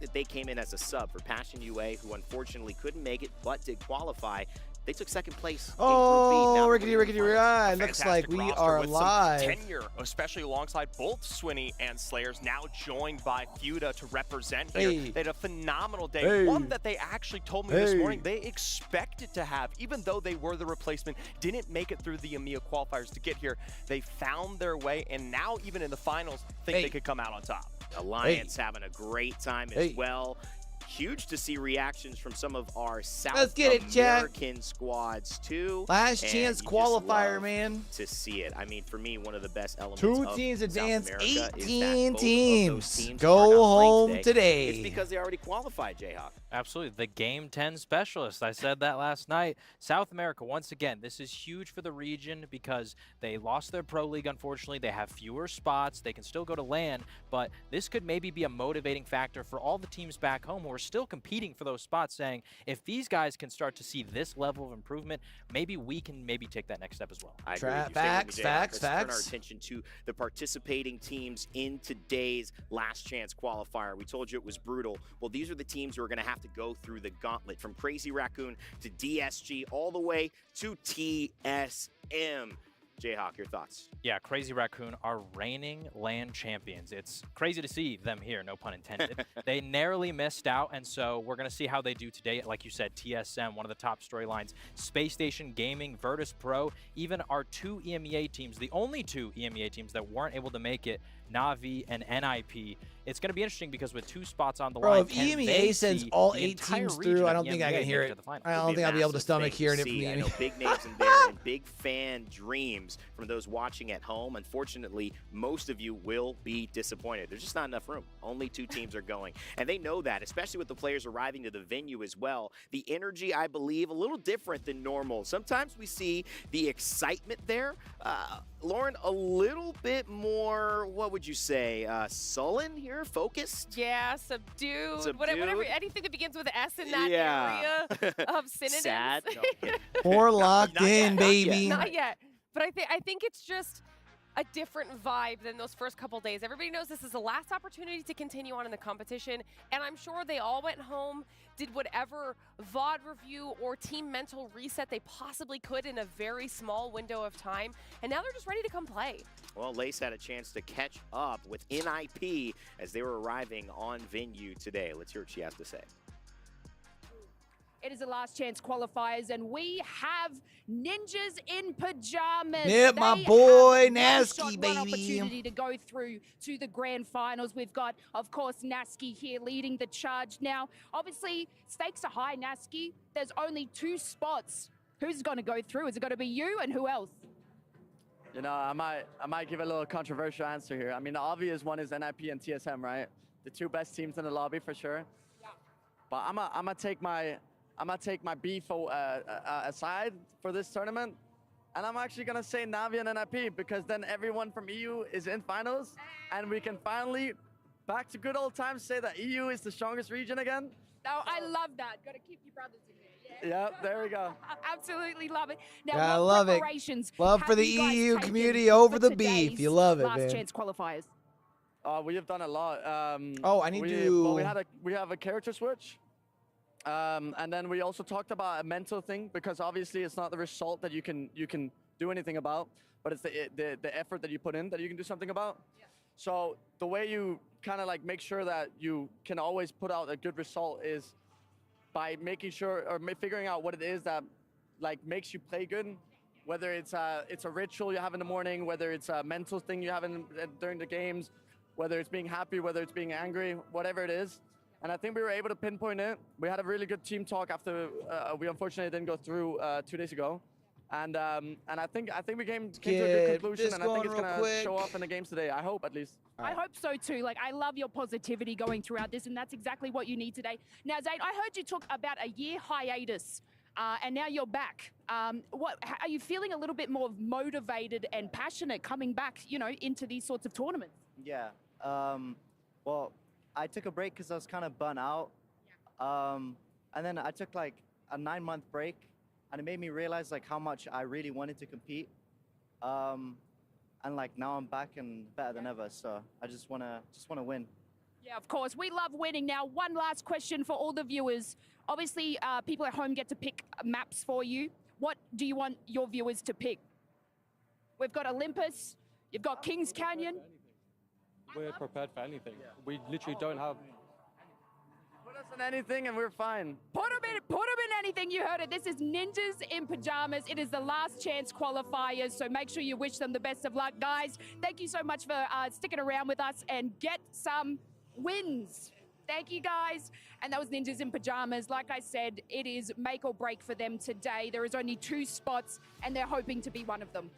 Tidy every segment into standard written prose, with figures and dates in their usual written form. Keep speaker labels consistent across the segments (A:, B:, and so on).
A: that they came in as a sub for Passion UA, who unfortunately couldn't make it but did qualify. They took second place.
B: Oh, rickety ride. Looks like we are live.
C: Tenure, especially alongside both Swinney and Slayers, now joined by Fuda to represent here. They had a phenomenal day. One that they actually told me this morning they expected to have, even though they were the replacement, didn't make it through the EMEA qualifiers to get here. They found their way, and now even in the finals, think they could come out on top.
A: Alliance having a great time as well. Huge to see reactions from some of our South American squads too.
B: Last chance qualifier, man.
A: To see it. I mean, for me, one of the best elements.
B: Two
A: of
B: teams advance,
A: South
B: 18 teams go home today.
A: It's because they already qualified, Jayhawk.
D: Absolutely. The Game 10 specialist. I said that last night. South America, once again, this is huge for the region because they lost their Pro League, unfortunately. They have fewer spots. They can still go to LAN, but this could maybe be a motivating factor for all the teams back home who are still competing for those spots, saying, if these guys can start to see this level of improvement, maybe we can take that next step as well.
A: I agree with you.
B: Facts.
A: Turn our attention to the participating teams in today's last chance qualifier. We told you it was brutal. Well, these are the teams who are going to have to go through the gauntlet from Crazy Raccoon to DSG all the way to TSM. Jayhawk, your thoughts?
D: Yeah, Crazy Raccoon are reigning LAN champions. It's crazy to see them here, no pun intended. They narrowly missed out, and so we're going to see how they do today. Like you said, TSM, one of the top storylines, Space Station Gaming, Virtus Pro, even our two EMEA teams, the only two EMEA teams that weren't able to make it, Na'Vi and NIP. It's going to be interesting because with two spots on the line,
B: if EMEA sends all 8 teams through, I don't think I can hear it. I don't think I'll be able to stomach hearing it from EMEA.
A: I know big names in there and big fan dreams from those watching at home. Unfortunately, most of you will be disappointed. There's just not enough room. Only 2 teams are going. And they know that, especially with the players arriving to the venue as well. The energy, I believe, a little different than normal. Sometimes we see the excitement there. Lauren, a little bit more, what would you say, sullen here, focused?
E: Yeah, subdued. Whatever, anything that begins with S in that area of synonyms.
A: Sad. No,
B: more locked in, baby.
E: Not yet. But I think it's just a different vibe than those first couple days. Everybody knows this is the last opportunity to continue on in the competition, and I'm sure they all went home, did whatever VOD review or team mental reset they possibly could in a very small window of time, and now they're just ready to come play.
A: Well, Lace had a chance to catch up with NIP as they were arriving on venue today. Let's hear what she has to say.
F: It is the last chance qualifiers, and we have ninjas in pajamas.
B: Yep, my boy
F: Nasky,
B: baby.
F: One opportunity to go through to the grand finals. We've got, of course, Nasky here leading the charge. Now, obviously, stakes are high, Nasky. There's only 2 spots. Who's going to go through? Is it going to be you, and who else?
G: You know, I might give a little controversial answer here. I mean, the obvious one is NIP and TSM, right? The 2 best teams in the lobby for sure. Yeah. But I'm gonna take my beef aside for this tournament, and I'm actually gonna say Na'Vi and NIP because then everyone from EU is in finals, and we can finally, back to good old times, say that EU is the strongest region again.
F: Oh, I love that. Got to keep your brothers in there.
G: Yep, there we go.
F: Absolutely love it. Now,
B: I love it. Love for the EU community over the beef. You love it, man.
F: Last chance qualifiers.
G: We have done a lot.
B: I need to.
G: Well, we have a character switch. And then we also talked about a mental thing because obviously it's not the result that you can do anything about, but it's the effort that you put in that you can do something about. Yeah. So the way you kind of like make sure that you can always put out a good result is by making sure or figuring out what it is that like makes you play good. Whether it's a ritual you have in the morning, whether it's a mental thing you have during the games, whether it's being happy, whether it's being angry, whatever it is. And I think we were able to pinpoint it. We had a really good team talk after we unfortunately didn't go through 2 days ago. And I think we came to a good conclusion, and I think it's gonna show off in the games today. I hope, at least.
F: I hope so too. Like, I love your positivity going throughout this, and that's exactly what you need today. Now, Zane, I heard you took about a year hiatus, and now you're back. What are you feeling? A little bit more motivated and passionate coming back, you know, into these sorts of tournaments?
H: Yeah. Well, I took a break because I was kind of burnt out. And then I took like a 9-month break, and it made me realize like how much I really wanted to compete. And like now I'm back and better than ever. So I just wanna win.
F: Yeah, of course. We love winning. Now, one last question for all the viewers. Obviously, people at home get to pick maps for you. What do you want your viewers to pick? We've got Olympus. You've got Kings Canyon.
I: We're prepared for anything. We literally don't have...
G: Put us in anything and we're fine.
F: Put them in anything. You heard it. This is Ninjas in Pajamas. It is the last chance qualifiers, so make sure you wish them the best of luck. Guys, thank you so much for sticking around with us and get some wins. Thank you, guys. And that was Ninjas in Pajamas. Like I said, it is make or break for them today. There is only 2 spots, and they're hoping to be one of them.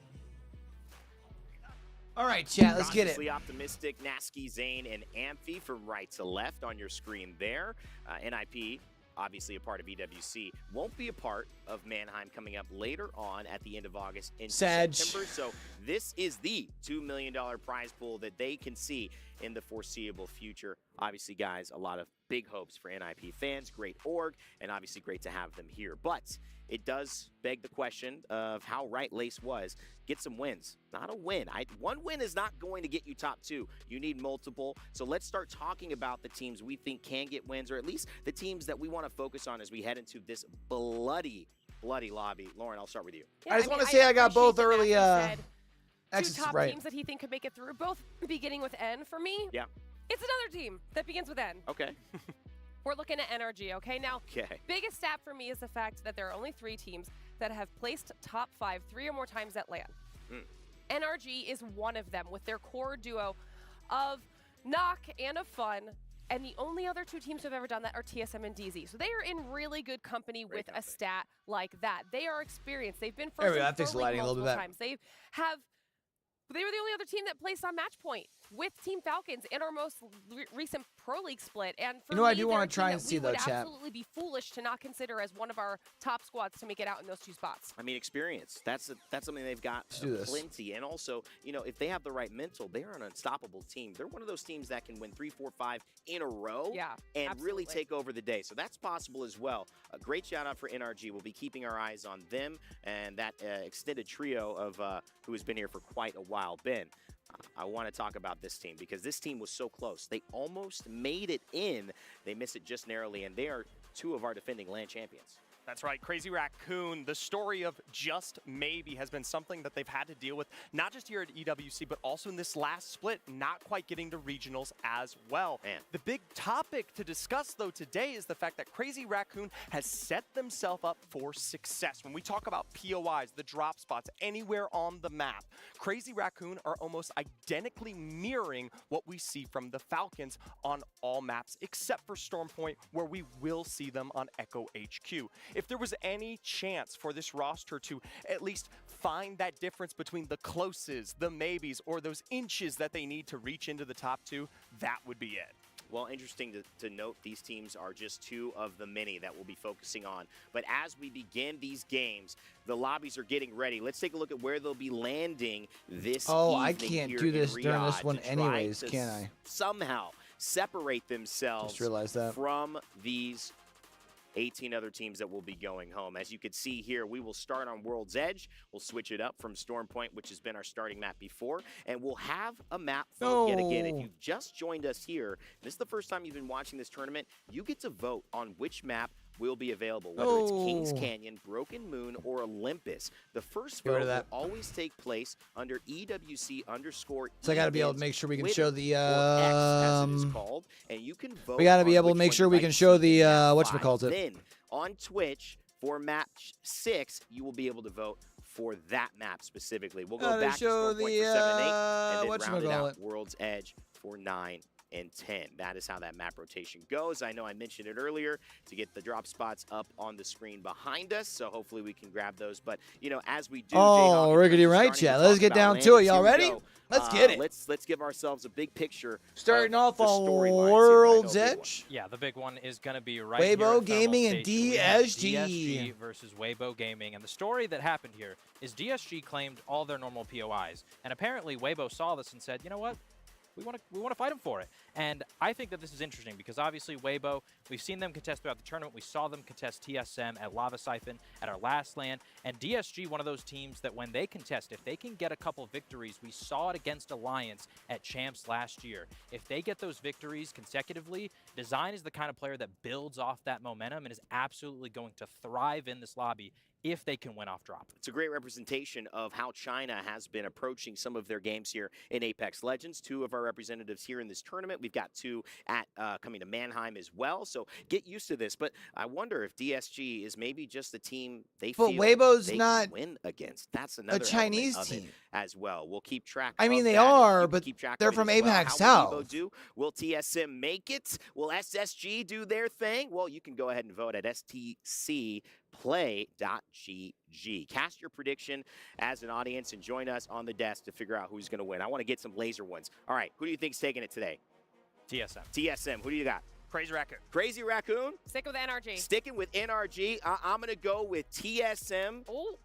B: All right, chat, let's get it.
A: Cautiously optimistic, Nasky, Zane, and Amphi from right to left on your screen there. NIP, obviously a part of EWC, won't be a part of Mannheim coming up later on at the end of August into September. So this is the $2 million prize pool that they can see in the foreseeable future. Obviously, guys, a lot of big hopes for NIP fans. Great org, and obviously great to have them here. But it does beg the question of how right Lace was. Get some wins, not a win. One win is not going to get you top 2. You need multiple. So let's start talking about the teams we think can get wins, or at least the teams that we want to focus on as we head into this bloody lobby. Lauren, I'll start with you.
B: Yeah, I just want to say I got both early
E: two top teams that he think could make it through, both beginning with N for me.
A: Yeah.
E: It's another team that begins with N.
A: Okay.
E: We're looking at NRG, okay? Now, biggest stat for me is the fact that there are only 3 teams that have placed top 5 3 or more times at LAN. NRG is one of them with their core duo of Knock and of Fun, and the only other 2 teams who have ever done that are TSM and DZ. So they are in really good company with a stat like that. They are experienced. They've been first in Pro League multiple times. They were the only other team that placed on match point with Team Falcons in our most recent Pro League split. And for me,
B: I do want to try and see though, chat.
E: Would absolutely be foolish to not consider as one of our top squads to make it out in those 2 spots.
A: I mean, experience. That's something they've got plenty. And also, you know, if they have the right mental, they are an unstoppable team. They're one of those teams that can win 3, 4, 5 in a row and really take over the day. So that's possible as well. A great shout out for NRG. We'll be keeping our eyes on them and that extended trio of who has been here for quite a while. Ben, I want to talk about this team because this team was so close. They almost made it in. They missed it just narrowly, and they are 2 of our defending LAN champions.
C: That's right, Crazy Raccoon. The story of just maybe has been something that they've had to deal with, not just here at EWC, but also in this last split, not quite getting to regionals as well.
A: Man.
C: The big topic to discuss, though, today is the fact that Crazy Raccoon has set themselves up for success. When we talk about POIs, the drop spots, anywhere on the map, Crazy Raccoon are almost identically mirroring what we see from the Falcons on all maps, except for Storm Point, where we will see them on Echo HQ. If there was any chance for this roster to at least find that difference between the closes, the maybes, or those inches that they need to reach into the top 2, that would be it.
A: Well, interesting to note these teams are just 2 of the many that we'll be focusing on. But as we begin these games, the lobbies are getting ready. Let's take a look at where they'll be landing this evening.
B: I can't do this during this one anyways, can I?
A: Somehow separate themselves from these 18 other teams that will be going home. As you can see here, we will start on World's Edge. We'll switch it up from Storm Point, which has been our starting map before, and we'll have a map vote yet again. If you've just joined us here, this is the first time you've been watching this tournament, you get to vote on which map will be available, whether it's Kings Canyon, Broken Moon, or Olympus. The first vote will always take place under EWC_.
B: So I got to be able to make sure we can show the
A: X, as it is called, and you can vote.
B: We got to be able to make sure we can show the whatchamacallit.
A: Then on Twitch for match 6, you will be able to vote for that map specifically. We'll go back to Storm Point for 7 and 8, and then round it out World's Edge for 9 and 10. That is how that map rotation goes. I know I mentioned it earlier to get the drop spots up on the screen behind us, so hopefully we can grab those. But, you know, as we do...
B: riggedy right, chat. Let's get down to it. Y'all ready? Let's get it.
A: Let's give ourselves a big picture.
B: Starting off on World's Edge.
D: Yeah, the big one is going to be right
B: Weibo
D: here
B: Gaming and DSG.
D: DSG versus Weibo Gaming. And the story that happened here is DSG claimed all their normal POIs. And apparently Weibo saw this and said, you know what? We want to fight them for it. And I think that this is interesting because obviously Weibo, we've seen them contest throughout the tournament. We saw them contest TSM at Lava Siphon at our last LAN. And DSG, one of those teams that when they contest, if they can get a couple victories, we saw it against Alliance at Champs last year. If they get those victories consecutively, Design is the kind of player that builds off that momentum and is absolutely going to thrive in this lobby if they can win off drop.
A: It's a great representation of how China has been approaching some of their games here in Apex Legends. 2 of our representatives here in this tournament. We've got 2 at coming to Mannheim as well. So get used to this. But I wonder if DSG is maybe just the team they feel
B: Weibo's
A: they
B: not
A: can win against. That's another
B: a Chinese
A: element of
B: team
A: it as well. We'll keep track.
B: I mean,
A: of
B: they
A: that.
B: are, but
A: keep track
B: they're
A: of it
B: from
A: as well.
B: Apex
A: How will
B: South.
A: Weibo do? Will TSM make it? Will SSG do their thing? Well, you can go ahead and vote at stcplay.gg. Cast your prediction as an audience and join us on the desk to figure out who's going to win. I want to get some laser ones. All right, who do you think's taking it today?
D: TSM.
A: TSM. Who do you got?
C: Crazy Raccoon.
A: Crazy Raccoon.
E: Stick with NRG.
A: Sticking with NRG. I'm going to go with TSM.
E: Oh.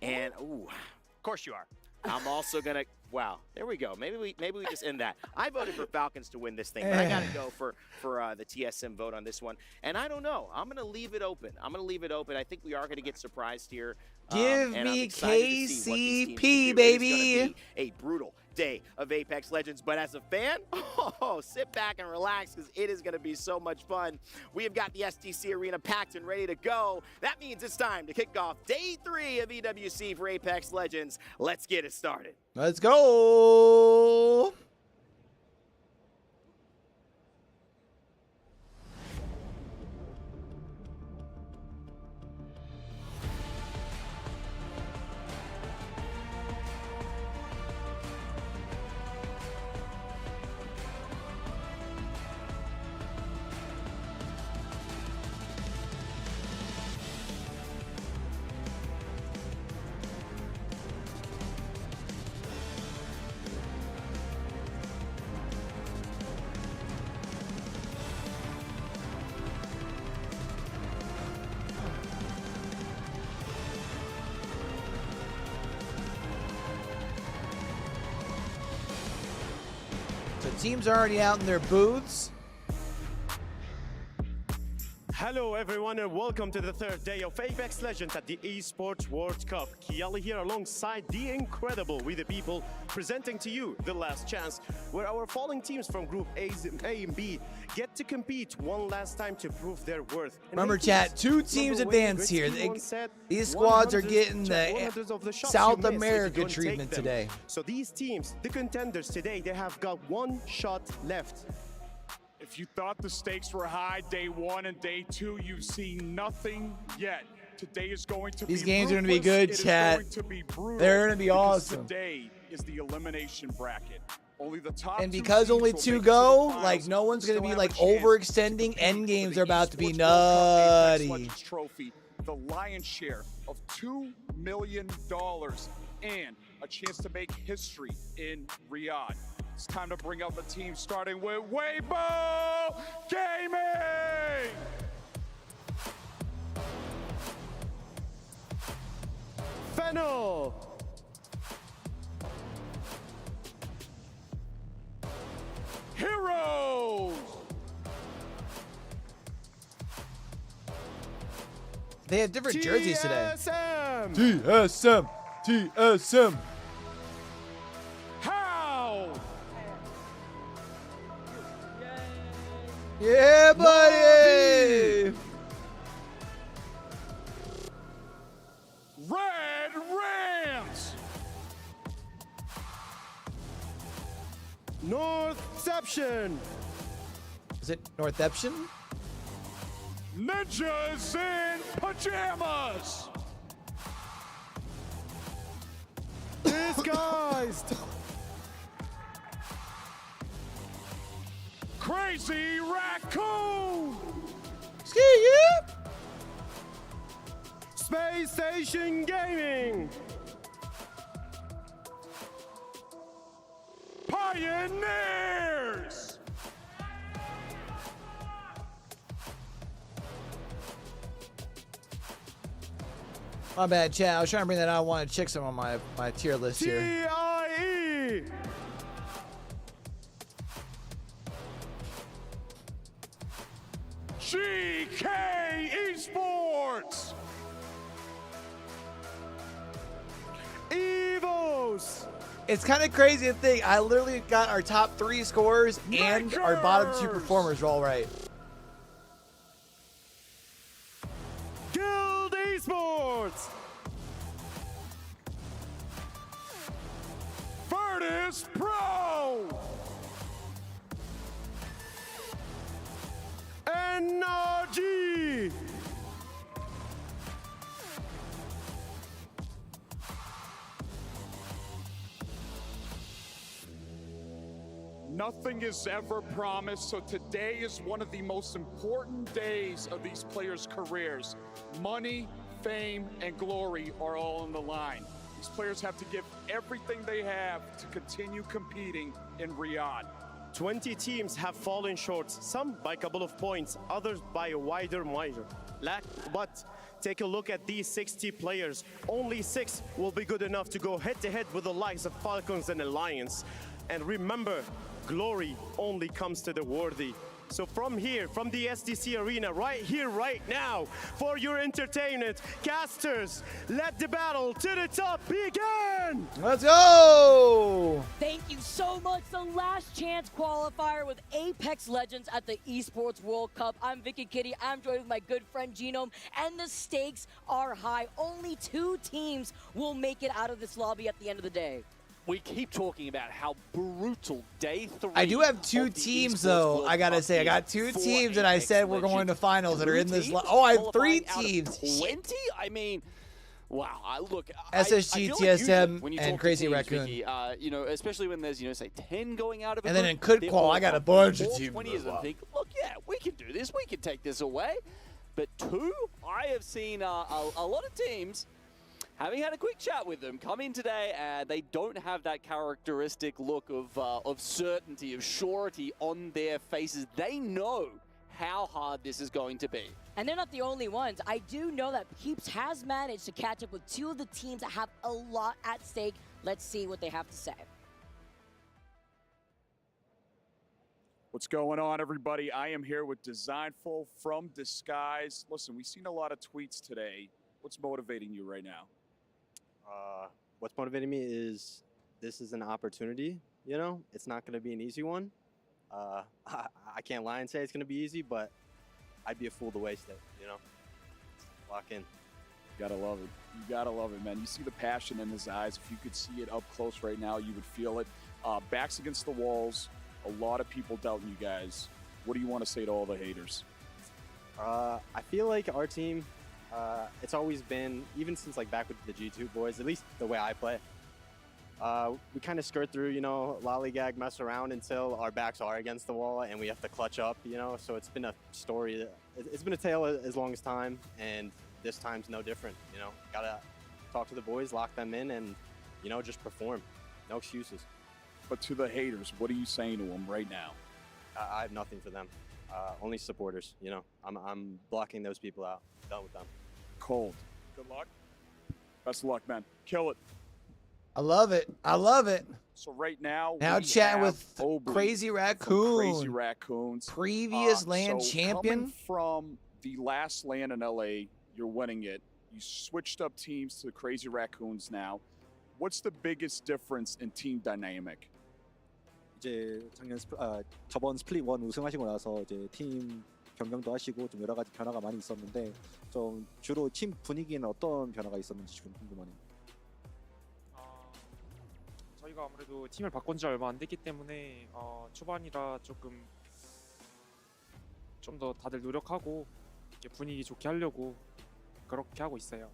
A: And, ooh.
C: Of course you are.
A: I'm also going to, wow, there we go. Maybe we just end that. I voted for Falcons to win this thing, but I got to go for the TSM vote on this one. And I don't know. I'm going to leave it open. I think we are going to get surprised here.
B: Give me KCP, baby.
A: A brutal day of Apex Legends, but as a fan, sit back and relax because it is going to be so much fun. We have got the STC Arena packed and ready to go. That means it's time to kick off day 3 of EWC for Apex Legends. Let's get it started.
B: Let's go. So teams are already out in their booths.
J: Hello everyone and welcome to the 3rd day of Apex Legends at the Esports World Cup. Kiali here alongside the incredible We The People presenting to you The Last Chance, where our falling teams from Group A and B get to compete one last time to prove their worth.
B: Remember chat, 2 teams advance here. These squads are getting the South America treatment today.
J: So these teams, the contenders today, they have got 1 shot left.
K: If you thought the stakes were high day 1 and day 2, you've seen nothing yet. Today is going to
B: These
K: be
B: games are going to be
K: ruthless.
B: good,
K: It
B: chat.
K: is going to be brutal
B: They're going to be
K: because
B: awesome.
K: Today is the elimination bracket. Only the top
B: And
K: 2
B: because
K: teams
B: only
K: will
B: 2
K: make it to
B: go,
K: the finals.
B: like no one's going to
K: Still
B: be
K: have
B: like
K: a chance
B: overextending.
K: to
B: End
K: compete
B: games
K: for
B: are
K: the
B: about to be
K: Esports World Cup Apex
B: nutty.
K: Legends Trophy, the lion's share of $2 million and a chance to make history in Riyadh. It's time to bring out the team, starting with Weibo Gaming!
J: Fennel!
K: Heroes!
B: They have different jerseys today.
J: TSM!
B: TSM.
K: How?
B: Yeah, buddy.
K: Red Rams!
J: Northception!
B: Is it Northception?
K: Ninjas in pajamas!
J: Disguised!
K: Crazy Raccoon!
B: Ski, yeah.
J: Space Station Gaming!
K: Pioneers!
B: My bad, chat. I was trying to bring that out. I wanted to check some on my tier list here.
J: TIE!
K: GK Esports.
J: Evos.
B: It's kind of crazy to think I literally got our top 3 scorers and our bottom 2 performers all right.
J: Guild Esports.
K: Virtus Pro.
J: NRG.
K: Nothing is ever promised, so today is one of the most important days of these players' careers. Money, fame, and glory are all on the line. These players have to give everything they have to continue competing in Riyadh.
J: 20 teams have fallen short, some by a couple of points, others by a wider margin. But take a look at these 60 players. Only 6 will be good enough to go head-to-head with the likes of Falcons and Alliance. And remember, glory only comes to the worthy. So from here, from the SDC Arena, right here, right now, for your entertainment, casters, let the battle to the top begin!
B: Let's go!
L: Thank you so much. The last chance qualifier with Apex Legends at the Esports World Cup. I'm Vicky Kitty. I'm joined with my good friend Genome, and the stakes are high. Only 2 teams will make it out of this lobby at the end of the day.
M: We keep talking about how brutal day 3.
B: I do have 2 teams though. I gotta say, I got 2 teams, and I said we're going to finals that are in this. Oh, I have 3 teams.
M: 20? I mean, wow. Look,
B: SSG, TSM,
M: like
B: and Crazy
M: teams,
B: Raccoon.
M: Vicky, you know, especially when there's, say 10 going out of it.
B: And then in Could Qual, I got a bunch of teams.
M: 20 and think, look, yeah, we can do this. We can take this away. But 2, I have seen a lot of teams. Having had a quick chat with them, come in today and they don't have that characteristic look of certainty, of surety on their faces. They know how hard this is going to be.
L: And they're not the only ones. I do know that Peeps has managed to catch up with 2 of the teams that have a lot at stake. Let's see what they have to say.
K: What's going on, everybody? I am here with Designful from Disguise. Listen, we've seen a lot of tweets today. What's motivating you right now?
N: What's motivating me is this is an opportunity, you know? It's not going to be an easy one. I can't lie and say it's going to be easy, but I'd be a fool to waste it, you know? Lock in.
K: You gotta love it. You gotta love it, man. You see the passion in his eyes. If you could see it up close right now, you would feel it. Backs against the walls. A lot of people doubting you guys. What do you want to say to all the haters?
N: I feel like our team, it's always been, even since like back with the G2 boys, at least the way I play, we kind of skirt through, you know, lollygag, mess around until our backs are against the wall and we have to clutch up, you know. So it's been a story, it's been a tale as long as time, and this time's no different, you know. Gotta talk to the boys, lock them in, and, you know, just perform. No excuses.
K: But to the haters, what are you saying to them right now?
N: I have nothing for them. Only supporters, you know. I'm blocking those people out. Done with them.
K: Cold. Good luck. Best of luck, man. Kill it.
B: I love it. I love it.
K: So right now,
B: we chatting with
K: Aubrey
B: Crazy Raccoon.
K: Crazy Raccoons.
B: Previous LAN champion.
K: Coming from the last LAN in LA, you're winning it. You switched up teams to Crazy Raccoons now. What's the biggest difference in team dynamic?
O: 이제 저번 스플릿 1 우승하시고 나서 이제 팀 변경도 하시고 좀 여러 가지 변화가 많이 있었는데 좀 주로 팀 분위기에는 어떤 변화가 있었는지 좀 궁금하네요.
I: 저희가 아무래도 팀을 바꾼 지 얼마 안 됐기 때문에 초반이라 조금 좀 더 다들 노력하고 분위기 좋게 하려고 그렇게 하고 있어요.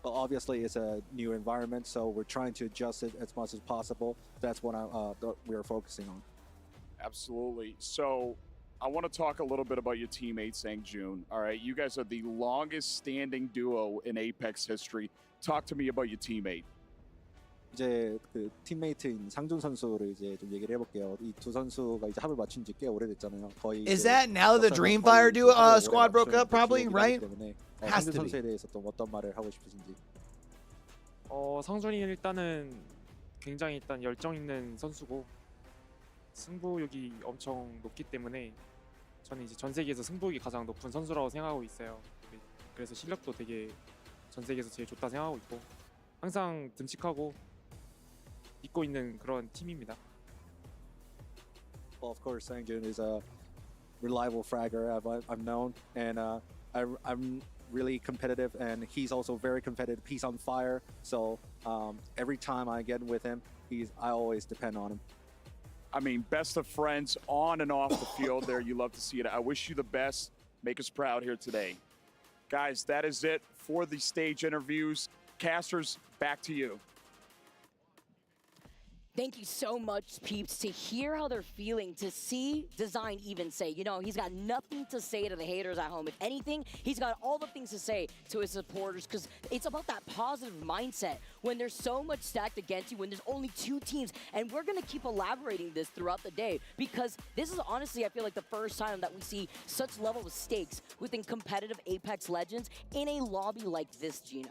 O: Well, obviously, it's a new environment, so we're trying to adjust it as much as possible. That's what we're focusing on.
K: Absolutely. So I want to talk a little bit about your teammate, Sang Jun. All right, you guys are the longest standing duo in Apex history. Talk to me about your teammate.
O: 이제 그 팀메이트인 상준 선수를 이제 좀 얘기를 해볼게요. 이 두 선수가 이제 합을 맞춘 지 꽤 오래됐잖아요. 거의.
B: Is that now the Dreamfire squad broke up? Probably, right? Has to be.
O: 선수에 대해서 또 어떤 말을 하고 싶으신지.
I: 상준이 일단은 굉장히 열정 있는 선수고 승부욕이 엄청 높기 때문에 저는 이제 전 세계에서 승부욕이 가장 높은 선수라고 생각하고 있어요. 그래서 실력도 되게 전 세계에서 제일 좋다 생각하고 있고 항상 듬직하고 믿고 있는 그런 팀입니다.
O: Well, of course, Sangjun is a reliable fragger I've known, and I'm really competitive, and he's also very competitive. He's on fire, so every time I get with him, I always depend on him.
K: I mean, best of friends on and off the field there. You love to see it. I wish you the best. Make us proud here today. Guys, that is it for the stage interviews. Casters, back to you.
L: Thank you so much, peeps, to hear how they're feeling, to see Design even say, you know, he's got nothing to say to the haters at home. If anything, he's got all the things to say to his supporters, because it's about that positive mindset when there's so much stacked against you, when there's only 2 teams. And we're going to keep elaborating this throughout the day, because this is honestly, I feel like, the first time that we see such level of stakes within competitive Apex Legends in a lobby like this, Gino.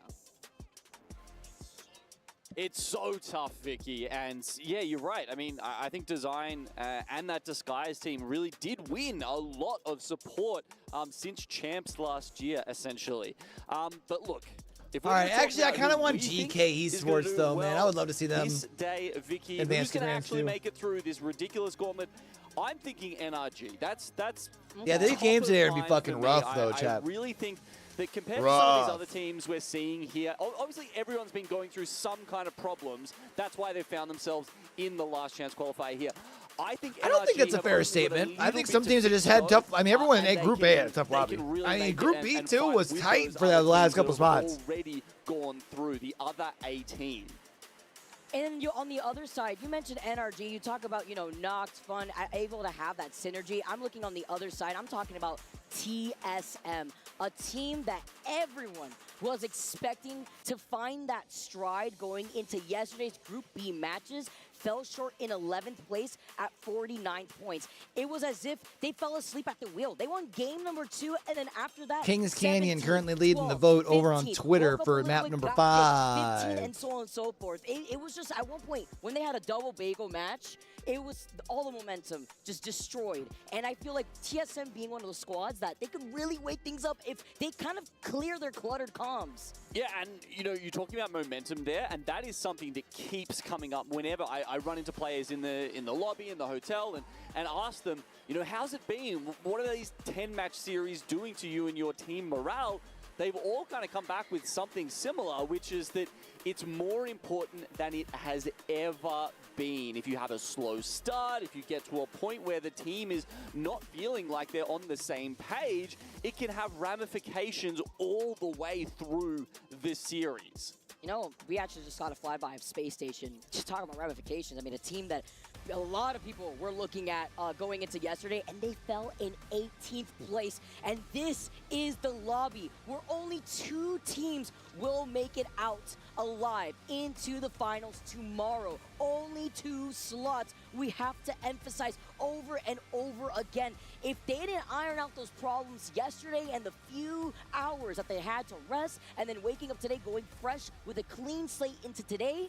M: It's so tough, Vicky, and yeah, you're right. I mean, I think Design and that Disguise team really did win a lot of support since Champs last year, essentially. But look, if
B: all right, actually, I kind of want GK Esports though, man. I would love to see them.
M: This day, Vicky,
B: who's
M: going to actually make it through this ridiculous gauntlet? I'm thinking NRG. That's
B: yeah, these games today are gonna be fucking rough though,
M: I
B: chap.
M: really think that compared to some of these other teams we're seeing here, obviously everyone's been going through some kind of problems. That's why they found themselves in the last chance qualifier here. I don't
B: think it's a fair statement. I think some teams have just had tough. I mean, everyone in Group A had a tough lobby. I mean, Group B too was tight for that last couple spots.
M: Already gone through the other 18.
L: And on the other side, you mentioned NRG. You talk about, you know, Nox, Fun, able to have that synergy. I'm looking on the other side. I'm talking about TSM, a team that everyone was expecting to find that stride going into yesterday's Group B matches. Fell short in 11th place at 49 points. It was as if they fell asleep at the wheel. They won game number 2, and then after that,
B: Kings Canyon currently leading the vote over on Twitter for map number 5.
L: 15 and so on and so forth. It was just, at one point, when they had a double bagel match, it was all the momentum just destroyed. And I feel like TSM being one of those squads that they could really wake things up if they kind of clear their cluttered comms.
M: Yeah, and you know, you're talking about momentum there, and that is something that keeps coming up whenever I run into players in the lobby, in the hotel, and ask them, you know, how's it been? What are these 10-match series doing to you and your team morale? They've all kind of come back with something similar, which is that it's more important than it has ever been. If you have a slow start, if you get to a point where the team is not feeling like they're on the same page, it can have ramifications all the way through the series.
L: You know, we actually just got a flyby of Space Station. Just talking about ramifications. I mean, a team that a lot of people were looking at going into yesterday, and they fell in 18th place. And this is the lobby where only 2 teams will make it out alive into the finals tomorrow. Only 2 slots. We have to emphasize over and over again. If they didn't iron out those problems yesterday and the few hours that they had to rest, and then waking up today going fresh with a clean slate into today,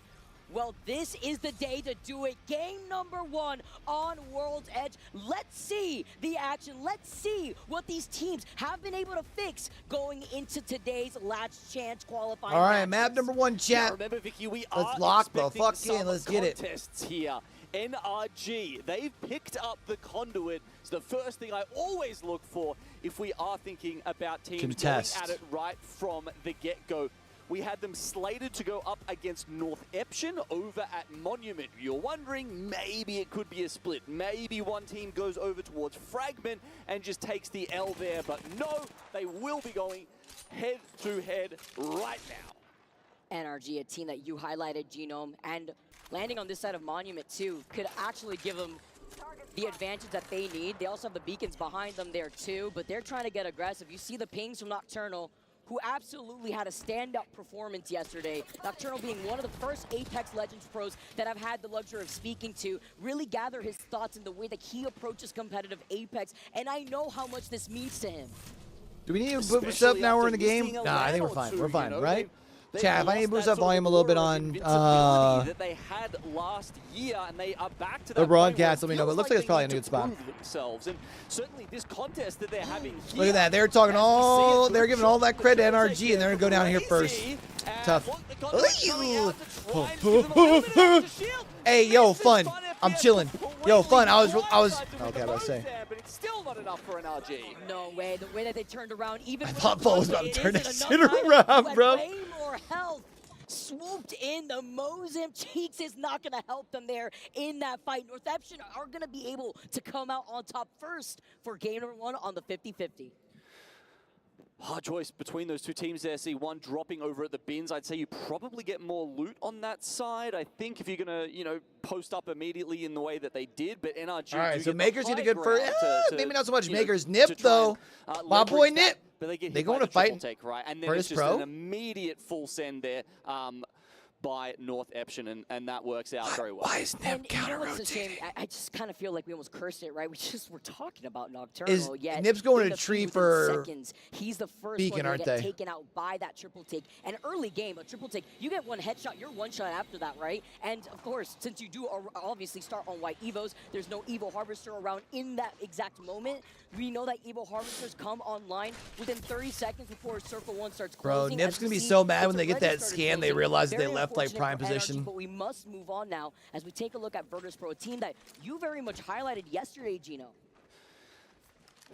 L: well, this is the day to do it. Game number 1 on World's Edge. Let's see the action. Let's see what these teams have been able to fix going into today's last chance qualifying.
B: All right, map number 1, chat.
M: Now remember, Vicky,
B: let's lock the fuck in. Let's get it.
M: Contests here. NRG, they've picked up the conduit. It's the first thing I always look for if we are thinking about teams going at it right from the get-go. We had them slated to go up against North Eption over at Monument. You're wondering, maybe it could be a split. Maybe one team goes over towards Fragment and just takes the L there. But no, they will be going head-to-head right now.
L: NRG, a team that you highlighted, Genome, and landing on this side of Monument too, could actually give them the advantage that they need. They also have the beacons behind them there too, but they're trying to get aggressive. You see the pings from Nocturnal, who absolutely had a stand-up performance yesterday. Nocturnal being one of the first Apex Legends pros that I've had the luxury of speaking to, really gather his thoughts in the way that he approaches competitive Apex, and I know how much this means to him.
B: Do we need to put this up now we're in the game? Nah, I think we're fine. We're fine, right? Chat, if I need to boost that volume a little bit on
M: that they had last year, and they are back to
B: the
M: that
B: broadcast, let me know.
M: it
B: But it looks like it's probably in a good spot.
M: Themselves. And certainly this contest that they're having here,
B: Look at that. They're talking all. They're giving all that credit to NRG, and they're going to go down here first. Tough. Hey, yo, fun. I'm chilling. Yo, fun. I was. Okay, I was saying.
M: But it's still not enough for NRG.
L: No way. The way that they turned around, even
B: I thought Paul was about to turn that shit around, bro.
L: Way more health. Swooped in. The Mozambiques is not going to help them there in that fight. Northampton are going to be able to come out on top first for game number 1 on the 50-50.
M: Hard choice between those two teams there. See one dropping over at the bins. I'd say you probably get more loot on that side. I think if you're going to, post up immediately in the way that they did. But NRG.
B: All right, so Makers need a good first. Maybe not so much Makers. Nip, though. My boy Nip.
M: But
B: they going to fight
M: take, right? And then it's just an immediate full send there. By North Eption, and that works out very well.
B: Why is Nip
L: counter-rotating? I just kind of feel like we almost cursed it, right? We're talking about Nocturnal.
B: Nip's going to tree for
L: seconds. He's the first
B: Beacon,
L: one to
B: aren't
L: get
B: they?
L: taken out by that triple take. An early game, a triple take, you get one headshot, you're one shot after that, right? And of course, since you do obviously start on white Evos, there's no Evo Harvester around in that exact moment. We know that Evo Harvesters come online within 30 seconds before Circle 1 starts closing.
B: Bro, Nip's going to be so mad when they get that scan, they realize that they left like prime position.
L: But we must move on now as we take a look at Virtus Pro, a team that you very much highlighted yesterday, Gino.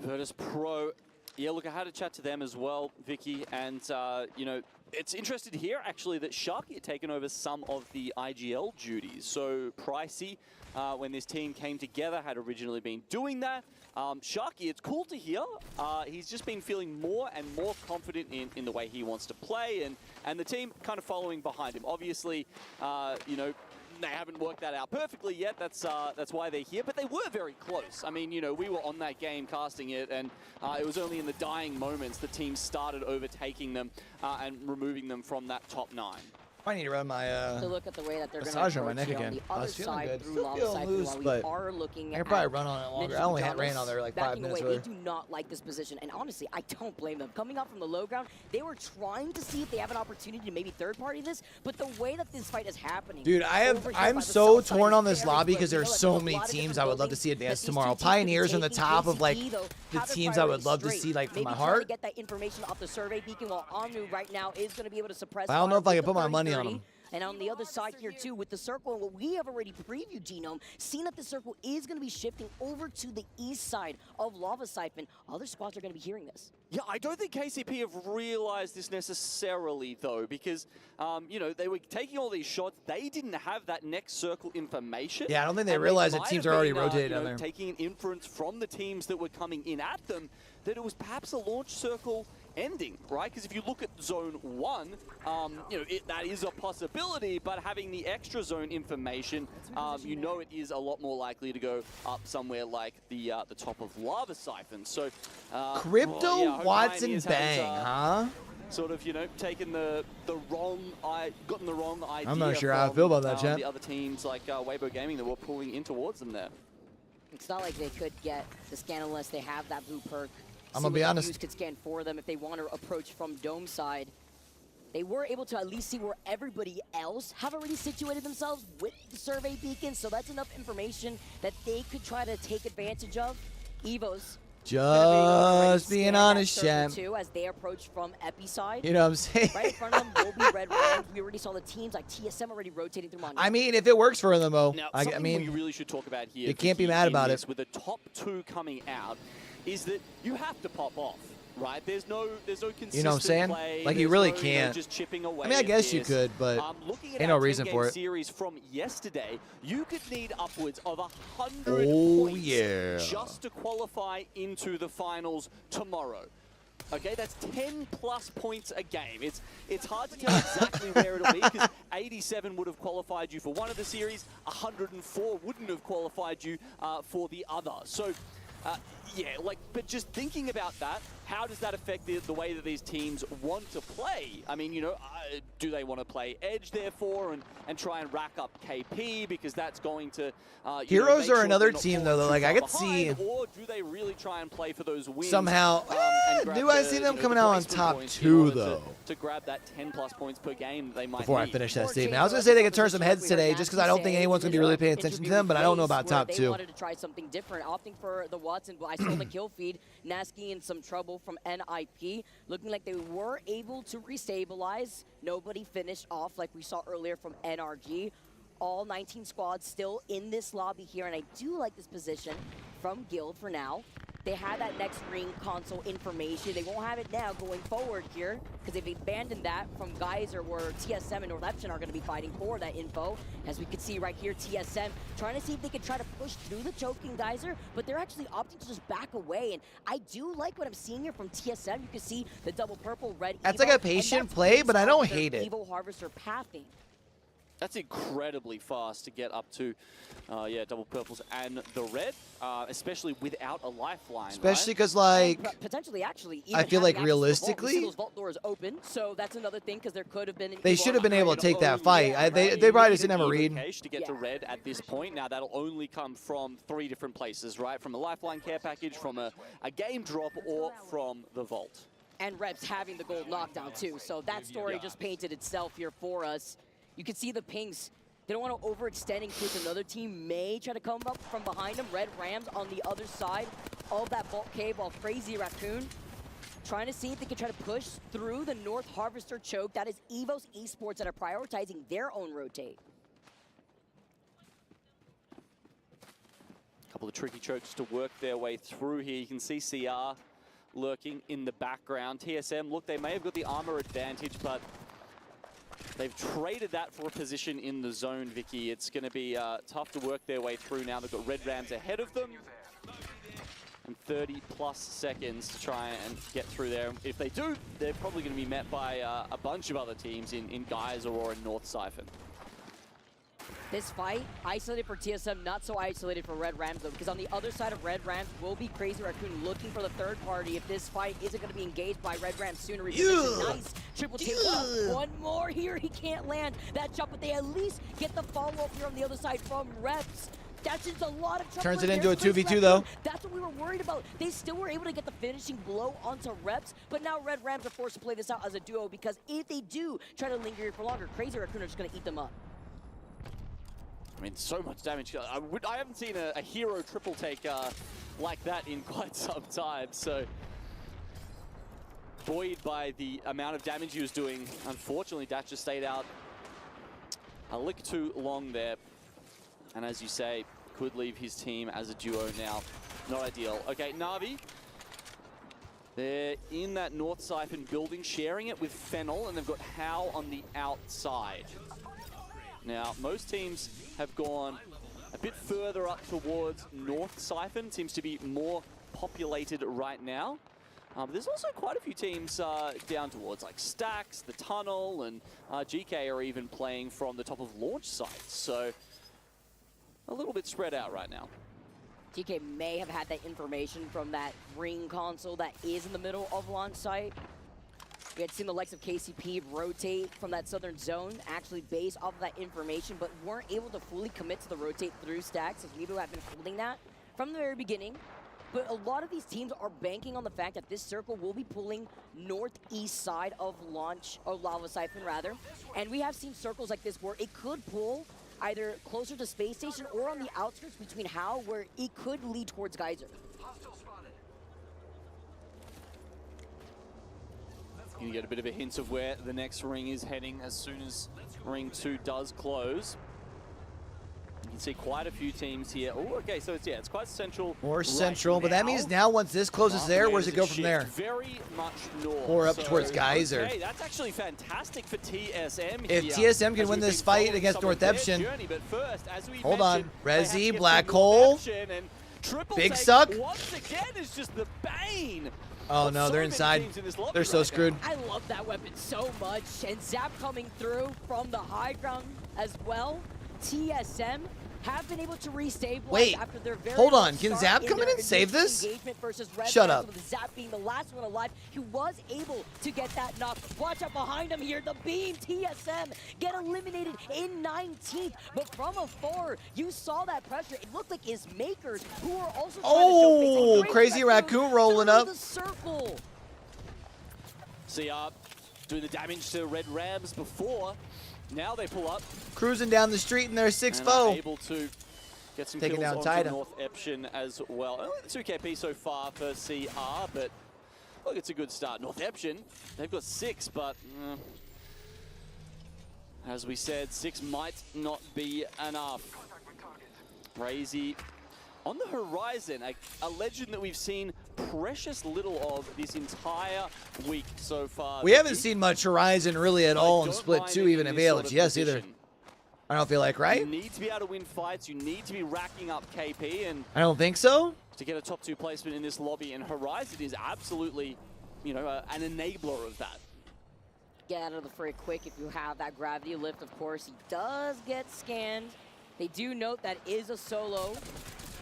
M: Virtus Pro, yeah, look, I had a chat to them as well, Vicky, and, it's interesting to hear, actually, that Sharky had taken over some of the IGL duties. So Pricey, when this team came together, had originally been doing that. Sharky, it's cool to hear. He's just been feeling more and more confident in the way he wants to play, and the team kind of following behind him. Obviously, they haven't worked that out perfectly yet. That's why they're here, but they were very close. I mean, we were on that game casting it, and it was only in the dying moments the team started overtaking them and removing them from that top 9.
B: I need to run my
L: to look at the way that they're
B: massage on my neck again. I was feeling good. Still feeling loose, but I could probably run on it longer. I only ran on there like 5 minutes.
L: They do not like this position, and honestly, I don't blame them. Coming out from the low ground, they were trying to see if they have an opportunity to maybe third-party this, but the way that this fight is happening,
B: dude, I'm so torn on this lobby because there's so many teams I would love to see advance tomorrow. Pioneers on the top of like the teams I would love to see like from my heart.
L: Get that information off the survey beacon, while Anu right now is going to be able to suppress.
B: I don't know if I can put my money on them.
L: And on the other side here, too, with the circle, and what we have already previewed, Genome, seeing that the circle is going to be shifting over to the east side of Lava Siphon. Other squads are going to be hearing this.
M: Yeah, I don't think KCP have realized this necessarily, though, because, they were taking all these shots. They didn't have that next circle information.
B: Yeah, I don't think they realized that teams are already rotated down there.
M: Taking an inference from the teams that were coming in at them, that it was perhaps a launch circle ending, right? Because if you look at zone 1, that is a possibility, but having the extra zone information, it is a lot more likely to go up somewhere like the top of Lava Siphon. So,
B: Crypto Watson Bang, huh?
M: Sort of, taken the wrong, gotten the wrong idea.
B: I'm not sure how I feel about that, champ.
M: The other teams like Weibo Gaming that were pulling in towards them there.
L: It's not like they could get the scan unless they have that blue perk.
B: I'm gonna be honest.
L: Could scan for them if they want to approach from dome side. They were able to at least see where everybody else have already situated themselves with the survey beacon, so that's enough information that they could try to take advantage of. Evos.
B: Just being honest, champ.
L: As they approach from Epi side.
B: You know what I'm saying?
L: Right in front of them will be red round. We already saw the teams like TSM already rotating through Monument.
B: I mean, if it works for them, though.
M: Now,
B: I mean,
M: we really should talk about here.
B: You can't be mad about it.
M: With the top 2 coming out, is that you have to pop off, right? There's no consistent
B: you know what I'm saying?
M: Play.
B: Like, you really can't.
M: Just chipping away.
B: I mean, I guess you could, but ain't no reason for it.
M: Series from yesterday, you could need upwards of 100 points just to qualify into the finals tomorrow. Okay, that's 10+ points a game. It's hard to tell exactly where it'll be because 87 would have qualified you for one of the series, 104 wouldn't have qualified you for the other. So Yeah, like, but just thinking about that, how does that affect the way that these teams want to play? I mean, you know, do they want to play edge therefore and try and rack up KP because that's going to
B: Heroes
M: you know,
B: are
M: make
B: another
M: sure
B: team
M: they're
B: though.
M: not
B: Like I
M: falling
B: could
M: too
B: see
M: far behind, or do they really try and play for those wins
B: somehow.
M: and grab
B: Do I
M: the,
B: see them
M: you know,
B: coming
M: the
B: out on
M: placement
B: top
M: points in
B: 2
M: order
B: though?
M: to grab that 10+ points per game that they might
B: Before I
M: need.
B: finish that statement, I was gonna say they could turn some heads today, just because I don't think anyone's gonna be really paying attention to them. But I don't know about top 2.
L: They wanted to try something different, opting for the Watson. I saw the kill feed. Nasky in some trouble from NIP, looking like they were able to restabilize. Nobody finished off like we saw earlier from NRG. All 19 squads still in this lobby here, and I do like this position from Guild for now. They had that next ring console information. They won't have it now going forward here because they've abandoned that from Geyser, where TSM and Northeption are going to be fighting for that info. As we can see right here, TSM trying to see if they can try to push through the choking Geyser, but they're actually opting to just back away. And I do like what I'm seeing here from TSM. You can see the double purple, red
B: That's
L: Evo,
B: like a patient play, but I don't hate it.
L: Evo Harvester pathing.
M: That's incredibly fast to get up to, yeah, double purples and the red, especially without a lifeline.
B: Especially because, like,
L: potentially, actually,
B: I feel like realistically,
L: those vault doors open, so that's another thing because there could have been.
B: They should have been able to take that fight. They probably just didn't have a read.
M: To get to red at this point, now that'll only come from 3 different places, right? From a lifeline care package, from a game drop, or from the vault.
L: And Reps having the gold knockdown too, so that story just painted itself here for us. You can see the pings. They don't want to overextend in case another team may try to come up from behind them. Red Rams on the other side of that vault cave, while Crazy Raccoon trying to see if they can try to push through the North Harvester choke. That is Evo's Esports that are prioritizing their own rotate.
M: A couple of tricky chokes to work their way through here. You can see CR lurking in the background. TSM, look, they may have got the armor advantage, but they've traded that for a position in the zone, Vicky. It's going to be tough to work their way through now. They've got Red Rams ahead of them. And 30+ seconds to try and get through there. If they do, they're probably going to be met by a bunch of other teams in Geyser or in North Siphon.
L: This fight, isolated for TSM, not so isolated for Red Rams though, because on the other side of Red Rams will be Crazy Raccoon looking for the third party if this fight isn't going to be engaged by Red Rams sooner. Nice triple take. One more here, he can't land that jump, but they at least get the follow-up here on the other side from Reps. That's just a lot of trouble.
B: Turns it into a 2v2 though.
L: That's what we were worried about. They still were able to get the finishing blow onto Reps, but now Red Rams are forced to play this out as a duo because if they do try to linger here for longer, Crazy Raccoon are just going to eat them up.
M: I mean, so much damage. I haven't seen a hero triple take like that in quite some time, so buoyed by the amount of damage he was doing. Unfortunately, Dash just stayed out a lick too long there. And as you say, could leave his team as a duo now. Not ideal. Okay, Na'Vi. They're in that North Siphon building, sharing it with Fennel, and they've got How on the outside. Now, most teams have gone a bit further up towards North Siphon. Seems to be more populated right now. But there's also quite a few teams down towards like Stacks, the Tunnel, and GK are even playing from the top of launch sites. So a little bit spread out right now.
L: GK may have had that information from that ring console that is in the middle of launch site. We had seen the likes of KCP rotate from that southern zone, actually based off of that information, but weren't able to fully commit to the rotate through Stacks, as Weibo have been holding that from the very beginning. But a lot of these teams are banking on the fact that this circle will be pulling northeast side of launch, or Lava Siphon rather. And we have seen circles like this where it could pull either closer to Space Station or on the outskirts between How, where it could lead towards Geyser.
M: You get a bit of a hint of where the next ring is heading as soon as ring 2 does close. You can see quite a few teams here. Oh, okay, so it's quite central.
B: More central, but that means now once this closes there, where's it go from there?
M: Very much north.
B: Or up towards Geyser.
M: Okay, that's actually fantastic for TSM
B: If
M: here,
B: TSM can win this fight against Northeption. Hold on, Rezi,
M: Black
B: Black Hole, Big Suck.
M: Once again is just the bane.
B: Oh no, they're inside. They're so screwed.
L: I love that weapon so much. And Zap coming through from the high ground as well. TSM have been able to restabilize
B: Wait,
L: after their very
B: hold
L: rough
B: on. Can
L: start
B: Zap come in
L: their
B: and save
L: initial
B: this?
L: engagement versus Red
B: Shut
L: Rams,
B: up.
L: with Zap being the last one alive. He was able to get that knock. Watch out behind him here. The beam TSM get eliminated in 19th. But from afar, you saw that pressure. It looked like his makers who were also trying to show face.
B: Crazy Raccoon rolling up.
L: The circle.
M: CR doing the damage to Red Rams before. Now they pull up.
B: Cruising down the street in their 6
M: and are
B: foe.
M: able to get some
B: Taking
M: kills
B: down
M: onto
B: Titan.
M: North Eption as well. Only 2 KP so far for CR, but look, it's a good start. North Eption, they've got 6, but as we said, 6 might not be enough. Crazy on the horizon, a legend that we've seen precious little of this entire week so far.
B: We haven't seen much Horizon really at all in Split 2, even in VLGS either. I don't feel like, right?
M: You need to be able to win fights. You need to be racking up KP, and
B: I don't think so.
M: to get a top 2 placement in this lobby, and Horizon is absolutely, you know, an enabler of that.
L: Get out of the fray quick if you have that gravity lift, of course. He does get scanned. They do note that is a solo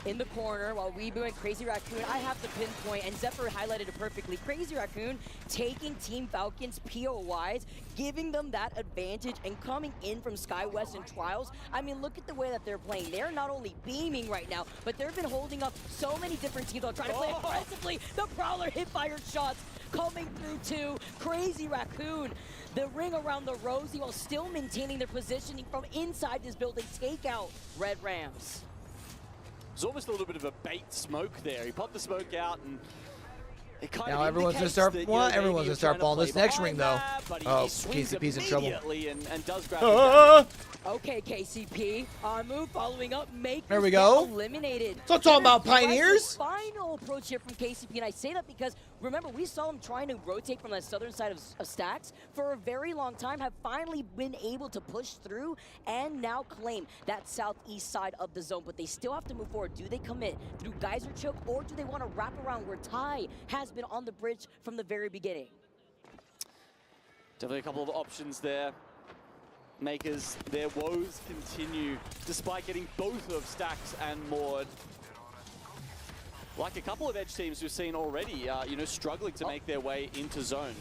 L: in the corner while Weebu and Crazy Raccoon. I have to pinpoint, and Zephyr highlighted it perfectly. Crazy Raccoon taking Team Falcon's POIs, giving them that advantage, and coming in from SkyWest and Trials. I mean, look at the way that they're playing. They're not only beaming right now, but they've been holding up so many different teams. They'll try to play aggressively. The Prowler hit-fire shots coming through too. Crazy Raccoon, the ring around the Rosie while still maintaining their positioning from inside this building. Take out Red Rams.
M: There's almost a little bit of a bait smoke there. He popped the smoke out, and it kind
B: Now
M: of
B: everyone's gonna start. Everyone's gonna start falling this next ring though. Oh, KCP's in trouble.
M: And does grab
L: Okay, KCP, on move, following up, make
B: There we go.
L: eliminated.
B: So I'm talking about Pioneers.
L: Final approach here from KCP, and I say that because remember we saw him trying to rotate from the southern side of Stacks for a very long time. Have finally been able to push through and now claim that southeast side of the zone, but they still have to move forward. Do they commit through Geyser Choke, or do they want to wrap around where Ty has been on the bridge from the very beginning?
M: Definitely a couple of options there. Makers, their woes continue despite getting both of Stacks and Maud. Like a couple of edge teams we've seen already, you know, struggling to make their way into zone.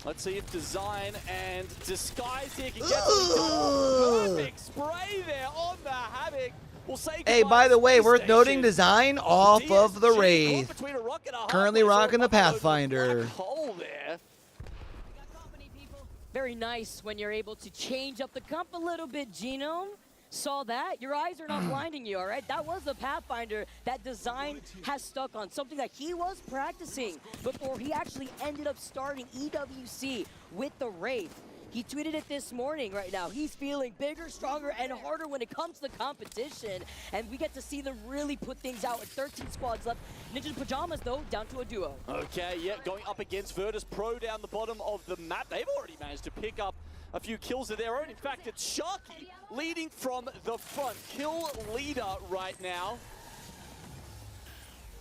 M: Let's see if Design and Disguise here can get perfect spray there on the Havoc. We'll say
B: Hey, by the way, worth noting,
M: station.
B: Design off of the Wraith. Currently rocking the Pathfinder.
M: Hole there.
L: Very nice when you're able to change up the comp a little bit, Genome. Saw that? Your eyes are not blinding you, all right? That was the Pathfinder that Design has stuck on, something that he was practicing before he actually ended up starting EWC with the Wraith. He tweeted it this morning right now. He's feeling bigger, stronger, and harder when it comes to competition. And we get to see them really put things out with 13 squads left. Ninja Pajamas, though, down to a duo.
M: Okay, yeah, going up against Virtus Pro down the bottom of the map. They've already managed to pick up a few kills of their own. In fact, it's Sharky leading from the front. Kill leader right now.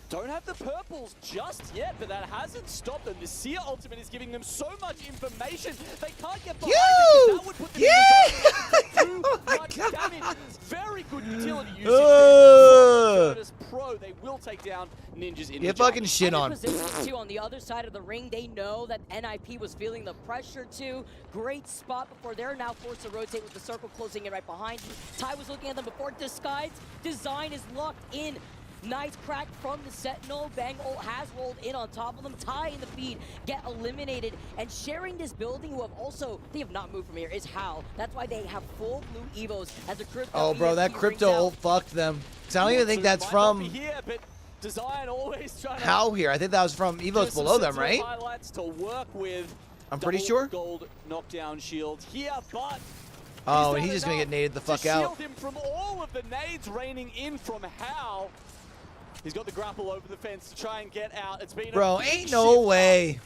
M: Don't have the purples just yet, but that hasn't stopped them. The Seer ultimate is giving them so much information, they can't get behind it, that would put them in too much damage. Very good utility usage there. Virtus Pro, they will take down Ninjas in the
B: fucking shit on.
L: Too, on the other side of the ring, they know that NIP was feeling the pressure too. Great spot before they're now forced to rotate with the circle closing in right behind you. Ty was looking at them before. Disguise. Design is locked in. Nice crack from the Sentinel. Bang ult has rolled in on top of them. Ty in the feed get eliminated. And sharing this building, who have also, they have not moved from here, is Hal. That's why they have full blue Evos as a crypto.
B: Oh, bro, that crypto ult fucked them. Because I don't even think that's from
M: here, but Design always trying
B: Hal here. I think that was from Evos below them, right?
M: Highlights to work with.
B: I'm pretty sure.
M: Gold knockdown shield here, but
B: oh, and he's just gonna get naded the fuck out.
M: Shield him from all of the nades raining in from Hal. He's got the grapple over the fence to try and get out. It's been
B: bro, ain't no way.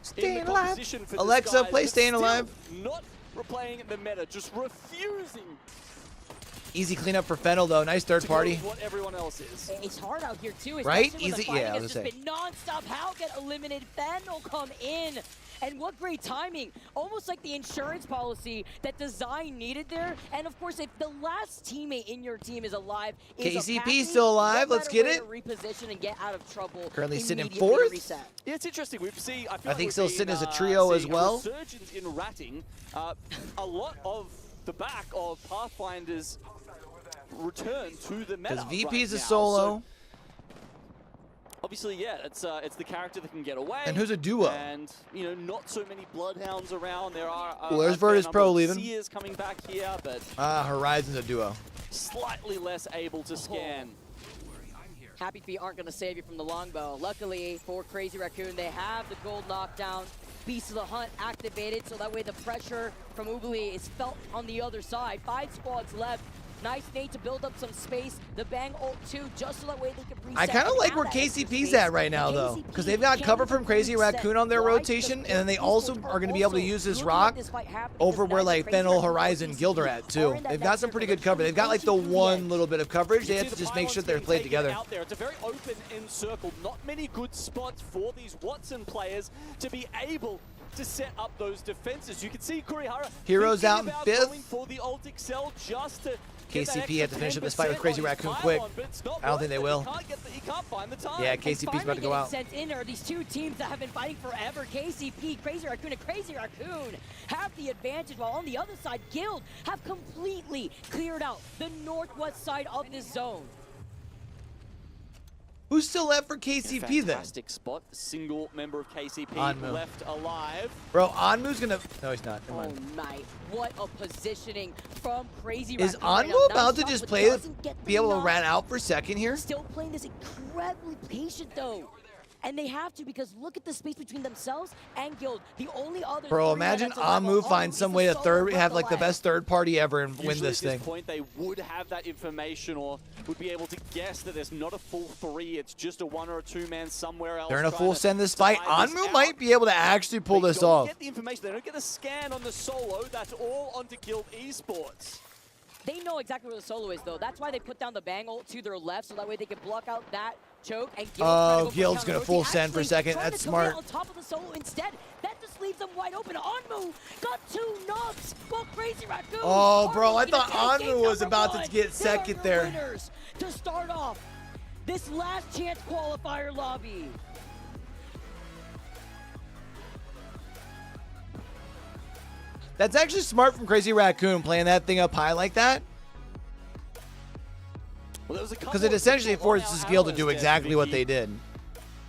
B: Staying alive. Alexa, play Staying Alive.
M: Not replaying the meta, just refusing
B: Easy cleanup for Fennel, though. Nice third party.
M: What everyone else is.
L: It's hard out here, too.
B: Right?
L: Especially when the
B: Easy.
L: fighting
B: Yeah, I
L: has
B: was
L: just
B: going to say.
L: been non-stop. How get eliminated? Fennel come in. And what great timing. Almost like the insurance policy that Design needed there. And, of course, if the last teammate in your team is alive,
B: KCP still alive. Let's get it.
L: Reposition and get out of trouble.
B: Currently sitting in
L: immediately to
B: 4th.
L: reset.
M: Yeah, it's interesting. We've seen.
B: I think still sitting as a trio as well.
M: A resurgence in ratting. A lot of the back of Pathfinder's return to the meta.
B: Because VP's
M: right
B: a
M: now.
B: solo.
M: So, obviously, yeah, it's the character that can get away.
B: And who's a duo?
M: And you know, not so many bloodhounds around. There are.
B: There's Virtus Pro leaving.
M: Seers coming back here, but
B: Horizon's a duo.
M: slightly less able to scan.
L: Happy Feet aren't going to save you from the longbow. Luckily for Crazy Raccoon, they have the gold knockdown. Beast of the Hunt activated, so that way the pressure from Oogly is felt on the other side. 5 squads left. Nice nade to build up some space. The Bang ult too, just so that way they can reset.
B: I kind of
L: and
B: like
L: have
B: where
L: that extra
B: KCP's
L: space.
B: at right now, though, because they've got cover from Crazy Raccoon on their rotation, and then they also are going to be able to use this rock over where like Fennel, Horizon, Guild are at too. They've got some pretty good cover. They've got like the one little bit of coverage. They have to just make sure they're played together.
M: Out there. It's a very open end circle. Not many good spots for these Watson players to be able to set up those defenses. You can see Kurihara
B: Heroes out in 5th.
M: going for the ult excel just to
B: KCP had to finish up this fight with Crazy Raccoon quick. I don't think they will.
M: He can't find the time.
B: Yeah, KCP's about to go out.
L: Sent in are these two teams that have been fighting forever. KCP, Crazy Raccoon, and Crazy Raccoon have the advantage, while on the other side, Guild have completely cleared out the northwest side of this zone.
B: Who's still left for KCP then?
M: Fantastic spot. Single member of KCP
B: Anmu.
M: left alive.
B: Bro, Anmu's gonna. No, he's not. Never mind.
L: Oh, night. What a positioning from Crazy
B: Is
L: Raccoon. right now.
B: Anmu about to
L: Non-stop,
B: just
L: but
B: play,
L: doesn't get the
B: be able to
L: knock.
B: ran out for second here?
L: Still playing this incredibly patient though. And they have to, because look at the space between themselves and Guild. The only other
B: Bro,
L: three
B: imagine
L: that's alive
B: Anmu
L: are
B: finds
L: Anmu
B: some
L: is
B: way
L: a
B: to
L: solo
B: have like the
L: left.
B: best third party ever and win
M: Usually
B: this
M: at
B: thing.
M: this point, they would have that information or would be able to guess that there's not a full 3. It's just a 1 or a 2 man somewhere else.
B: They're in a
M: trying
B: full
M: to
B: send this fight.
M: tie this
B: Anmu
M: out.
B: might be able to actually pull
M: They
B: this
M: don't
B: off.
M: get the information. They don't get a scan on the solo. That's all onto Guild Esports.
L: They know exactly where the solo is though. That's why they put down the Bang ult to their left, so that way they can block out that choke. And Guild
B: Oh, Guild's gonna full send for a second.
L: Trying
B: That's
L: to come in
B: smart.
L: on top of the solo instead. That just leaves them wide open. Anmu got 2 knocks. Well, Crazy Raccoon.
B: Oh, bro, I
L: Armu's gonna
B: thought
L: take game
B: Anmu was
L: number
B: about to
L: 1.
B: get second
L: They are
B: there.
L: your winners to start off this last chance qualifier lobby.
B: That's actually smart from Crazy Raccoon playing that thing up high like that. Because it essentially forces Guild to do exactly what they did.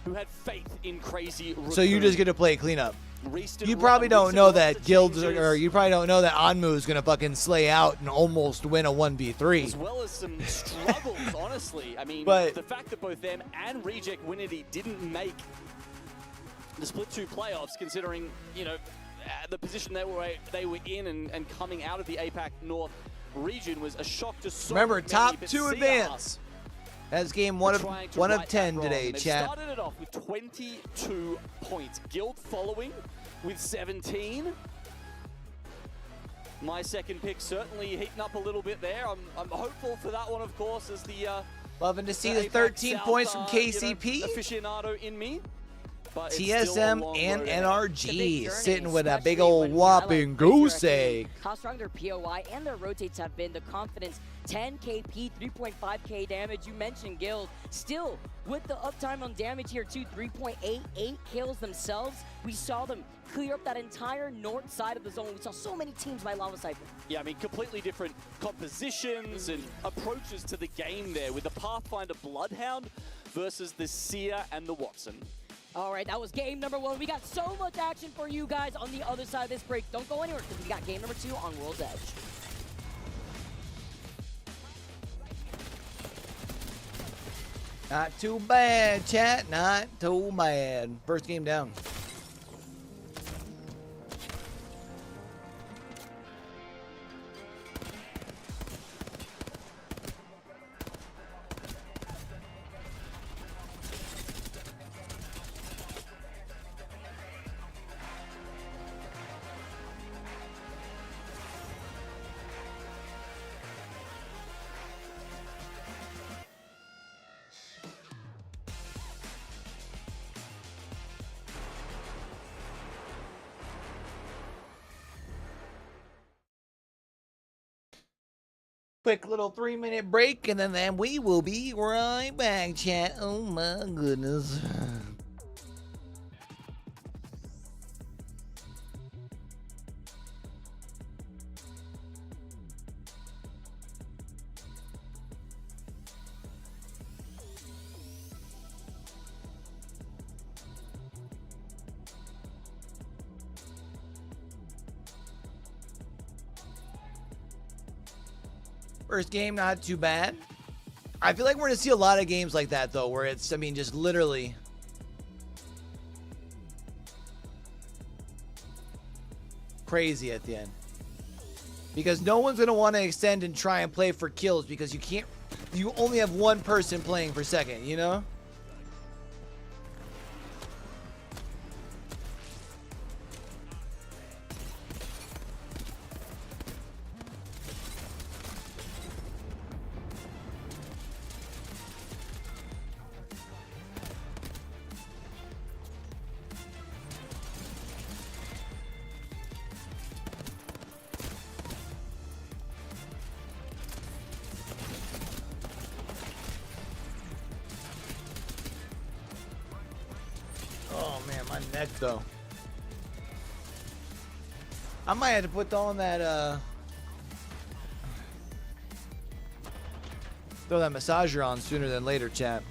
M: Who had faith in Crazy Raccoon.
B: So you just get to play cleanup.
M: Reaston
B: You probably don't
M: Reaston
B: know
M: wants
B: that
M: the
B: Guild,
M: changes,
B: or you probably don't know that Anmu is going to fucking slay out and almost win a 1v3.
M: as well as some struggles, honestly. I mean,
B: But-
M: the fact that both them and Reject Winity didn't make the Split 2 playoffs, considering, you know, the position they were in and coming out of the APAC North region was a shock to so
B: Remember,
M: many.
B: top
M: but
B: 2
M: CR
B: advance. That's game one of
M: trying to
B: 1 of
M: right
B: 10
M: that wrong.
B: today,
M: They've
B: chat.
M: started it off with 22 points. Guild following with 17. My second pick certainly heating up a little bit there. I'm hopeful for that one, of course, as the
B: Loving to see the
M: APAC
B: 13
M: South,
B: points from
M: you know,
B: KCP.
M: aficionado in me. But it's still a
B: TSM
M: long
B: and
M: road ahead.
B: NRG sitting with a
L: especially
B: big old
L: when
B: whopping
L: Crazy
B: goose
L: Raccoon,
B: egg.
L: How strong their POI and their rotates have been, the confidence, 10 KP, 3.5k damage. You mentioned Guild. Still, with the uptime on damage here too, 3.88 kills themselves. We saw them clear up that entire north side of the zone. We saw so many teams by Lava Siphon.
M: Yeah, I mean, completely different compositions and approaches to the game there with the Pathfinder Bloodhound versus the Seer and the Watson.
L: All right, that was game number 1. We got so much action for you guys on the other side of this break. Don't go anywhere because we got game number 2 on World's Edge.
B: Not too bad, chat. Not too bad. First game down. quick little 3-minute break, and then we will be right back, chat. Oh my goodness. First game, not too bad. I feel like we're going to see a lot of games like that, though, where it's, I mean, just literally crazy at the end. Because no one's going to want to extend and try and play for kills because you only have one person playing for second, you know? Neck though. I might have to put on that throw that massager on sooner than later, chat.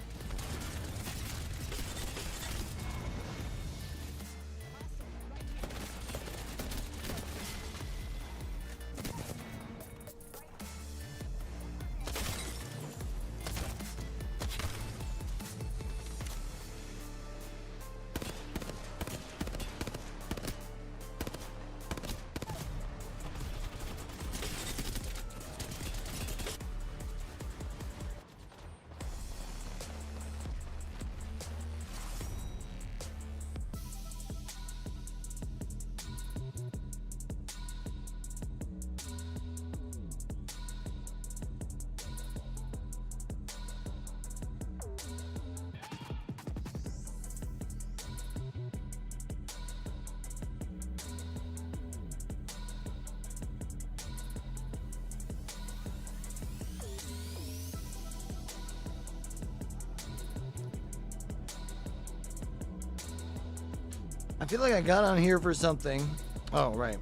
B: I feel like I got on here for something. Oh, right.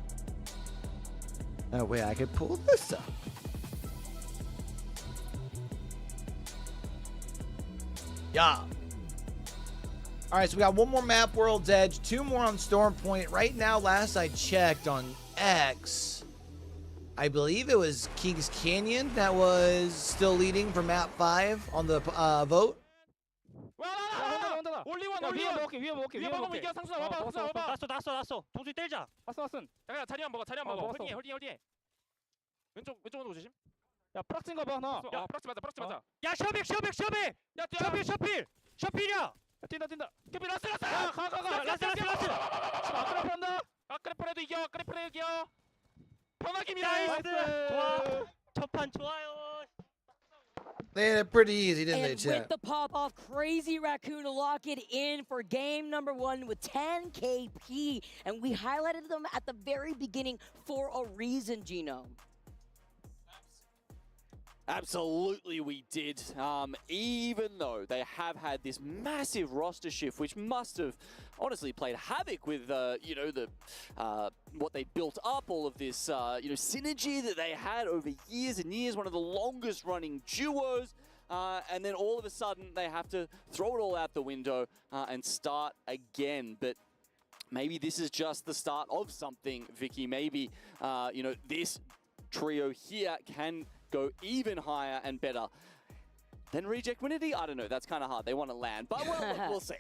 B: Oh, wait, I could pull this up. Yeah. All right, so we got one more map, World's Edge, 2 more on Storm Point. Right now, last I checked on X, I believe it was Kings Canyon that was still leading for map 5 on the vote.
P: 올리원 위에 먹을게 먹으면 이겨. 상순아 와봐 났어 동준이 때리자. 왔어 잠깐 자리만 먹어 홀딩해 왼쪽으로 조심. 야 프락스인가 봐 하나. 야 프락스 맞아. 야 셔백 야 셔필이야. 뛴다 캐피 라스 야 가 라스 아크레퍼라도 이겨 편하게 밀어. 좋아 첫판 좋아요.
B: They had it pretty easy, didn't they,
L: And
B: chat?
L: with the pop-off, Crazy Raccoon to lock it in for game number 1 with 10 KP. And we highlighted them at the very beginning for a reason, Gino.
M: Absolutely we did, even though they have had this massive roster shift, which must have honestly played havoc with, you know, what they built up, all of this, you know, synergy that they had over years and years, one of the longest running duos, and then all of a sudden they have to throw it all out the window and start again. But maybe this is just the start of something, Vicky. Maybe, you know, this trio here can go even higher and better than Reject Winity. I don't know, that's kind of hard. They want to land, but we'll see.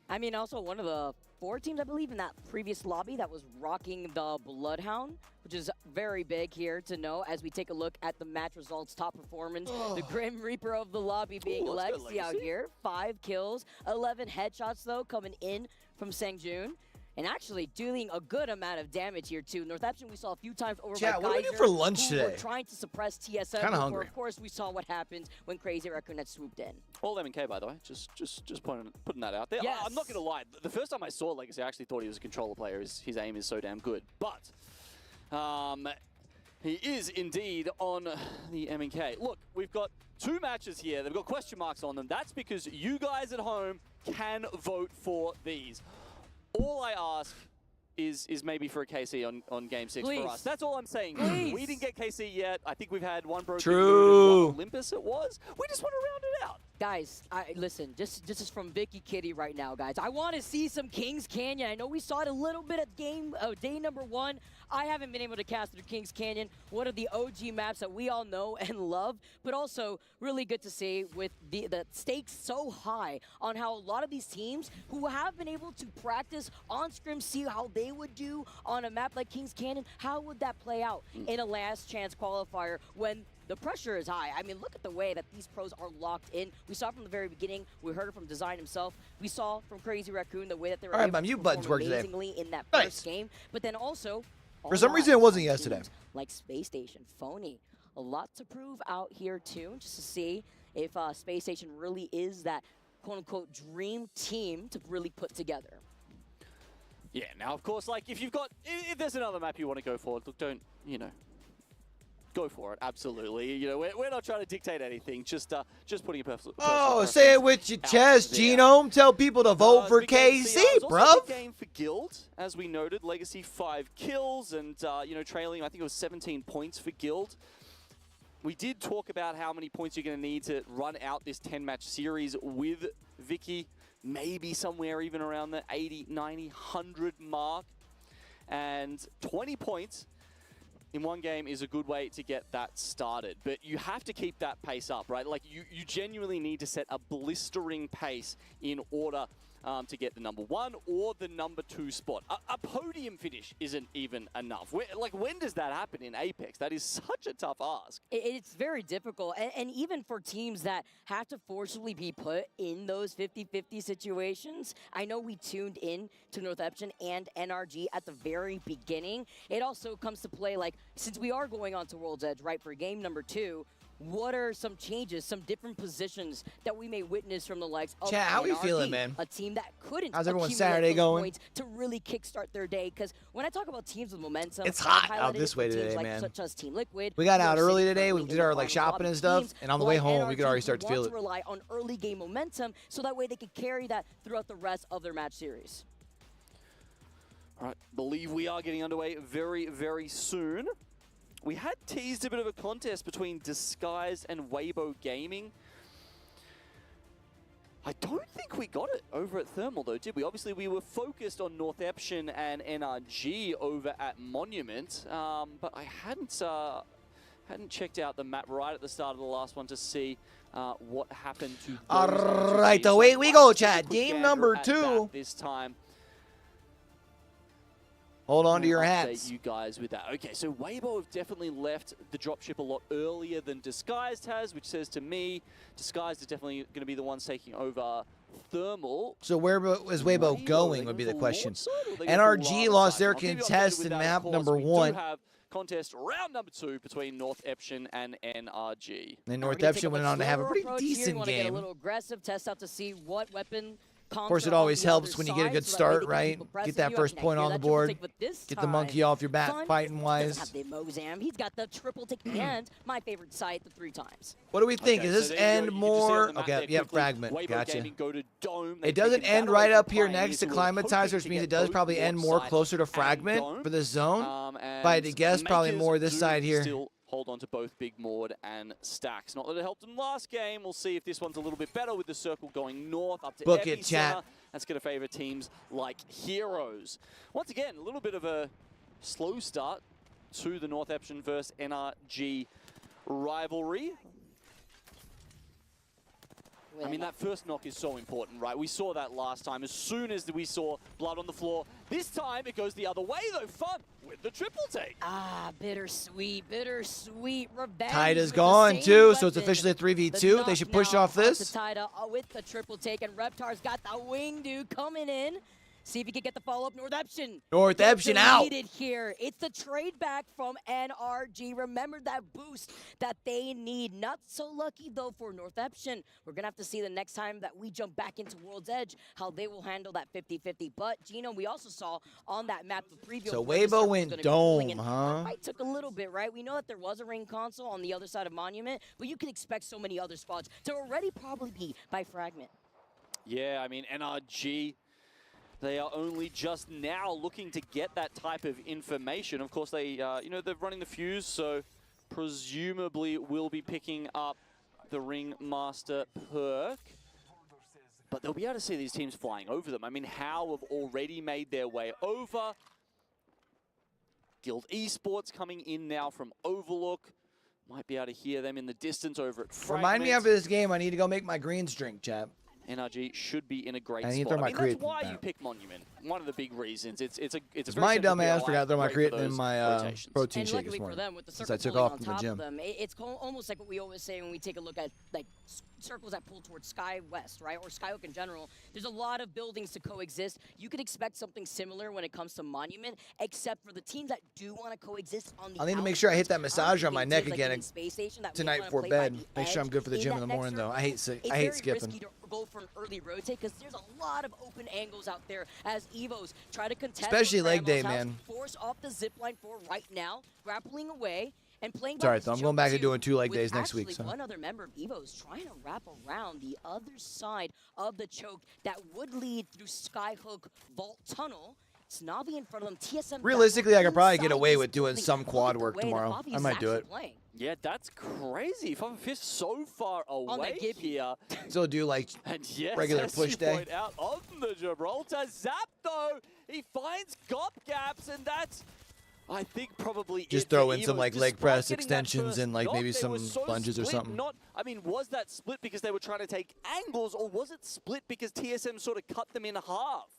L: I mean, also one of the 4 teams, I believe, in that previous lobby that was rocking the Bloodhound, which is very big here to know as we take a look at the match results, top performance. The Grim Reaper of the lobby being Legacy out here. 5 kills, 11 headshots, though, coming in from Sangjun. And actually doing a good amount of damage here, too. Northampton we saw a few times over by Geyser,
B: what do we do for lunch
L: who
B: today?
L: were trying to suppress TSM.
B: Kinda
L: before,
B: hungry.
L: Of course, we saw what happened when Crazy Raccoon had swooped in.
M: All M&K, by the way, just putting that out there.
L: Yes.
M: I'm not going to lie. The first time I saw Legacy, I actually thought he was a controller player. His aim is so damn good. But He is indeed on the M&K. Look, we've got 2 matches here. They've got question marks on them. That's because you guys at home can vote for these. All I ask is maybe for a KC on Game 6 for us. That's all I'm saying.
L: Please.
M: We didn't get KC yet. I think we've had one broken
B: True.
M: Olympus it was. We just want to round it out.
L: Guys, listen, this is from Vicky Kitty right now, guys. I want to see some Kings Canyon. I know we saw it a little bit at day number 1. I haven't been able to cast through Kings Canyon, one of the OG maps that we all know and love, but also really good to see with the stakes so high on how a lot of these teams who have been able to practice on scrim, see how they would do on a map like Kings Canyon, how would that play out in a last chance qualifier when the pressure is high? I mean, look at the way that these pros are locked in. We saw from the very beginning. We heard it from Design himself. We saw from Crazy Raccoon the way that they were able to perform amazingly in that first game. But then also,
B: for some reason, it wasn't yesterday.
L: Like Space Station, Phony. A lot to prove out here, too, just to see if Space Station really is that quote-unquote dream team to really put together.
M: Yeah, now, of course, like, if there's another map you want to go for, look, don't, go for it, absolutely. We're not trying to dictate anything, just putting a personal
B: say it with your chest, Genome. Tell people to vote for KC, bruv.
M: Big game for Guild, as we noted. Legacy 5 kills and, trailing, I think it was 17 points for Guild. We did talk about how many points you're going to need to run out this 10-match series with Vicky, maybe somewhere even around the 80, 90, 100 mark. And 20 points in one game is a good way to get that started. But you have to keep that pace up, right? Like, you genuinely need to set a blistering pace in order to get the number 1 or the number 2 spot. A podium finish isn't even enough. When does that happen in Apex? That is such a tough ask.
L: It's very difficult. And even for teams that have to forcibly be put in those 50-50 situations, I know we tuned in to Northampton and NRG at the very beginning. It also comes to play, like, since we are going on to World's Edge, right, for game number 2, what are some changes, some different positions that we may witness from the likes of
B: Chat, how
L: NRG,
B: we feeling, man?
L: a team that couldn't
B: How's everyone's
L: accumulate
B: Saturday
L: those
B: going?
L: points to really kickstart their day? Because when I talk about teams with momentum,
B: It's
L: I've
B: hot out
L: highlighted
B: this
L: for
B: way
L: teams
B: today,
L: like
B: man.
L: Such as Team Liquid.
B: We got out
L: York
B: early
L: City
B: today. We
L: currently
B: did
L: in
B: our
L: the
B: like
L: bottom
B: shopping and
L: of
B: stuff,
L: teams,
B: and on the way
L: like
B: home, we could
L: NRG
B: already start to feel
L: want
B: it.
L: to rely on early game momentum, so that way they could carry that throughout the rest of their match series.
M: All right, believe we are getting underway very, very soon. We had teased a bit of a contest between Disguised and Weibo Gaming. I don't think we got it over at Thermal, though, did we? Obviously, we were focused on Northampton and NRG over at Monument, but I hadn't checked out the map right at the start of the last one to see what happened to.
B: All right, away we go, chat. Game number 2.
M: This time.
B: Hold on to your
M: Update
B: hats.
M: you guys with that. Okay, so Weibo have definitely left the dropship a lot earlier than Disguised has, which says to me, Disguised is definitely going to be the ones taking over Thermal.
B: So where is Weibo going would be the question. NRG lost their contest in map number 1.
M: Contest round number 2 between Northampton and NRG.
B: And Northampton went on to have a pretty decent
L: Get a
B: game.
L: little aggressive, test out to see what weapon.
B: Of course, it always helps when you get a good start, right? Get that first point on the board. Get the monkey off your back, fighting-wise.
L: He's got the triple take and my favorite site, the 3 times.
B: What do we think? Does this end more? Okay, yeah, fragment. Gotcha. It doesn't end right up here next to Climatizer, which means it does probably end more closer to fragment for this zone. If I had to guess, probably more this side here.
M: Hold on to both Big Mord and Stacks. Not that it helped them last game. We'll see if this one's a little bit better with the circle going north up to
B: Book it, chat.
M: That's going to favor teams like Heroes. Once again, a little bit of a slow start to the Northampton versus NRG rivalry. I mean, that first knock is so important, right? We saw that last time. As soon as we saw blood on the floor, this time it goes the other way, though. Fun with the triple take.
L: Ah, bittersweet, bittersweet revenge.
B: Tida's gone, too, so it's officially a 3v2. They should push off this.
L: Tida with the triple take, and Reptar's got the wing dude coming in. See if he can get the follow-up. Northeption.
B: Northeption out.
L: Needed here. It's the trade back from NRG. Remember that boost that they need. Not so lucky, though, for Northeption. We're going to have to see the next time that we jump back into World's Edge how they will handle that 50-50. But, Gino, we also saw on that map the preview.
B: So Weibo went dome, huh?
L: It took a little bit, right? We know that there was a ring console on the other side of Monument, but you can expect so many other spots to already probably be by Fragment.
M: Yeah, I mean, NRG, they are only just now looking to get that type of information. Of course, they, you know, they're running the fuse, so presumably will be picking up the Ringmaster perk. But they'll be able to see these teams flying over them. I mean, How have already made their way over. Guild Esports coming in now from Overlook. Might be able to hear them in the distance over at Fragment.
B: Remind me after this game, I need to go make my greens drink, chap.
M: NRG should be in a great
B: I need to
M: spot.
B: throw my
M: I mean, that's
B: creatine
M: why
B: back.
M: you pick Monument. One of the big reasons. It's a very
B: my
M: simple
B: dumb ass
M: PLI,
B: forgot to throw my
M: great for
B: creatine in
M: those
B: my
M: rotations.
B: protein
L: And
B: shake
L: luckily
B: this
L: for
B: morning
L: them, with the
B: since
L: circle
B: I took
L: pulling
B: off
L: on
B: from the
L: top
B: gym.
L: of them, it's almost like what we always say when we take a look at like circles that pull towards Sky West, right, or Skyhook in general. There's a lot of buildings to coexist. You could expect something similar when it comes to Monument, except for the teams that do want to coexist on the
B: I'll need to make sure I hit that massager on my neck
L: like
B: again
L: Space Station that
B: tonight
L: may
B: before
L: wanna play by
B: bed.
L: the
B: Make sure I'm
L: edge
B: good for the
L: in
B: gym in
L: that
B: the morning,
L: next
B: though.
L: circle.
B: I hate
L: It's
B: skipping.
L: very risky to go for an early rotate because there's a lot of open angles out there as Evos try to contest.
B: Especially
L: with
B: leg day,
L: Grandma's house,
B: man.
L: Force off the zip line for right now, grappling away. And playing
B: It's all right,
L: by
B: though. I'm
L: this
B: going back to
L: choke
B: doing 2 leg
L: with
B: days next week.
L: actually
B: So
L: one other member of Evo's trying to wrap around the other side of the choke that would lead through Skyhook Vault Tunnel. It's Navi in front of them. TSM.
B: realistically, I could probably get
L: inside
B: away
L: this
B: with doing
L: building.
B: some
L: Look
B: quad
L: at the
B: work
L: way that
B: tomorrow.
L: Navi
B: I
L: is
B: might do
L: actually
B: it.
L: playing.
M: Yeah, that's crazy. 5-5 so far away here.
B: So do like
M: And yes,
B: regular
M: as
B: push
M: you
B: day.
M: point out on the Gibraltar Zap, though, he finds gop gaps, and that's, I think, probably
B: Just
M: it
B: throw
M: for
B: in some
M: Evo.
B: like leg
M: Despite
B: press
M: getting that
B: extensions
M: first
B: and like
M: knock,
B: maybe
M: they
B: some
M: were so
B: lunges or
M: split,
B: something.
M: I mean, was that split because they were trying to take angles, or was it split because TSM sort of cut them in half?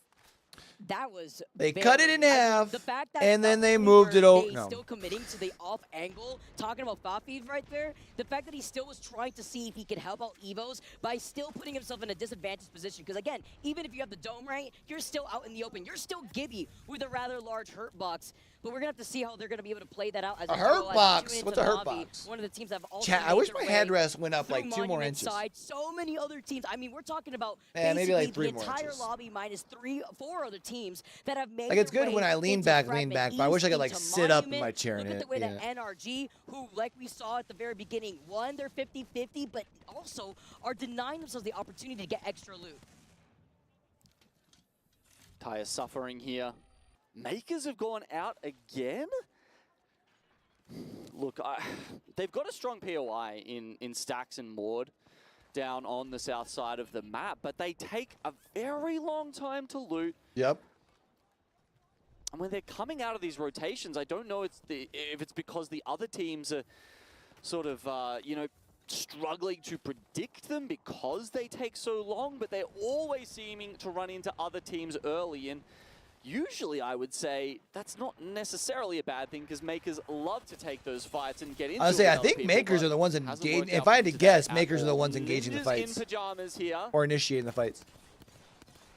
L: That was
B: They cut it in half,
L: the fact that
B: and then
L: not
B: they
L: only
B: moved
L: were
B: it over.
L: they
B: No.
L: still committing to the off angle, talking about Fafid right there. The fact that he still was trying to see if he could help out Evos by still putting himself in a disadvantaged position. Because again, even if you have the dome right, you're still out in the open. You're still Gibby with a rather large hurt box. But we're gonna have to see how they're gonna be able to play that out. As
B: A
L: we
B: hurt
L: go, as
B: box?
L: we tune
B: What's
L: into
B: a hurt
L: Navi,
B: box?
L: One of the teams that have also
B: Chat, I wish
L: made
B: my
L: their way
B: headrest went up
L: through
B: like 2 more
L: Monument
B: inches.
L: side. So many other teams. I mean, we're talking about
B: Yeah, maybe like
L: basically
B: 3 more
L: the entire
B: inches.
L: lobby minus 4 other teams that have made
B: Like, it's
L: their
B: good
L: way
B: when I lean
L: into
B: back,
L: Fragment
B: but I wish I could,
L: East,
B: like,
L: into
B: sit up in
L: Monument.
B: my chair and
L: Look at
B: hit,
L: the way
B: yeah.
L: that NRG, who, like we saw at the very beginning, won their 50-50, but also are denying themselves the opportunity to get extra loot.
M: Tyre suffering here. Makers have gone out again? Look, they've got a strong POI in Stacks and Maud down on the south side of the map, but they take a very long time to loot.
B: Yep.
M: And when they're coming out of these rotations, I don't know if it's because the other teams are sort of, you know, struggling to predict them because they take so long, but they're always seeming to run into other teams early. And usually, I would say, that's not necessarily a bad thing because Makers love to take those fights and get into
B: I would say, I
M: with other
B: think
M: people,
B: Makers
M: but
B: are the ones
M: hasn't
B: engaging.
M: worked
B: If
M: out
B: I had to
M: today
B: guess,
M: at
B: Makers are the
M: all.
B: ones engaging the
M: Ninjas
B: fights.
M: in pajamas here
B: Or initiating the fights.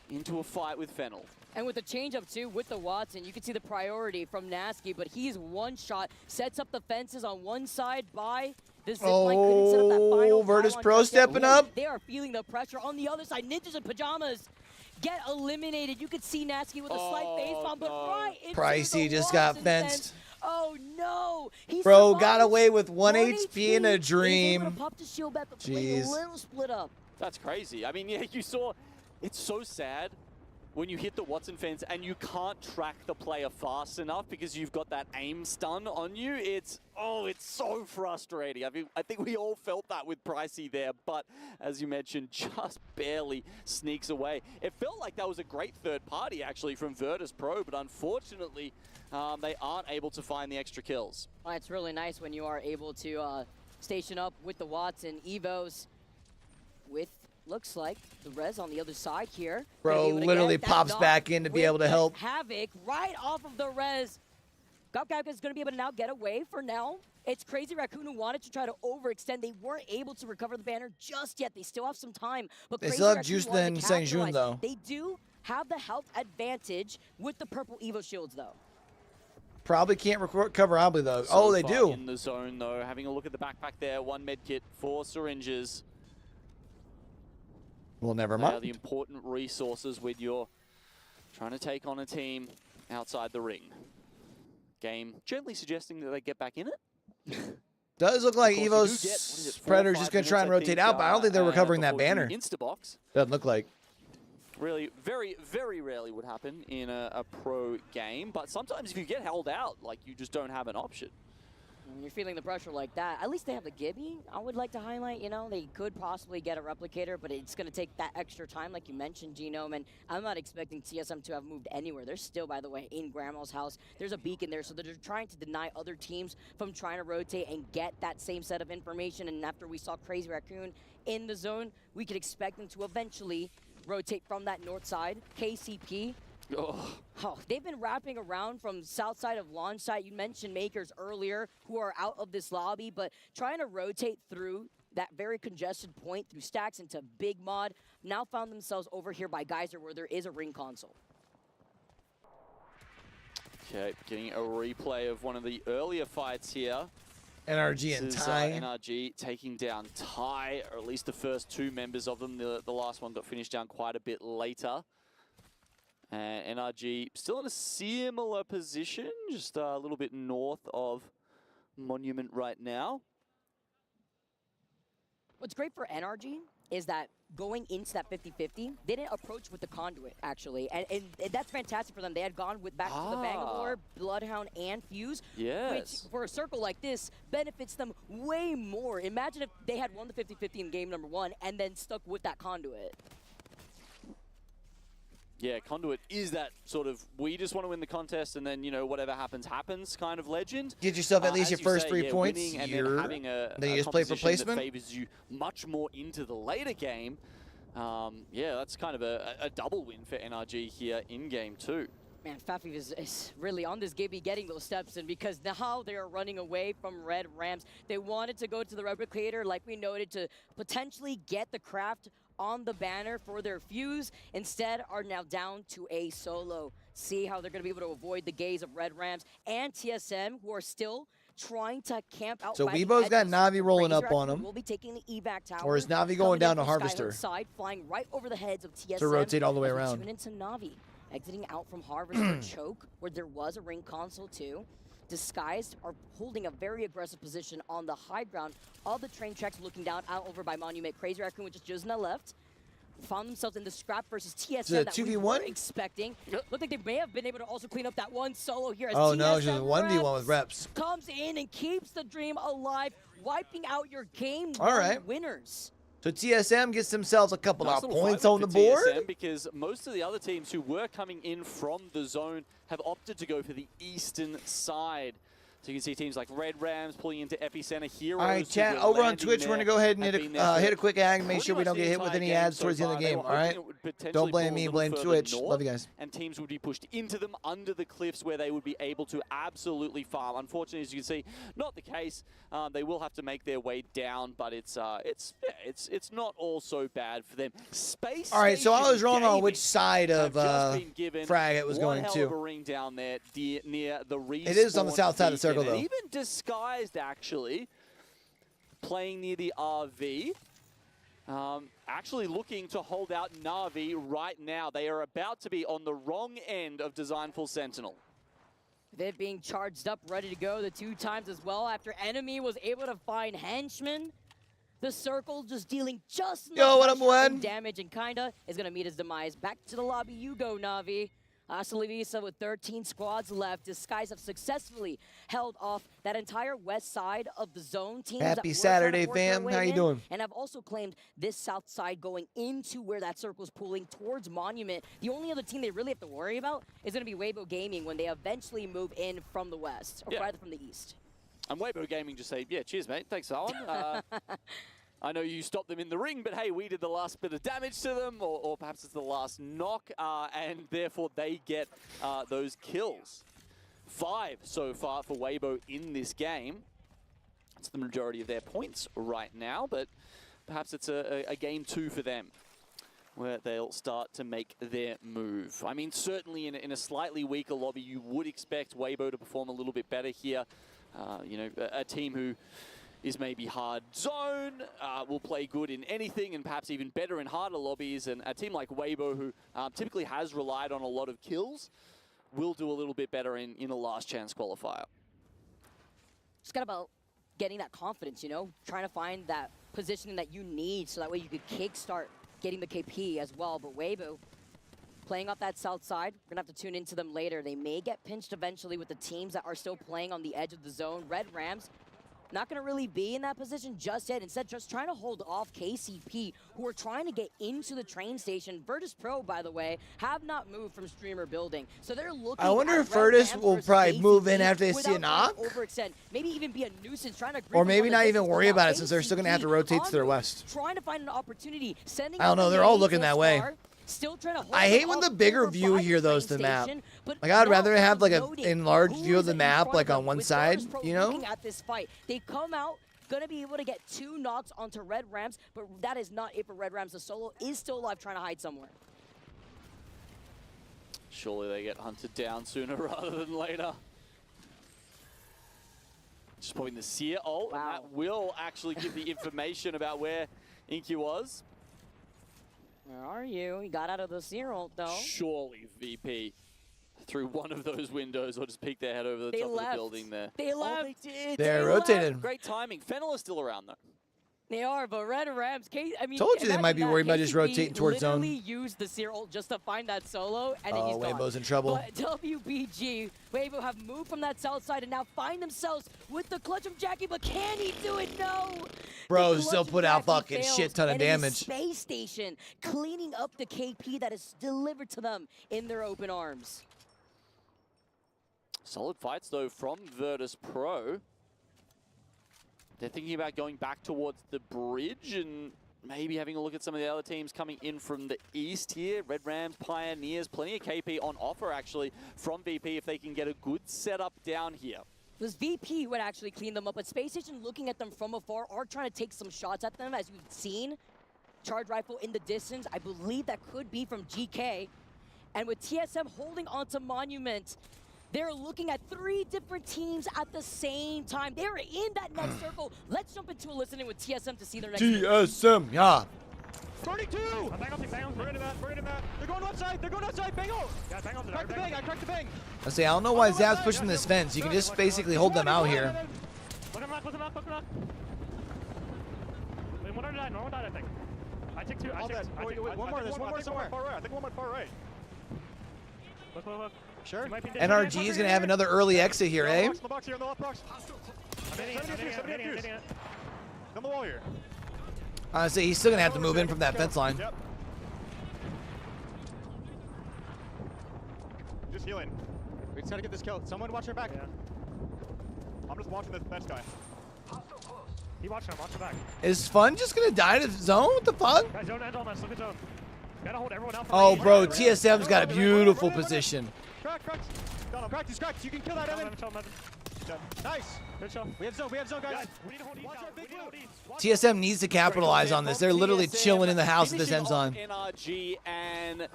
M: into a fight with Fennel.
L: And with the change-up, too, with the Watson, you can see the priority from Nasky, but he's one shot, sets up the fences on one side by the zipline. Couldn't set up that final
B: Virtus
L: pylon
B: Pro
L: just yet.
B: stepping up.
L: They are feeling the pressure. On the other side, Ninjas in pajamas get eliminated. You could see Nasky with a slight facepalm, but right into
B: Pricey
L: the
B: just got
L: Watson
B: fenced.
L: fence. Oh, no. He
B: Bro got
L: survives.
B: away with 1
L: 1
B: HP in a
L: He's able
B: dream.
L: to pop the shield back, but playing
B: Jeez.
L: a little split up.
M: That's crazy. I mean, yeah, you saw, it's so sad when you hit the Watson fence and you can't track the player fast enough because you've got that aim stun on you. It's so frustrating. I think we all felt that with Pricey there, but as you mentioned, just barely sneaks away. It felt like that was a great third party actually from Virtus Pro, but unfortunately, they aren't able to find the extra kills.
L: Well, it's really nice when you are able to station up with the Watson Evos with, looks like, the res on the other side here.
B: Bro literally pops back in to be able to help.
L: Havoc right off of the res. Gopgap is going to be able to now get away for now. It's Crazy Raccoon who wanted to try to overextend. They weren't able to recover the banner just yet. They still have some time. But
B: They
L: Crazy
B: still have
L: Raccoon
B: Juice
L: wanted
B: then
L: to
B: Sang Jun,
L: capitalize.
B: though.
L: They do have the health advantage with the purple Evo shields, though.
B: Probably can't recover Obly, though.
M: So
B: oh, they
M: far
B: do.
M: in the zone, though. Having a look at the backpack there. 1 med kit, 4 syringes.
B: Well, never
M: They are
B: mind.
M: the important resources when you're trying to take on a team outside the ring. Game gently suggesting that they get back in it.
B: Does look like
M: Of course,
B: Evo's
M: you do get, what is it, 4 or
B: Predator's
M: 5
B: just going to try and
M: minutes, I
B: rotate
M: think,
B: out, but I don't think they're recovering that
M: before you
B: banner.
M: Instabox.
B: Doesn't look like.
M: Really, very, very rarely would happen in a pro game. But sometimes if you get held out, like, you just don't have an option.
L: When you're feeling the pressure like that, at least they have the Gibby. I would like to highlight, you know, they could possibly get a replicator, but it's going to take that extra time, like you mentioned, Genome. And I'm not expecting TSM to have moved anywhere. They're still, by the way, in Grandma's house. There's a beacon there, so they're trying to deny other teams from trying to rotate and get that same set of information. And after we saw Crazy Raccoon in the zone, we could expect them to eventually rotate from that north side. KCP. Oh, they've been wrapping around from south side of launch site. You mentioned Makers earlier who are out of this lobby, but trying to rotate through that very congested point through stacks into Big Mod. Now found themselves over here by Geyser where there is a ring console.
M: Okay, getting a replay of one of the earlier fights here.
B: NRG and Ty.
M: NRG taking down Ty, or at least the first 2 members of them. The last one got finished down quite a bit later. And NRG still in a similar position, just a little bit north of Monument right now.
L: What's great for NRG is that going into that 50-50, they didn't approach with the conduit, actually. And that's fantastic for them. They had gone with back to the Bangalore, Bloodhound, and Fuse, which for a circle like this benefits them way more. Imagine if they had won the 50-50 in game number 1 and then stuck with that conduit.
M: Yeah, Conduit is that sort of, we just want to win the contest and then, you know, whatever happens, happens kind of legend.
B: Get yourself at least your first 3 points.
M: And then having a
B: you just play for placement.
M: that favors you much more into the later game. Yeah, that's kind of a double win for NRG here in game 2.
L: Man, Fafi is really on this Gibby getting those steps in because now they are running away from Red Rams. They wanted to go to the replicator, like we noted, to potentially get the craft on the banner for their Fuse. Instead, are now down to a solo. See how they're going to be able to avoid the gaze of Red Rams and TSM, who are still trying to camp out.
B: So Weibo's got Navi rolling up on him.
L: Will be taking the evac tower.
B: Or is Navi going down to Harvester?
L: Side, flying right over the heads of TSM.
B: To rotate all the way around.
L: Tune into Navi. Exiting out from Harvester Choke, where there was a ring console too. Disguised are holding a very aggressive position on the high ground of the train tracks, looking down out over by Monument. Crazy Raccoon with just Juzna left. Found themselves in the scrap versus TSM that we were expecting. Looked like they may have been able to also clean up that one solo here as TSM
B: no, just 1v1 with reps.
L: Comes in and keeps the dream alive, wiping out your game winners.
B: So TSM gets themselves a couple
M: Nice
B: of
M: little
B: points
M: fight
B: on the
M: for
B: board.
M: TSM, because most of the other teams who were coming in from the zone have opted to go for the eastern side. So you can see teams like Red Rams pulling into Epicenter. Heroes.
B: All right, chat, over on Twitch, we're going to go ahead and hit a quick ad. Make sure we don't get hit with any ads towards the end of the game, all right? Don't blame me, blame Twitch. Love you guys.
M: And teams would be pushed into them under the cliffs where they would be able to absolutely farm. Unfortunately, as you can see, not the case. They will have to make their way down, but it's not all so bad for them. Space.
B: All right, so I was wrong on which side of Frag it was going to.
M: One hell of a ring down there near the respawn.
B: It is on the south side of the circle, though.
M: And even Disguised, actually, playing near the RV. Actually looking to hold out Na'Vi right now. They are about to be on the wrong end of Designful Sentinel.
L: They're being charged up, ready to go the 2 times as well after Enemy was able to find Henchman. The circle just dealing just enough damage and kinda is gonna meet his demise. Back to the lobby you go, Na'Vi. Salivisa with 13 squads left. Disguise have successfully held off that entire west side of the zone team.
B: Happy Saturday, fam. How you doing?
L: And have also claimed this south side going into where that circle's pulling towards Monument. The only other team they really have to worry about is going to be Weibo Gaming when they eventually move in from the west, or rather from the east.
M: And Weibo Gaming just say, yeah, cheers, mate. Thanks, Alan. I know you stopped them in the ring, but hey, we did the last bit of damage to them, or perhaps it's the last knock, and therefore they get those kills. 5 so far for Weibo in this game. It's the majority of their points right now, but perhaps it's a game 2 for them. where they'll start to make their move. I mean, certainly in a slightly weaker lobby, you would expect Weibo to perform a little bit better here. You know, a team who is maybe hard zone, will play good in anything and perhaps even better in harder lobbies. And a team like Weibo, who typically has relied on a lot of kills, will do a little bit better in a last chance qualifier.
L: It's got about getting that confidence, you know, trying to find that positioning that you need so that way you could kickstart getting the KP as well. But Weibo playing off that south side, we're gonna have to tune into them later. They may get pinched eventually with the teams that are still playing on the edge of the zone. Red Rams not gonna really be in that position just yet. Instead, just trying to hold off KCP, who are trying to get into the train station. Virtus Pro, by the way, have not moved from streamer building. So they're looking
B: I wonder
L: at
B: if
L: Red
B: Virtus
L: Rams
B: will
L: versus
B: probably move in
L: KCP
B: after they see a
L: without
B: knock.
L: trying to overextend. Maybe even be a nuisance, trying to
B: Or
L: grief
B: maybe
L: them on
B: not
L: the
B: even
L: distance.
B: worry
L: Now
B: about it since they're still going to have to rotate to their
L: KCP
B: west.
L: trying to find an opportunity, sending
B: I don't know.
L: out
B: They're
L: the
B: all
L: nades
B: looking
L: thus
B: that way.
L: far, still trying to hold
B: I hate
L: them
B: when
L: up
B: the bigger
L: over
B: view
L: by
B: here, though, is
L: train
B: the map.
L: station, but
B: Like, I'd
L: now
B: rather have, like, an
L: noted
B: enlarged
L: who
B: view of
L: is
B: the
L: in
B: map,
L: front
B: like,
L: of
B: on
L: them
B: one
L: with
B: side,
L: Virtus Pro
B: you know?
L: looking at this fight. They come out, gonna be able to get 2 knocks onto Red Rams, but that is not it for Red Rams. The solo is still alive, trying to hide somewhere.
M: Surely they get hunted down sooner rather than later. Just popping the seer ult, and that will actually give the information about where Inky was.
L: Where are you? You got out of the seer ult, though.
M: Surely VP through one of those windows or just peek their head over the
L: They
M: top
L: left.
M: of the building there.
L: They
M: Oh,
L: left.
M: they did.
B: They're
M: They
B: rotated.
M: left. Great timing. Fennel is still around though.
L: They are, but Red Rams, I mean,
B: Told you they might be
L: imagine
B: worried
L: that.
B: about just
L: KCP
B: rotating towards zone.
L: literally used the seer ult just to find that solo, and then
B: Oh,
L: he's gone.
B: Weibo's in trouble.
L: But WBG, Weibo have moved from that south side and now find themselves with the clutch of Jackie, but can he do it? No!
B: Bro,
L: The
B: still
L: clutch
B: put
L: of
B: out
L: Jackie
B: fucking
L: fails,
B: shit ton of
L: and it is
B: damage.
L: Space Station cleaning up the KP that is delivered to them in their open arms.
M: Solid fights though from Virtus Pro. They're thinking about going back towards the bridge and maybe having a look at some of the other teams coming in from the east here. Red Rams, Pioneers, plenty of KP on offer actually from VP if they can get a good setup down here.
L: It was VP who had actually cleaned them up, but Space Station looking at them from afar are trying to take some shots at them, as you've seen. Charge rifle in the distance. I believe that could be from GK. And with TSM holding onto Monument, they're looking at 3 different teams at the same time. They're in that next circle. Let's jump into a listening with TSM to see their next move.
B: TSM, yeah.
P: 32! Bang on, we're into that, They're going outside, bang on! Yeah, bang on. Crack the bang, I cracked the bang!
B: I say, I don't know why Zap's pushing this fence. You can just basically hold them out here.
P: Look him knock. Wait, one died, I think. I take 2, one more somewhere. Far right, I think one more far right. Look. Sure.
B: NRG is going to have another early exit here, eh?
P: In the box here, in the left box. I'm hitting it. On the wall here.
B: Honestly, he's still going to have to move in from that fence line.
P: Yep. Just healing. We just gotta get this kill. Someone watch your back. Yeah. I'm just watching this bench guy. He watch him back.
B: Is Fun just going to die to zone? What the fuck?
P: Guys, zone end all mess. Look at zone. Gotta hold everyone out.
B: Oh, bro, TSM's got a beautiful position.
P: Cracked. Got him. Cracked, he's cracked. You can kill that, Evan. Nice. Good shot. We have zone, guys. We need to hold watch our big blue.
B: TSM needs to capitalize on this. They're literally chilling in the house at this end zone.
M: NRG and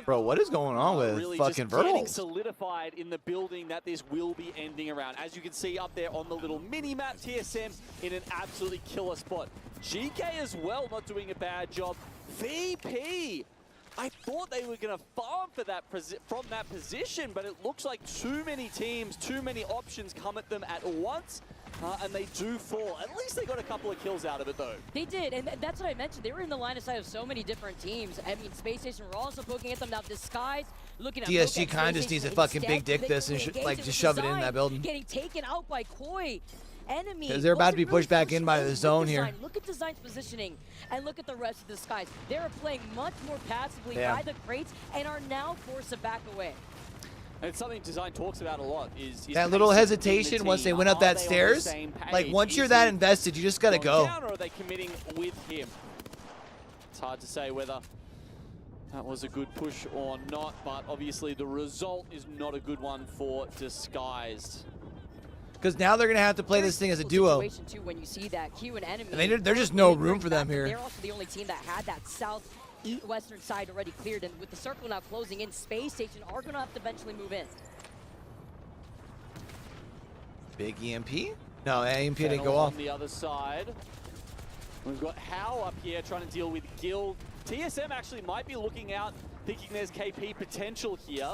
B: Bro, what is going on with
M: really
B: fucking
M: just getting
B: Vertals?
M: solidified in the building that this will be ending around. As you can see up there on the little mini-map, TSM in an absolutely killer spot. GK as well, not doing a bad job. VP, I thought they were going to farm for that from that position, but it looks like too many teams, too many options come at them at once, and they do fall. At least they got a couple of kills out of it, though.
L: They did, and that's what I mentioned. They were in the line of sight of so many different teams. I mean, Space Station were also poking at them. Now, Disguise, looking at
B: DSG kind of just needs to fucking big dick this and just shove it in that building.
L: Getting taken out by Koi. Enemy.
B: Because they're about to be pushed back in by the zone here.
L: Look at Design's positioning and look at the rest of the Skies. They're playing much more passively by the crates and are now forced to back away.
M: And it's something Design talks about a lot is
B: that little hesitation once they went up that stairs. Like once you're that invested, you just gotta go.
M: Or are they committing with him? It's hard to say whether that was a good push or not, but obviously the result is not a good one for Disguised.
B: Because now they're going to have to play this thing as a duo.
L: Too, when you see that Q and enemy,
B: And there's just no room for them here.
L: They're also the only team that had that south western side already cleared, and with the circle now closing in, Space Station are going to have to eventually move in.
B: Big EMP? No, EMP didn't
M: Fennel
B: go off.
M: on the other side. We've got How up here trying to deal with Guild. TSM actually might be looking out, thinking there's KP potential here.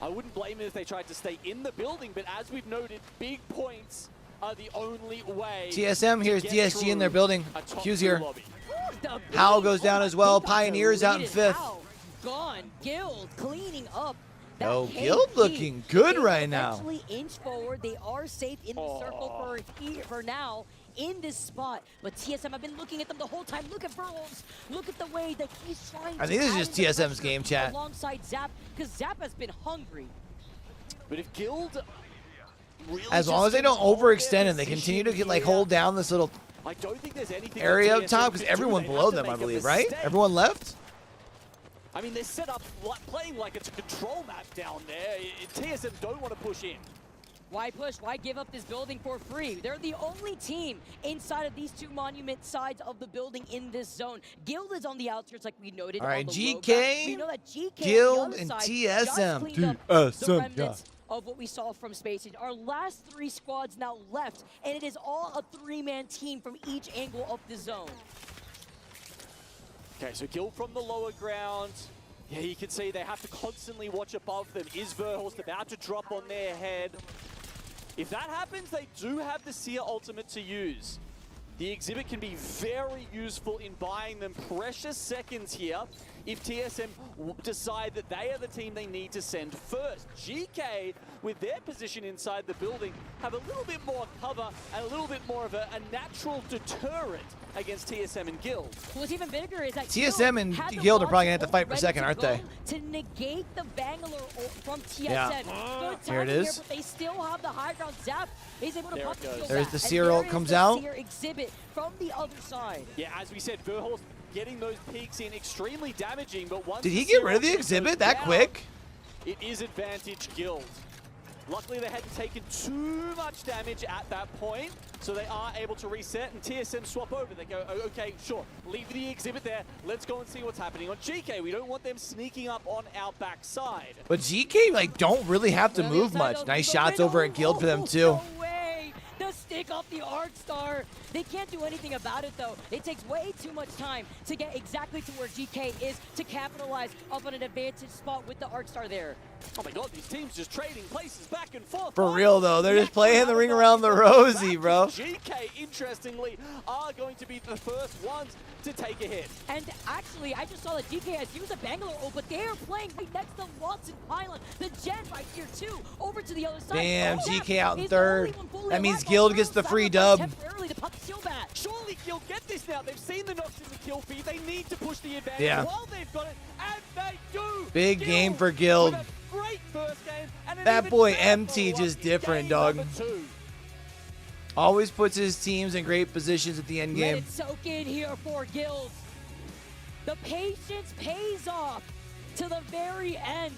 M: I wouldn't blame it if they tried to stay in the building, but as we've noted, big points are the only way.
B: TSM, here's DSG in their building. Q's here.
M: Lobby.
B: Howl goes down as well. Pioneers out in 5th.
L: Gone. Guild cleaning up.
B: Oh, Guild looking good right now.
L: Actually inch forward. They are safe in the circle for now in this spot. But TSM, I've been looking at them the whole time. Look at Burles. Look at the way that he's trying to
B: I think this is just TSM's game chat.
L: Alongside Zap, because Zap has been hungry.
M: But if Guild really
B: As long as they don't overextend and they continue to get, like, hold down this little
M: I don't think there's anything
B: area up
M: TSM
B: top,
M: can
B: because
M: do.
B: everyone
M: They
B: below
M: have to
B: them, I
M: make a
B: believe, right?
M: mistake.
B: Everyone left?
M: I mean, they're set up playing like it's a control map down there. TSM don't want to push in.
L: Why push? Why give up this building for free? They're the only team inside of these two monument sides of the building in this zone. Guild is on the outskirts, like we noted.
B: All right,
L: on the
B: GK,
L: we know that GK
B: Guild, and TSM.
L: the remnants of what we saw from Space. Our last 3 squads now left, and it is all a 3-man team from each angle of the zone.
M: Okay, so Guild from the lower ground. Yeah, you can see they have to constantly watch above them. Is Verhulst about to drop on their head? If that happens, they do have the Seer ultimate to use. The exhibit can be very useful in buying them precious seconds here if TSM decide that they are the team they need to send first. GK, with their position inside the building, have a little bit more cover and a little bit more of a natural deterrent against TSM and Guild.
L: What's even bigger is that
B: TSM and Guild are probably going to have to fight for second, aren't they?
L: To negate the Bangalore from TSM.
B: Yeah.
L: Good
B: Here it is.
L: Here, but they still have the high ground. Zap is able to pop the shield
B: There's
L: back.
B: the
L: And
B: Seer
L: there
B: ult
L: is
B: comes
L: the
B: out.
L: Seer exhibit from the other side.
M: Yeah, as we said, Verhulst getting those peaks in extremely damaging, but once
B: Did he get rid of the exhibit that quick?
M: It is advantage Guild. Luckily, they hadn't taken too much damage at that point, so they are able to reset, and TSM swap over. They go, oh, okay, sure, leave the exhibit there. Let's go and see what's happening on GK. We don't want them sneaking up on our backside.
B: But GK, like, don't really have to move much. Nice shots over at Guild for them, too.
L: The stick off the Arc Star. They can't do anything about it, though. It takes way too much time to get exactly to where GK is to capitalize off on an advantage spot with the Arc Star there.
M: Oh my god, these teams just trading places back and forth.
B: For real, though. They're just playing the ring around the rosy, bro.
M: GK, interestingly, are going to be the first ones to take a hit.
L: And actually, I just saw that GK has used a Bangalore ult, but they are playing right next to Watson Pylon. The Gen right here, too, over to the other side.
B: Damn,
L: Oh,
B: GK out in
L: is
B: 3rd. That means Guild gets the free dub.
L: Temporarily to pop the shield back.
M: Surely Guild get this now. They've seen the knocks in the kill feed. They need to push the advantage while they've got it, and they do.
B: Big game for Guild.
M: Great first game, and
B: That boy MT just different, dog. Always puts his teams in great positions at the end
L: Let
B: game.
L: it soak in here for Guild. The patience pays off to the very end.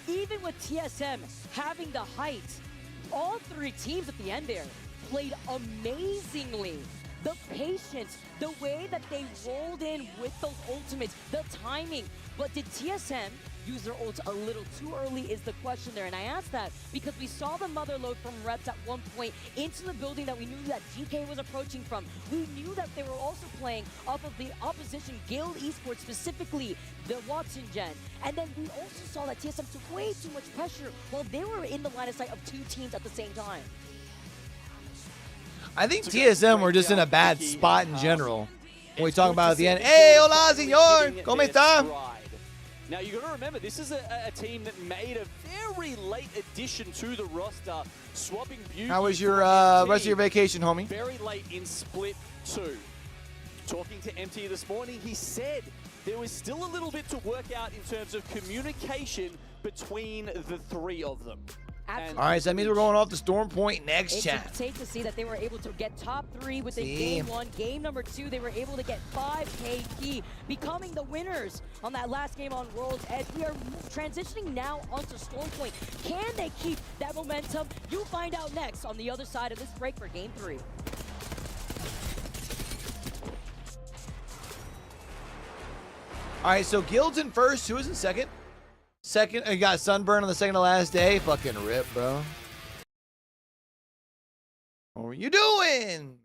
L: Even with TSM having the height, all 3 teams at the end there played amazingly. The patience, the way that they rolled in with those ultimates, the timing. But did TSM use their ults a little too early is the question there. And I asked that because we saw the mother load from Reps at one point into the building that we knew that GK was approaching from. We knew that they were also playing off of the opposition Guild Esports, specifically the Watson Gen. And then we also saw that TSM took way too much pressure while they were in the line of sight of 2 teams at the same time.
B: I think TSM were just in a bad spot in general. When we talk about at the end, hey, hola, señor, ¿cómo está?
M: Now, you got to remember, this is a team that made a very late addition to the roster, swapping Beauty.
B: How was your rest of your vacation, homie?
M: Very late in Split 2. Talking to MT this morning, he said there was still a little bit to work out in terms of communication between the 3 of them.
B: All right, so that means we're going off the Storm Point next, chat.
L: It's safe to see that they were able to get top 3 within game 1. Game number 2, they were able to get 5K key, becoming the winners on that last game on World's Edge. We are transitioning now onto Storm Point. Can they keep that momentum? You find out next on the other side of this break for game 3.
B: All right, so Guild's in first. Who is in second? Second, you got Sunburn on the second to last day. Fucking rip, bro. What are you doing?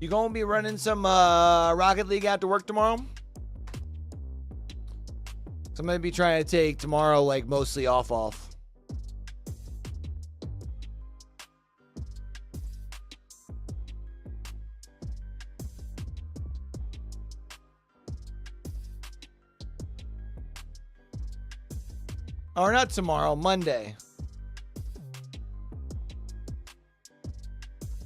B: You gonna be running some Rocket League after work tomorrow? So I'm gonna be trying to take tomorrow like mostly off. Or not tomorrow, Monday.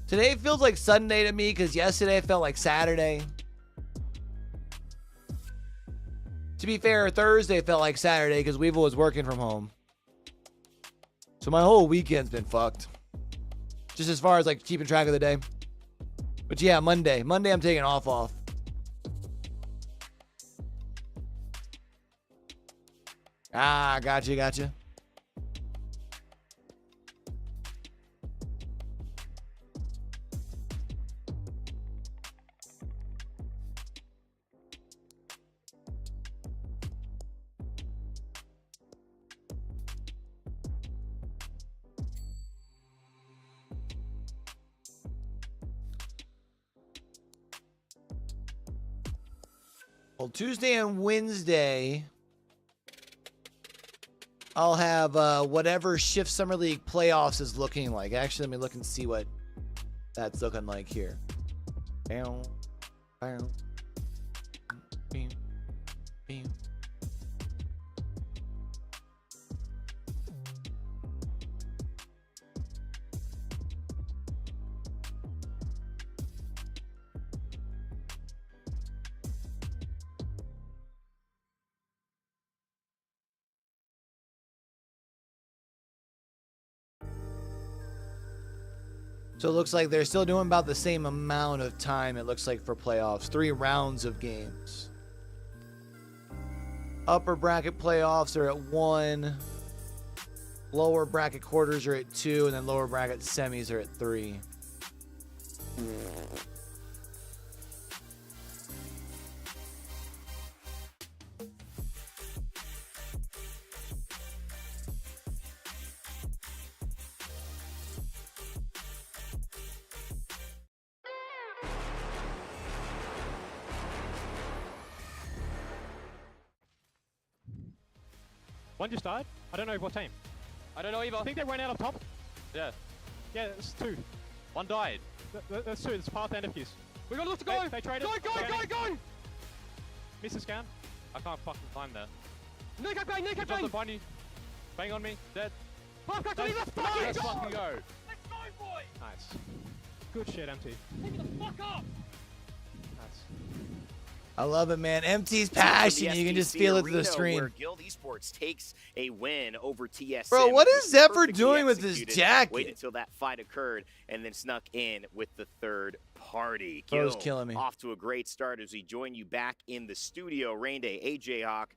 B: Today feels like Sunday to me because yesterday felt like Saturday. To be fair, Thursday felt like Saturday because Weevil was working from home. So my whole weekend's been fucked. Just as far as like keeping track of the day. But yeah, Monday. Monday I'm taking off. Ah, gotcha. Well, Tuesday and Wednesday, I'll have whatever Shift Summer League playoffs is looking like. Actually, let me look and see what that's looking like here. Bow, bow, beam, beam. So it looks like they're still doing about the same amount of time, it looks like, for playoffs. 3 rounds of games. Upper bracket playoffs are at 1. Lower bracket quarters are at 2. And then lower bracket semis are at 3.
P: One just died. I don't know what team.
C: I don't know either.
P: I think they ran out of top.
C: Yeah.
P: Yeah, it's 2.
C: One died.
P: That's 2. It's Path and a Fuse.
C: We got to look to go.
P: They traded.
C: Go.
P: Miss the scan.
C: I can't fucking climb there.
P: No cap bang.
C: Bunny. Bang on me. Dead.
P: Path back to me. Let's
C: fucking go.
P: Let's go, boy. Nice. Good shit, MT.
C: Take the fuck up.
B: I love it, man. MT's passion. You can just feel it through the stream.
A: Where Guild Esports takes a win over TSM.
B: Bro, what is Zephyr doing with his jacket?
A: Waited until that fight occurred and then snuck in with the third party.
B: Bro's killing me.
A: Off to a great start as we join you back in the studio. Rain Day, AJ Hawk,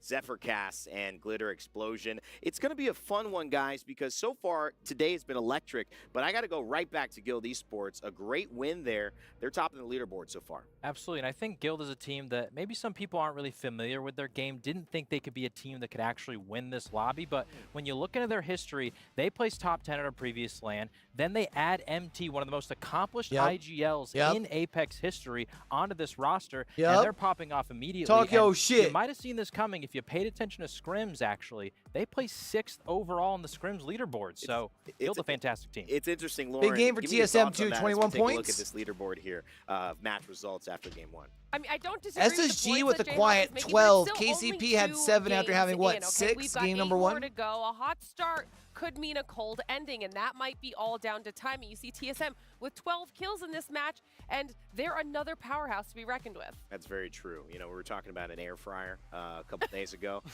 A: Zephyrcast, and Glitter Explosion. It's going to be a fun one, guys, because so far today has been electric, but I got to go right back to Guild Esports. A great win there. They're topping the leaderboard so far.
D: Absolutely, and I think Guild is a team that maybe some people aren't really familiar with their game, didn't think they could be a team that could actually win this lobby, but when you look into their history, they placed top 10 at a previous LAN, then they add MT, one of the most accomplished IGLs in Apex history, onto this roster, and they're popping off immediately.
B: Talk your shit.
D: You might have seen this coming if you paid attention to scrims, actually. They placed 6th overall on the scrims leaderboard, so Guild's a fantastic team.
A: It's interesting, Lauren.
B: Big game for TSM too, 21 points.
A: Take a look at this leaderboard here of match results after game 1.
E: I mean, I don't disagree
B: SSG
E: with
B: with
E: the
B: a
E: points
B: quiet
E: that Jayhawk is making,
B: 12.
E: but it's still
B: KCP
E: only
B: had 7 after having, what,
E: in, okay?
B: 6?
E: We've got
B: Game
E: 8
B: number
E: more
B: 1?
E: to go. A hot start could mean a cold ending, and that might be all down to timing. You see TSM with 12 kills in this match, and they're another powerhouse to be reckoned with.
A: That's very true. You know, we were talking about an air fryer a couple days ago.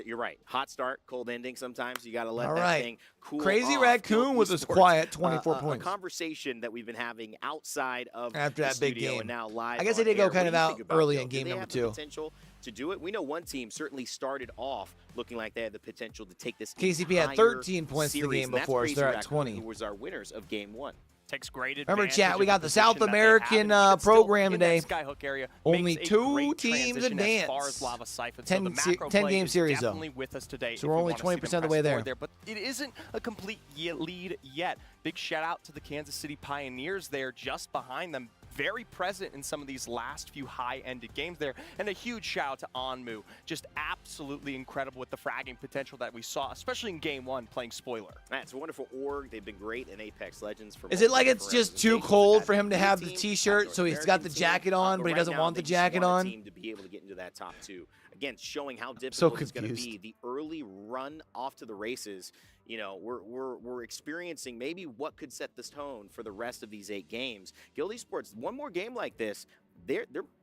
A: You're right. Hot start, cold ending. Sometimes you got to let that thing cool
B: Crazy
A: off.
B: Raccoon with his quiet 24 points.
A: A conversation that we've been having outside of
B: after that big game.
A: And now live.
B: I guess they did go kind of out early in game number 2.
A: Potential to do it. We know one team certainly started off looking like they had the potential to take this.
B: KCP had 13 points in the game before, so they're at 20.
A: Who was our winners of game 1.
C: Takes great advantage.
B: Remember, chat, we got the South American program today.
C: Skyhook area
B: only 2 teams advanced.
C: As far as Lava Siphon.
B: 10 game series, though.
C: With us today,
B: so we're only 20% of the way there.
C: But it isn't a complete lead yet. Big shout out to the Kansas City Pioneers there, just behind them. Very present in some of these last few high-ended games there. And a huge shout out to Onmu. Just absolutely incredible with the fragging potential that we saw, especially in game 1 playing spoiler.
A: It's a wonderful org. They've been great in Apex Legends.
B: Is it like it's just too cold for him to have the t-shirt, so he's got the jacket on, but he doesn't want the jacket on?
A: To be able to get into that top 2. Again, showing how difficult it's going to be. The early run off to the races, you know, we're experiencing maybe what could set this tone for the rest of these 8 games. Guild Esports, one more game like this,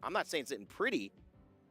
A: I'm not saying it's sitting pretty,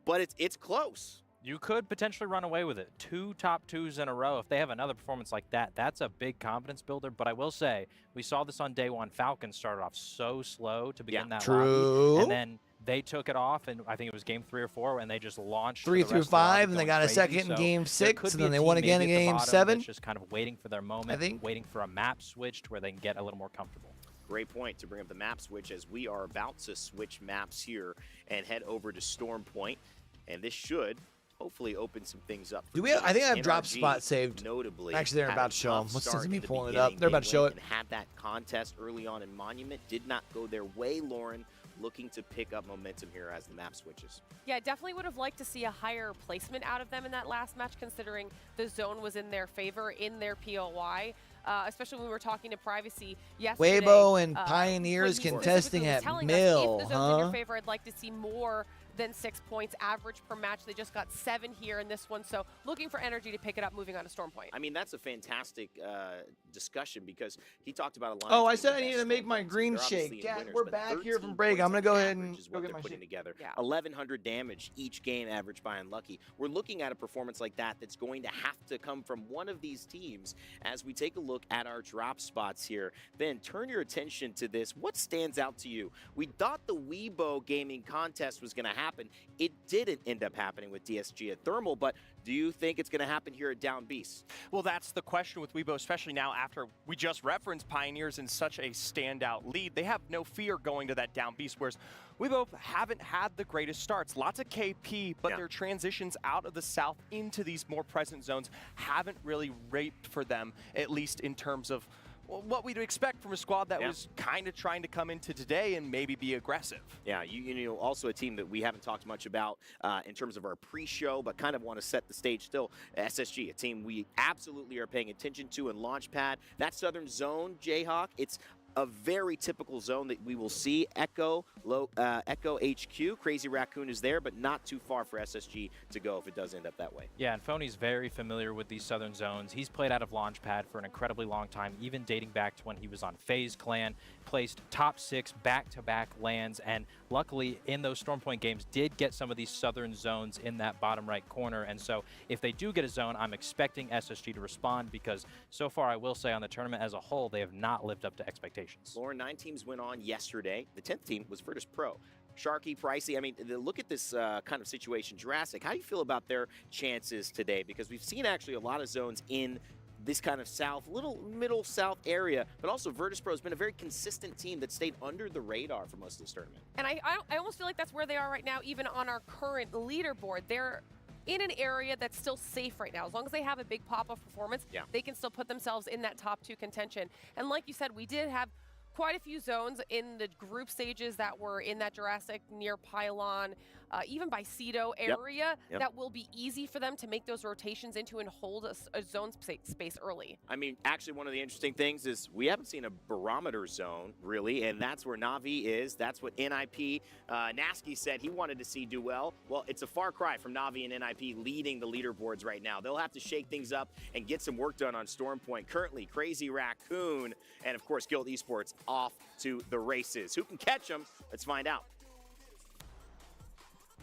A: but it's close.
D: You could potentially run away with it. 2 top 2s in a row. If they have another performance like that, that's a big confidence builder. But I will say, we saw this on day 1. Falcons started off so slow to begin that lobby, and then they took it off, and I think it was game 3 or 4, and they just launched
B: 3 through 5, and they got a second in game 6, and then they won again in game 7.
D: Just kind of waiting for their moment, waiting for a map switch to where they can get a little more comfortable.
A: Great point to bring up the map switch, as we are about to switch maps here and head over to Storm Point, and this should hopefully open some things up.
B: Do we? I think I have drop spot saved.
A: Notably,
B: actually, they're about to show them. What's this? Me pulling it up. They're about to show it.
A: And had that contest early on in Monument. Did not go their way, Lauren. Looking to pick up momentum here as the map switches.
E: Yeah, definitely would have liked to see a higher placement out of them in that last match, considering the zone was in their favor in their POY. Especially when we were talking to Privacy yesterday.
B: Weibo and Pioneers contesting at Mill,
E: if the zone's in your favor, I'd like to see more than 6 points average per match. They just got 7 here in this one, so looking for energy to pick it up moving on to Storm Point.
A: I mean, that's a fantastic discussion, because he talked about a line.
B: Oh, I said I needed to make my green shake. Yeah, we're back here from break. I'm going to go ahead and go get my
A: putting
B: shake.
A: Together. Yeah. 1,100 damage each game averaged by Unlucky. We're looking at a performance like that that's going to have to come from one of these teams as we take a look at our drop spots here. Ben, turn your attention to this. What stands out to you? We thought the Weibo gaming contest was going to happen. It didn't end up happening with DSG at Thermal, but do you think it's going to happen here at Down Beast?
C: Well, that's the question with Weibo, especially now after we just referenced Pioneers in such a standout lead. They have no fear going to that Down Beast, whereas Weibo haven't had the greatest starts. Lots of KP, but their transitions out of the south into these more present zones haven't really raped for them, at least in terms of what we'd expect from a squad that was kind of trying to come into today and maybe be aggressive.
A: Yeah, you know, also a team that we haven't talked much about in terms of our pre-show, but kind of want to set the stage still. SSG, a team we absolutely are paying attention to in Launchpad. That southern zone, Jayhawk, it's a very typical zone that we will see. Echo HQ, Crazy Raccoon is there, but not too far for SSG to go if it does end up that way.
D: Yeah, and Phony's very familiar with these southern zones. He's played out of Launchpad for an incredibly long time, even dating back to when he was on FaZe Clan, placed top 6 back-to-back lands, and luckily in those Storm Point games did get some of these southern zones in that bottom right corner. And so if they do get a zone, I'm expecting SSG to respond, because so far I will say on the tournament as a whole, they have not lived up to expectations.
A: Lauren, 9 teams went on yesterday. The 10th team was Virtus Pro. Sharky, Pricey, I mean, look at this kind of situation. Jurassic, how do you feel about their chances today? Because we've seen actually a lot of zones in this kind of south, little middle south area, but also Virtus Pro has been a very consistent team that stayed under the radar for most of this tournament.
E: And I almost feel like that's where they are right now, even on our current leaderboard. They're in an area that's still safe right now. As long as they have a big pop-off performance, they can still put themselves in that top 2 contention. And like you said, we did have quite a few zones in the group stages that were in that Jurassic near Pylon. even by Cedo area, that will be easy for them to make those rotations into and hold a zone space early.
A: I mean, actually, one of the interesting things is we haven't seen a barometer zone, really, and that's where Na'Vi is. That's what NIP, Nasky said he wanted to see do well. Well, it's a far cry from Na'Vi and NIP leading the leaderboards right now. They'll have to shake things up and get some work done on Storm Point. Currently, Crazy Raccoon and, of course, Guild Esports off to the races. Who can catch them? Let's find out.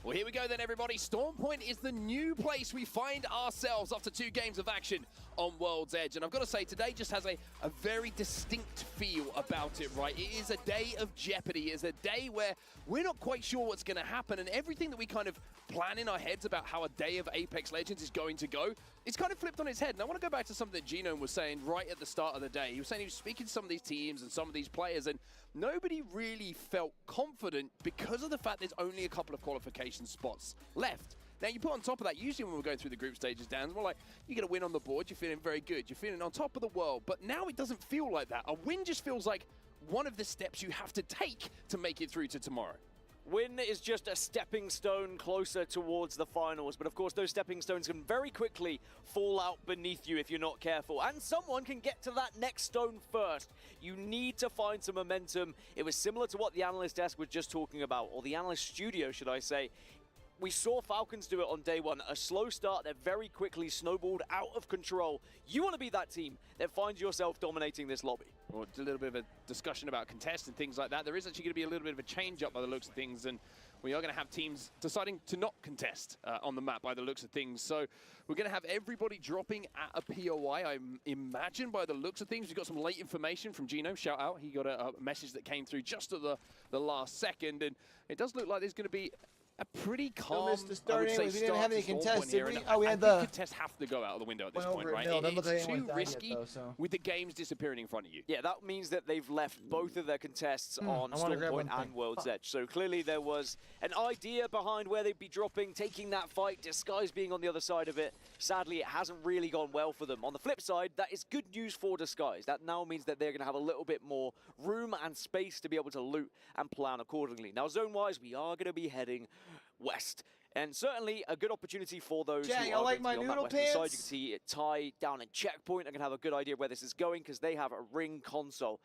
Q: Well, here we go then, everybody. Storm Point is the new place we find ourselves after 2 games of action on World's Edge. And I've got to say, today just has a very distinct feel about it, right? It is a day of jeopardy. It's a day where we're not quite sure what's going to happen. And everything that we kind of plan in our heads about how a day of Apex Legends is going to go, it's kind of flipped on its head. And I want to go back to something that Genome was saying right at the start of the day. He was saying he was speaking to some of these teams and some of these players, and nobody really felt confident because of the fact there's only a couple of qualification spots left. Now, you put on top of that, usually when we're going through the group stages, Dan, we're like, you get a win on the board, you're feeling very good, you're feeling on top of the world. But now it doesn't feel like that. A win just feels like one of the steps you have to take to make it through to tomorrow.
R: Win is just a stepping stone closer towards the finals, but of course those stepping stones can very quickly fall out beneath you if you're not careful, and someone can get to that next stone first. You need to find some momentum. It was similar to what the analyst desk was just talking about, or the analyst studio, should I say. We saw Falcons do it on day one. A slow start that very quickly snowballed out of control. You want to be that team that finds yourself dominating this lobby.
Q: Well, it's a little bit of a discussion about contest and things like that. There is actually going to be a little bit of a change up by the looks of things, and we are going to have teams deciding to not contest on the map by the looks of things. So we're going to have everybody dropping at a POI, I imagine, by the looks of things. We've got some late information from Gino, shout out. He got a message that came through just at the last second, and it does look like there's going to be a pretty calm,
B: I would say,
Q: we
B: didn't have any contests, did we?
Q: Oh, we had the contests have to go out of the window at this point, right? It's too risky
B: yet, though,
Q: with the games disappearing in front of you.
R: Yeah, that means that they've left both of their contests on Storm Point and World's Edge. So clearly there was an idea behind where they'd be dropping, taking that fight, Disguise being on the other side of it. Sadly, it hasn't really gone well for them. On the flip side, that is good news for Disguise. That now means that they're going to have a little bit more room and space to be able to loot and plan accordingly. Now, zone-wise, we are going to be heading west. And certainly a good opportunity for those
B: Jack,
R: who
B: I
R: are
B: like
R: going to be
B: my
R: on that
B: noodle
R: western side.
B: pants.
R: You can see it tie down in checkpoint. I can have a good idea where this is going because they have a ring console.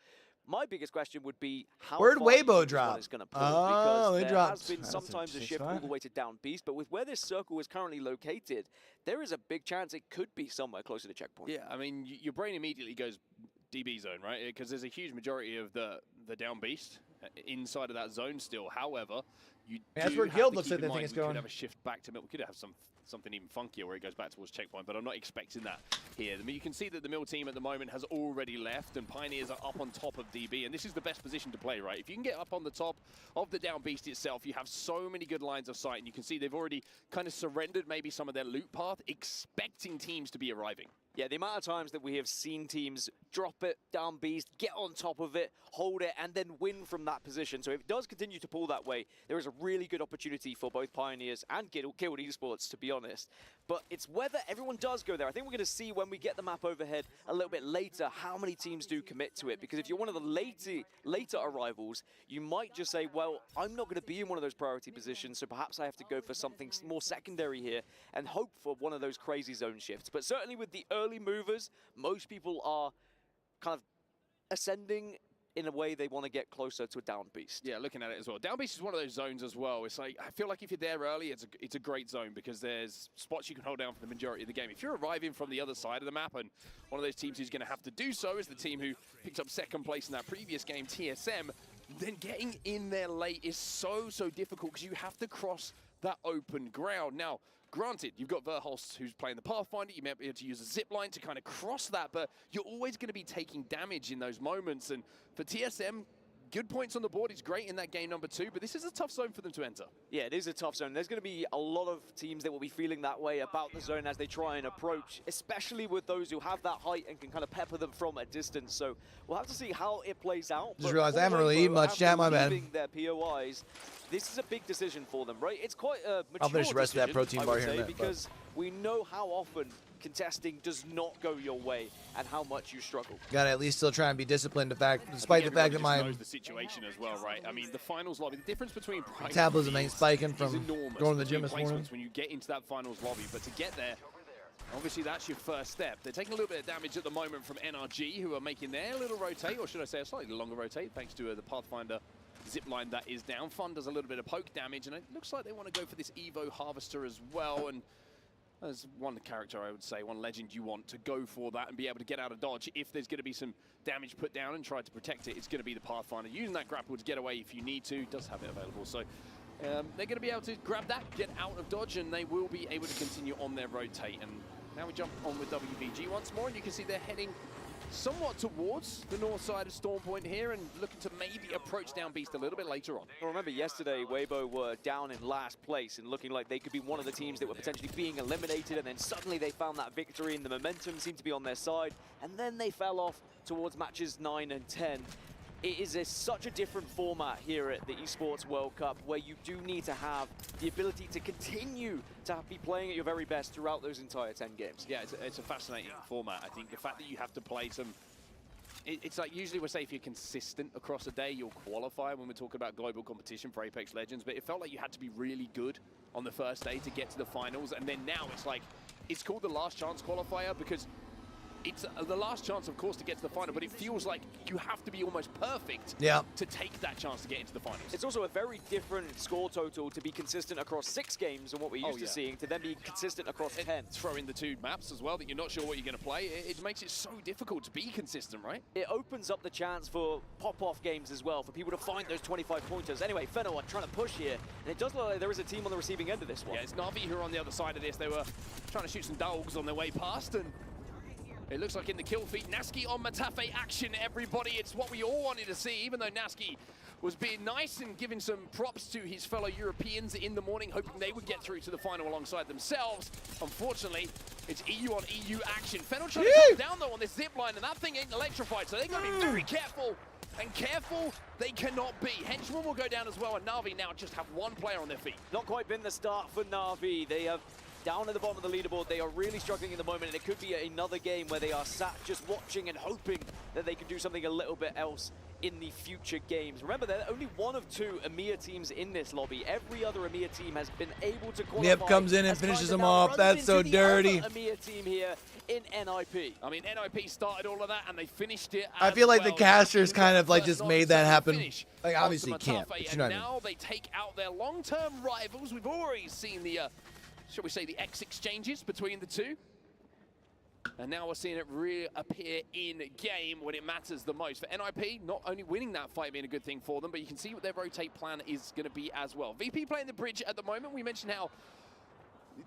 R: My biggest question would be how
B: Where'd
R: far
B: Weibo
R: this
B: drop?
R: one is going to pull,
B: Oh,
R: because
B: it
R: there
B: dropped.
R: has been
B: That's
R: sometimes a
B: interesting
R: shift all
B: spot.
R: the way to down beast, but with where this circle is currently located, there is a big chance it could be somewhere closer to checkpoint.
Q: Yeah, I mean, your brain immediately goes DB zone, right? Because there's a huge majority of the down beast inside of that zone still. However, you
B: That's
Q: do
B: where
Q: have
B: Guild
Q: to
B: looks
Q: keep
B: like
Q: in
B: they think
Q: mind
B: it's
Q: we could
B: going.
Q: have a shift back to middle. We could have something even funkier where it goes back towards checkpoint, but I'm not expecting that here. I mean, you can see that the middle team at the moment has already left, and Pioneers are up on top of DB, and this is the best position to play, right? If you can get up on the top of the down beast itself, you have so many good lines of sight, and you can see they've already kind of surrendered maybe some of their loot path, expecting teams to be arriving.
R: Yeah, the amount of times that we have seen teams drop it, down beast, get on top of it, hold it, and then win from that position. So if it does continue to pull that way, there is a really good opportunity for both Pioneers and Guild Esports, to be honest. But it's whether everyone does go there. I think we're going to see when we get the map overhead a little bit later how many teams do commit to it. Because if you're one of the later arrivals, you might just say, well, I'm not going to be in one of those priority positions, so perhaps I have to go for something more secondary here and hope for one of those crazy zone shifts. But certainly with the early movers, most people are kind of ascending in a way they want to get closer to a down beast.
Q: Yeah, looking at it as well. Down beast is one of those zones as well. It's like, I feel like if you're there early, it's a great zone because there's spots you can hold down for the majority of the game. If you're arriving from the other side of the map, and one of those teams who's going to have to do so is the team who picked up second place in that previous game, TSM, then getting in there late is so difficult because you have to cross that open ground. Now, granted, you've got Verholst who's playing the Pathfinder. You might be able to use a zip line to kind of cross that, but you're always going to be taking damage in those moments. And for TSM, good points on the board. It's great in that game number 2, but this is a tough zone for them to enter.
R: Yeah, it is a tough zone. There's going to be a lot of teams that will be feeling that way about the zone as they try and approach, especially with those who have that height and can kind of pepper them from a distance. So we'll have to see how it plays out.
B: Just realized I haven't really eaten much. Chat, my bad.
R: Their POIs, this is a big decision for them, right? It's quite a mature
B: I'll finish the rest of that
R: decision,
B: protein
R: I
B: bar
R: would
B: here in a
R: say,
B: minute,
R: because we know how often contesting does not go your way and how much you struggle.
B: Gotta at least still try and be disciplined, despite the fact that my
S: knows the situation as well, right? I mean, the finals lobby, the difference between price
B: metabolism ain't spiking from
S: enormous
B: going to the gym this
S: between
B: morning.
S: placements when you get into that finals lobby, but to get there, obviously that's your first step. They're taking a little bit of damage at the moment from NRG, who are making their little rotate, or should I say a slightly longer rotate, thanks to the Pathfinder zipline that is down. Fun does a little bit of poke damage, and it looks like they want to go for this Evo Harvester as well. And there's one character, I would say, one legend you want to go for that and be able to get out of dodge. If there's going to be some damage put down and try to protect it, it's going to be the Pathfinder. Using that grapple to get away if you need to, does have it available. So they're going to be able to grab that, get out of dodge, and they will be able to continue on their rotate. And now we jump on with WVG once more, and you can see they're heading somewhat towards the north side of Storm Point here and looking to maybe approach Down Beast a little bit later on.
R: Well, remember yesterday, Weibo were down in last place and looking like they could be one of the teams that were potentially being eliminated, and then suddenly they found that victory and the momentum seemed to be on their side, and then they fell off towards matches 9 and 10. It is such a different format here at the Esports World Cup where you do need to have the ability to continue to be playing at your very best throughout those entire 10 games.
S: Yeah, it's a fascinating format. I think the fact that you have to play some... It's like usually we say if you're consistent across a day, you'll qualify when we're talking about global competition for Apex Legends, but it felt like you had to be really good on the first day to get to the finals, and then now it's like, it's called the last chance qualifier because it's the last chance, of course, to get to the final, but it feels like you have to be almost perfect to take that chance to get into the finals.
R: It's also a very different score total to be consistent across 6 games than what we're used to seeing, to then be consistent across 10.
S: Throw in the 2 maps as well that you're not sure what you're going to play. It makes it so difficult to be consistent, right?
R: It opens up the chance for pop-off games as well, for people to find those 25-pointers. Anyway, Fenno are trying to push here, and it does look like there is a team on the receiving end of this one.
S: Yeah, it's Na'Vi who are on the other side of this. They were trying to shoot some dogs on their way past, and it looks like in the kill feed, Naski on Matafe action, everybody. It's what we all wanted to see, even though Naski was being nice and giving some props to his fellow Europeans in the morning, hoping they would get through to the final alongside themselves. Unfortunately, it's EU on EU action. Fennel trying to come down, though, on this zip line, and that thing ain't electrified, so they've got to be very careful. And careful they cannot be. Henchman will go down as well, and Na'Vi now just have 1 player on their feet.
R: Not quite been the start for Na'Vi. They have down at the bottom of the leaderboard. They are really struggling in the moment, and it could be another game where they are sat just watching and hoping that they can do something a little bit else in the future games. Remember, they're only 1 of 2 EMEA teams in this lobby. Every other EMEA team has been able to qualify.
B: Nip comes in and finishes them off. That's so dirty.
R: EMEA team here in NIP.
S: I mean, NIP started all of that, and they finished it.
B: I feel like the casters kind of like just made that happen. Like, obviously you can't, but you know what I mean.
S: Now they take out their long-term rivals. We've already seen the, shall we say, the X exchanges between the two. And now we're seeing it reappear in game when it matters the most. For NIP, not only winning that fight being a good thing for them, but you can see what their rotate plan is going to be as well. VP playing the bridge at the moment. We mentioned how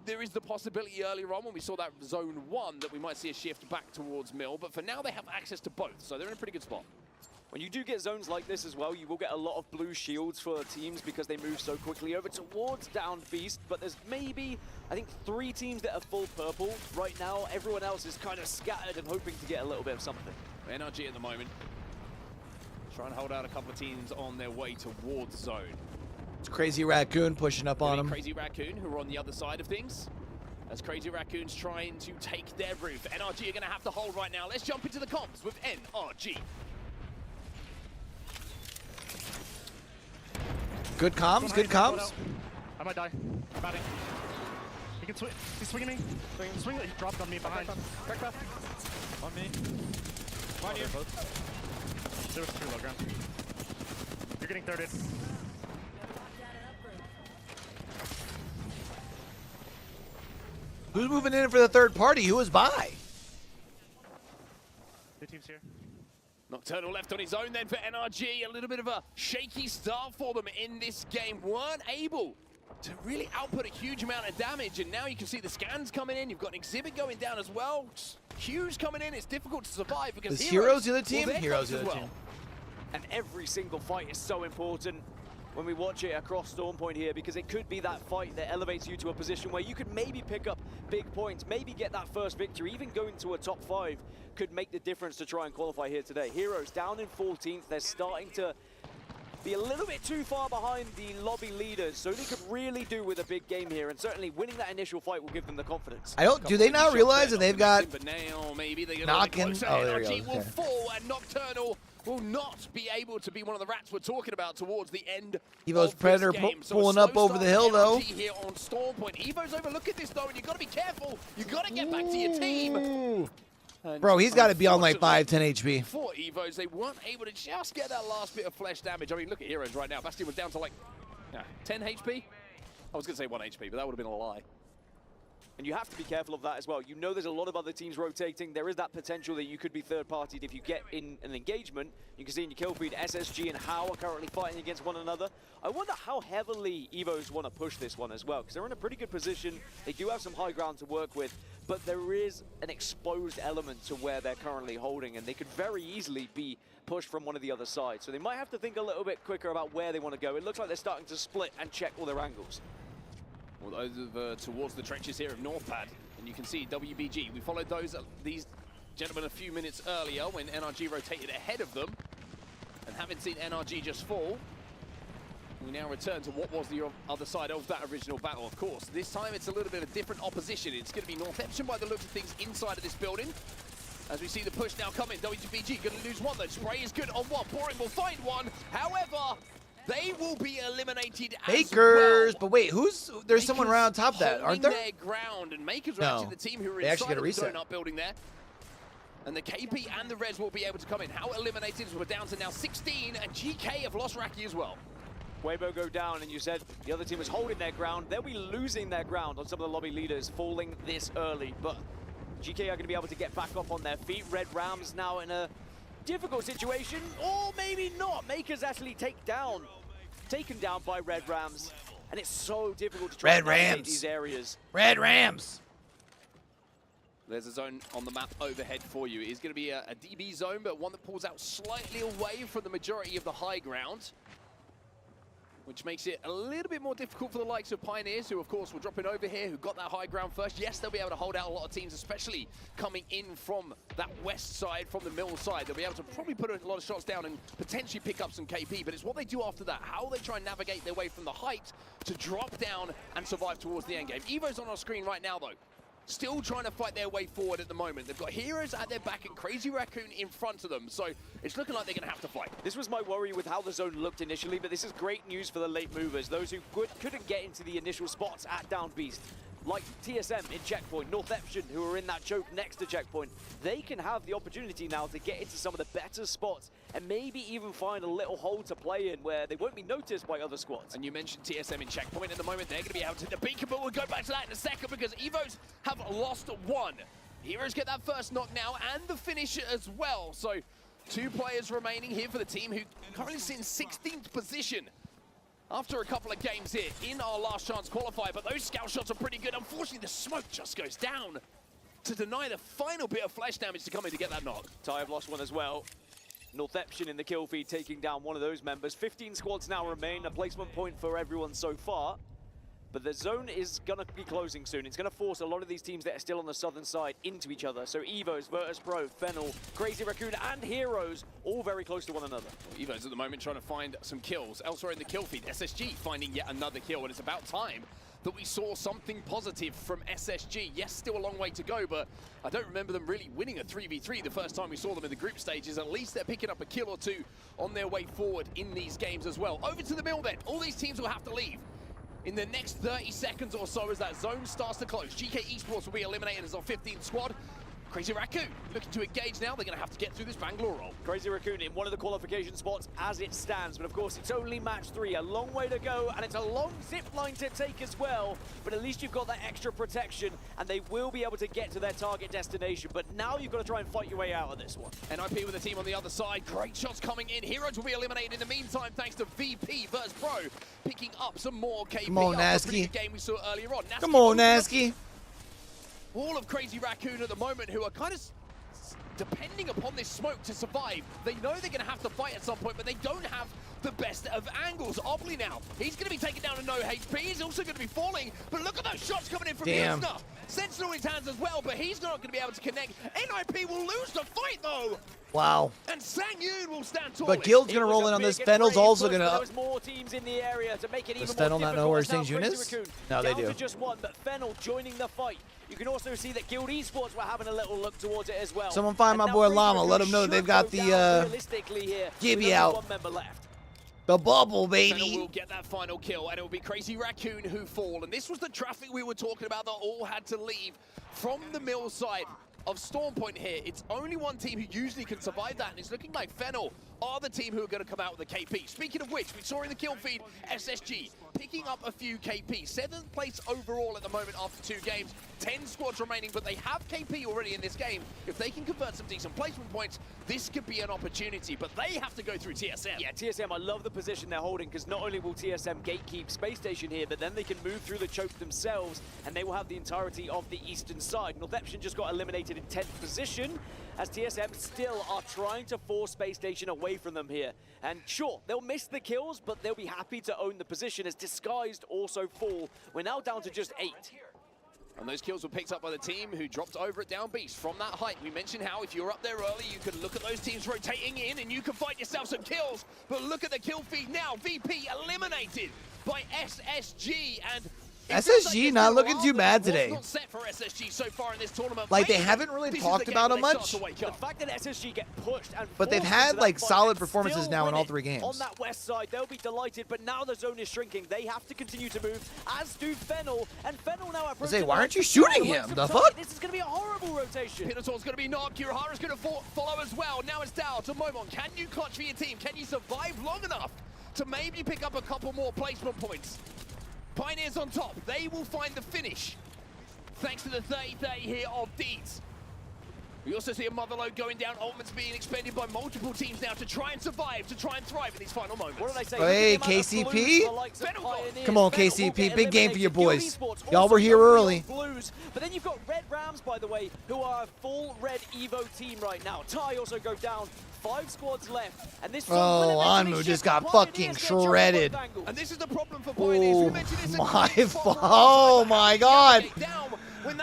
S: there is the possibility earlier on when we saw that zone 1 that we might see a shift back towards Mill, but for now they have access to both, so they're in a pretty good spot.
R: When you do get zones like this as well, you will get a lot of blue shields for teams because they move so quickly over towards Down Beast, but there's maybe, I think, 3 teams that are full purple. Right now, everyone else is kind of scattered and hoping to get a little bit of something.
S: NRG at the moment trying to hold out a couple of teams on their way towards zone.
B: It's Crazy Raccoon pushing up on him.
S: Crazy Raccoon, who are on the other side of things. As Crazy Raccoon's trying to take their roof. NRG are going to have to hold right now. Let's jump into the comps with NRG.
B: Good comms, good comms.
P: I might die. I'm batting. He can swing. He's swinging me. Swing. He dropped on me behind. Back. On me. On you. There was 2 low ground. You're getting thirded.
B: Who's moving in for the third party? Who is by?
P: 2 teams here.
S: Nocturnal left on his own then for NRG. A little bit of a shaky start for them in this game. Weren't able to really output a huge amount of damage, and now you can see the scans coming in. You've got an exhibit going down as well. Huge coming in. It's difficult to survive because
B: Is Heroes the other team? Heroes the other team.
R: And every single fight is so important when we watch it across Storm Point here, because it could be that fight that elevates you to a position where you could maybe pick up big points, maybe get that first victory, even going to a top 5 could make the difference to try and qualify here today. Heroes down in 14th, they're starting to be a little bit too far behind the lobby leaders. So they could really do with a big game here, and certainly winning that initial fight will give them the confidence.
B: Do they not realize that they've got
S: knocking?
B: Oh, there we
S: NRG
B: go.
S: will fall, and Nocturnal will not be able to be one of the rats we're talking about towards the end
B: Evo's
S: of
B: Predator
S: this game. So a
B: pulling
S: slow
B: up over
S: start
B: the hill,
S: for
B: though.
S: NRG here on Storm Point. Evo's overlooking this, though, and you've got to be careful. You've got to get back to your team. And
B: Bro, he's got to be on like 5, 10
S: unfortunately,
B: HP.
S: For Evos, they weren't able to just get that last bit of flesh damage. I mean, look at Heroes right now. Bastion was down to like 10 HP. I was going to say 1 HP, but that would have been a lie.
R: And you have to be careful of that as well. You know there's a lot of other teams rotating. There is that potential that you could be third-partied if you get in an engagement. You can see in your kill feed, SSG and How are currently fighting against one another. I wonder how heavily Evos want to push this one as well, because they're in a pretty good position. They do have some high ground to work with, but there is an exposed element to where they're currently holding, and they could very easily be pushed from one of the other sides. So they might have to think a little bit quicker about where they want to go. It looks like they're starting to split and check all their angles.
S: Well, those towards the trenches here of Northpad, and you can see WBG. We followed these gentlemen a few minutes earlier when NRG rotated ahead of them, and having seen NRG just fall, we now return to what was the other side of that original battle, of course. This time it's a little bit of different opposition. It's going to be Northeption by the looks of things inside of this building. As we see the push now coming, WBG going to lose one though. Spray is good on one, Boring will find one. However, they will be eliminated
B: Makers,
S: as well.
B: but wait, there's someone right on top of that, aren't there?
S: Their ground, and Makers are
B: No.
S: actually the team who are
B: They actually
S: inside
B: get a
S: of the
B: reset.
S: donut building there. And the KP and the Reds will be able to come in. How eliminated? We're down to now 16, and GK have lost Raki as well.
R: Weibo go down, and you said the other team was holding their ground. They'll be losing their ground on some of the lobby leaders falling this early, but GK are going to be able to get back up on their feet. Red Rams now in a difficult situation, or maybe not. Makers actually taken down by Red Rams, and it's so difficult to try and navigate these areas.
B: Red Rams.
S: There's a zone on the map overhead for you. It is going to be a DB zone, but one that pulls out slightly away from the majority of the high ground, which makes it a little bit more difficult for the likes of Pioneers, who of course were dropping over here, who got that high ground first. Yes, they'll be able to hold out a lot of teams, especially coming in from that west side, from the mill side. They'll be able to probably put a lot of shots down and potentially pick up some KP, but it's what they do after that, how they try and navigate their way from the height to drop down and survive towards the end game. Evo's on our screen right now, though. Still trying to fight their way forward at the moment. They've got Heroes at their back and Crazy Raccoon in front of them, so it's looking like they're going to have to fight.
R: This was my worry with how the zone looked initially, but this is great news for the late movers, those who couldn't get into the initial spots at Down Beast. Like TSM in Checkpoint, Northeption, who are in that choke next to Checkpoint, they can have the opportunity now to get into some of the better spots and maybe even find a little hole to play in where they won't be noticed by other squads.
S: And you mentioned TSM in Checkpoint at the moment. They're going to be able to the beacon, but we'll go back to that in a second because Evos have lost one. Heroes get that first knock now and the finish as well. So 2 players remaining here for the team who currently sit in 16th position after a couple of games here in our last chance qualifier, but those scout shots are pretty good. Unfortunately, the smoke just goes down to deny the final bit of flash damage to come in to get that knock.
R: Ty have lost one as well. Northeption in the kill feed taking down one of those members. 15 squads now remain, a placement point for everyone so far. But the zone is going to be closing soon. It's going to force a lot of these teams that are still on the southern side into each other. So Evos, Virtus Pro, Fennel, Crazy Raccoon, and Heroes all very close to one another.
S: Evos at the moment trying to find some kills. Elsewhere in the kill feed, SSG finding yet another kill, and it's about time that we saw something positive from SSG. Yes, still a long way to go, but I don't remember them really winning a 3v3 the first time we saw them in the group stages. At least they're picking up a kill or two on their way forward in these games as well. Over to the mill then. All these teams will have to leave in the next 30 seconds or so as that zone starts to close. GK Esports will be eliminated as our 15th squad. Crazy Raccoon looking to engage now. They're going to have to get through this Bangalore roll.
R: Crazy Raccoon in one of the qualification spots as it stands, but of course it's only match 3, a long way to go, and it's a long zip line to take as well, but at least you've got that extra protection, and they will be able to get to their target destination, but now you've got to try and fight your way out of this one.
S: NIP with the team on the other side. Great shots coming in. Heroes will be eliminated in the meantime thanks to VP vs Pro picking up some more KP.
B: Come on,
S: after a pretty
B: Nasky.
S: good game we saw earlier on.
B: Come on, Nasky.
S: All of Crazy Raccoon at the moment, who are kind of
Q: depending upon this smoke to survive. They know they're going to have to fight at some point, but they don't have the best of angles. Obley now, he's going to be taken down to no HP. He's also going to be falling, but look at those shots coming in from Hilsner. Sentinel in his hands as well, but he's not going to be able to connect. NIP will lose the fight, though.
B: Wow.
Q: And Sang-Yoon will stand tall.
B: But Guild's going to roll in on this. Fennel's also going to...
R: There was more teams in the area to make it even
B: Does
R: more
B: Fennel not know where Sang-Yoon is? No, they do.
R: Down to just one, but Fennel joining the fight. You can also see that Guild Esports were having a little look towards it as well.
B: Someone find my boy Llama. Let him know that they've got the Gibby out.
R: One member left.
B: The bubble, baby.
Q: Fennel will get that final kill, and it will be Crazy Raccoon who fall. And this was the traffic we were talking about that all had to leave from the mill side of Storm Point here. It's only one team who usually can survive that, and it's looking like Fennel are the team who are going to come out with a KP. Speaking of which, we saw in the kill feed, SSG picking up a few KP. 7th place overall at the moment after 2 games. 10 squads remaining, but they have KP already in this game. If they can convert some decent placement points, this could be an opportunity, but they have to go through TSM.
R: Yeah, TSM, I love the position they're holding, because not only will TSM gatekeep Space Station here, but then they can move through the choke themselves, and they will have the entirety of the eastern side. Northeption just got eliminated in 10th position, as TSM still are trying to force Space Station away from them here. And sure, they'll miss the kills, but they'll be happy to own the position as Disguised also fall. We're now down to just 8.
Q: And those kills were picked up by the team who dropped over at Down Beast from that height. We mentioned how if you're up there early, you can look at those teams rotating in and you can find yourself some kills. But look at the kill feed now. VP eliminated by SSG, and
B: SSG not looking too bad today.
Q: Not set for SSG so far in this tournament.
B: Like, they haven't really talked about them much.
R: The fact that SSG get pushed and
B: but they've had like solid performances now in all 3 games.
R: On that west side, they'll be delighted, but now the zone is shrinking. They have to continue to move, as do Fennel, and Fennel now approaching.
B: Say, why aren't you shooting him? The fuck?
R: This is going to be a horrible rotation.
Q: Pinotaur's going to be knocked. Kurahara's going to follow as well. Now it's down to Momon. Can you clutch for your team? Can you survive long enough to maybe pick up a couple more placement points? Pioneers on top, they will find the finish. Thanks to the 30-30 here of Deeds. We also see a Motherload going down, ultimates being expended by multiple teams now to try and survive, to try and thrive in these final moments.
R: What did I say?
B: Hey, KCP? Come on, KCP, big game for your boys. Y'all were here early.
R: Blues, but then you've got Red Rams, by the way, who are a full red Evo team right now. Tai also go down. 5 squads left, and this
B: Anmu just got fucking shredded.
Q: And this is the problem for Pioneers.
B: Oh my god.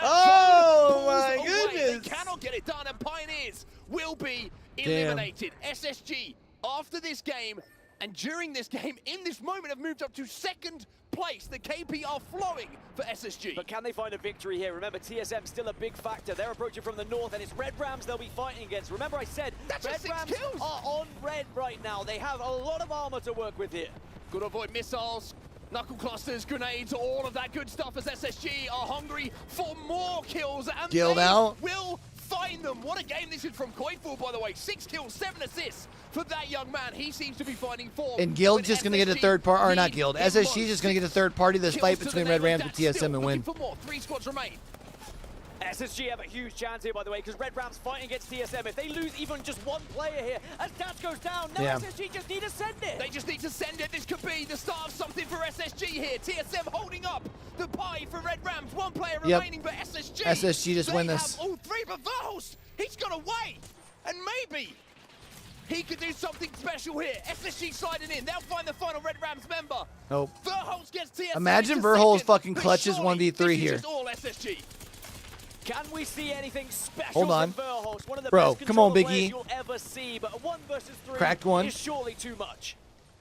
B: Oh my goodness.
Q: They cannot get it done, and Pioneers will be eliminated. SSG, after this game and during this game, in this moment, have moved up to 2nd place. The KP are flowing for SSG.
R: But can they find a victory here? Remember, TSM still a big factor. They're approaching from the north, and it's Red Rams they'll be fighting against. Remember I said, Red Rams are on red right now. They have a lot of armor to work with here.
Q: Got to avoid missiles, knuckle clusters, grenades, all of that good stuff as SSG are hungry for more kills, and
B: Guild
Q: they
B: out.
Q: will find them. What a game this is from Coinful, by the way. 6 kills, 7 assists for that young man. He seems to be finding form.
B: And Guild's just going to get a third party, or not Guild, SSG's just going to get a third party this fight between Red Rams and TSM and win.
Q: For more. 3 squads remain.
R: SSG have a huge chance here, by the way, because Red Rams fighting against TSM. If they lose even just one player here, as Dats goes down, now SSG just need to send it.
Q: They just need to send it. This could be the start of something for SSG here. TSM holding up the pie for Red Rams. 1 player remaining, but
B: SSG just win this.
Q: Have all 3, but Verhulst, he's got away. And maybe he could do something special here. SSG sliding in. They'll find the final Red Rams member.
B: Nope.
Q: Verhulst gets TSM.
B: Imagine Verhulst fucking clutches 1v3 here.
Q: Just all SSG.
R: Can we see anything special?
B: Hold on.
R: From Verhulst? One of the
B: Bro,
R: best
B: come on, Big
R: players
B: E.
R: you'll ever see, but a 1 versus 3
B: Cracked one.
R: is surely too much.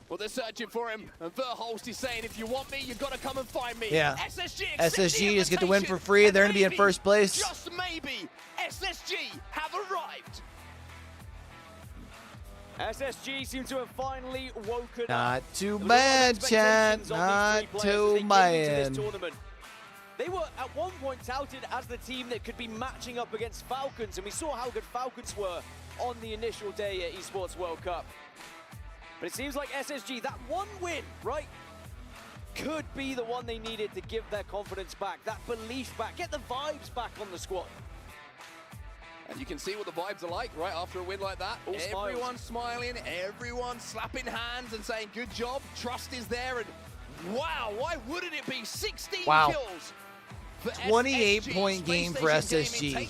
Q: Well, they're searching for him, and Verhulst is saying, if you want me, you've got to come and find me.
B: Yeah.
Q: SSG
B: just get the win for free. They're going to be in first place.
Q: Just maybe, SSG have arrived.
R: SSG seem to have finally woken up.
B: Not too bad, Chad. Not too bad.
R: They were at one point touted as the team that could be matching up against Falcons, and we saw how good Falcons were on the initial day at Esports World Cup. But it seems like SSG, that one win, right, could be the one they needed to give their confidence back, that belief back, get the vibes back on the squad.
Q: And you can see what the vibes are like, right, after a win like that. Everyone's smiling, everyone's slapping hands and saying, good job, trust is there, and wow, why wouldn't it be 16 kills?
B: 28-point game for SSG.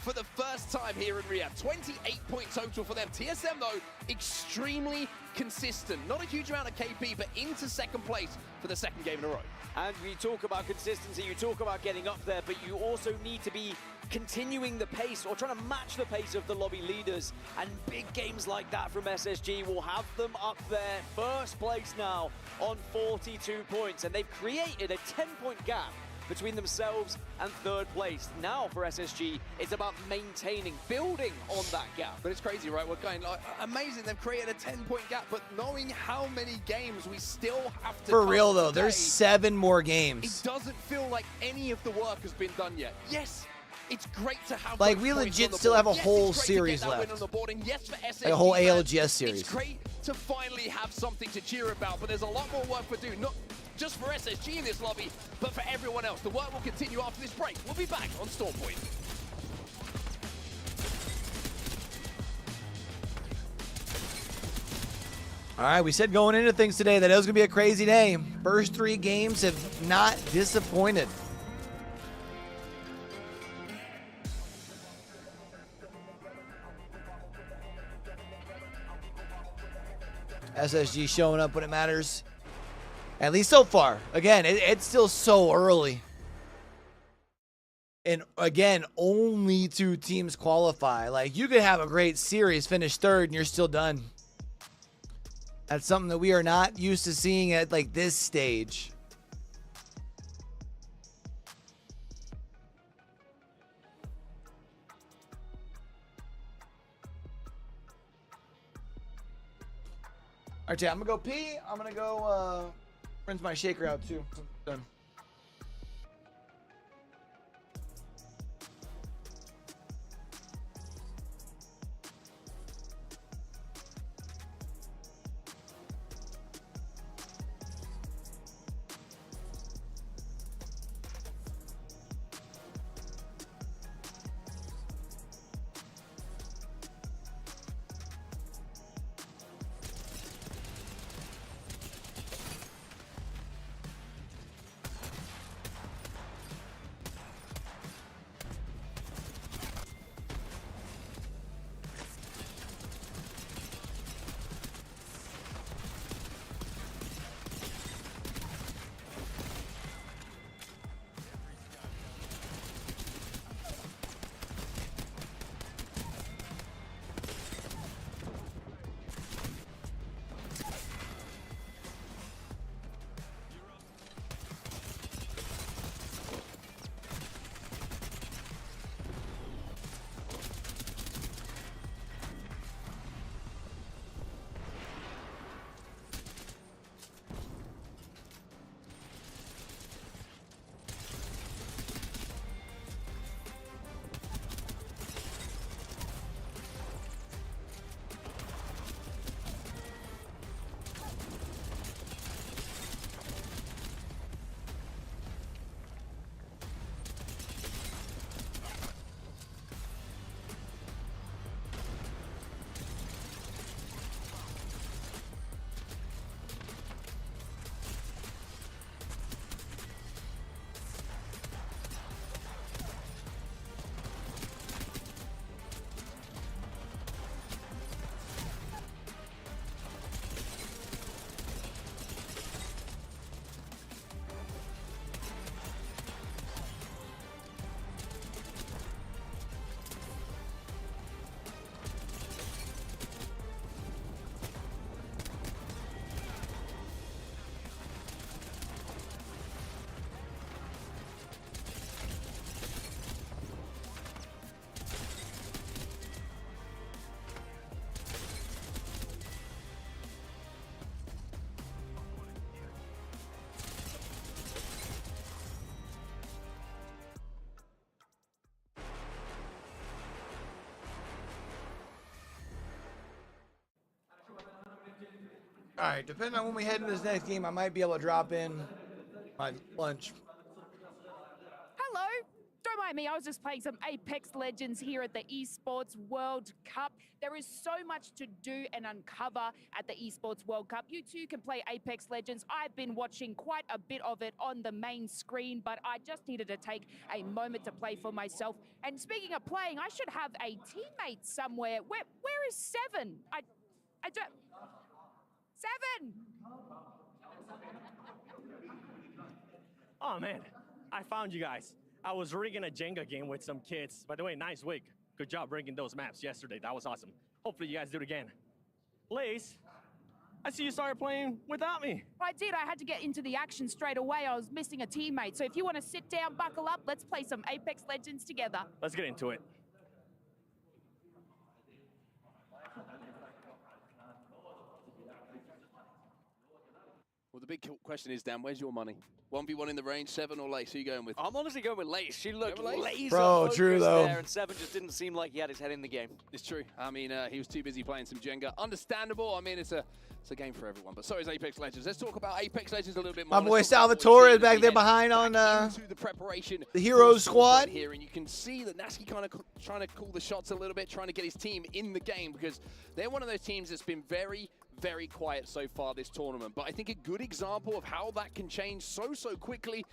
Q: for the first time here in Riyadh. 28-point total for them. TSM, though, extremely consistent. Not a huge amount of KP, but into second place for the second game in a row.
R: And we talk about consistency, you talk about getting up there, but you also need to be continuing the pace or trying to match the pace of the lobby leaders. And big games like that from SSG will have them up there. First place now on 42 points. And they've created a 10-point gap between themselves and third place. Now for SSG, it's about maintaining, building on that gap.
Q: But it's crazy, right? We're going like amazing. They've created a 10-point gap, but knowing how many games we still have to
B: For real though,
Q: today,
B: there's 7 more games.
Q: It doesn't feel like any of the work has been done yet. Yes, it's great to have
B: Like,
Q: those
B: we
Q: points
B: legit
Q: on the
B: still
Q: board.
B: have a
Q: Yes,
B: whole
Q: it's great to
B: series
Q: get that win
B: left.
Q: on the board. And yes, for SSG,
B: Like a whole
Q: fans,
B: ALGS series.
Q: It's great to finally have something to cheer about, but there's a lot more work to do. Not just for SSG in this lobby, but for everyone else. The work will continue after this break. We'll be back on Stormpoint.
B: All right, we said going into things today that it was going to be a crazy day. First 3 games have not disappointed. SSG showing up when it matters. At least so far. Again, it's still so early. And again, only 2 teams qualify. Like, you could have a great series, finish 3rd, and you're still done. That's something that we are not used to seeing at like this stage. All right, Jay, I'm gonna go pee. I'm gonna go rinse my shaker out too. Done. All right, depending on when we head into this next game, I might be able to drop in my lunch.
F: Hello. Don't mind me, I was just playing some Apex Legends here at the Esports World Cup. There is so much to do and uncover at the Esports World Cup. You too can play Apex Legends. I've been watching quite a bit of it on the main screen, but I just needed to take a moment to play for myself. And speaking of playing, I should have a teammate somewhere. Where is Seven? I don't... Seven!
P: Oh man, I found you guys. I was rigging a Jenga game with some kids. By the way, nice wig. Good job rigging those maps yesterday. That was awesome. Hopefully you guys do it again. Lace, I see you started playing without me.
F: I did. I had to get into the action straight away. I was missing a teammate. So if you want to sit down, buckle up, let's play some Apex Legends together.
P: Let's get into it.
S: Well, the big question is, Dan, where's your money? 1v1 in the range, Seven or Lace? Who are you going with?
R: I'm honestly going with Lace. She looked laser
B: Bro, true though.
R: there, and Seven just didn't seem like he had his head in the game.
S: It's true. I mean, he was too busy playing some Jenga. Understandable. I mean, it's a game for everyone. But so is Apex Legends. Let's talk about Apex Legends a little bit more.
B: My boy Salvatore is back there behind on
S: the preparation
B: the Heroes squad
S: here, and you can see that Nasky kind of trying to call the shots a little bit, trying to get his team in the game, because they're one of those teams that's been very quiet so far this tournament. But I think a good example of how that can change so quickly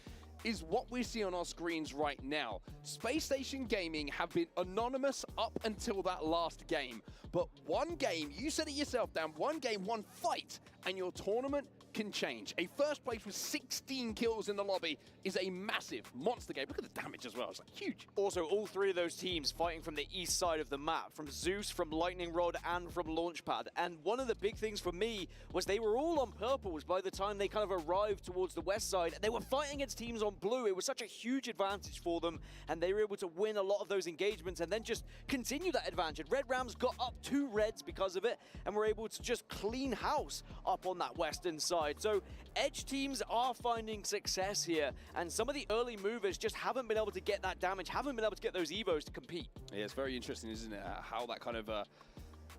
S: is what we see on our screens right now. Space Station Gaming have been anonymous up until that last game. But one game, you said it yourself, Dan, one game, one fight, and your tournament can change. A first place with 16 kills in the lobby is a massive monster game. Look at the damage as well, it's like huge.
R: Also, all three of those teams fighting from the east side of the map, from Zeus, from Lightning Rod, and from Launchpad. And one of the big things for me was they were all on purples by the time they kind of arrived towards the west side. They were fighting against teams on blue. It was such a huge advantage for them, and they were able to win a lot of those engagements and then just continue that advantage. Red Rams got up 2 reds because of it, and were able to just clean house up on that western side. So edge teams are finding success here, and some of the early movers just haven't been able to get that damage, haven't been able to get those evos to compete.
S: Yeah, it's very interesting, isn't it, how that kind of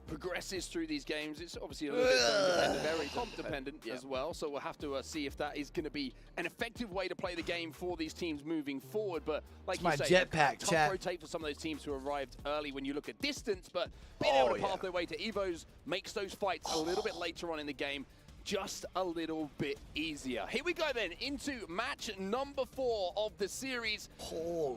S: progresses through these games. It's obviously a little bit dependent, very comp dependent as well, so we'll have to see if that is going to be an effective way to play the game for these teams moving forward. But like you say, tough rotate for some of those teams who arrived early when you look at distance, but being able to path their way to evos makes those fights a little bit later on in the game just a little bit easier. Here we go then, into match number 4 of the series.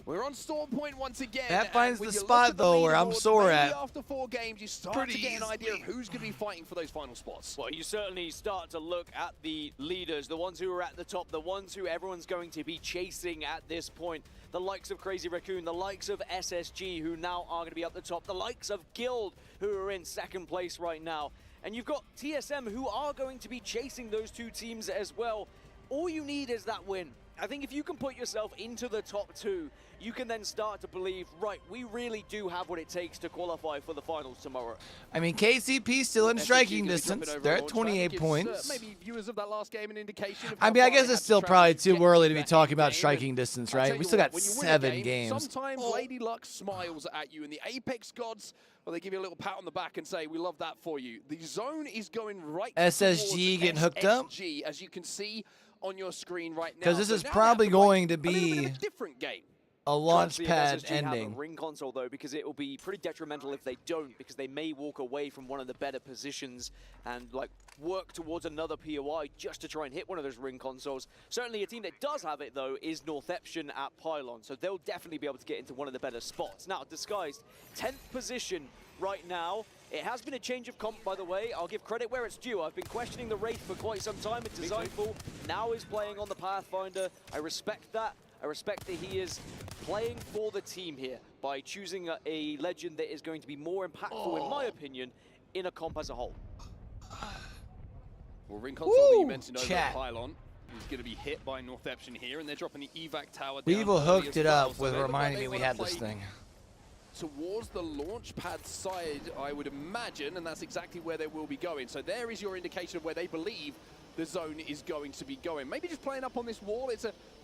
S: We're on Storm Point once again.
B: That finds the spot though where I'm sore at.
S: After 4 games, you start to get an idea of who's going to be fighting for those final spots.
R: Well, you certainly start to look at the leaders, the ones who are at the top, the ones who everyone's going to be chasing at this point. The likes of Crazy Raccoon, the likes of SSG, who now are going to be up the top, the likes of Guild, who are in 2nd place right now. And you've got TSM, who are going to be chasing those 2 teams as well. All you need is that win. I think if you can put yourself into the top 2, you can then start to believe, right, we really do have what it takes to qualify for the finals tomorrow.
B: I mean, KCP still in striking distance. They're at 28 points.
S: Maybe viewers of that last game an indication of
B: I mean, I guess it's still probably too early to be talking about striking distance, right? We still got 7 games.
S: Sometimes Lady Luck smiles at you, and the Apex gods, well, they give you a little pat on the back and say, we love that for you. The zone is going right
B: SSG getting hooked up.
S: As you can see on your screen right now.
B: Because this is probably going to be
S: a different game.
B: A launch pad
R: SSG
B: ending.
R: Have a ring console though, because it will be pretty detrimental if they don't, because they may walk away from one of the better positions and like work towards another POI just to try and hit one of those ring consoles. Certainly a team that does have it though is Northeption at Pylon, so they'll definitely be able to get into one of the better spots. Now, Disguised, 10th position right now. It has been a change of comp, by the way. I'll give credit where it's due. I've been questioning the Wraith for quite some time at Designful. Now is playing on the Pathfinder. I respect that. I respect that he is playing for the team here by choosing a legend that is going to be more impactful, in my opinion, in a comp as a whole.
S: Well, ring console that you mentioned over at Pylon is going to be hit by Northeption here, and they're dropping the evac tower down.
B: Weevil hooked it up with reminding me we had this thing.
S: Towards the launch pad side, I would imagine, and that's exactly where they will be going. So there is your indication of where they believe the zone is going to be going. Maybe just playing up on this wall.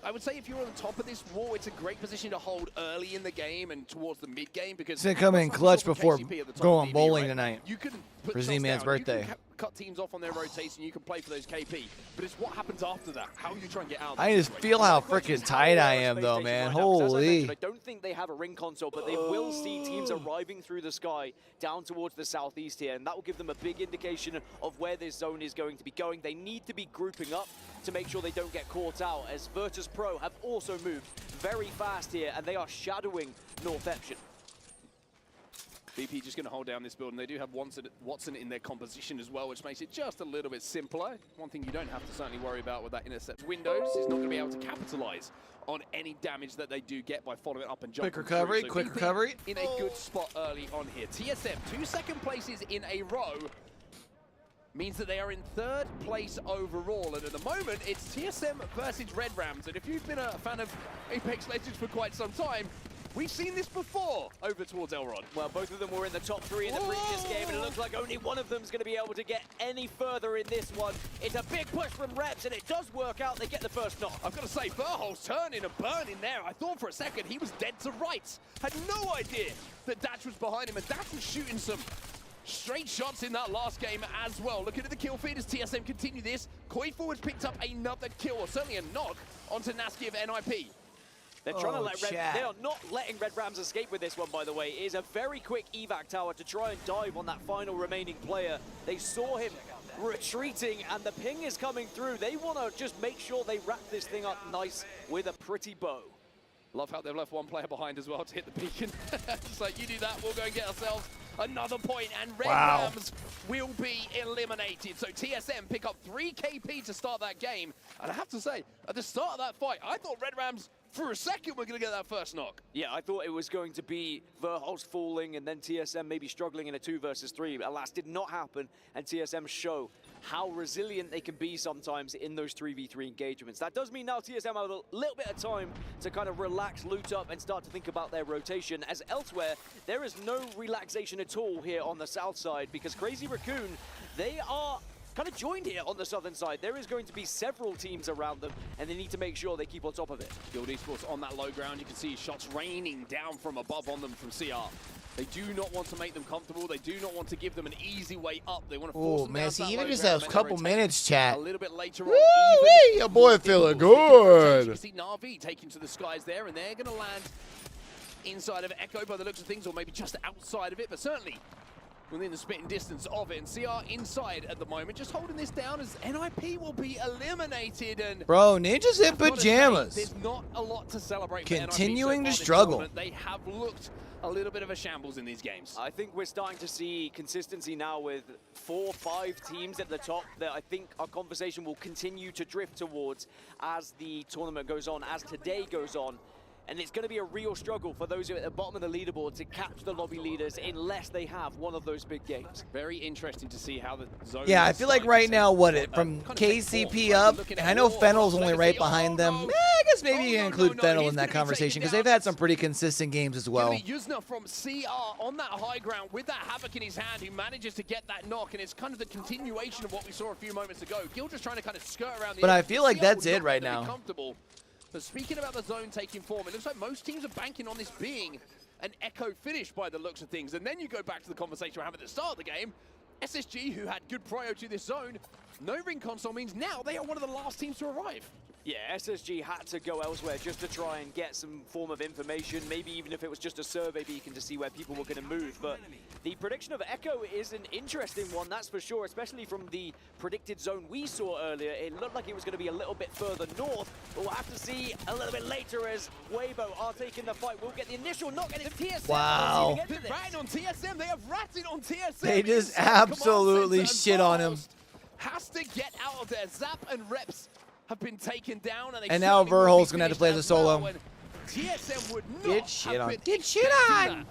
S: I would say if you're on the top of this wall, it's a great position to hold early in the game and towards the mid game, because
B: it's gonna come in clutch before going bowling tonight
S: You can put
B: for Z-Man's birthday.
S: cut teams off on their rotation, you can play for those KP. But it's what happens after that, how you try and get out.
B: I just feel how freaking tight I am, though, man. Holy.
R: I don't think they have a ring console, but they will see teams arriving through the sky down towards the southeast here, and that will give them a big indication of where this zone is going to be going. They need to be grouping up to make sure they don't get caught out, as Virtus Pro have also moved very fast here, and they are shadowing North Epsion.
S: BP just going to hold down this building. They do have Watson in their composition as well, which makes it just a little bit simpler. One thing you don't have to certainly worry about with that intercept. Windows is not going to be able to capitalize on any damage that they do get by following up and jumping.
B: Quick recovery,
S: through. So
B: quick
S: BP
B: recovery.
S: In a good spot early on here. TSM, 2 second places in a row, means that they are in 3rd place overall. And at the moment, it's TSM versus Red Rams. And if you've been a fan of Apex Legends for quite some time, we've seen this before over towards Elrond.
R: Well, both of them were in the top 3 in the previous game, and it looks like only one of them is going to be able to get any further in this one. It's a big push from Reps, and it does work out. They get the first knock.
S: I've got to say, Verholz turning and burning there. I thought for a second he was dead to rights. Had no idea that Datch was behind him, and Datch was shooting some straight shots in that last game as well. Looking at the kill feed as TSM continue this. Koi Forward picked up another kill, or certainly a knock, onto Nasky of NIP.
R: They're trying to let they are not letting Red Rams escape with this one, by the way. It is a very quick evac tower to try and dive on that final remaining player. They saw him retreating, and the ping is coming through. They want to just make sure they wrap this thing up nice with a pretty bow.
S: Love how they've left one player behind as well to hit the beacon. Just like, you do that, we'll go and get ourselves another point, and Red Rams will be eliminated. So TSM pick up 3 KP to start that game. And I have to say, at the start of that fight, I thought Red Rams, for a second, were going to get that first knock.
R: Yeah, I thought it was going to be Verholz falling and then TSM maybe struggling in a 2 versus 3. Alas, did not happen, and TSM show how resilient they can be sometimes in those 3v3 engagements. That does mean now TSM have a little bit of time to kind of relax, loot up, and start to think about their rotation, as elsewhere, there is no relaxation at all here on the south side, because Crazy Raccoon, they are kind of joined here on the southern side. There is going to be several teams around them, and they need to make sure they keep on top of it.
S: Guild Esports on that low ground. You can see shots raining down from above on them from CR. They do not want to make them comfortable. They do not want to give them an easy way up. They want to force them down to that
B: even
S: low
B: just
S: ground,
B: a couple minutes, chat.
S: A little bit later on.
B: Woo-wee, your boy feeling good.
S: You can see Na'Vi taking to the skies there, and they're going to land inside of Echo by the looks of things, or maybe just outside of it, but certainly within the spitting distance of it. And CR inside at the moment, just holding this down as NIP will be eliminated. And
B: bro, Ninja's in pajamas.
S: Say, there's not a lot to celebrate.
B: Continuing
S: so
B: to struggle.
S: They have looked a little bit of a shambles in these games.
R: I think we're starting to see consistency now with 4 or 5 teams at the top that I think our conversation will continue to drift towards as the tournament goes on, as today goes on. And it's going to be a real struggle for those who are at the bottom of the leaderboard to catch the lobby leaders unless they have one of those big games.
S: Very interesting to see how the zone.
B: Yeah, I feel like right now, from KCP up, and I know Fennel's only right behind them. I guess maybe you can include Fennel in that conversation because they've had some pretty consistent games as well.
S: Yuzna from CR on that high ground with that Havoc in his hand, who manages to get that knock, and it's kind of the continuation of what we saw a few moments ago. Gil just trying to kind of skirt around the
B: But
S: edge.
B: I feel like that's it right now.
S: Comfortable. But speaking about the zone taking form, it looks like most teams are banking on this being an Echo finish by the looks of things. And then you go back to the conversation we were having at the start of the game. SSG, who had good prior to this zone, no ring console means now they are one of the last teams to arrive.
R: Yeah, SSG had to go elsewhere just to try and get some form of information, maybe even if it was just a survey beacon to see where people were going to move. But the prediction of Echo is an interesting one, that's for sure, especially from the predicted zone we saw earlier. It looked like it was going to be a little bit further north, but we'll have to see a little bit later as Weibo are taking the fight. We'll get the initial knock, and it's TSM.
B: Wow.
S: They're ratting on TSM. They have ratted on TSM.
B: They just absolutely shit on him.
S: Has to get out of there. Zap and Reps have been taken down,
B: and now Verholz gonna have to play as a solo.
S: TSM would not
B: get shit on.
S: Get shit on.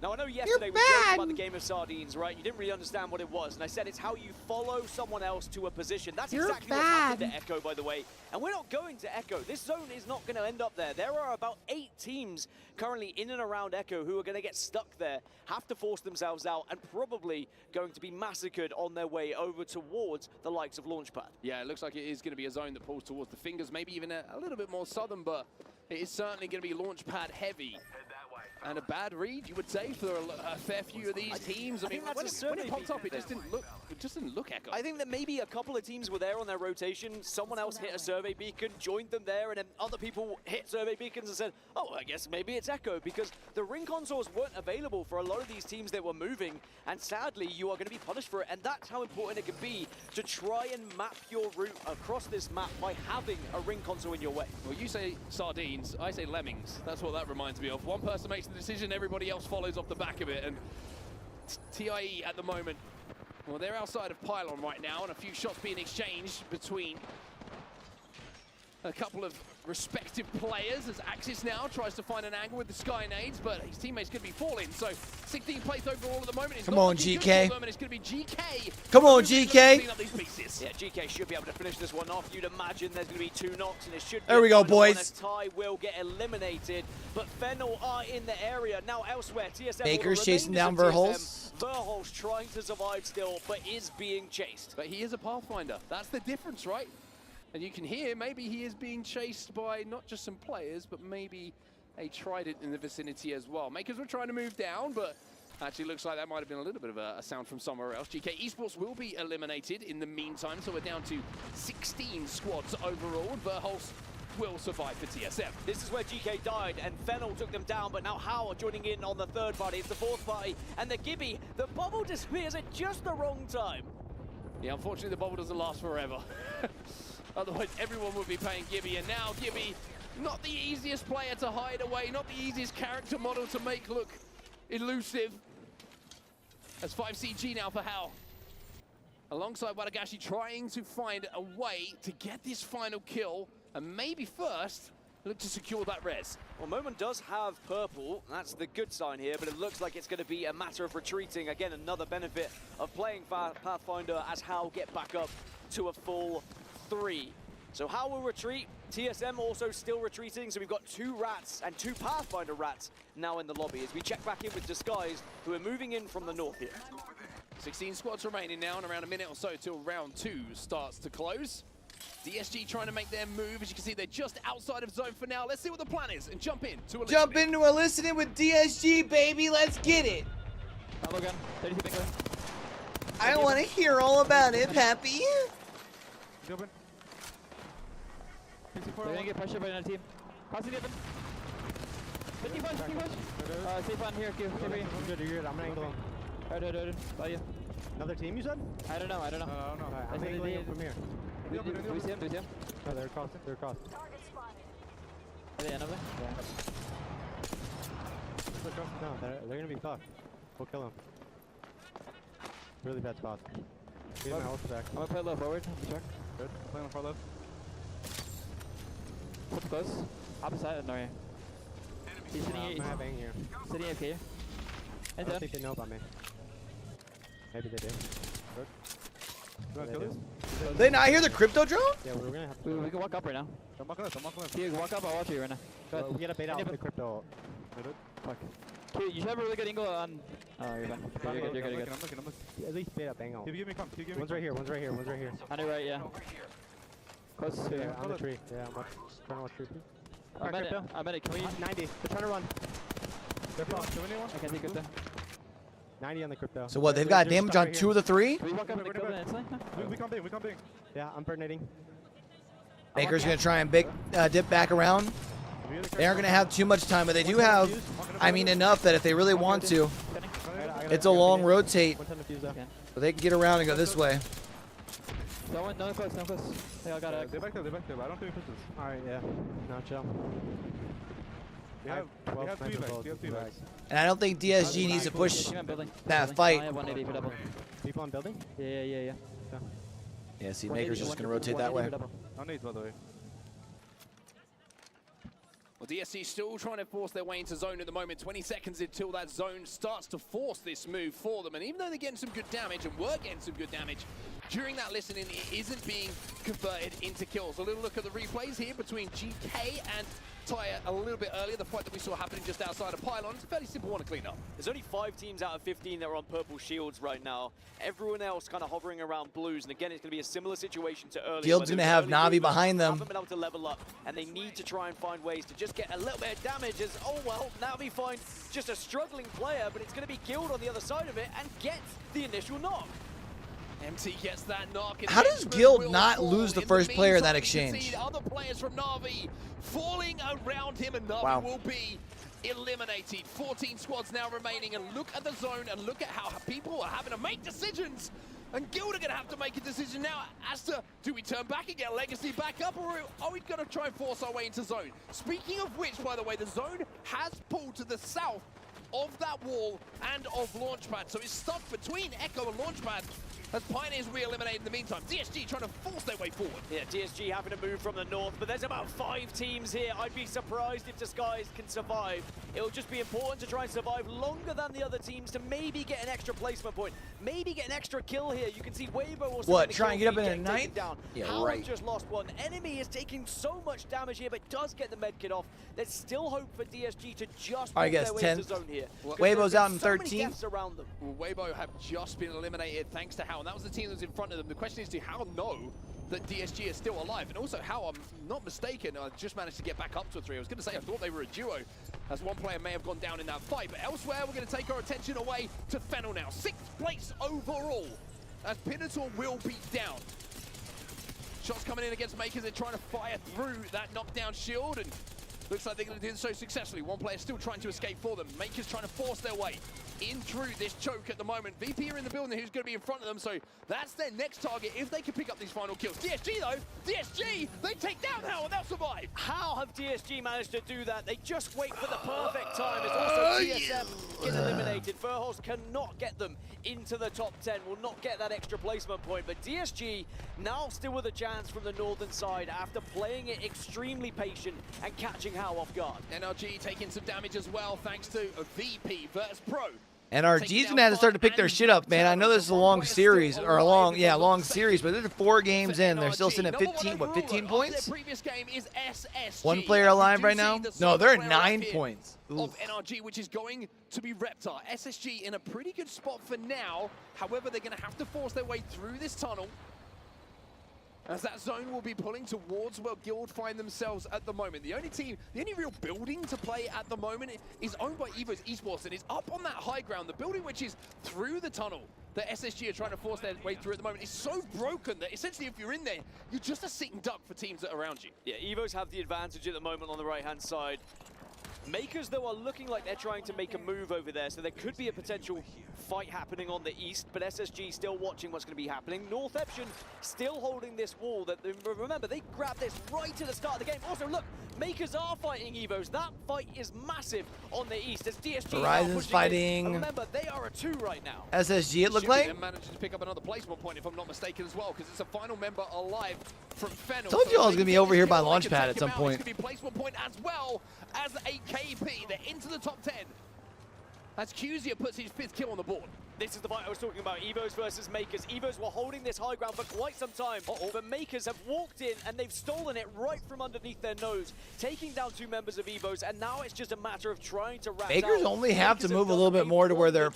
R: Now, I know yesterday we joked about the game of sardines, right? You didn't really understand what it was, and I said it's how you follow someone else to a position. That's exactly what happened to Echo, by the way. And we're not going to Echo. This zone is not going to end up there. There are about 8 teams currently in and around Echo who are going to get stuck there, have to force themselves out, and probably going to be massacred on their way over towards the likes of Launchpad.
S: Yeah, it looks like it is going to be a zone that pulls towards the fingers, maybe even a little bit more southern, but it is certainly going to be Launchpad heavy. And a bad read, you would say, for a fair few of these teams. I mean, when it popped up, it just didn't look Echo.
R: I think that maybe a couple of teams were there on their rotation. Someone else hit a survey beacon, joined them there, and then other people hit survey beacons and said, oh, I guess maybe it's Echo, because the ring consoles weren't available for a lot of these teams that were moving, and sadly, you are going to be punished for it, and that's how important it can be to try and map your route across this map by having a ring console in your way.
S: Well, you say sardines, I say lemmings. That's what that reminds me of. One person makes the decision, everybody else follows off the back of it, and TIE at the moment, well, they're outside of Pylon right now, and a few shots being exchanged between a couple of respective players as Axis now tries to find an angle with the Sky Nades, but his teammates could be falling. So 16th place overall at the moment. It's
B: Come
S: not
B: on,
S: looking good
B: GK.
S: for them, and it's going to be GK.
B: Come on, GK.
R: Yeah, GK should be able to finish this one off. You'd imagine there's going to be 2 knocks, and it should be
B: There we go, boys.
R: As Ty will get eliminated, but Fennel are in the area. Now elsewhere, TSM
B: Baker's chasing down Verholz.
R: Verholz trying to survive still, but is being chased.
S: But he is a Pathfinder. That's the difference, right? And you can hear maybe he is being chased by not just some players, but maybe a Trident in the vicinity as well. Makers were trying to move down, but actually looks like that might have been a little bit of a sound from somewhere else. GK Esports will be eliminated in the meantime, so we're down to 16 squads overall, and Verholz will survive for TSM.
R: This is where GK died, and Fennel took them down, but now Howard joining in on the 3rd party. It's the 4th party, and the Gibby, the bubble disappears at just the wrong time.
S: Yeah, unfortunately the bubble doesn't last forever. Otherwise, everyone would be paying Gibby, and now Gibby, not the easiest player to hide away, not the easiest character model to make look elusive. That's 5CG now for Hal. Alongside Wadagashi trying to find a way to get this final kill, and maybe first, look to secure that res.
R: Well, Moment does have purple, that's the good sign here, but it looks like it's going to be a matter of retreating. Again, another benefit of playing Pathfinder as Hal get back up to a full 3. So Hal will retreat, TSM also still retreating, so we've got 2 rats and 2 Pathfinder rats now in the lobby as we check back in with Disguise, who are moving in from the north here.
S: 16 squads remaining now, and around a minute or so till round 2 starts to close. DSG trying to make their move. As you can see, they're just outside of zone for now. Let's see what the plan is and jump in to a
B: Jump into a listening with DSG, baby. Let's get it.
P: Hello gun. 32 big gun.
B: I want to hear all about it, Pappy.
P: Open. They're gonna get pressured by another team. Crossing the open. 50 push, 50 push. Safe on here, Q. I'm good, you're good. I'm gonna angle him. Alright. Saw you. Another team you said? I don't know. Alright, I'm angling him from here. Do we see him? No, they're across. Are they another? Yeah. No, they're gonna be tough. We'll kill them. Really bad spot. Give my ult back. I'm gonna play low forward. Check. Good. Playing on far left. What's close? Opposite. No, yeah. He's sitting here. Sitting AFK. I don't think they know about me. Maybe they do. Good. You wanna kill this?
B: They not hear the crypto drone?
P: Yeah, we're gonna have to. We can walk up right now. Don't walk left. You walk up, I'll watch you right now. Well, we gotta bait out the crypto. Fuck. Okay, you should have a really good angle on. Oh, you're fine. You're good. I'm looking. At least bait up angle. Give me comp. One's right here. On your right, yeah. Close to here. On the tree. Yeah, I'm trying to watch tree. I'm at it. Can we? 90. They're trying to run. They're fast. I can't see crypto. 90 on the crypto.
B: So what, they've got damage on 2 of the 3?
P: Can we walk up and kill them instantly? We come big. Yeah, I'm burnating.
B: Baker's going to try and dip back around. They aren't going to have too much time, but they do have, I mean, enough that if they really want to, it's a long rotate. But they can get around and go this way.
P: No close. They all got it. They're back there. I don't think we push this. Alright, yeah. Now chill. We have 3 bags.
B: And I don't think DSG needs to push that fight.
P: People on building? Yeah.
B: Yeah, see, Maker's just going to rotate that way.
P: No nades, by the way.
S: Well, DSC still trying to force their way into zone at the moment. 20 seconds until that zone starts to force this move for them. And even though they're getting some good damage, and were getting some good damage, during that listening, it isn't being converted into kills. A little look at the replays here between GK and
Q: tire a little bit earlier, the fight that we saw happening just outside of Pylon. It's a fairly simple one to clean up.
R: There's only 5 teams out of 15 that are on purple shields right now. Everyone else kind of hovering around blues. And again, it's going to be a similar situation to earlier.
B: Field's going to have Na'Vi behind them.
R: Haven't been able to level up, and they need to try and find ways to just get a little bit of damage as, oh well, Na'Vi find just a struggling player, but it's going to be Guild on the other side of it and gets the initial knock.
Q: MT gets that knock.
B: How does Guild not lose the first player in that exchange?
Q: Other players from Na'Vi falling around him, and Na'Vi will be eliminated. 14 squads now remaining, and look at the zone and look at how people are having to make decisions. And Guild are going to have to make a decision now as to, do we turn back and get Legacy back up, or are we going to try and force our way into zone? Speaking of which, by the way, the zone has pulled to the south of that wall and of Launchpad, so it's stuck between Echo and Launchpad as Pioneers will be eliminated in the meantime. DSG trying to force their way forward.
R: Yeah, DSG having to move from the north, but there's about 5 teams here. I'd be surprised if Disguise can survive. It'll just be important to try and survive longer than the other teams to maybe get an extra placement point, maybe get an extra kill here. You can see Weibo also
B: what, try and get up in a ninth?
R: Down.
B: Yeah,
R: How
B: right.
R: just lost one. Enemy is taking so much damage here, but does get the med kit off. There's still hope for DSG to just
B: I
R: move
B: guess
R: their way
B: 10th.
R: into zone here.
B: Weibo's out in
R: So many
B: 13th.
R: deaths around them.
Q: Well, Weibo have just been eliminated thanks to How, and that was the team that was in front of them. The question is, do How know that DSG is still alive? And also, How, I'm not mistaken, just managed to get back up to a 3. I was going to say, I thought they were a duo, as one player may have gone down in that fight. But elsewhere, we're going to take our attention away to Fennel now. 6th place overall, as Pinnacle will be down. Shots coming in against Makers. They're trying to fire through that knockdown shield, and looks like they're going to do so successfully. One player still trying to escape for them. Makers trying to force their way in through this choke at the moment. VP are in the building, who's going to be in front of them, so that's their next target if they can pick up these final kills. DSG though, DSG, they take down How and they'll survive.
R: How have DSG managed to do that? They just wait for the perfect time as also TSM gets eliminated. Furhos cannot get them into the top 10, will not get that extra placement point, but DSG now still with a chance from the northern side after playing it extremely patient and catching How off guard.
Q: NRG taking some damage as well thanks to a VP versus Pro.
B: NRG's gonna have to start to pick their shit up, man. I know this is a long series, or a long series, but there's 4 games in. They're still sitting at 15, what, 15 points?
Q: Previous game is SSG.
B: 1 player alive right now? No, they're at 9 points.
Q: Of NRG, which is going to be Reptar. SSG in a pretty good spot for now. However, they're going to have to force their way through this tunnel, as that zone will be pulling towards where Guild find themselves at the moment. The only real building to play at the moment is owned by Evo's Esports, and is up on that high ground. The building which is through the tunnel that SSG are trying to force their way through at the moment is so broken that essentially if you're in there, you're just a sitting duck for teams that are around you.
R: Yeah, Evos have the advantage at the moment on the right-hand side. Makers, though, are looking like they're trying to make a move over there, so there could be a potential fight happening on the east, but SSG still watching what's going to be happening. North Epsion still holding this wall. That remember, they grabbed this right at the start of the game. Also, look, Makers are fighting Evos. That fight is massive on the east as DSG
B: Horizon's fighting.
R: And remember, they are a 2 right now.
B: SSG, it looked like.
Q: They're managing to pick up another placement point, if I'm not mistaken, as well, because it's a final member alive from Fennel.
B: Told you I was gonna be over here by
Q: They can
B: Launchpad
Q: take
B: at some
Q: him out.
B: point.
Q: It's going to be placement point as well as a KP. They're into the top 10. As Qzia puts his 5th kill on the board.
R: This is the fight I was talking about, Evos versus Makers. Evos were holding this high ground for quite some time, but Makers have walked in and they've stolen it right from underneath their nose, taking down 2 members of Evos, and now it's just a matter of trying to wrap
B: Makers only have to move a little bit more to where they're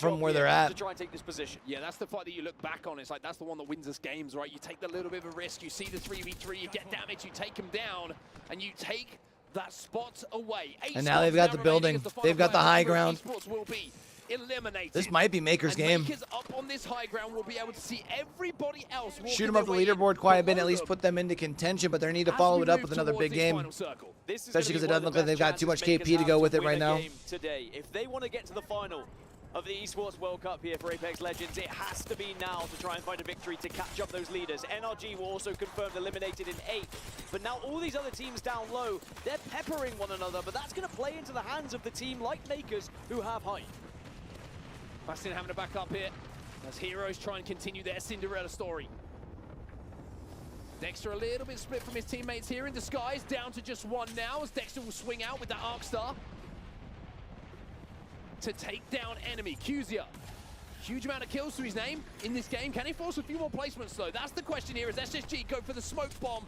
B: at.
R: to try and take this position.
Q: Yeah, that's the fight that you look back on. It's like that's the one that wins us games, right? You take the little bit of a risk, you see the 3v3, you get damage, you take them down, and you take that spot away.
B: And now they've got the building. They've got the high ground.
Q: Will be eliminated.
B: This might be Makers' game.
Q: Makers up on this high ground will be able to see everybody else
B: Shoot them up the leaderboard quite a bit, at least put them into contention, but they need to follow it up with another big game. Especially because it doesn't look like they've got too much KP to go with it right now.
R: Today, if they want to get to the final of the Esports World Cup here for Apex Legends, it has to be now to try and find a victory to catch up those leaders. NRG were also confirmed eliminated in 8th, but now all these other teams down low, they're peppering one another, but that's going to play into the hands of the team like Makers who have height.
Q: Bastion having to back up here as Heroes try and continue their Cinderella story. Dexter a little bit split from his teammates here in Disguise, down to just 1 now as Dexter will swing out with that Arc Star to take down enemy. Qzia, huge amount of kills to his name in this game. Can he force a few more placements though? That's the question here as SSG go for the smoke bomb.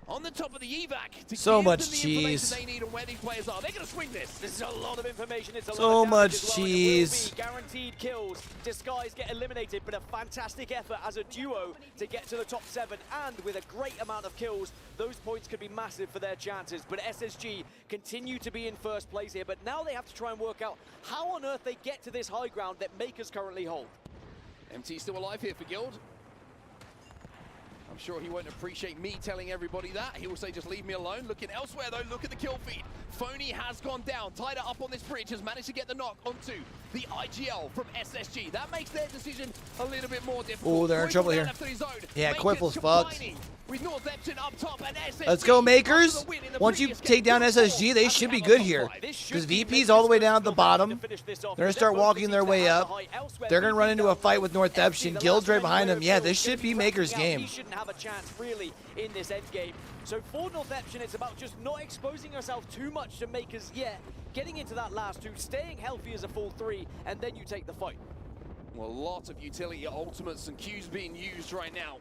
Q: on the top of the evac to
B: So
Q: give
B: much
Q: them the
B: cheese.
Q: information they need on where these players are. They're going to swing this.
R: This is a lot of information. It's a
B: So
R: lot of
B: much
R: damage as well.
B: cheese.
R: It will be guaranteed kills. Disguise get eliminated, but a fantastic effort as a duo to get to the top 7. And with a great amount of kills, those points could be massive for their chances. But SSG continue to be in first place here. But now they have to try and work out how on earth they get to this high ground that Makers currently hold.
Q: MT still alive here for Guild. I'm sure he won't appreciate me telling everybody that. He will say, just leave me alone. Looking elsewhere, though, look at the kill feed. Phony has gone down. Tied up on this bridge, has managed to get the knock onto the IGL from SSG. That makes their decision a little bit more difficult.
B: Oh, they're in trouble here. Yeah, Quiffle's fucked.
Q: With Northampton up top and SSG.
B: Let's go, Makers. Once you take down SSG, they should be good here. Because VP's all the way down at the bottom. They're going to start walking their way up. They're going to run into a fight with Northampton. Guild's right behind them. Yeah, this should be Makers' game.
R: He shouldn't have a chance, really, in this end game. So for Northampton, it's about just not exposing yourself too much to Makers yet. Getting into that last 2, staying healthy as a full 3, and then you take the fight.
Q: Well, lots of utility ultimates and Qs being used right now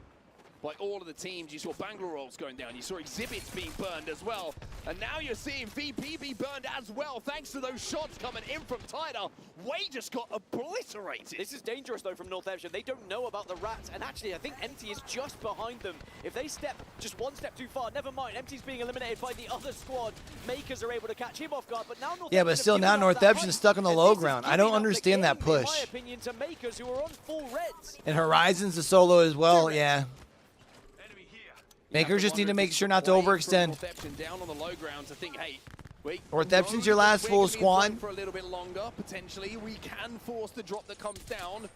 Q: by all of the teams. You saw Bangalore rolls going down. You saw exhibits being burned as well. And now you're seeing VP be burned as well, thanks to those shots coming in from Tyler. Way just got obliterated.
R: This is dangerous, though, from Northampton. They don't know about the rats. And actually, I think MT is just behind them. If they step just one step too far, never mind. MT's being eliminated by the other squad. Makers are able to catch him off guard. But now Northampton,
B: Yeah, but still now Northampton's stuck on the low ground. I don't understand that
R: in my
B: push.
R: opinion, to Makers, who are on full reds.
B: And Horizon's a solo as well, yeah. Makers just need to make sure not to overextend.
Q: Down on the low ground to think, hey, wait,
B: Northampton's your last full squad.
Q: For a little bit longer, potentially. We can force the drop that comes down.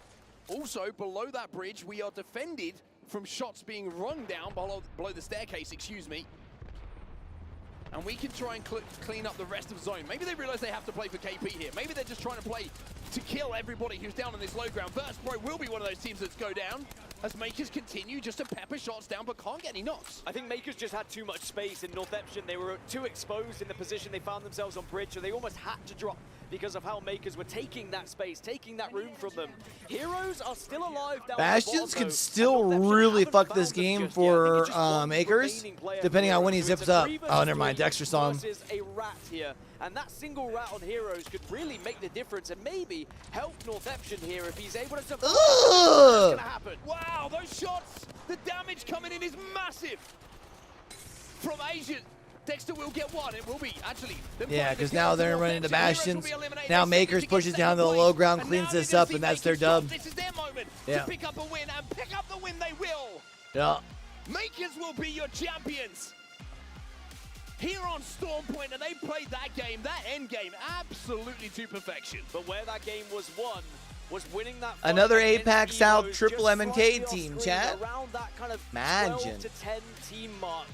Q: Also, below that bridge, we are defended from shots being run down below the staircase, excuse me. And we can try and clean up the rest of zone. Maybe they realize they have to play for KP here. Maybe they're just trying to play to kill everybody who's down on this low ground. Verspro will be one of those teams that's go down as Makers continue just to pepper shots down but can't get any knocks.
R: I think Makers just had too much space in Northampton. They were too exposed in the position they found themselves on bridge, so they almost had to drop because of how Makers were taking that space, taking that room from them. Heroes are still alive down
B: Bastions could still really fuck this game for Makers, depending on when he zips up. Oh, never mind. Dexter saw him.
R: A rat here, and that single rat on Heroes could really make the difference and maybe help Northampton here if he's able to survive. What's gonna happen?
Q: Wow, those shots! The damage coming in is massive from Asian. Dexter will get one. It will be, actually.
B: Yeah, because now they're running into Bastions. Now Makers pushes down to the low ground, cleans this up, and that's their dub.
Q: This is their moment
B: to
Q: pick up a win, and pick up the win they will.
B: Yeah.
Q: Makers will be your champions here on Storm Point, and they played that game, that end game, absolutely to perfection.
R: But where that game was won was winning that fight.
B: Another APAC South
R: Evo's
B: triple
R: just
B: MNK
R: slightly
B: team,
R: off
B: chat.
R: screen, around that kind of
B: Imagine.
R: 12 to 10 team mark.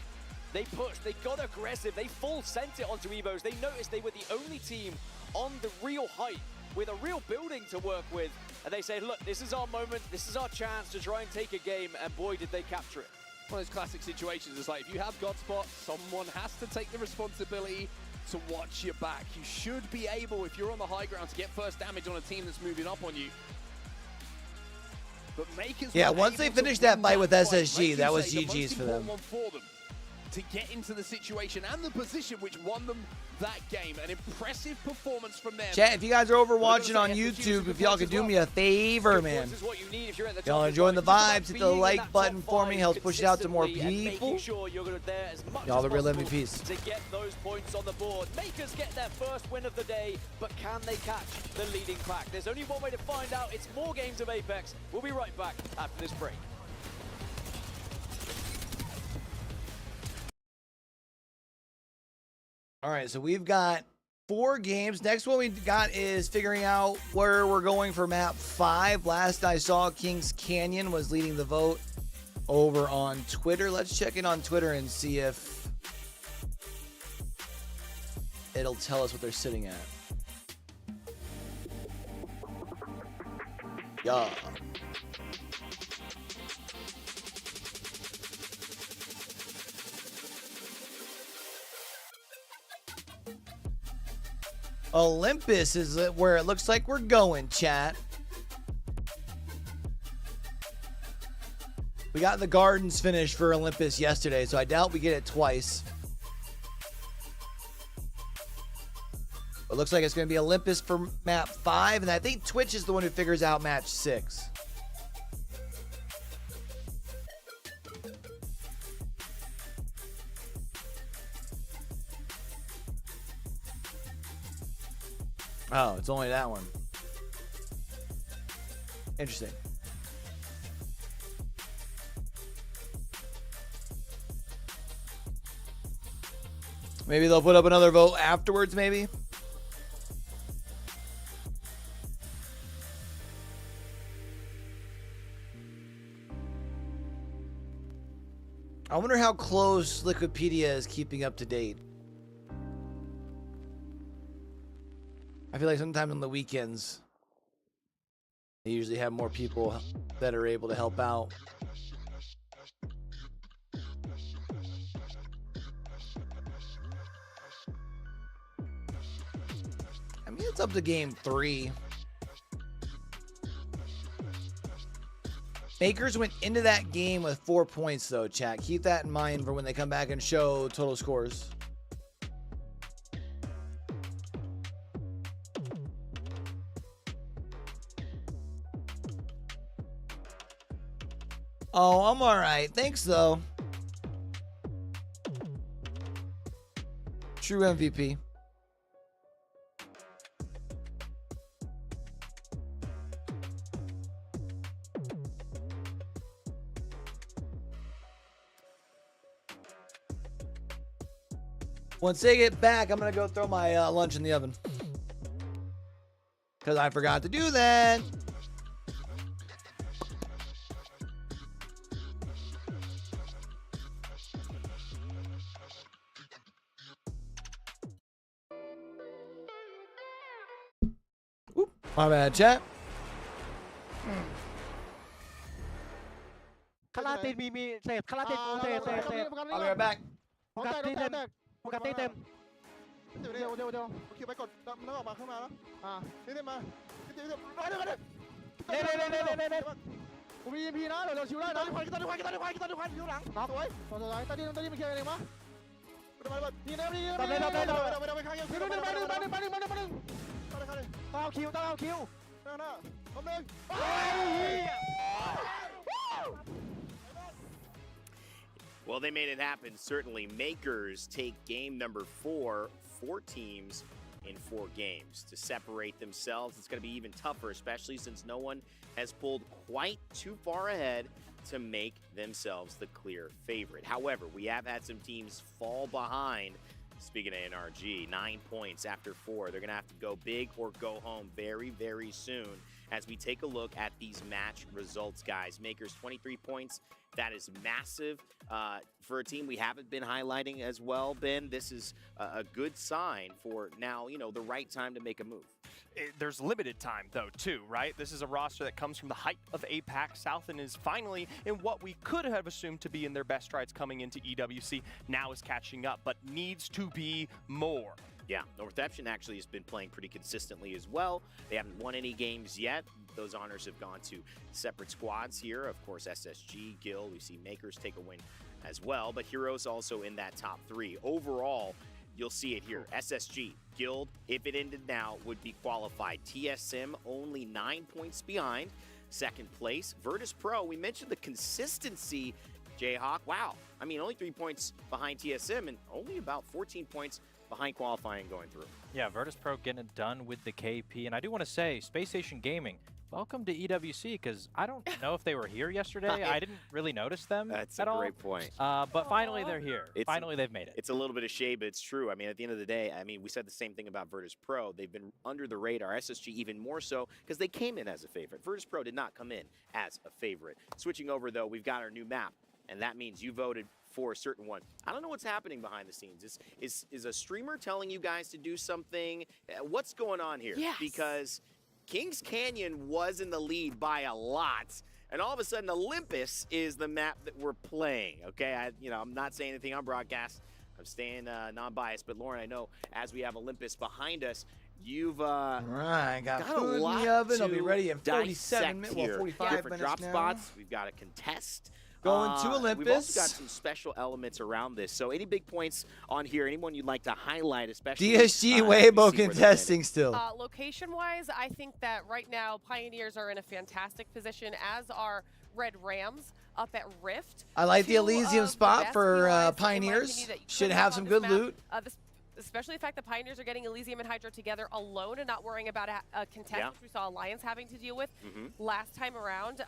R: They pushed, they got aggressive, they full sent it onto Evos. They noticed they were the only team on the real height with a real building to work with. And they said, look, this is our moment, this is our chance to try and take a game, and boy, did they capture it.
Q: One of those classic situations is like, if you have Godspot, someone has to take the responsibility to watch your back. You should be able, if you're on the high ground, to get first damage on a team that's moving up on you. But Makers,
B: Yeah, once they finished that fight with SSG, that was GG's for them.
Q: To get into the situation and the position which won them that game. An impressive performance from them.
B: Chat, if you guys are over watching on YouTube, if y'all could do me a favor, man. Y'all enjoying the vibes, hit the like button for me, helps push it out to more people. Y'all the real MVPs.
R: To get those points on the board. Makers get their first win of the day, but can they catch the leading pack? There's only one way to find out. It's more games of Apex. We'll be right back after this break.
B: All right, so we've got 4 games. Next one we got is figuring out where we're going for map 5. Last I saw, Kings Canyon was leading the vote over on Twitter. Let's check in on Twitter and see if it'll tell us what they're sitting at. Yeah. Olympus is where it looks like we're going, chat. We got the Gardens finished for Olympus yesterday, so I doubt we get it twice. It looks like it's going to be Olympus for map 5, and I think Twitch is the one who figures out match 6. Oh, it's only that one. Interesting. Maybe they'll put up another vote afterwards, maybe? I wonder how close Liquipedia is keeping up to date. I feel like sometimes on the weekends, they usually have more people that are able to help out. I mean, it's up to game 3. Makers went into that game with 4 points, though, chat. Keep that in mind for when they come back and show total scores. Oh, I'm all right. Thanks, though. True MVP. Once they get back, I'm going to go throw my lunch in the oven. Because I forgot to do that. Oop, my bad, chat. I'll be right back.
P: โฟกัสตีเต็มเดี๋ยวคิวไปกดแล้วออกมาขึ้นมาแล้วนี่มาเดี๋ยวผมมี EP นะเดี๋ยวชิวได้นะควันคิวหลังสวยตาดีมันเคลียร์เองมั้ยนี่นะนี่ไปข้างยังคิวไปเอาคิวหน้าล้มหนึ่ง
A: Well, they made it happen, certainly. Makers take game number 4, 4 teams in 4 games. To separate themselves, it's going to be even tougher, especially since no one has pulled quite too far ahead to make themselves the clear favorite. However, we have had some teams fall behind. Speaking of NRG, 9 points after 4. They're going to have to go big or go home very, very soon as we take a look at these match results, guys. Makers 23 points. That is massive for a team we haven't been highlighting as well, Ben. This is a good sign for now, you know, the right time to make a move.
C: There's limited time, though, too, right? This is a roster that comes from the height of APAC South and is finally in what we could have assumed to be in their best strides coming into EWC. Now is catching up, but needs to be more.
A: Yeah, Northampton actually has been playing pretty consistently as well. They haven't won any games yet. Those honors have gone to separate squads here. Of course, SSG, Gil, we see Makers take a win as well, but Heroes also in that top 3. Overall, you'll see it here. SSG, Guild, if it ended now, would be qualified. TSM only 9 points behind. Second place, Virtus Pro, we mentioned the consistency, Jayhawk. Wow, I mean, only 3 points behind TSM and only about 14 points behind qualifying going through.
D: Yeah, Virtus Pro getting it done with the KP. And I do want to say, Space Station Gaming, welcome to EWC, because I don't know if they were here yesterday. I didn't really notice them
A: That's
D: at
A: a
D: all.
A: great point.
D: But finally, they're here. Finally, they've made it.
A: It's a little bit of shade, but it's true. I mean, at the end of the day, I mean, we said the same thing about Virtus Pro. They've been under the radar. SSG even more so because they came in as a favorite. Virtus Pro did not come in as a favorite. Switching over, though, we've got our new map, and that means you voted for a certain one. I don't know what's happening behind the scenes. Is a streamer telling you guys to do something? What's going on here?
E: Yes.
A: Because Kings Canyon was in the lead by a lot, and all of a sudden Olympus is the map that we're playing. Okay, I'm not saying anything on broadcast. I'm staying non-biased, but Lauren, I know as we have Olympus behind us, you've
B: right, got
A: a
B: food
A: lot
B: in the oven.
A: to
B: I'll be ready in 47
A: dissect
B: minutes.
A: here.
B: Well, 45
A: different
B: minutes
A: drop
B: now.
A: spots. We've got a contest.
B: Going to
A: We've
B: Olympus.
A: also got some special elements around this. So any big points on here? Anyone you'd like to highlight, especially?
B: DSG
A: as we
B: Weibo
A: see where they're
B: contesting still.
E: Location-wise, I think that right now Pioneers are in a fantastic position, as are Red Rams up at Rift.
B: I like the
E: Two
B: Elysium
E: of the
B: spot
E: best
B: for
E: POIs, in my opinion,
B: Pioneers.
E: that you
B: Should
E: could
B: have
E: on
B: some
E: this
B: good
E: map.
B: loot.
E: Especially the fact that Pioneers are getting Elysium and Hydra together alone and not worrying about a contest, which we saw Alliance having to deal with last time around.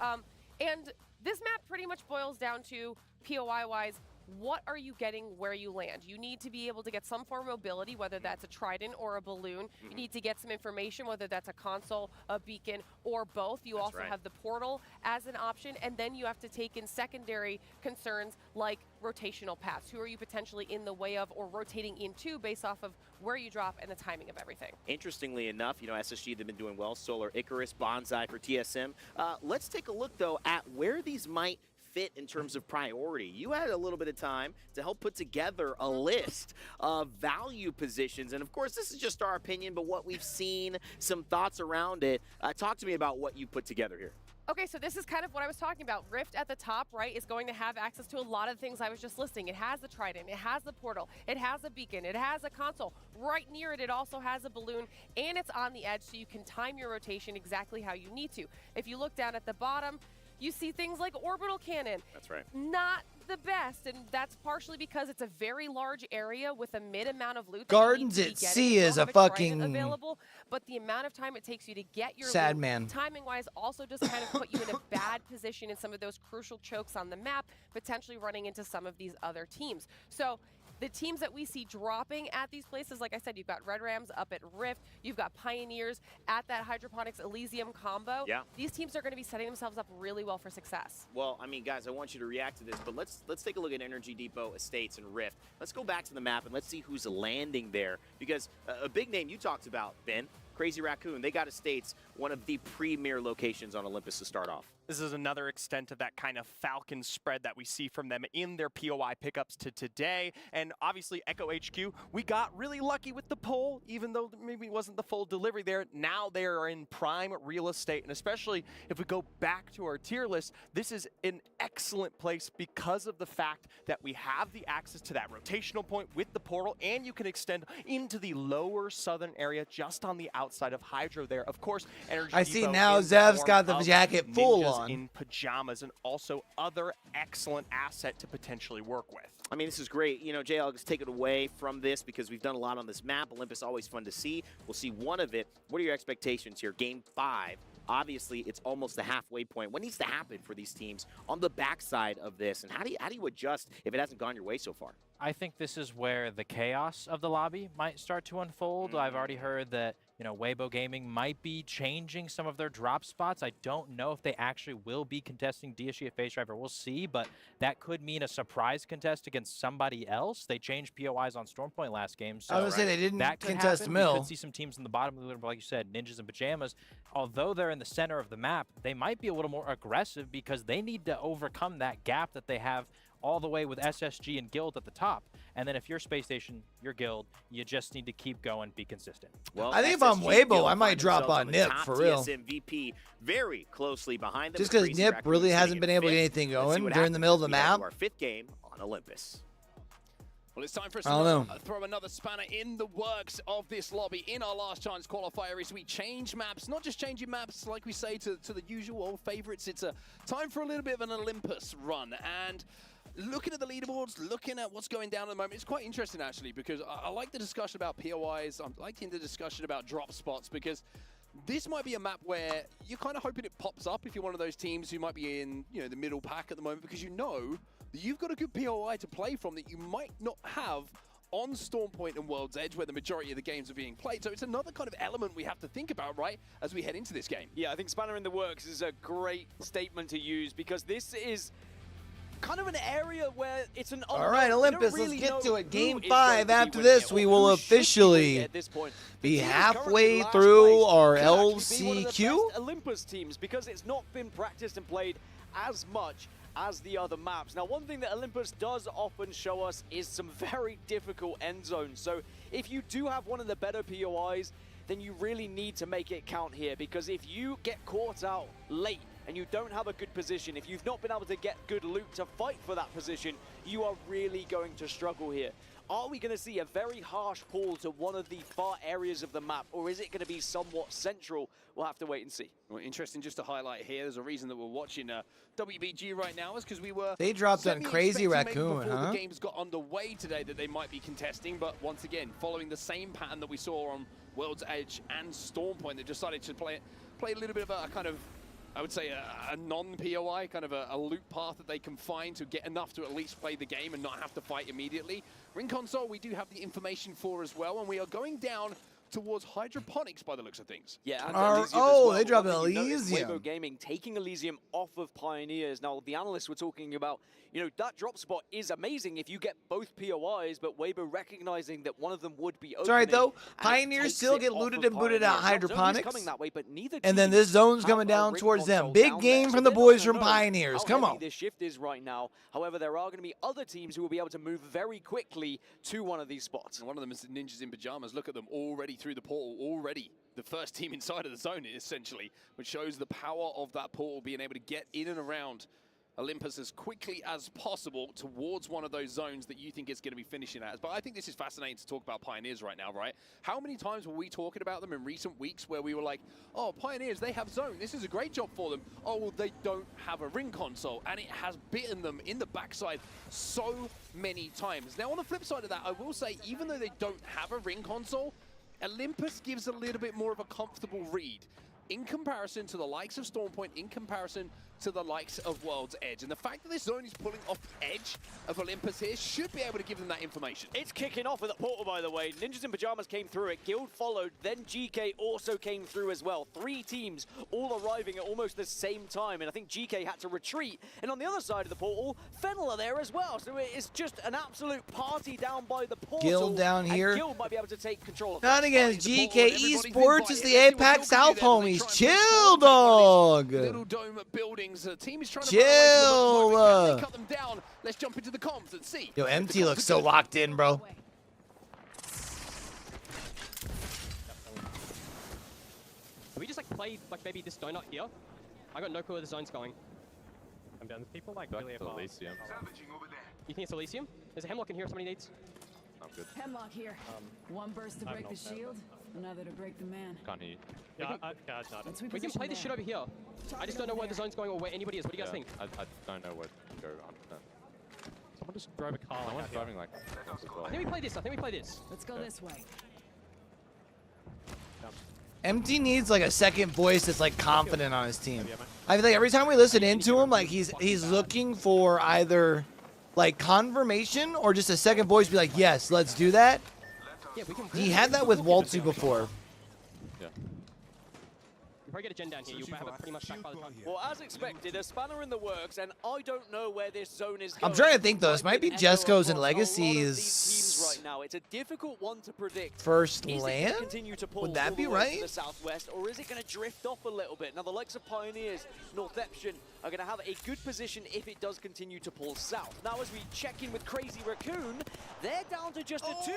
E: And this map pretty much boils down to, POI-wise, what are you getting where you land? You need to be able to get some form of mobility, whether that's a trident or a balloon. You need to get some information, whether that's a console, a beacon, or both. You also have the portal as an option, and then you have to take in secondary concerns like rotational paths. Who are you potentially in the way of or rotating into based off of where you drop and the timing of everything?
A: Interestingly enough, you know, SSG, they've been doing well. Solar Icarus, Bonsai for TSM. Let's take a look, though, at where these might fit in terms of priority. You had a little bit of time to help put together a list of value positions. And of course, this is just our opinion, but what we've seen, some thoughts around it. Talk to me about what you put together here.
E: Okay, so this is kind of what I was talking about. Rift at the top, right, is going to have access to a lot of the things I was just listing. It has the trident, it has the portal, it has a beacon, it has a console. Right near it, it also has a balloon, and it's on the edge, so you can time your rotation exactly how you need to. If you look down at the bottom, you see things like orbital cannon.
A: That's right.
E: Not the best, and that's partially because it's a very large area with a mid amount of loot.
B: Gardens at Sea is a fucking
E: available, but the amount of time it takes you to get your
B: sad
E: loot,
B: man.
E: timing-wise, also just kind of put you in a bad position in some of those crucial chokes on the map, potentially running into some of these other teams. So the teams that we see dropping at these places, like I said, you've got Red Rams up at Rift, you've got Pioneers at that Hydroponics Elysium combo.
A: Yeah.
E: These teams are going to be setting themselves up really well for success.
A: Well, I mean, guys, I want you to react to this, but let's take a look at Energy Depot, Estates, and Rift. Let's go back to the map and let's see who's landing there. Because a big name you talked about, Ben, Crazy Raccoon, they got Estates, one of the premier locations on Olympus to start off.
C: This is another extent of that kind of Falcon spread that we see from them in their POI pickups to today. And obviously, Echo HQ, we got really lucky with the poll, even though maybe it wasn't the full delivery there. Now they are in prime real estate. And especially if we go back to our tier list, this is an excellent place because of the fact that we have the access to that rotational point with the portal, and you can extend into the lower southern area just on the outside of Hydro there. Of course, Energy
B: I see
C: Depot
B: now
C: in
B: Zev's
C: form
B: got the
C: of
B: jacket full
C: ninjas
B: on.
C: in pajamas, and also other excellent asset to potentially work with.
A: I mean, this is great. You know, Jay, I'll just take it away from this because we've done a lot on this map. Olympus, always fun to see. We'll see one of it. What are your expectations here? Game 5. Obviously, it's almost the halfway point. What needs to happen for these teams on the backside of this? And how do you adjust if it hasn't gone your way so far?
D: I think this is where the chaos of the lobby might start to unfold. I've already heard that, you know, Weibo Gaming might be changing some of their drop spots. I don't know if they actually will be contesting DSG at Face Driver. We'll see, but that could mean a surprise contest against somebody else. They changed POIs on Stormpoint last game, so
B: I was gonna say they didn't
D: that could
B: contest
D: happen.
B: Mill.
D: We could see some teams in the bottom of the leaderboard, like you said, ninjas in pajamas. Although they're in the center of the map, they might be a little more aggressive because they need to overcome that gap that they have all the way with SSG and Guild at the top. And then if you're Space Station, you're Guild, you just need to keep going, be consistent.
A: Well,
B: I think if I'm Weibo, I might drop on Nip, for real.
A: MVP very closely behind them.
B: Just because Nip really hasn't been able to get anything going. They're in the middle of the map.
A: Our 5th game on Olympus.
S: Well, it's time for us
B: I don't
S: to throw another spanner in the works of this lobby. In our last chance qualifier is we change maps, not just changing maps like we say to the usual old favorites. It's a time for a little bit of an Olympus run. And looking at the leaderboards, looking at what's going down at the moment, it's quite interesting actually, because I like the discussion about POIs. I'm liking the discussion about drop spots, because this might be a map where you're kind of hoping it pops up if you're one of those teams who might be in, you know, the middle pack at the moment, because you know that you've got a good POI to play from that you might not have on Stormpoint and World's Edge, where the majority of the games are being played. So it's another kind of element we have to think about, right, as we head into this game.
R: Yeah, I think Spanner in the Works is a great statement to use, because this is kind of an area where it's an unknown.
B: All right, Olympus,
R: really
B: let's get to it. Game
R: who
B: 5. After
R: winning
B: this,
R: it,
B: we
R: or
B: will
R: who should be
B: officially
R: winning it at this point. The
B: be
R: team
B: halfway
R: currently
B: through
R: last
B: our
R: place could actually be one of the
B: LCQ.
R: best Olympus teams, because it's not been practiced and played as much as the other maps. Now, one thing that Olympus does often show us is some very difficult end zones. So if you do have one of the better POIs, then you really need to make it count here, because if you get caught out late and you don't have a good position, if you've not been able to get good loot to fight for that position, you are really going to struggle here. Are we going to see a very harsh pull to one of the far areas of the map, or is it going to be somewhat central? We'll have to wait and see.
S: Well, interesting just to highlight here, there's a reason that we're watching WBG right now is because we were...
B: They dropped on Crazy Raccoon,
S: before
B: huh?
S: the games got underway today that they might be contesting, but once again, following the same pattern that we saw on World's Edge and Stormpoint, they decided to play a little bit of a kind of, I would say, a non-POI, kind of a loot path that they can find to get enough to at least play the game and not have to fight immediately. Ring Console, we do have the information for as well, and we are going down towards hydroponics by the looks of things.
R: Yeah, and Elysium as well.
B: They dropped
R: Elysium.
B: Elysium.
R: Gaming taking Elysium off of Pioneers. Now, the analysts were talking about, you know, that drop spot is amazing if you get both POIs, but Weibo recognizing that one of them would be open.
B: It's all right, though. Pioneers still get looted and booted out Hydroponics.
R: Coming that way, but neither
B: and then this zone's coming down towards them. Big game from the boys from Pioneers. Come on.
R: This shift is right now. However, there are going to be other teams who will be able to move very quickly to one of these spots.
S: And one of them is Ninjas in Pajamas. Look at them already through the portal, already the first team inside of the zone, essentially, which shows the power of that portal being able to get in and around Olympus as quickly as possible towards one of those zones that you think it's going to be finishing at. But I think this is fascinating to talk about Pioneers right now, right? How many times were we talking about them in recent weeks where we were like, oh, Pioneers, they have zone. This is a great job for them. Oh, well, they don't have a ring console. And it has bitten them in the backside so many times. Now, on the flip side of that, I will say, even though they don't have a ring console, Olympus gives a little bit more of a comfortable read in comparison to the likes of Stormpoint, in comparison to the likes of World's Edge. And the fact that this zone is pulling off the edge of Olympus here should be able to give them that information.
R: It's kicking off with a portal, by the way. Ninjas in Pajamas came through it. Guild followed. Then GK also came through as well. 3 teams all arriving at almost the same time. And I think GK had to retreat. And on the other side of the portal, Fennel are there as well. So it's just an absolute party down by the portal.
B: Guild down here.
R: Guild might be able to take control of
B: Not
R: it.
B: against GK Esports. It's the APAC South homies. Chill, dog.
S: Little dome buildings. The team is trying to
B: chill.
S: Can they cut them down? Let's jump into the comms and see.
B: Yo, MT looks so locked in, bro.
T: Can we just like play like maybe this donut here? I got no clue where the zone's going. I'm down. There's people like really above. Elysium. You think it's Elysium? There's a Hemlock in here if somebody needs.
U: I'm good.
V: Hemlock here. One burst to break the shield, another to break the man.
U: Can't hear you.
T: We can play this shit over here. I just don't know where the zone's going or where anybody is. What do you guys think?
U: I don't know where to go 100%.
T: Someone just drove a car.
U: Someone's driving like this as well.
T: I think we play this. I think we play this.
V: Let's go this way.
B: MT needs like a second voice that's like confident on his team. I feel like every time we listen into him, like he's looking for either like confirmation or just a second voice be like, yes, let's do that. He had that with Waltzy before.
U: Yeah.
T: You probably get a gen down here. You'll have it pretty much back by the time.
R: Well, as expected, a spanner in the works, and I don't know where this zone is going.
B: I'm trying to think though. This might be Jesco's and Legacy's
R: right now. It's a difficult one to predict.
B: first
R: Is it
B: land.
R: gonna continue to pull
B: Would that
R: all
B: be
R: the way
B: right?
R: to the southwest, or is it going to drift off a little bit? Now, the likes of Pioneers, Northeption are going to have a good position if it does continue to pull south. Now, as we check in with Crazy Raccoon, they're down to just a 2,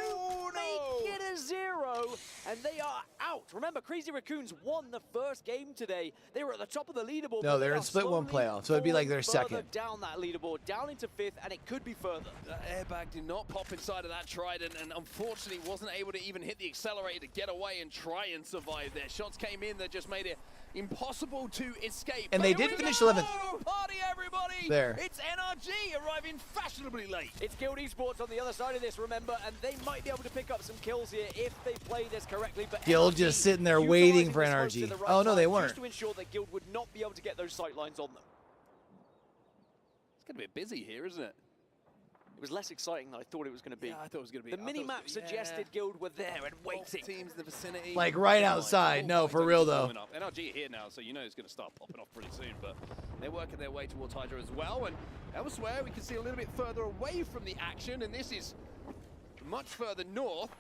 R: make it a 0, and they are out. Remember, Crazy Raccoons won the first game today. They were at the top of the leaderboard.
B: No,
R: but
B: they're
R: they
B: in
R: are
B: split one
R: slowly
B: playoff, so it'd be like their
R: falling
B: second.
R: further down that leaderboard, down into 5th, and it could be further.
S: That airbag did not pop inside of that Trident, and unfortunately wasn't able to even hit the accelerator to get away and try and survive there. Shots came in that just made it impossible to escape.
B: And they did finish 11th.
S: Party, everybody!
B: There.
S: It's NRG arriving fashionably late.
R: It's Guild Esports on the other side of this, remember, and they might be able to pick up some kills here if they play this correctly. But
B: Guild
R: NRG
B: just sitting there waiting for
R: utilising this
B: NRG.
R: to the right
B: Oh no, they
R: side
B: weren't.
R: Just to ensure that Guild would not be able to get those sight lines on them.
S: It's going to be a busy here, isn't it?
R: It was less exciting than I thought it was going to be.
S: Yeah, I thought it was going to be.
R: The mini-map suggested Guild were there and waiting.
S: Teams in the vicinity.
B: Like right outside. No, for real though.
S: NRG here now, so you know it's going to start popping off pretty soon, but they're working their way towards Hydra as well, and elsewhere we can see a little bit further away from the action, and this is much further north.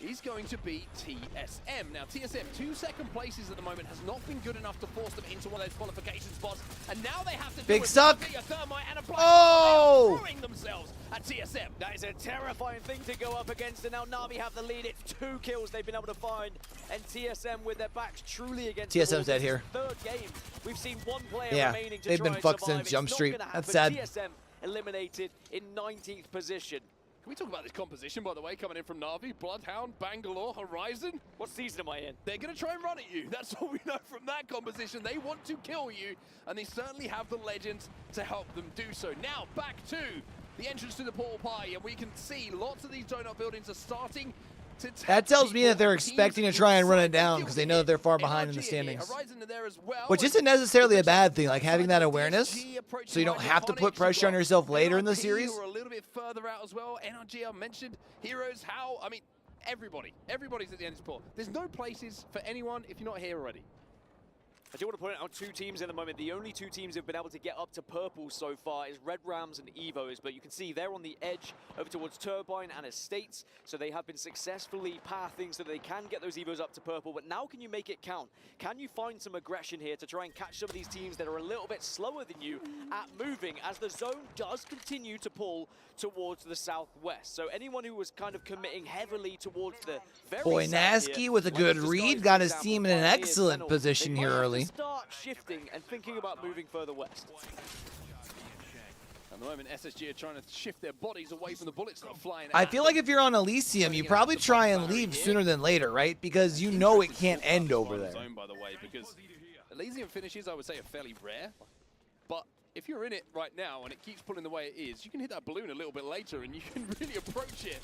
Q: is going to be TSM. Now, TSM, 2 second places at the moment, has not been good enough to force them into one of those qualification spots. And now they have to
B: Big
Q: do
B: suck.
Q: a thermite and a blast.
B: Oh!
Q: They are throwing themselves at TSM.
R: That is a terrifying thing to go up against, and now Na'Vi have the lead. It's 2 kills they've been able to find, and TSM with their backs truly against the wall.
B: TSM's dead here.
R: Third game. We've seen 1 player
B: Yeah,
R: remaining to
B: they've
R: try
B: been
R: and
B: fucked
R: survive.
B: since Jump
R: It's not
B: Street.
R: gonna
B: That's
R: happen.
B: sad.
R: TSM eliminated in 19th position.
Q: Can we talk about this composition, by the way, coming in from Na'Vi? Bloodhound, Bangalore, Horizon.
R: What season am I in?
Q: They're going to try and run at you. That's all we know from that composition. They want to kill you, and they certainly have the legends to help them do so. Now, back to the entrance to the portal pie, and we can see lots of these donut buildings are starting to take
B: That tells me that they're
Q: teams
B: expecting to try and run it
Q: inside
B: down
Q: the
B: because they know that they're far behind in the
Q: NRG
B: standings.
Q: Horizon are there as well,
B: Which
Q: and
B: isn't necessarily a bad thing, like having that awareness, so you don't have to put pressure on yourself later in the series.
Q: who are a little bit further out as well. NRG, I mentioned, Heroes, How, I mean, everybody's at the end of this pool. There's no places for anyone if you're not here already.
R: I do want to point out 2 teams in the moment. The only 2 teams who've been able to get up to purple so far is Red Rams and Evos, but you can see they're on the edge over towards Turbine and Estates, so they have been successfully pathing so that they can get those Evos up to purple, but now can you make it count? Can you find some aggression here to try and catch some of these teams that are a little bit slower than you at moving, as the zone does continue to pull towards the southwest? So anyone who was kind of committing heavily towards the very
B: Boy,
R: south
B: Nasky
R: here,
B: with a
R: like
B: good
R: the
B: read,
R: Skies,
B: got
R: for
B: his
R: example,
B: team in an
R: Pioneers,
B: excellent
R: Fennel,
B: position
R: they
B: here
R: might have to
B: early.
R: start shifting and thinking about moving further west.
Q: At the moment, SSG are trying to shift their bodies away from the bullets that are flying
B: I
Q: at
B: feel
Q: them.
B: like if you're on Elysium, you probably try and leave sooner than later, right? Because you know it can't end over there.
Q: Zone, by the way, because Elysium finishes, I would say, are fairly rare. But if you're in it right now and it keeps pulling the way it is, you can hit that balloon a little bit later and you can really approach it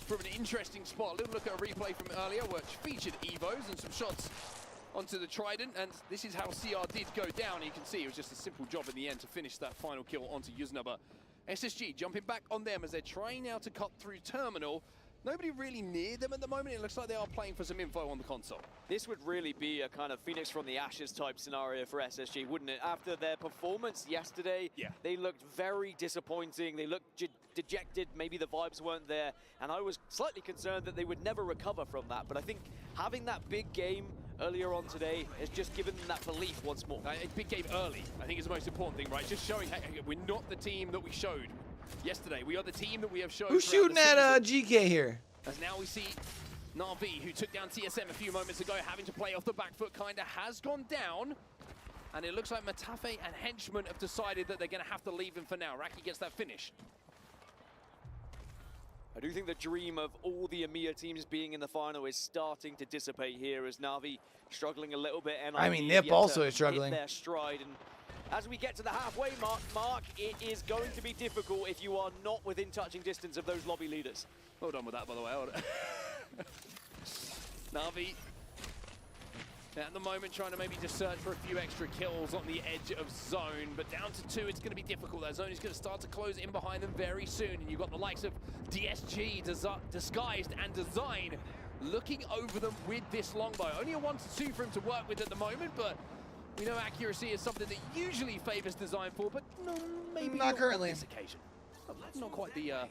Q: from an interesting spot. A little look at a replay from earlier, which featured Evos and some shots onto the Trident, and this is how CR did go down. You can see it was just a simple job in the end to finish that final kill onto Yuznaba. SSG jumping back on them as they're trying now to cut through Terminal. Nobody really near them at the moment. It looks like they are playing for some info on the console.
R: This would really be a kind of Phoenix from the Ashes type scenario for SSG, wouldn't it? After their performance yesterday, they looked very disappointing. They looked dejected. Maybe the vibes weren't there. And I was slightly concerned that they would never recover from that. But I think having that big game earlier on today has just given them that belief once more.
Q: A big game early, I think, is the most important thing, right? Just showing, hey, we're not the team that we showed yesterday. We are the team that we have shown.
B: Who's shooting at GK here?
Q: As now we see Na'Vi, who took down TSM a few moments ago, having to play off the back foot, kinda has gone down. And it looks like Matafe and Henchman have decided that they're going to have to leave him for now. Raki gets that finish.
R: I do think the dream of all the EMEA teams being in the final is starting to dissipate here as Na'Vi struggling a little bit. And
B: I mean, Nip also is struggling.
R: Their stride. And as we get to the halfway mark, it is going to be difficult if you are not within touching distance of those lobby leaders.
Q: Well done with that, by the way. Na'Vi, at the moment, trying to maybe just search for a few extra kills on the edge of zone, but down to 2, it's going to be difficult. That zone is going to start to close in behind them very soon, and you've got the likes of DSG, Disguised, and Design looking over them with this longbow. Only a 1-2 for him to work with at the moment, but we know accuracy is something that usually favors Design for, but no, maybe not
B: currently.
Q: on this occasion. Not quite the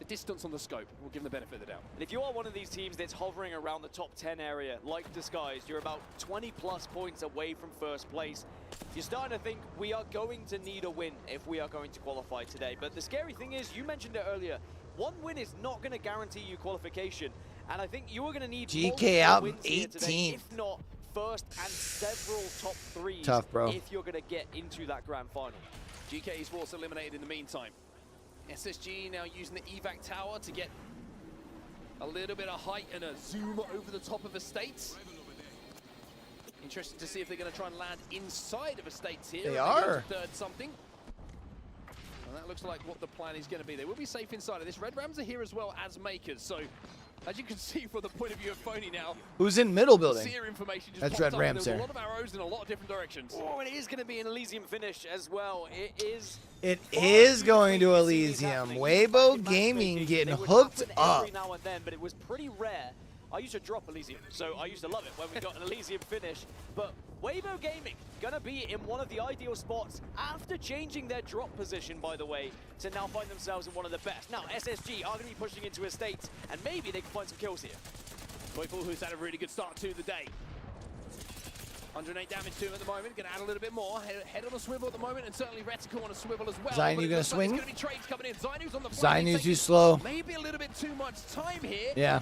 Q: distance on the scope. We'll give them the benefit of the doubt.
R: And if you are one of these teams that's hovering around the top 10 area, like Disguised, you're about 20+ points away from first place. You're starting to think we are going to need a win if we are going to qualify today. But the scary thing is, you mentioned it earlier, one win is not going to guarantee you qualification. And I think you are going to need
B: GK out in
R: wins here today,
B: 18th.
R: if not first and several top 3s.
B: Tough, bro.
R: If you're going to get into that grand final.
Q: GK Esports eliminated in the meantime. SSG now using the evac tower to get a little bit of height and a zoom over the top of Estates. Interested to see if they're going to try and land inside of Estates here.
B: They are.
Q: Third something. And that looks like what the plan is going to be. They will be safe inside of this. Red Rams are here as well as makers. So, as you can see from the point of view of Phony now,
B: Who's in middle building?
Q: Seer information just
B: That's
Q: popped
B: Red
Q: up.
B: Rams
Q: There's
B: there.
Q: a lot of arrows in a lot of different directions.
R: Oh, and it is going to be an Elysium finish as well.
B: It is going to Elysium. Weibo Gaming getting hooked up.
R: Every now and then, but it was pretty rare. I used to drop Elysium, so I used to love it when we got an Elysium finish. But Weibo Gaming gonna be in one of the ideal spots after changing their drop position, by the way, to now find themselves in one of the best. Now, SSG are gonna be pushing into Estates, and maybe they can find some kills here.
S: Joyful, who's had a really good start to the day. 108 damage to him at the moment. Going to add a little bit more. Head on a swivel at the moment, and certainly Reticle on a swivel as well.
B: Zainu gonna swing?
S: Like it's gonna be trades coming in. Zainu's on the
B: Zainu's too slow.
S: Maybe a little bit too much time here.
B: Yeah.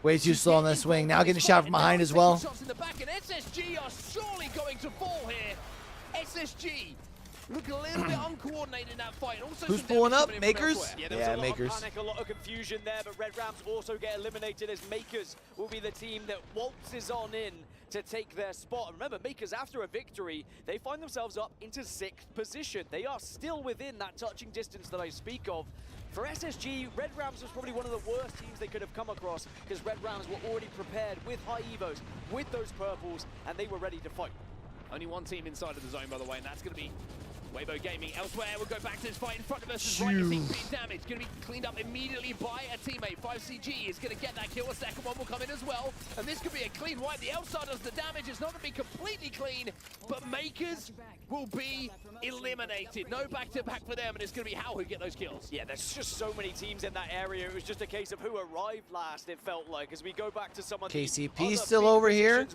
B: Way too slow on that swing. Now getting shot from behind as well.
S: Shots in the back, and SSG are surely going to fall here. SSG look a little bit uncoordinated in that fight. Also,
B: who's pulling up? Makers?
G: Yeah, there was a lot
B: Makers.
G: of panic, a lot of confusion there, but Red Rams also get eliminated as Makers will be the team that waltzes on in to take their spot. Remember, Makers, after a victory, they find themselves up into 6th position. They are still within that touching distance that I speak of. For SSG, Red Rams was probably one of the worst teams they could have come across because Red Rams were already prepared with high evos, with those purples, and they were ready to fight.
S: Only one team inside of the zone, by the way, and that's going to be Weibo Gaming. Elsewhere, we'll go back to this fight in front of us. Is right, you think damage going to be cleaned up immediately by a teammate. 5CG is going to get that kill. A second one will come in as well, and this could be a clean wipe. The outside does the damage. It's not going to be completely clean, but Makers will be eliminated. No back-to-back for them, and it's going to be Hao who get those kills.
G: Yeah, there's just so many teams in that area. It was just a case of who arrived last, it felt like, as we go back to some of the
B: KCP still over here.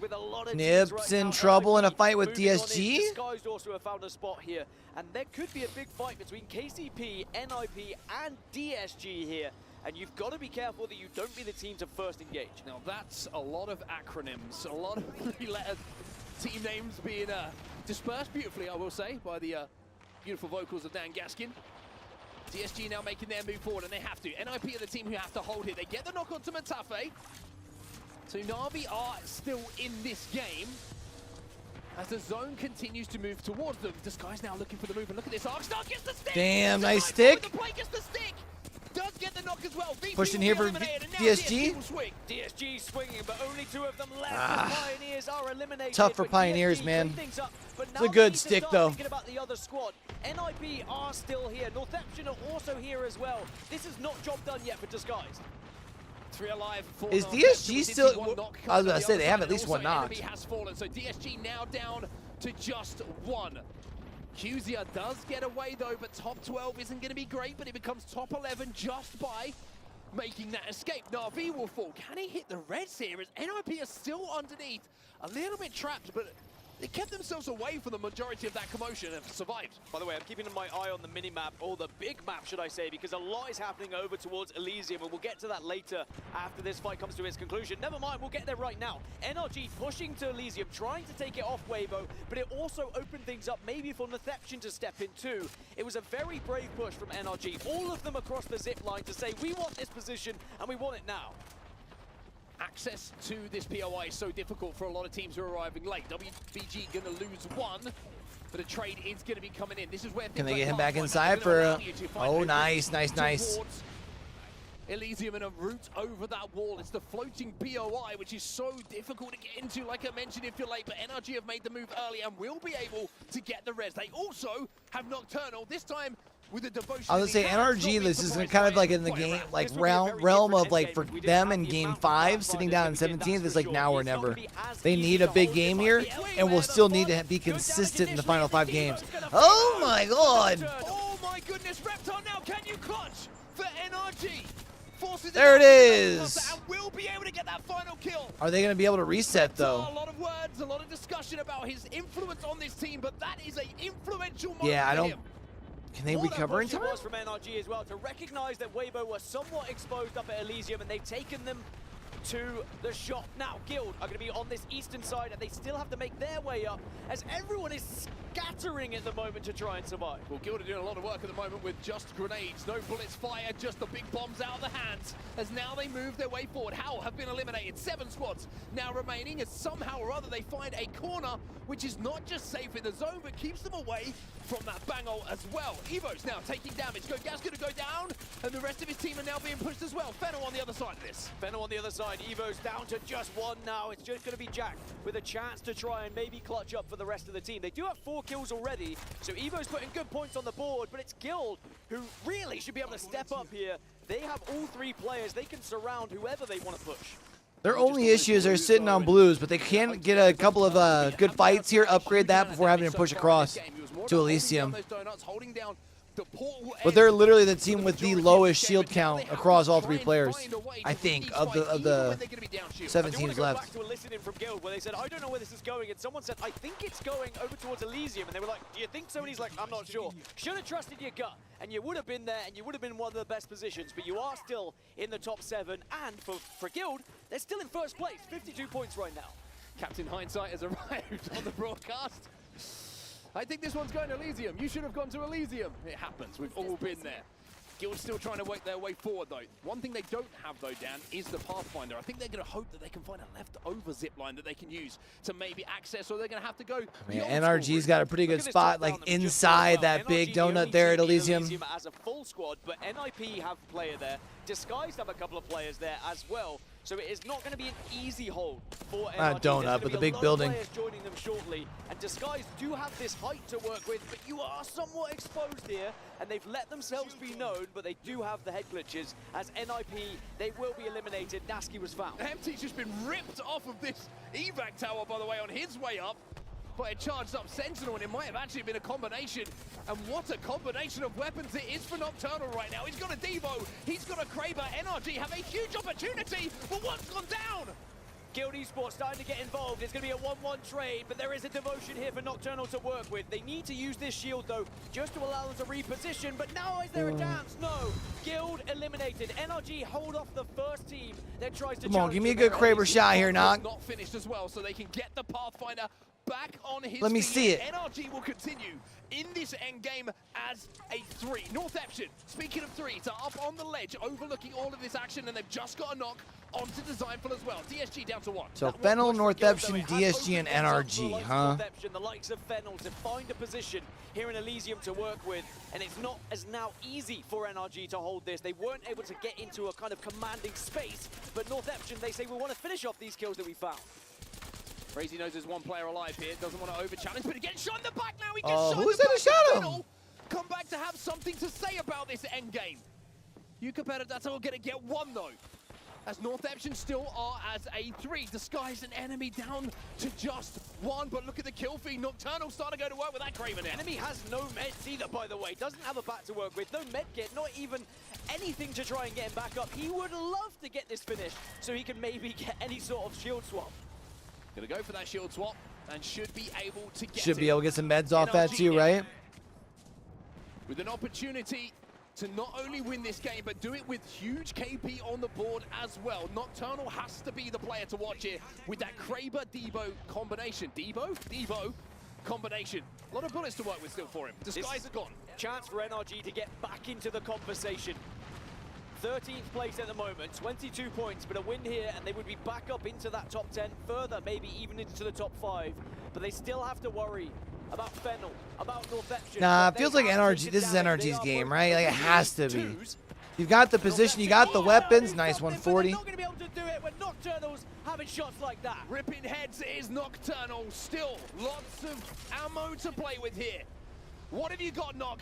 B: Nib's in trouble in a fight with DSG.
G: Disguised also have found a spot here, and there could be a big fight between KCP, NIP, and DSG here. And you've got to be careful that you don't be the team to first engage.
S: Now that's a lot of acronyms, a lot of three-letter team names being dispersed beautifully, I will say, by the beautiful vocals of Dan Gaskin. DSG now making their move forward, and they have to. NIP are the team who have to hold it. They get the knock onto Matafe. So Na'Vi are still in this game as the zone continues to move towards them. Disguise now looking for the move, and look at this. Arkstar gets the stick!
B: Damn, nice stick.
S: The play gets the stick! Does get the knock as well.
B: Pushing here for DSG.
G: DSG swinging, but only 2 of them left. Pioneers are eliminated.
B: Tough for Pioneers, man. It's a good stick, though.
G: Thinking about the other squad. NIP are still here. Northeption are also here as well. This is not job done yet for Disguise.
S: 3 alive.
B: Is DSG still? I was going to say they have at least one knock.
S: Has fallen, so DSG now down to just 1. Qzia does get away though, but top 12 isn't going to be great, but it becomes top 11 just by making that escape. Na'Vi will fall. Can he hit the reds here? As NIP are still underneath, a little bit trapped, but they kept themselves away from the majority of that commotion and have survived.
G: By the way, I'm keeping my eye on the mini-map, or the big map, should I say, because a lot is happening over towards Elysium, and we'll get to that later after this fight comes to its conclusion. Never mind, we'll get there right now. NRG pushing to Elysium, trying to take it off Weibo, but it also opened things up maybe for Northeption to step in too. It was a very brave push from NRG, all of them across the zip line to say, we want this position, and we want it now.
S: Access to this POI is so difficult for a lot of teams who are arriving late. WBG going to lose 1, but a trade is going to be coming in. This is where
B: can they get him back inside for? Oh, nice.
S: Elysium and a route over that wall. It's the floating POI, which is so difficult to get into, like I mentioned, if you're late. But NRG have made the move early and will be able to get the res. They also have Nocturnal, this time with a devotion.
B: I was gonna say NRG. This is kind of like in the game, like realm of like for them in Game 5, sitting down in 17th is like now or never. They need a big game here, and will still need to be consistent in the final 5 games. Oh my God!
S: Oh my goodness, Reptar now, can you clutch for NRG?
B: There it is.
S: And will be able to get that final kill.
B: Are they gonna be able to reset though?
S: A lot of words, a lot of discussion about his influence on this team, but that is an influential moment.
B: Yeah, I don't.
S: Him.
B: Can they recover in time?
G: Was from NRG as well to recognize that Weibo was somewhat exposed up at Elysium, and they've taken them to the shop. Now, Guild are going to be on this eastern side, and they still have to make their way up as everyone is scattering at the moment to try and survive.
S: Well, Guild are doing a lot of work at the moment with just grenades. No bullets fired, just the big bombs out of the hands. As now they move their way forward. Hao have been eliminated. 7 squads now remaining, as somehow or other they find a corner, which is not just safe in the zone, but keeps them away from that bang-ol as well. Evo's now taking damage. Gas going to go down, and the rest of his team are now being pushed as well. Fennel on the other side of this.
G: Fennel on the other side. Evo's down to just 1 now. It's just going to be Jack with a chance to try and maybe clutch up for the rest of the team. They do have 4 kills already, so Evo's putting good points on the board, but it's Guild who really should be able to step up here. They have all 3 players. They can surround whoever they want to push.
B: Their only issues are sitting on blues, but they can get a couple of good fights here, upgrade that before having to push across to Elysium.
S: Holding down
B: But they're literally the team with the lowest shield count across all 3 players, I think, of the 7 teams left.
G: Back to a listening from Guild where they said, I don't know where this is going, and someone said, I think it's going over towards Elysium, and they were like, do you think so? And he's like, I'm not sure. Should have trusted your gut, and you would have been there, and you would have been in one of the best positions, but you are still in the top 7, and for Guild, they're still in first place, 52 points right now.
S: Captain Hindsight has arrived on the broadcast. I think this one's going to Elysium. You should have gone to Elysium. It happens. We've all been there. Guild's still trying to work their way forward, though. One thing they don't have, though, Dan, is the Pathfinder. I think they're going to hope that they can find a leftover zipline that they can use to maybe access, or they're going to have to go.
B: Man, NRG's got a pretty good spot, like inside that big donut there at Elysium.
G: As a full squad, but NIP have a player there. Disguised have a couple of players there as well. So it is not going to be an easy hold for NRG.
B: Not donut, but the big building.
G: Players joining them shortly, and Disguise do have this height to work with, but you are somewhat exposed here, and they've let themselves be known, but they do have the head glitches. As NIP, they will be eliminated. Nasky was found.
S: MT's just been ripped off of this evac tower, by the way, on his way up by a charged up Sentinel, and it might have actually been a combination. And what a combination of weapons it is for Nocturnal right now. He's got a Devo, he's got a Kraber. NRG have a huge opportunity, but one's gone down.
G: Guild Esports starting to get involved. It's going to be a 1-1 trade, but there is a devotion here for Nocturnal to work with. They need to use this shield, though, just to allow them to reposition. But now is there a dance? No. Guild eliminated. NRG hold off the first team that tries to.
B: Come on, give me a good Kraber shot here, Nock.
S: Not finished as well, so they can get the Pathfinder back on his
B: Let me
S: feet.
B: see it.
S: NRG will continue in this endgame as a 3. Northeption, speaking of 3s, are up on the ledge, overlooking all of this action, and they've just got a knock onto Designful as well. DSG down to 1.
B: So Fennel, Northeption, DSG, and NRG, huh?
G: The likes of Fennel to find a position here in Elysium to work with, and it's not as now easy for NRG to hold this. They weren't able to get into a kind of commanding space, but Northeption, they say, we want to finish off these kills that we found.
S: Crazy knows there's one player alive here, doesn't want to over-challenge, but he gets shot in the back now. He gets
B: Oh,
S: shot
B: who's
S: in the
B: that
S: back.
B: shot him?
S: Come back to have something to say about this endgame. Yuka will going to get 1, though, as Northeption still are as a 3. Disguise an enemy down to just 1, but look at the kill feed. Nocturnal starting to go to work with that Kraven now.
G: Enemy has no meds either, by the way. Doesn't have a bat to work with, no med kit, not even anything to try and get him back up. He would love to get this finished so he can maybe get any sort of shield swap.
S: Gonna go for that shield swap and should be able to get
B: Should be able to get some meds off that too, right?
S: With an opportunity to not only win this game, but do it with huge KP on the board as well. Nocturnal has to be the player to watch here with that Kraber-Devo combination. Devo combination. A lot of bullets to work with still for him. Disguise is gone.
G: Chance for NRG to get back into the conversation. 13th place at the moment, 22 points, but a win here and they would be back up into that top 10, further maybe even into the top 5. But they still have to worry about Fennel, about Northeption.
B: Nah, it feels like NRG. This is NRG's game, right? Like it has to be. You've got the position, you got the weapons. Nice 140.
G: They're not going to be able to do it when Nocturnal's having shots like that.
S: Ripping heads is Nocturnal. Still lots of ammo to play with here. What have you got, Nock?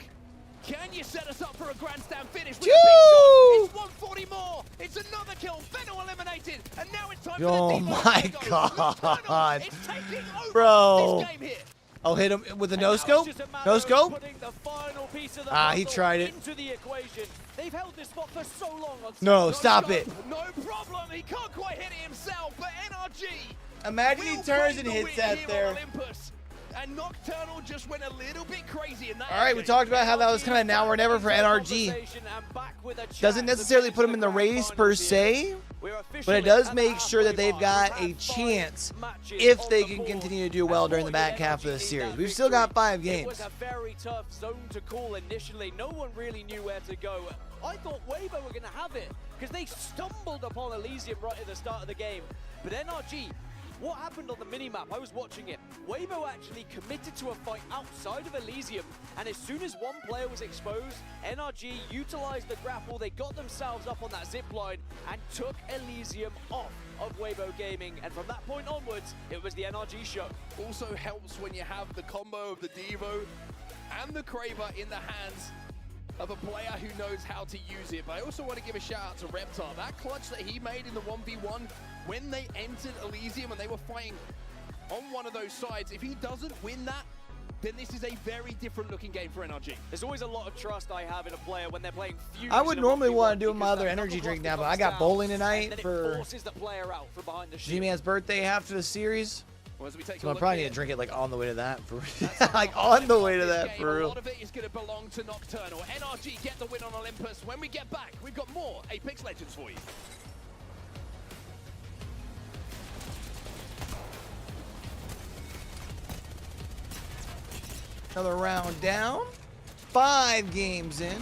S: Can you set us up for a grandstand finish with a big shot? It's 140 more. It's another kill. Fennel eliminated. And now it's time
B: Oh
S: for the
B: my god. Bro. I'll hit him with a no scope. No scope. Ah, he tried it.
G: Into the equation. They've held this spot for so long.
B: No, stop it.
S: No problem. He can't quite hit it himself, but NRG.
B: Imagine he turns and hits that there.
S: And Nocturnal just went a little bit crazy in that.
B: All right, we talked about how that was kind of now or never for NRG. Doesn't necessarily put them in the race per se, but it does make sure that they've got a chance if they can continue to do well during the back half of the series. We've still got 5 games.
G: It was a very tough zone to call initially. No one really knew where to go. I thought Weibo were going to have it because they stumbled upon Elysium right at the start of the game. But NRG, what happened on the minimap? I was watching it. Weibo actually committed to a fight outside of Elysium, and as soon as one player was exposed, NRG utilized the grapple. They got themselves up on that zip line and took Elysium off of Weibo Gaming, and from that point onwards, it was the NRG show.
S: Also helps when you have the combo of the Devo and the Kraber in the hands of a player who knows how to use it. But I also want to give a shout out to Reptar. That clutch that he made in the 1v1 when they entered Elysium and they were fighting on one of those sides, if he doesn't win that,
Q: then this is a very different looking game for NRG.
G: There's always a lot of trust I have in a player when they're playing Fusion.
B: I would normally want to do my other energy drink now, but I got bowling tonight for G-Man's birthday after the series.
Q: Well, as we take
B: So
Q: a
B: I
Q: look
B: probably
Q: here,
B: need to drink it like on the way to that for like on the way to that for
Q: a
B: real.
Q: lot of it is going to belong to Nocturnal. NRG get the win on Olympus. When we get back, we've got more Apex Legends for you.
B: Another round down. 5 games in.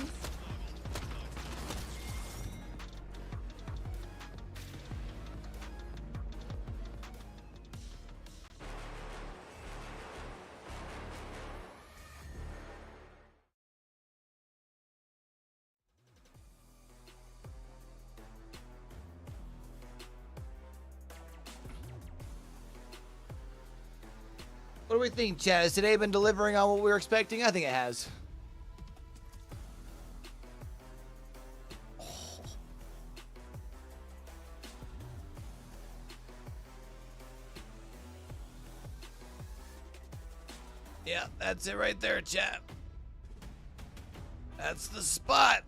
B: What do we think, Chad? Has today been delivering on what we were expecting? I think it has. Yeah, that's it right there, chat. That's the spot.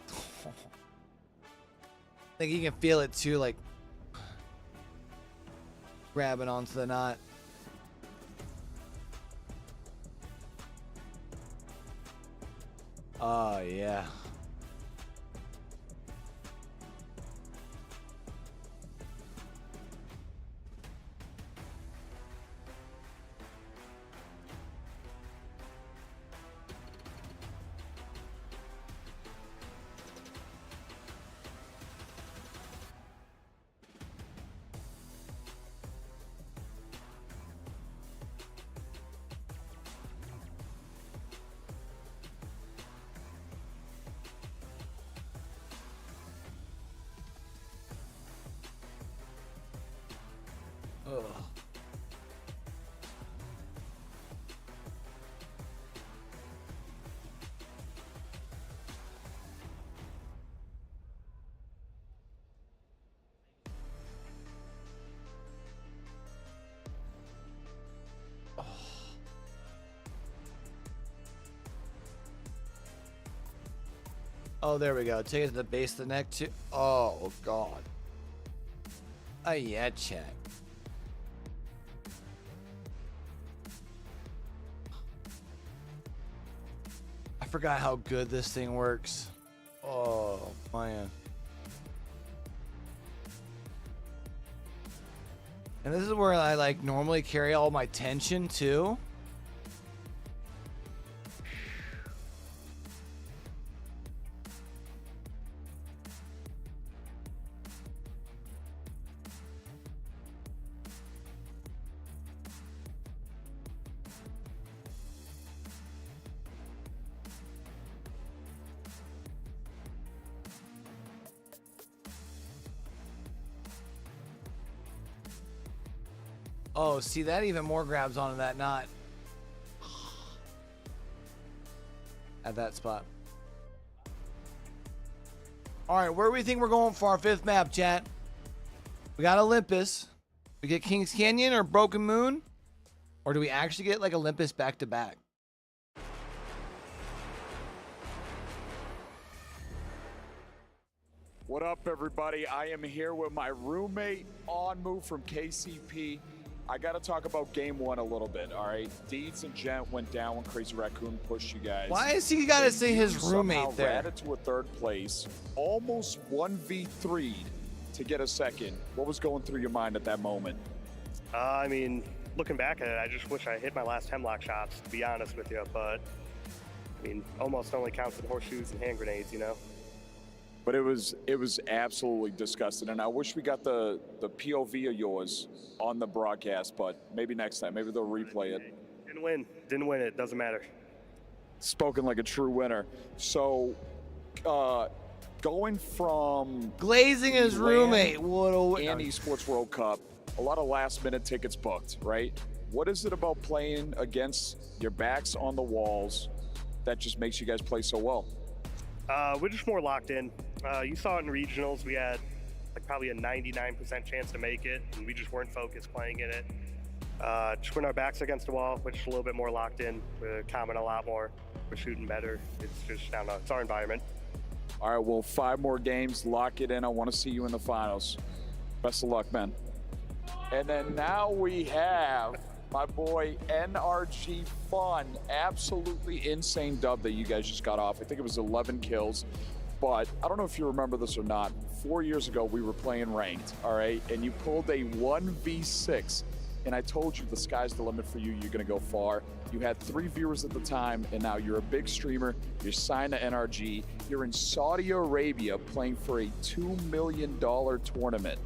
B: I think you can feel it too, like grabbing onto the knot. Oh, yeah. Ugh. Oh, there we go. Take it to the base of the neck too. Oh, God. Oh, yeah, chat. I forgot how good this thing works. Oh, man. And this is where I like normally carry all my tension too. Oh, see, that even more grabs onto that knot. At that spot. All right, where do we think we're going for our 5th map, chat? We got Olympus. We get Kings Canyon or Broken Moon? Or do we actually get like Olympus back to back?
K: What up, everybody? I am here with my roommate, On Move from KCP. I got to talk about game 1 a little bit, all right? Deeds and Gent went down when Crazy Raccoon pushed you guys.
B: Why is he got to say his roommate there?
K: Added to a 3rd place, almost 1v3'd to get a 2nd. What was going through your mind at that moment?
H: I mean, looking back at it, I just wish I hit my last hemlock shots, to be honest with you. But, I mean, almost only counts in horseshoes and hand grenades, you know?
K: But it was absolutely disgusting, and I wish we got the POV of yours on the broadcast, but maybe next time. Maybe they'll replay it.
H: Didn't win it. Doesn't matter.
K: Spoken like a true winner. So, going from
B: glazing his roommate, what a
K: and Esports World Cup, a lot of last-minute tickets booked, right? What is it about playing against your backs on the walls that just makes you guys play so well?
H: We're just more locked in. You saw it in regionals. We had like probably a 99% chance to make it, and we just weren't focused playing in it. Just when our back's against the wall, we're just a little bit more locked in. We're comment a lot more. We're shooting better. It's just, I don't know, it's our environment.
K: All right, well, 5 more games. Lock it in. I want to see you in the finals. Best of luck, man. And then now we have my boy NRG Fun. Absolutely insane dub that you guys just got off. I think it was 11 kills. But I don't know if you remember this or not. 4 years ago, we were playing ranked, all right? And you pulled a 1v6. And I told you the sky's the limit for you. You're going to go far. You had 3 viewers at the time, and now you're a big streamer. You're signed to NRG. You're in Saudi Arabia playing for a $2 million tournament.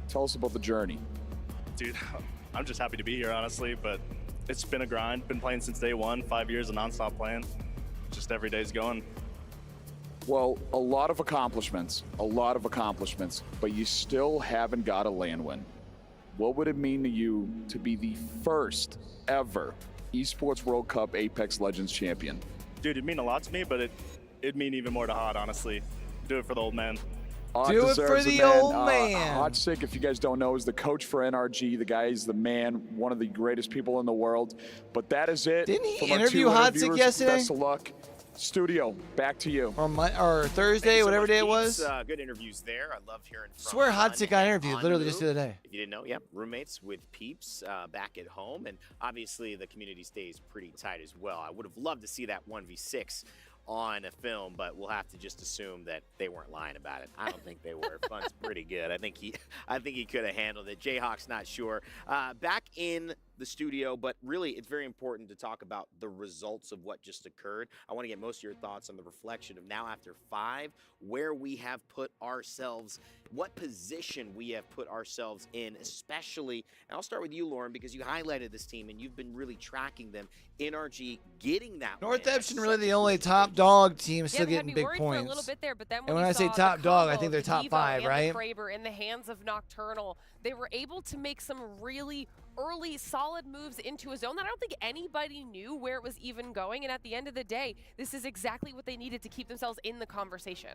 K: Tell us about the journey.
J: Dude, I'm just happy to be here, honestly, but it's been a grind. Been playing since day one, 5 years of nonstop playing. Just every day's going.
K: Well, a lot of accomplishments, but you still haven't got a LAN win. What would it mean to you to be the first ever Esports World Cup Apex Legends champion?
J: Dude, it'd mean a lot to me, but it'd mean even more to Hot, honestly. Do it for the old man.
B: Do it for the old man.
K: Hot Sick, if you guys don't know, is the coach for NRG. The guy is the man, one of the greatest people in the world. But that is it.
B: Didn't he interview Hot Sick yesterday?
K: Best of luck. Studio, back to you.
B: Or Thursday, whatever day it was.
A: Good interviews there. I love hearing from
B: Swear Hot Sick got interviewed literally just the other day.
A: If you didn't know, yeah, roommates with Peeps back at home. And obviously the community stays pretty tight as well. I would have loved to see that 1v6 on a film, but we'll have to just assume that they weren't lying about it. I don't think they were. Fun's pretty good. I think he could have handled it. Jayhawk's not sure. Back in the studio, but really it's very important to talk about the results of what just occurred. I want to get most of your thoughts on the reflection of now after 5, where we have put ourselves, what position we have put ourselves in, especially, and I'll start with you, Lauren, because you highlighted this team and you've been really tracking them. NRG getting that
B: North Epson really the only top dog team still getting big points.
E: A little bit there, but then
B: and when I say top dog, I think they're top 5, right?
E: Kraber in the hands of Nocturnal, they were able to make some really early solid moves into a zone that I don't think anybody knew where it was even going, and at the end of the day, this is exactly what they needed to keep themselves in the conversation.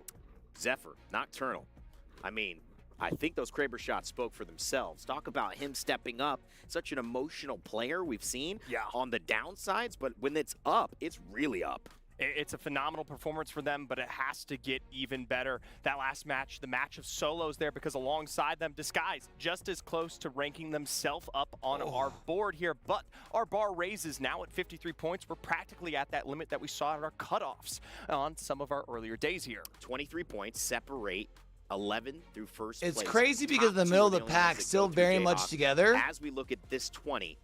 A: Zephyr, Nocturnal. I mean, I think those Kraber shots spoke for themselves. Talk about him stepping up. Such an emotional player we've seen on the downsides, but when it's up, it's really up.
C: It's a phenomenal performance for them, but it has to get even better. That last match, the match of solos there, because alongside them, Disguise just as close to ranking themselves up on our board here, but our bar raises now at 53 points. We're practically at that limit that we saw at our cutoffs on some of our earlier days here.
A: 23 points separate 11 through first
B: place.
A: It's
B: crazy because the middle of the pack still very much together.
A: As we look at this 20,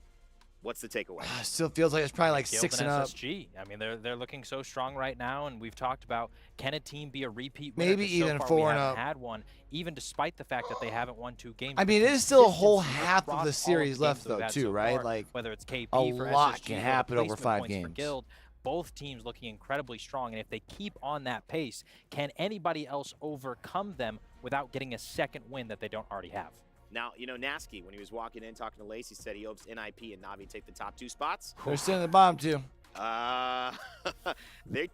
A: what's the takeaway?
B: Still feels like it's probably like
D: Guild
B: 6 and up.
D: SSG. I mean, they're looking so strong right now, and we've talked about, can a team be a repeat winner?
B: Maybe even
D: so far
B: 4 and
D: we
B: up.
D: haven't had one, even despite the fact that they haven't won 2 games.
B: I mean, it is still a whole half of the series left, though, too, right? Like,
D: whether it's KP
B: a
D: for
B: lot
D: SSG
B: can
D: or
B: happen over
D: placement
B: 5
D: points for
B: games.
D: Guild, both teams looking incredibly strong, and if they keep on that pace, can anybody else overcome them without getting a second win that they don't already have?
A: Now, you know, Nasky, when he was walking in talking to Lacey, said he hopes NIP and Navi take the top 2 spots.
B: They're sitting at the bottom, too.
A: They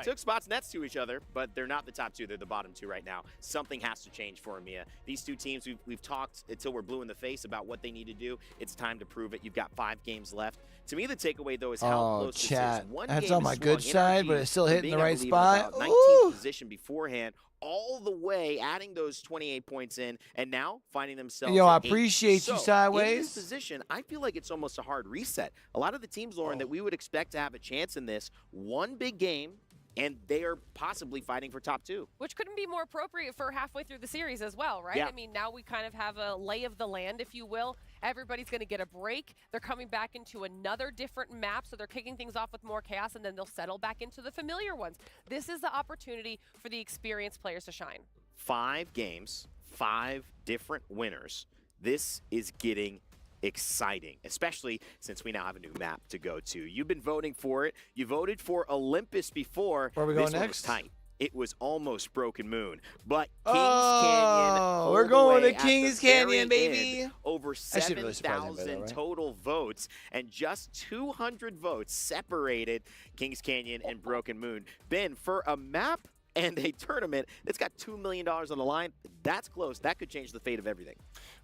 A: took spots next to each other, but they're not the top 2. They're the bottom 2 right now. Something has to change for EMEA. These 2 teams, we've talked until we're blue in the face about what they need to do. It's time to prove it. You've got 5 games left. To me, the takeaway, though, is how close
B: chat.
A: this is. One
B: That's
A: game
B: on my
A: is
B: good
A: swung.
B: side,
A: NRG
B: but it's still
A: from
B: hitting the
A: being, I
B: right
A: believe,
B: spot.
A: about 19th position beforehand, all the way adding those 28 points in, and now finding themselves.
B: Yo, I
A: at 8.
B: appreciate you, Sideways.
A: In this position, I feel like it's almost a hard reset. A lot of the teams, Lauren, that we would expect to have a chance in this, one big game, and they are possibly fighting for top 2.
E: Which couldn't be more appropriate for halfway through the series as well, right?
A: Yeah.
E: I mean, now we kind of have a lay of the land, if you will. Everybody's going to get a break. They're coming back into another different map, so they're kicking things off with more chaos, and then they'll settle back into the familiar ones. This is the opportunity for the experienced players to shine.
A: 5 games, 5 different winners. This is getting exciting, especially since we now have a new map to go to. You've been voting for it. You voted for Olympus before.
B: Where are we going
A: this one was
B: next?
A: tight. It was almost Broken Moon, but Kings Canyon.
B: We're going to Kings Canyon, baby.
A: End, over 7,000 total votes, and just 200 votes separated Kings Canyon and Broken Moon. Ben, for a map and a tournament that's got $2 million on the line, that's close. That could change the fate of everything.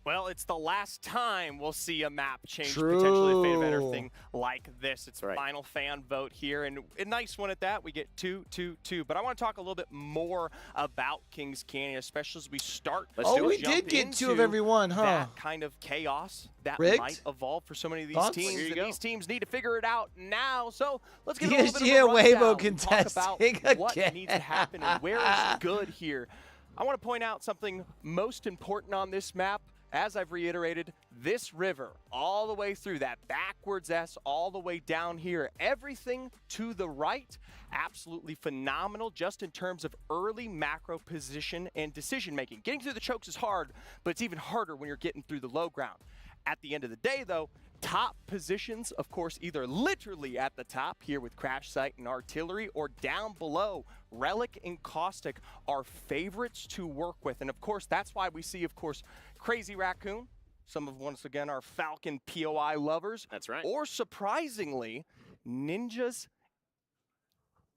C: Well, it's the last time we'll see a map change
B: True.
C: potentially the fate of anything like this. It's
A: right.
C: final fan vote here, and a nice one at that. We get 2-2-2. But I want to talk a little bit more about Kings Canyon, especially as we start.
B: We did get 2 of every one, huh?
C: That kind of chaos that
B: Rigged?
C: might evolve for so many of these
B: Thoughts?
C: teams.
B: Here you
C: And
B: go.
C: these teams need to figure it out now. So let's get a little bit of a
B: Weibo
C: rundown.
B: contesting
C: Talk about what
B: again.
C: needs to happen and where is good here. I want to point out something most important on this map. As I've reiterated, this river, all the way through that backwards S, all the way down here, everything to the right, absolutely phenomenal just in terms of early macro position and decision making. Getting through the chokes is hard, but it's even harder when you're getting through the low ground. At the end of the day, though, top positions, of course, either literally at the top here with Crash Site and Artillery, or down below, Relic and Caustic are favorites to work with. And of course, that's why we see, of course, Crazy Raccoon, some of, once again, our Falcon POI lovers.
A: That's right.
C: Or surprisingly, Ninjas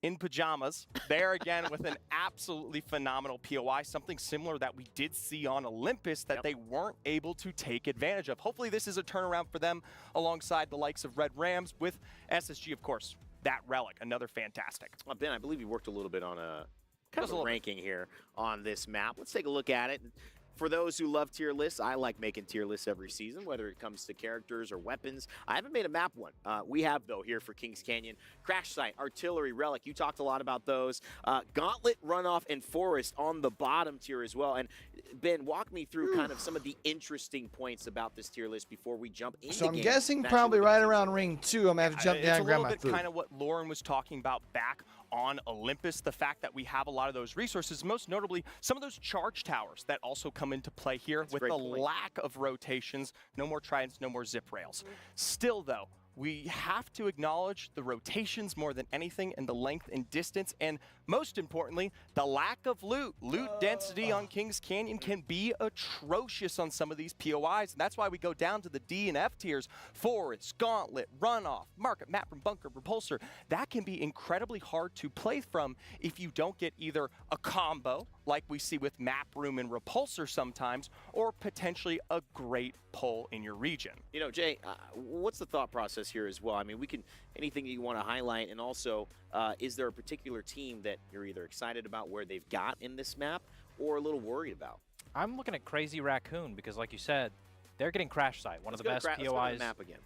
C: in pajamas. There again with an absolutely phenomenal POI, something similar that we did see on Olympus that they weren't able to take advantage of. Hopefully this is a turnaround for them alongside the likes of Red Rams with SSG, of course. That Relic, another fantastic.
A: Ben, I believe you worked a little bit on a kind of a ranking here on this map. Let's take a look at it. For those who love tier lists, I like making tier lists every season, whether it comes to characters or weapons. I haven't made a map one. We have, though, here for Kings Canyon. Crash Site, Artillery, Relic, you talked a lot about those. Gauntlet, Runoff, and Forest on the bottom tier as well. And Ben, walk me through kind of some of the interesting points about this tier list before we jump into
B: So I'm guessing probably right around ring 2. I'm going to have to jump down and grab my food.
C: It's a little bit kind of what Lauren was talking about back on Olympus, the fact that we have a lot of those resources, most notably some of those charge towers that also come into play here with the lack of rotations. No more tridents, no more zip rails. Still, though, we have to acknowledge the rotations more than anything and the length and distance, and most importantly, the lack of loot. Loot density on Kings Canyon can be atrocious on some of these POIs, and that's why we go down to the D and F tiers. Forest, Gauntlet, Runoff, Market, Map from Bunker, Repulsor. That can be incredibly hard to play from if you don't get either a combo, like we see with Map Room and Repulsor sometimes, or potentially a great pull in your region.
A: You know, Jay, what's the thought process here as well? I mean, we can, anything you want to highlight, and also, is there a particular team that you're either excited about where they've got in this map or a little worried about?
D: I'm looking at Crazy Raccoon because, like you said, they're getting Crash Site, one of the best POIs,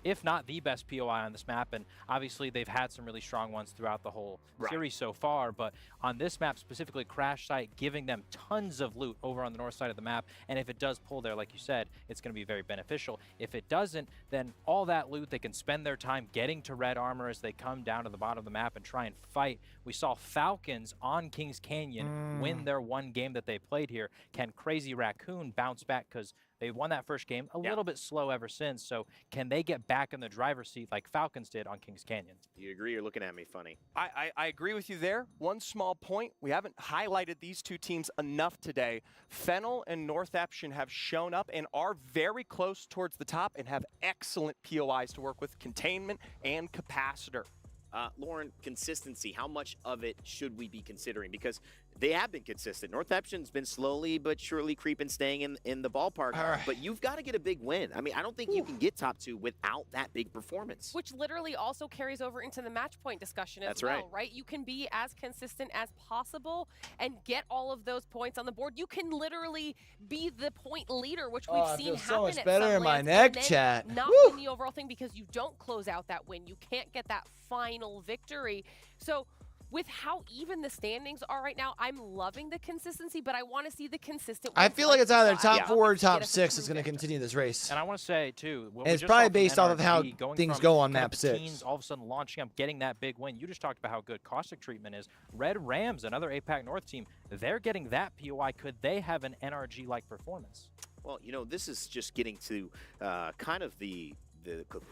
D: if not the best POI on this map. And obviously, they've had some really strong ones throughout the whole series so far. But on this map, specifically Crash Site, giving them tons of loot over on the north side of the map. And if it does pull there, like you said, it's going to be very beneficial. If it doesn't, then all that loot, they can spend their time getting to red armor as they come down to the bottom of the map and try and fight. We saw Falcons on Kings Canyon win their one game that they played here. Can Crazy Raccoon bounce back? Because they won that first game, a little bit slow ever since. So can they get back in the driver's seat like Falcons did on Kings Canyon?
A: You agree? You're looking at me funny.
C: I agree with you there. One small point. We haven't highlighted these two teams enough today. Fennel and North Eption have shown up and are very close towards the top and have excellent POIs to work with, containment and capacitor.
A: Lauren, consistency, how much of it should we be considering? Because they have been consistent. North Eption's been slowly but surely creeping, staying in the ballpark. But you've got to get a big win. I mean, I don't think you can get top 2 without that big performance.
E: Which literally also carries over into the match point discussion as well, right? You can be as consistent as possible and get all of those points on the board. You can literally be the point leader, which we've seen happen
B: so much
E: at
B: better
E: some
B: in my
E: lands,
B: neck
E: and then
B: chat.
E: not win the overall thing because you don't close out that win. You can't get that final victory. So with how even the standings are right now, I'm loving the consistency, but I want to see the consistent.
B: I feel like it's either top 4 or top 6 is going to continue this race.
D: And I want to say, too,
B: and it's probably based off of how things go on map 6.
D: Teams all of a sudden launching up, getting that big win. You just talked about how good Caustic treatment is. Red Rams, another APAC North team, they're getting that POI. Could they have an NRG-like performance?
A: Well, you know, this is just getting to kind of the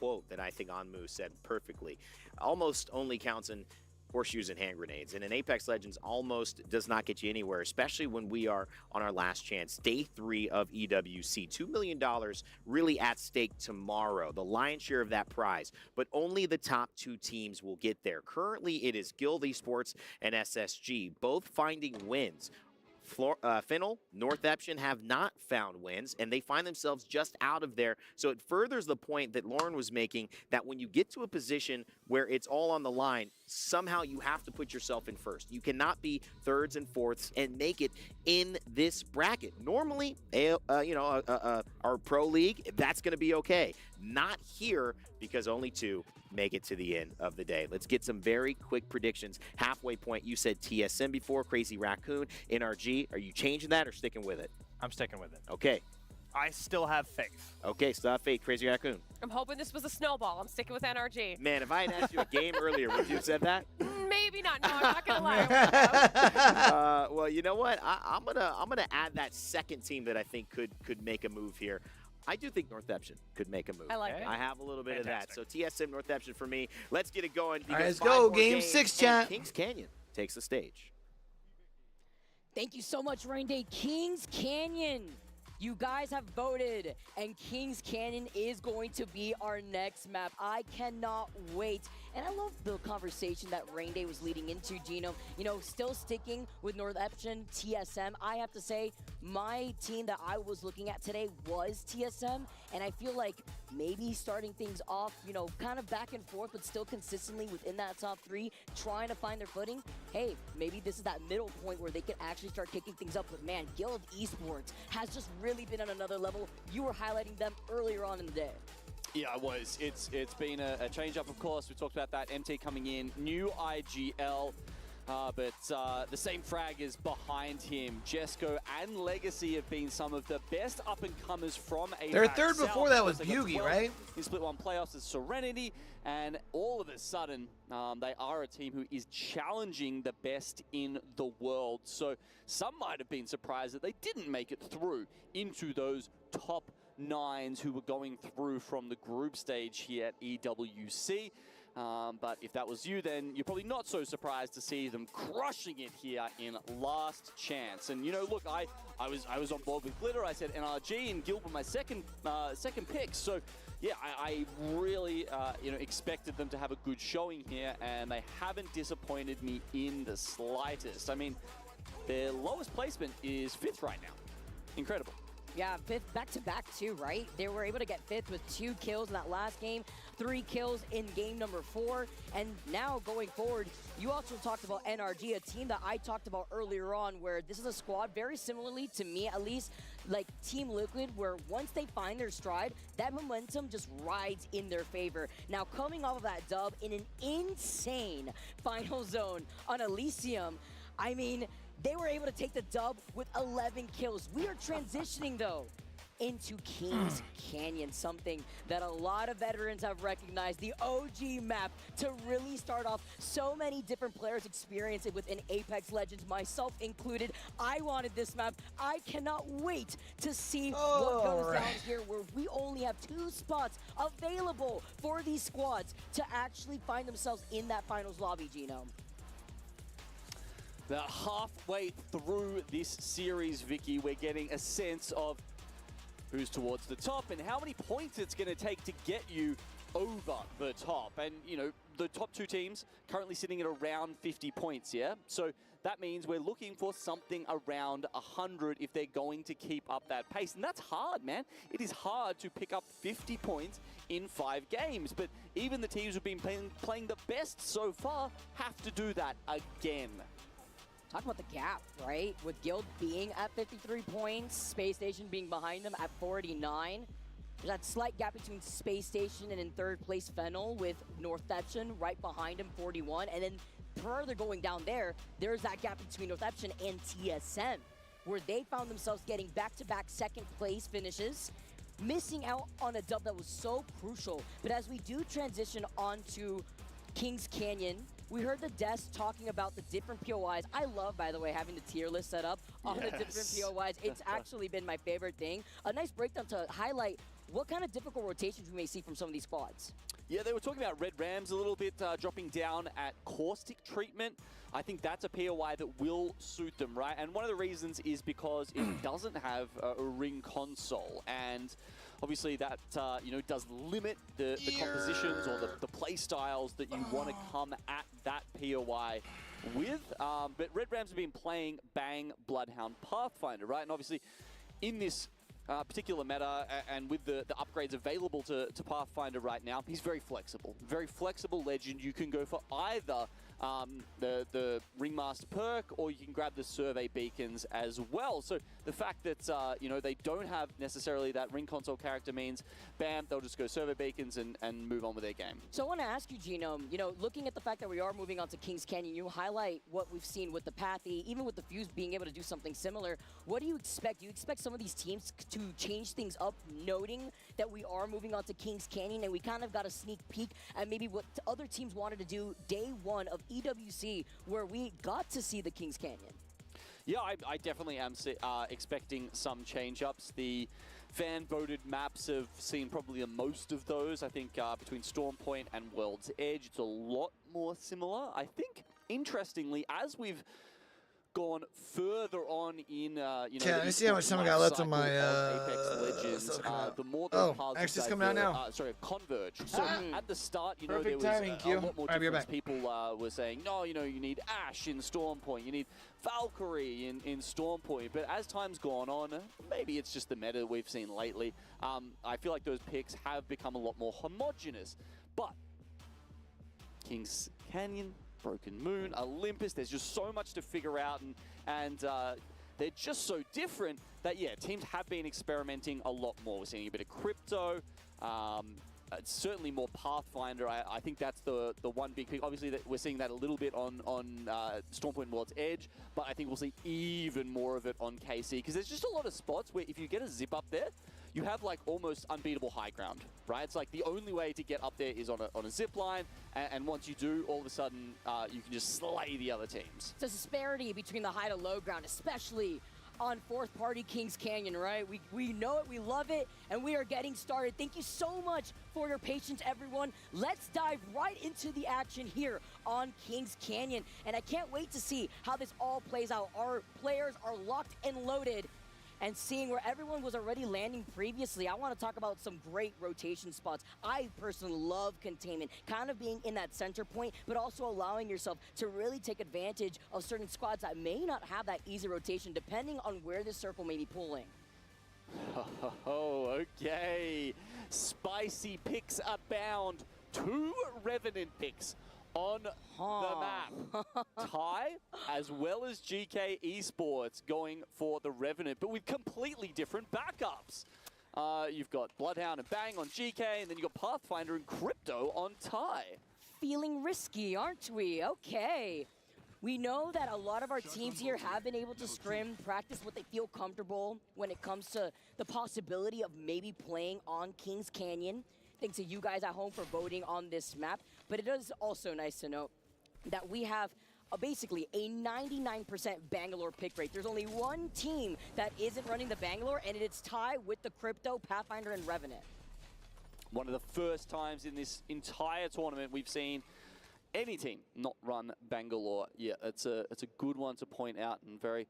A: quote that I think Anmu said perfectly. Almost only counts in horseshoes and hand grenades. And in Apex Legends, almost does not get you anywhere, especially when we are on our last chance. Day 3 of EWC. $2 million really at stake tomorrow. The lion's share of that prize. But only the top 2 teams will get there. Currently, it is Guild Esports and SSG, both finding wins. Fennel, Northeption have not found wins, and they find themselves just out of there. So it furthers the point that Lauren was making, that when you get to a position where it's all on the line, somehow you have to put yourself in first. You cannot be thirds and fourths and make it in this bracket. Normally, our pro league, that's going to be okay. Not here, because only 2 make it to the end of the day. Let's get some very quick predictions. Halfway point, you said TSM before, Crazy Raccoon, NRG. Are you changing that or sticking with it?
D: I'm sticking with it.
A: Okay.
C: I still have faith.
A: Okay, still have faith. Crazy Raccoon.
E: I'm hoping this was a snowball. I'm sticking with NRG.
A: Man, if I had asked you a game earlier, would you have said that?
E: Maybe not. No, I'm not gonna lie.
A: Well, you know what? I'm gonna add that second team that I think could make a move here. I do think Northeption could make a move.
E: I like it.
A: I have a little bit of that. So TSM Northeption for me. Let's get it going.
B: All right, let's go. Game 6, chat.
A: Kings Canyon takes the stage.
L: Thank you so much, Rain Day. Kings Canyon. You guys have voted, and Kings Canyon is going to be our next map. I cannot wait. And I love the conversation that Rain Day was leading into, Gino. You know, still sticking with Northeption, TSM. I have to say, my team that I was looking at today was TSM, and I feel like maybe starting things off, you know, kind of back and forth, but still consistently within that top 3, trying to find their footing. Hey, maybe this is that middle point where they can actually start kicking things up. But man, Guild Esports has just really been on another level. You were highlighting them earlier on in the day.
M: Yeah, I was. It's been a change-up, of course. We talked about that. MT coming in, new IGL, but the same frag is behind him. Jesco and Legacy have been some of the best up-and-comers from APAC.
B: Their third
M: South.
B: before that was
M: They got
B: Bugi,
M: 12
B: right?
M: in Split 1 playoffs as Serenity, and all of a sudden, they are a team who is challenging the best in the world. So some might have been surprised that they didn't make it through into those top 9s who were going through from the group stage here at EWC. But if that was you, then you're probably not so surprised to see them crushing it here in Last Chance. And you know, look, I was on board with Glitter. I said NRG and Guild were my second pick. So yeah, I really expected them to have a good showing here, and they haven't disappointed me in the slightest. I mean, their lowest placement is 5th right now. Incredible.
L: Yeah, 5th back-to-back too, right? They were able to get 5th with 2 kills in that last game, 3 kills in game number 4, and now going forward, you also talked about NRG, a team that I talked about earlier on, where this is a squad very similarly to me, at least, like Team Liquid, where once they find their stride, that momentum just rides in their favor. Now, coming off of that dub in an insane final zone on Elysium, I mean, they were able to take the dub with 11 kills. We are transitioning, though, into Kings Canyon, something that a lot of veterans have recognized, the OG map, to really start off. So many different players experience it within Apex Legends, myself included. I wanted this map. I cannot wait to see what goes down here, where we only have 2 spots available for these squads to actually find themselves in that finals lobby, Genome.
M: They're halfway through this series, Vicky. We're getting a sense of who's towards the top and how many points it's going to take to get you over the top. And, you know, the top 2 teams currently sitting at around 50 points, yeah? So that means we're looking for something around 100 if they're going to keep up that pace. And that's hard, man. It is hard to pick up 50 points in 5 games. But even the teams who've been playing the best so far have to do that again.
L: Talk about the gap, right? With Guild being at 53 points, Space Station being behind them at 49. There's that slight gap between Space Station and in 3rd place Fennel, with Northeption right behind him, 41. And then further going down there's that gap between Northeption and TSM, where they found themselves getting back-to-back 2nd place finishes, missing out on a dub that was so crucial. But as we do transition onto Kings Canyon, we heard the desk talking about the different POIs. I love, by the way, having the tier list set up on the different POIs. It's actually been my favorite thing. A nice breakdown to highlight what kind of difficult rotations we may see from some of these squads.
M: Yeah, they were talking about Red Rams a little bit, dropping down at Caustic treatment. I think that's a POI that will suit them, right? And one of the reasons is because it doesn't have a ring console. And obviously that, does limit the compositions or the play styles that you want to come at that POI with. But Red Rams have been playing Bang, Bloodhound, Pathfinder, right? And obviously, in this particular meta, and with the upgrades available to Pathfinder right now, he's very flexible. Very flexible legend. You can go for either the Ringmaster perk, or you can grab the Survey Beacons as well. So the fact that, you know, they don't have necessarily that Ring Console character means, bam, they'll just go Survey Beacons and move on with their game.
L: So I want to ask you, Genome, you know, looking at the fact that we are moving on to Kings Canyon, you highlight what we've seen with the Pathy, even with the Fuse being able to do something similar. What do you expect? Do you expect some of these teams to change things up, noting that we are moving on to Kings Canyon, and we kind of got a sneak peek at maybe what other teams wanted to do day one of EWC, where we got to see the Kings Canyon?
M: Yeah, I definitely am expecting some change-ups. The fan-voted maps have seen probably the most of those. I think between Storm Point and World's Edge, it's a lot more similar. I think, interestingly, as we've gone further on in, you know,
B: let me see how much time I got left on my
M: Apex Legends, the more those paths
B: actually, it's coming out now.
M: Sorry, converge. So at the start, you know, there was
B: timing,
M: a lot more difference. People were saying, no, you know, you need Ashe in Storm Point, you need Valkyrie in Storm Point. But as time's gone on, maybe it's just the meta we've seen lately. I feel like those picks have become a lot more homogenous. But Kings Canyon, Broken Moon, Olympus, there's just so much to figure out, and they're just so different that, yeah, teams have been experimenting a lot more. We're seeing a bit of crypto, certainly more Pathfinder. I think that's the one big pick. Obviously, that we're seeing that a little bit on Stormpoint and World's Edge, but I think we'll see even more of it on KC, because there's just a lot of spots where if you get a zip up there, you have like almost unbeatable high ground, right? It's like the only way to get up there is on a zip line, and once you do, all of a sudden you can just slay the other teams.
L: It's a disparity between the high to low ground, especially on fourth party Kings Canyon, right? We know it, we love it, and we are getting started. Thank you so much for your patience, everyone. Let's dive right into the action here on Kings Canyon, and I can't wait to see how this all plays out. Our players are locked and loaded, and seeing where everyone was already landing previously, I want to talk about some great rotation spots. I personally love containment, kind of being in that center point, but also allowing yourself to really take advantage of certain squads that may not have that easy rotation, depending on where this circle may be pulling.
M: Oh, okay. Spicy picks abound. 2 Revenant picks on the map. Ty, as well as GK Esports, going for the Revenant, but with completely different backups. You've got Bloodhound and Bang on GK, and then you've got Pathfinder and Crypto on Ty.
L: Feeling risky, aren't we? Okay. We know that a lot of our teams here have been able to scrim, practice what they feel comfortable when it comes to the possibility of maybe playing on Kings Canyon. Thanks to you guys at home for voting on this map. But it is also nice to note that we have basically a 99% Bangalore pick rate. There's only one team that isn't running the Bangalore, and it's Ty with the Crypto, Pathfinder, and Revenant.
M: One of the first times in this entire tournament we've seen any team not run Bangalore. Yeah, it's a good one to point out, and very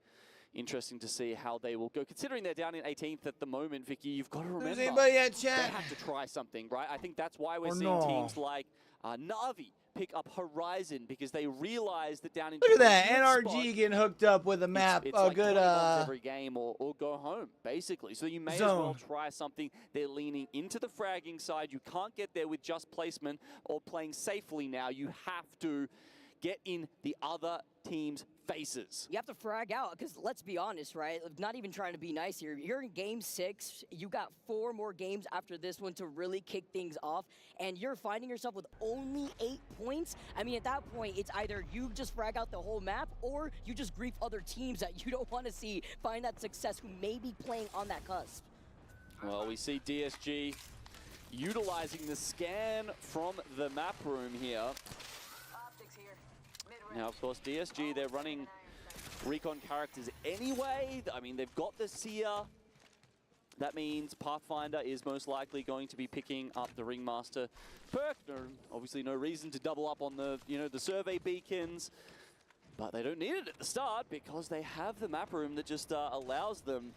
M: interesting to see how they will go. Considering they're down in 18th at the moment, Vicky, you've got to remember,
B: Is anybody at chat?
M: they have to try something, right? I think that's why we're seeing teams like Na'Vi pick up Horizon, because they realize that down in
B: Look at that,
M: spot,
B: NRG getting hooked up with a map.
M: it's
B: Oh,
M: like
B: good.
M: every game or go home, basically. So you may as well
B: Zone.
M: try something. They're leaning into the fragging side. You can't get there with just placement or playing safely now. You have to get in the other team's faces.
L: You have to frag out, because let's be honest, right? Not even trying to be nice here. You're in game 6. You got 4 more games after this one to really kick things off, and you're finding yourself with only 8 points. I mean, at that point, it's either you just frag out the whole map, or you just grief other teams that you don't want to see find that success, who may be playing on that cusp.
M: Well, we see DSG utilizing the scan from the map room here. Now, of course, DSG, they're running recon characters anyway. I mean, they've got the Seer. That means Pathfinder is most likely going to be picking up the Ringmaster perk. Obviously, no reason to double up on the, the Survey Beacons. But they don't need it at the start, because they have the map room that just allows them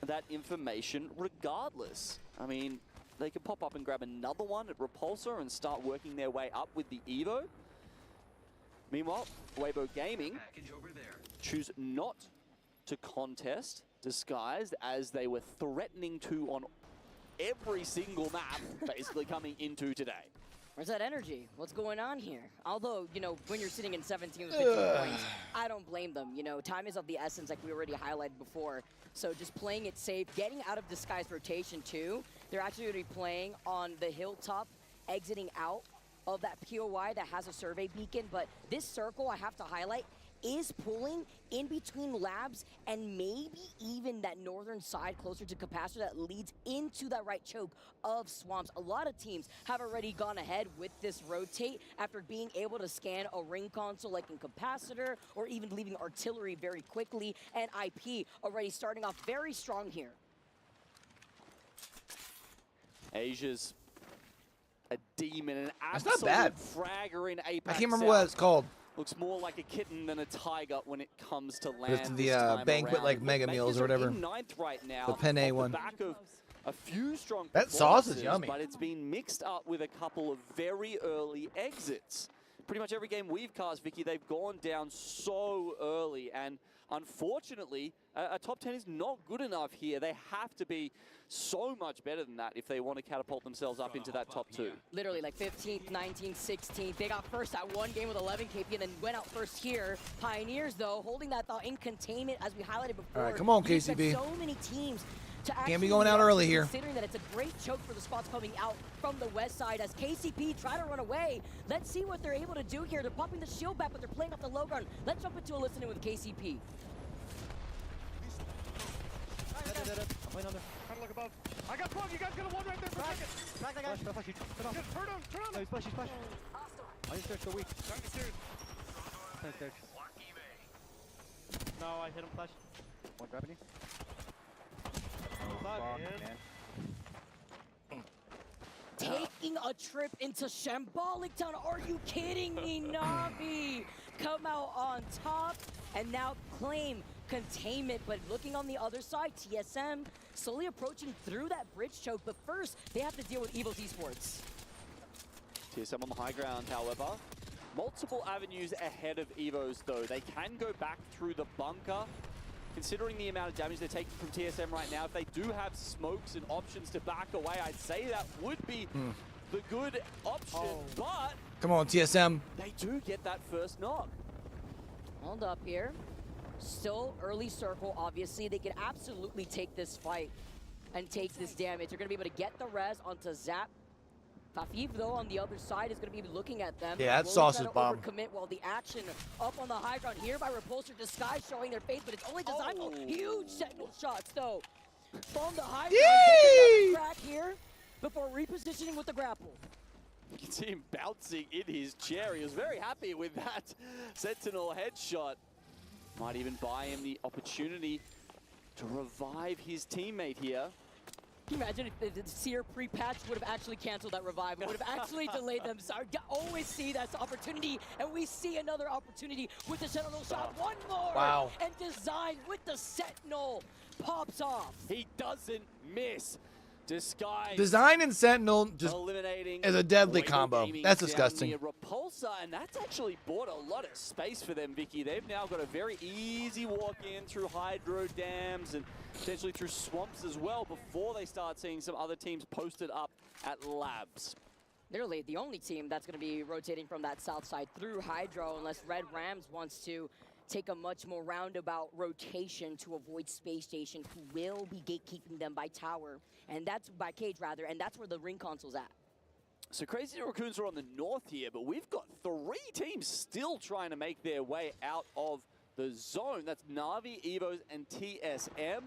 M: that information regardless. I mean, they could pop up and grab another one at Repulsor and start working their way up with the Evo. Meanwhile, Weibo Gaming choose not to contest Disguised as they were threatening to on every single map basically coming into today.
L: Where's that energy? What's going on here? Although, you know, when you're sitting in 17 with 15 points, I don't blame them. You know, time is of the essence, like we already highlighted before. So just playing it safe, getting out of Disguised rotation too. They're actually going to be playing on the hilltop, exiting out of that POI that has a survey beacon. But this circle, I have to highlight, is pulling in between labs and maybe even that northern side closer to Capacitor that leads into that right choke of Swamps. A lot of teams have already gone ahead with this rotate after being able to scan a ring console like in Capacitor or even leaving artillery very quickly, and IP already starting off very strong here.
M: Asia's a demon, an
B: That's not
M: absolute
B: bad.
M: fragger in Apex
B: I can't remember what it's called.
M: Looks more like a kitten than a tiger when it comes to
B: But it's
M: land.
B: the banquet
M: around.
B: like mega meals or whatever.
M: In ninth right now,
B: The penne
M: off the
B: one.
M: back of a few strong
B: That sauce is
M: performances,
B: yummy.
M: But it's been mixed up with a couple of very early exits. Pretty much every game we've cast, Vicky, they've gone down so early, and unfortunately, a top 10 is not good enough here. They have to be so much better than that if they want to catapult themselves up into that top 2.
L: Literally like 15th, 19th, 16th. They got first at one game with 11 KP and then went out first here. Pioneers, though, holding that thought in containment as we highlighted before.
B: All right, come on,
L: You expect
B: KCP.
L: So many teams to
B: Can't be
L: actually
B: going out
L: rush,
B: early here.
L: Considering that it's a great choke for the spots coming out from the west side as KCP try to run away. Let's see what they're able to do here. They're popping the shield back, but they're playing off the low ground. Let's jump into a listening with KCP.
P: Above. I got Plug, you guys got a one right there for a second. Back that guy. Flash, turn on. Turn on. No, he's flash, he's flash. I just searched the weak. No, I hit him flash. One gravity.
L: Taking a trip into Shambolic Town. Are you kidding me, Na'Vi? Come out on top and now claim containment, but looking on the other side, TSM slowly approaching through that bridge choke, but first they have to deal with Evil's Esports.
M: TSM on the high ground, however. Multiple avenues ahead of Evo's, though. They can go back through the bunker. Considering the amount of damage they're taking from TSM right now, if they do have smokes and options to back away, I'd say that would be the good option, but
B: Come on, TSM.
M: they do get that first knock.
L: Hold up here. Still early circle, obviously. They could absolutely take this fight and take this damage. They're going to be able to get the res onto Zap. Fafif, though, on the other side is going to be looking at them.
B: Yeah, that
L: Will
B: sauce
L: try
B: is
L: to
B: bomb.
L: overcommit while the action up on the high ground here by Repulsor Disguise showing their face, but it's only designed for huge sentinel shots, though. From the high ground, crack here before repositioning with the grapple.
M: You can see him bouncing in his chair. He was very happy with that Sentinel headshot. Might even buy him the opportunity to revive his teammate here.
L: Can you imagine if the Seer pre-patch would have actually canceled that revive? It would have actually delayed them. So I always see that opportunity, and we see another opportunity with the Sentinel shot. One more!
B: Wow.
L: And Design with the Sentinel pops off.
M: He doesn't miss. Disguise.
B: Design and Sentinel just
M: eliminating
B: is a deadly
M: Weibo
B: combo.
M: Gaming
B: That's
M: down
B: disgusting.
M: near Repulsor, and that's actually bought a lot of space for them, Vicky. They've now got a very easy walk in through hydro dams and potentially through swamps as well before they start seeing some other teams posted up at labs.
L: Literally the only team that's going to be rotating from that south side through Hydro, unless Red Rams wants to take a much more roundabout rotation to avoid Space Station, who will be gatekeeping them by tower, and that's by cage rather, and that's where the ring console's at.
M: So Crazy Raccoons are on the north here, but we've got 3 teams still trying to make their way out of the zone. That's Na'Vi, Evos, and TSM.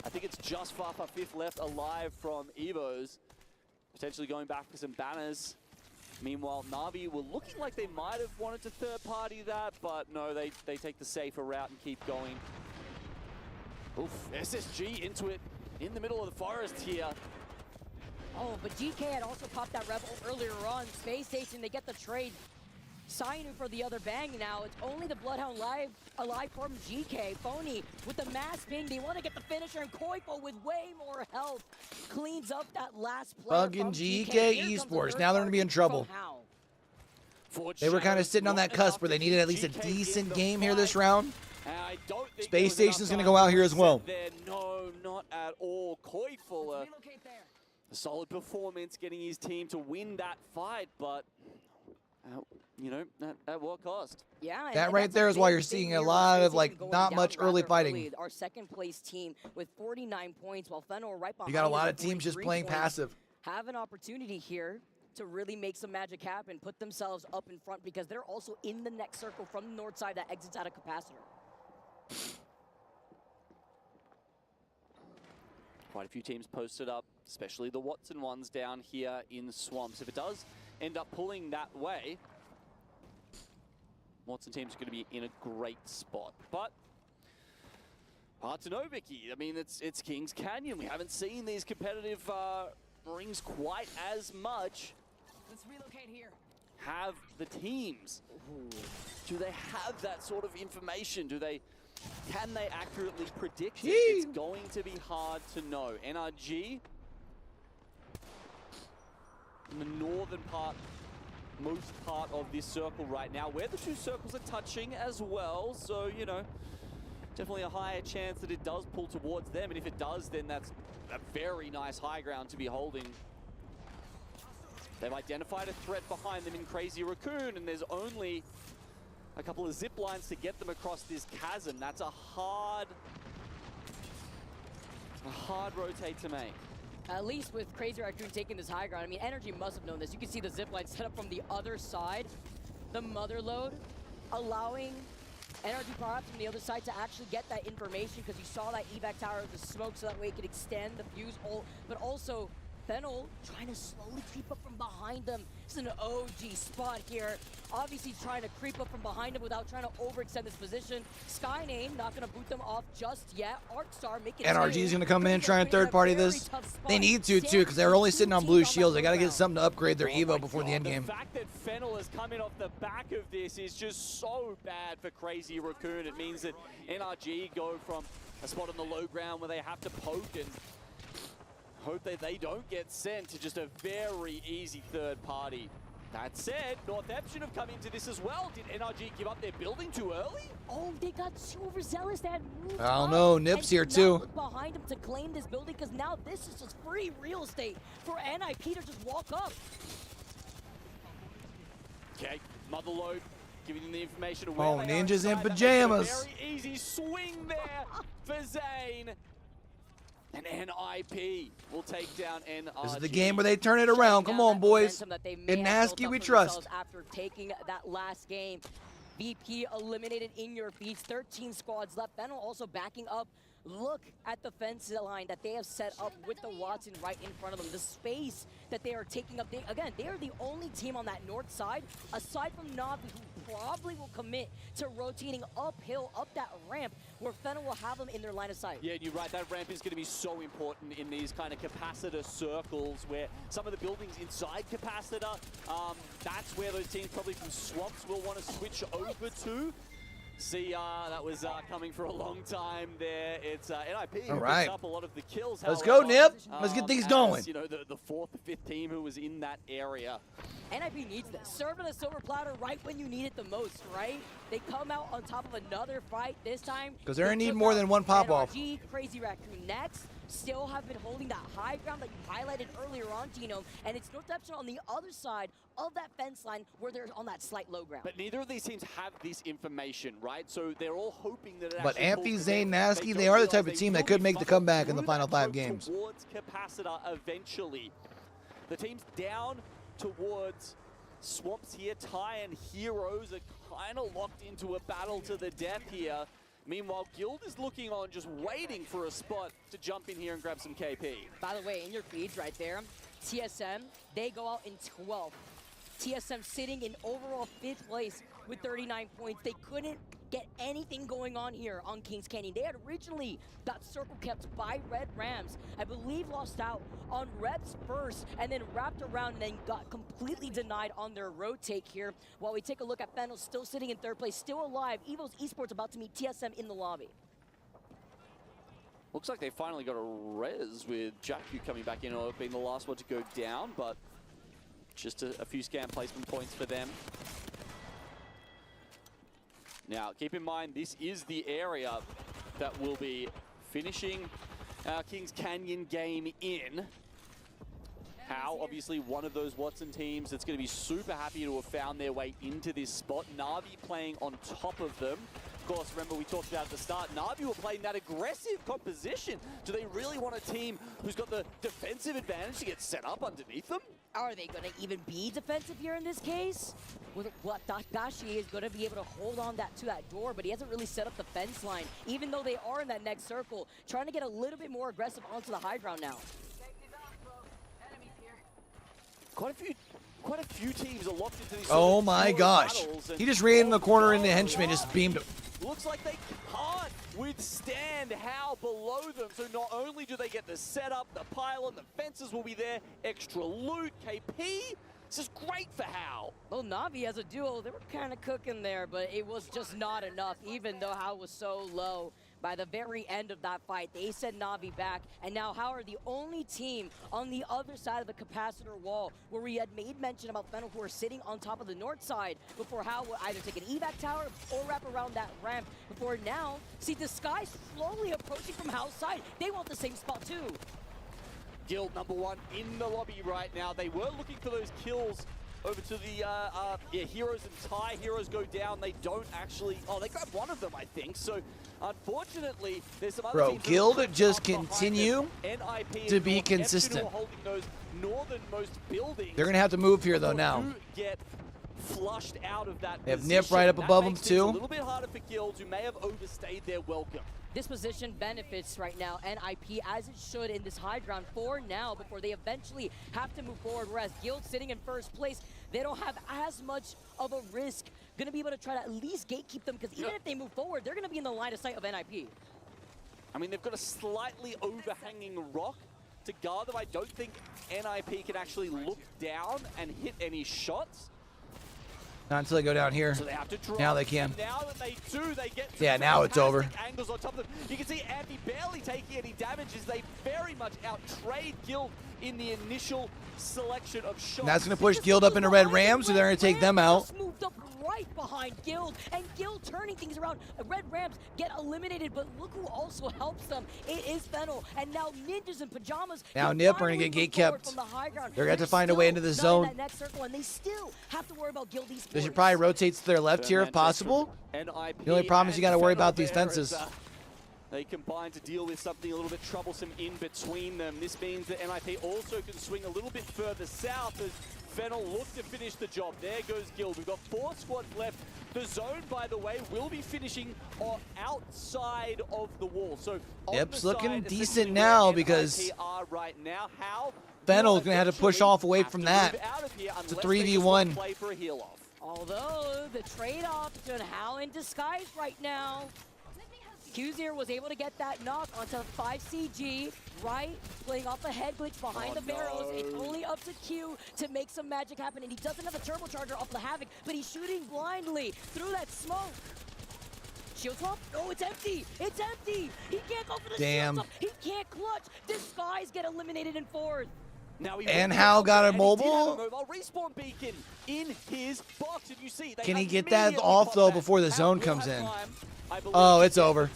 M: I think it's just Fafa Fifth left alive from Evos, potentially going back for some banners. Meanwhile, Na'Vi were looking like they might have wanted to third-party that, but no, they take the safer route and keep going. Oof, SSG into it in the middle of the forest here.
L: Oh, but GK had also popped that Rebel earlier on. Space Station, they get the trade. Signing for the other bang now. It's only the Bloodhound alive from GK. Phony with the mass ping. They want to get the finisher, and Koipo with way more health cleans up that last player.
B: Fucking GK Esports. Now they're going to be in trouble. They were kind of sitting on that cusp where they needed at least a decent game here this round. Space Station's going to go out here as well.
M: No, not at all. Qualifier, a solid performance, getting his team to win that fight, but you know, at what cost?
L: Yeah,
B: that right there is why you're seeing a lot of like not much early fighting.
L: Our second place team with 49 points, while Fennel are right behind.
B: You got a lot of teams just playing passive.
L: Have an opportunity here to really make some magic happen, put themselves up in front because they're also in the next circle from the north side that exits out of capacitor.
M: Quite a few teams posted up, especially the Watson ones down here in Swamps. If it does end up pulling that way, Watson team's going to be in a great spot. But hard to know, Vicky. I mean, it's Kings Canyon. We haven't seen these competitive rings quite as much.
V: Let's relocate here.
M: Have the teams? Do they have that sort of information? Can they accurately predict it? It's going to be hard to know. NRG in the northern part, most part of this circle right now, where the two circles are touching as well. So, you know, definitely a higher chance that it does pull towards them. And if it does, then that's a very nice high ground to be holding. They've identified a threat behind them in Crazy Raccoon, and there's only a couple of zip lines to get them across this chasm. That's a hard rotate to make.
L: At least with Crazy Raccoon taking this high ground, I mean, Energy must have known this. You can see the zip line set up from the other side, the mother load, allowing Energy perhaps from the other side to actually get that information because you saw that evac tower with the smoke so that way it could extend the fuse, but also Fennel trying to slowly creep up from behind them. This is an OG spot here. Obviously trying to creep up from behind him without trying to overextend this position. Skyname not going to boot them off just yet. Arcstar making
B: NRG is going to come in trying to third party this. They need to too because they're only sitting on blue shields. They got to get something to upgrade their Evo before the end game.
M: The fact that Fennel is coming off the back of this is just so bad for Crazy Raccoon. It means that NRG go from a spot on the low ground where they have to poke and hope that they don't get sent to just a very easy third party. That said, Northep should have come into this as well. Did NRG give up their building too early?
L: Oh, they got too overzealous. They had moved
B: I don't know. Nip's here too.
L: look behind him to claim this building because now this is just free real estate for NIP to just walk up.
M: Okay, Motherload giving them the information of
B: Oh,
M: where they are
B: ninjas in
M: inside. That
B: pajamas.
M: makes a very easy swing there for Zane. And NIP will take down NRG.
B: This is the game where they turn it around. Come on, boys. In Nasky, we trust.
L: After taking that last game, VP eliminated in your feeds. 13 squads left. Fennel also backing up. Look at the fence line that they have set up with the Watson right in front of them. The space that they are taking up. Again, they are the only team on that north side, aside from Navi, who probably will commit to rotating uphill, up that ramp, where Fennel will have them in their line of sight.
M: Yeah, you're right. That ramp is going to be so important in these kind of capacitor circles where some of the buildings inside capacitor, that's where those teams probably from Swamps will want to switch over to. CR, that was coming for a long time there. It's NIP who picks up a lot of the kills.
B: Let's go, Nip. Let's get things going.
M: You know, the fourth or fifth team who was in that area.
L: NIP needs this. Serving a silver platter right when you need it the most, right? They come out on top of another fight this time.
B: Because they're going to need more than one pop-off.
L: NRG, Crazy Raccoon next. Still have been holding that high ground that you highlighted earlier on, Dino. And it's Northepson on the other side of that fence line where they're on that slight low ground.
M: But neither of these teams have this information, right? So they're all hoping that it
B: But
M: actually
B: Amphi, Zane, Nasky, they are the type of team that could make the comeback in the final 5 games.
M: Towards capacitor eventually. The teams down towards Swamps here. Ty and Heroes are kind of locked into a battle to the death here. Meanwhile, Guild is looking on, just waiting for a spot to jump in here and grab some KP.
L: By the way, in your feeds right there, TSM, they go out in 12th. TSM sitting in overall 5th place with 39 points. They couldn't get anything going on here on Kings Canyon. They had originally got circle kept by Red Rams. I believe lost out on Reps first and then wrapped around and then got completely denied on their rotate here. While we take a look at Fennel still sitting in 3rd place, still alive. Evo's Esports about to meet TSM in the lobby.
M: Looks like they finally got a res with Jakku coming back in, or being the last one to go down, but just a few scam placement points for them. Now, keep in mind, this is the area that will be finishing our Kings Canyon game in. How, obviously, one of those Watson teams that's going to be super happy to have found their way into this spot. Na'Vi playing on top of them. Of course, remember we talked about at the start, Na'Vi were playing that aggressive composition. Do they really want a team who's got the defensive advantage to get set up underneath them?
L: Are they going to even be defensive here in this case? Well, Takashi is going to be able to hold on to that door, but he hasn't really set up the fence line, even though they are in that next circle, trying to get a little bit more aggressive onto the high ground now.
M: Quite a few teams are locked into these.
B: Oh my gosh. He just ran in the corner and the henchman just beamed him.
M: Looks like they can't withstand how below them. So not only do they get the setup, the pylon, the fences will be there, extra loot, KP. This is great for How.
L: Well, Na'Vi as a duo, they were kind of cooking there, but it was just not enough, even though How was so low. By the very end of that fight, they sent Na'Vi back, and now How are the only team on the other side of the capacitor wall, where we had made mention about Fennel, who are sitting on top of the north side, before How will either take an evac tower or wrap around that ramp, before now, see the sky slowly approaching from How's side. They want the same spot too.
M: Guild #1 in the lobby right now. They were looking for those kills over to the Heroes and Thai. Heroes go down. They don't actually... Oh, they grabbed one of them, I think. So, unfortunately, there's some other teams...
B: Guild just continue to be consistent.
M: Those northernmost buildings.
B: They're going to have to move here, though, now.
M: Get flushed out of that
B: They have
M: position.
B: Nip right up above them, too.
M: A little bit harder for Guilds, who may have overstayed their welcome.
L: This position benefits right now NIP as it should in this high ground for now before they eventually have to move forward, whereas Guild sitting in first place, they don't have as much of a risk. Going to be able to try to at least gatekeep them, because even if they move forward, they're going to be in the line of sight of NIP.
M: I mean, they've got a slightly overhanging rock to guard them. I don't think NIP can actually look down and hit any shots.
B: Not until they go down here.
M: So they have to drop.
B: Now they can.
M: And now that they do, they get
B: yeah, now it's over.
M: Angles on top of them. You can see Andy barely taking any damage as they very much out-trade Guild in the initial selection of shots.
B: And that's going to push Guild up into Red Rams, so they're going to take them out.
L: Moved up right behind Guild, and Guild turning things around. Red Rams get eliminated, but look who also helps them. It is Fennel, and now Ninjas in Pajamas.
B: Now Nip are going to get gate kept. They're going to have to find a way into the zone.
L: That next circle, and they still have to worry about Guild Esports.
B: They should probably rotate to their left here if possible. The only problem is you got to worry about these fences.
M: They combine to deal with something a little bit troublesome in between them. This means that NIP also can swing a little bit further south as Fennel look to finish the job. There goes Guild. We've got 4 squads left. The zone, by the way, will be finishing outside of the wall. So
B: Nip's looking decent now because Fennel's going to have to push off away from that. It's a 3v1.
L: Although the trade-off between How in disguise right now. Qzir was able to get that knock onto 5CG, right? Playing off a head glitch behind the barrels. It's only up to Q to make some magic happen, and he doesn't have a turbocharger off the Havoc, but he's shooting blindly through that smoke. Shield swap? Oh, it's empty! It's empty! He can't go for the shield swap! He can't clutch! Disguise get eliminated in 4th.
M: Now
B: and How got a mobile?
M: Respawn beacon in his box, and you see
B: can he get that off though before the zone comes in? Oh, it's over.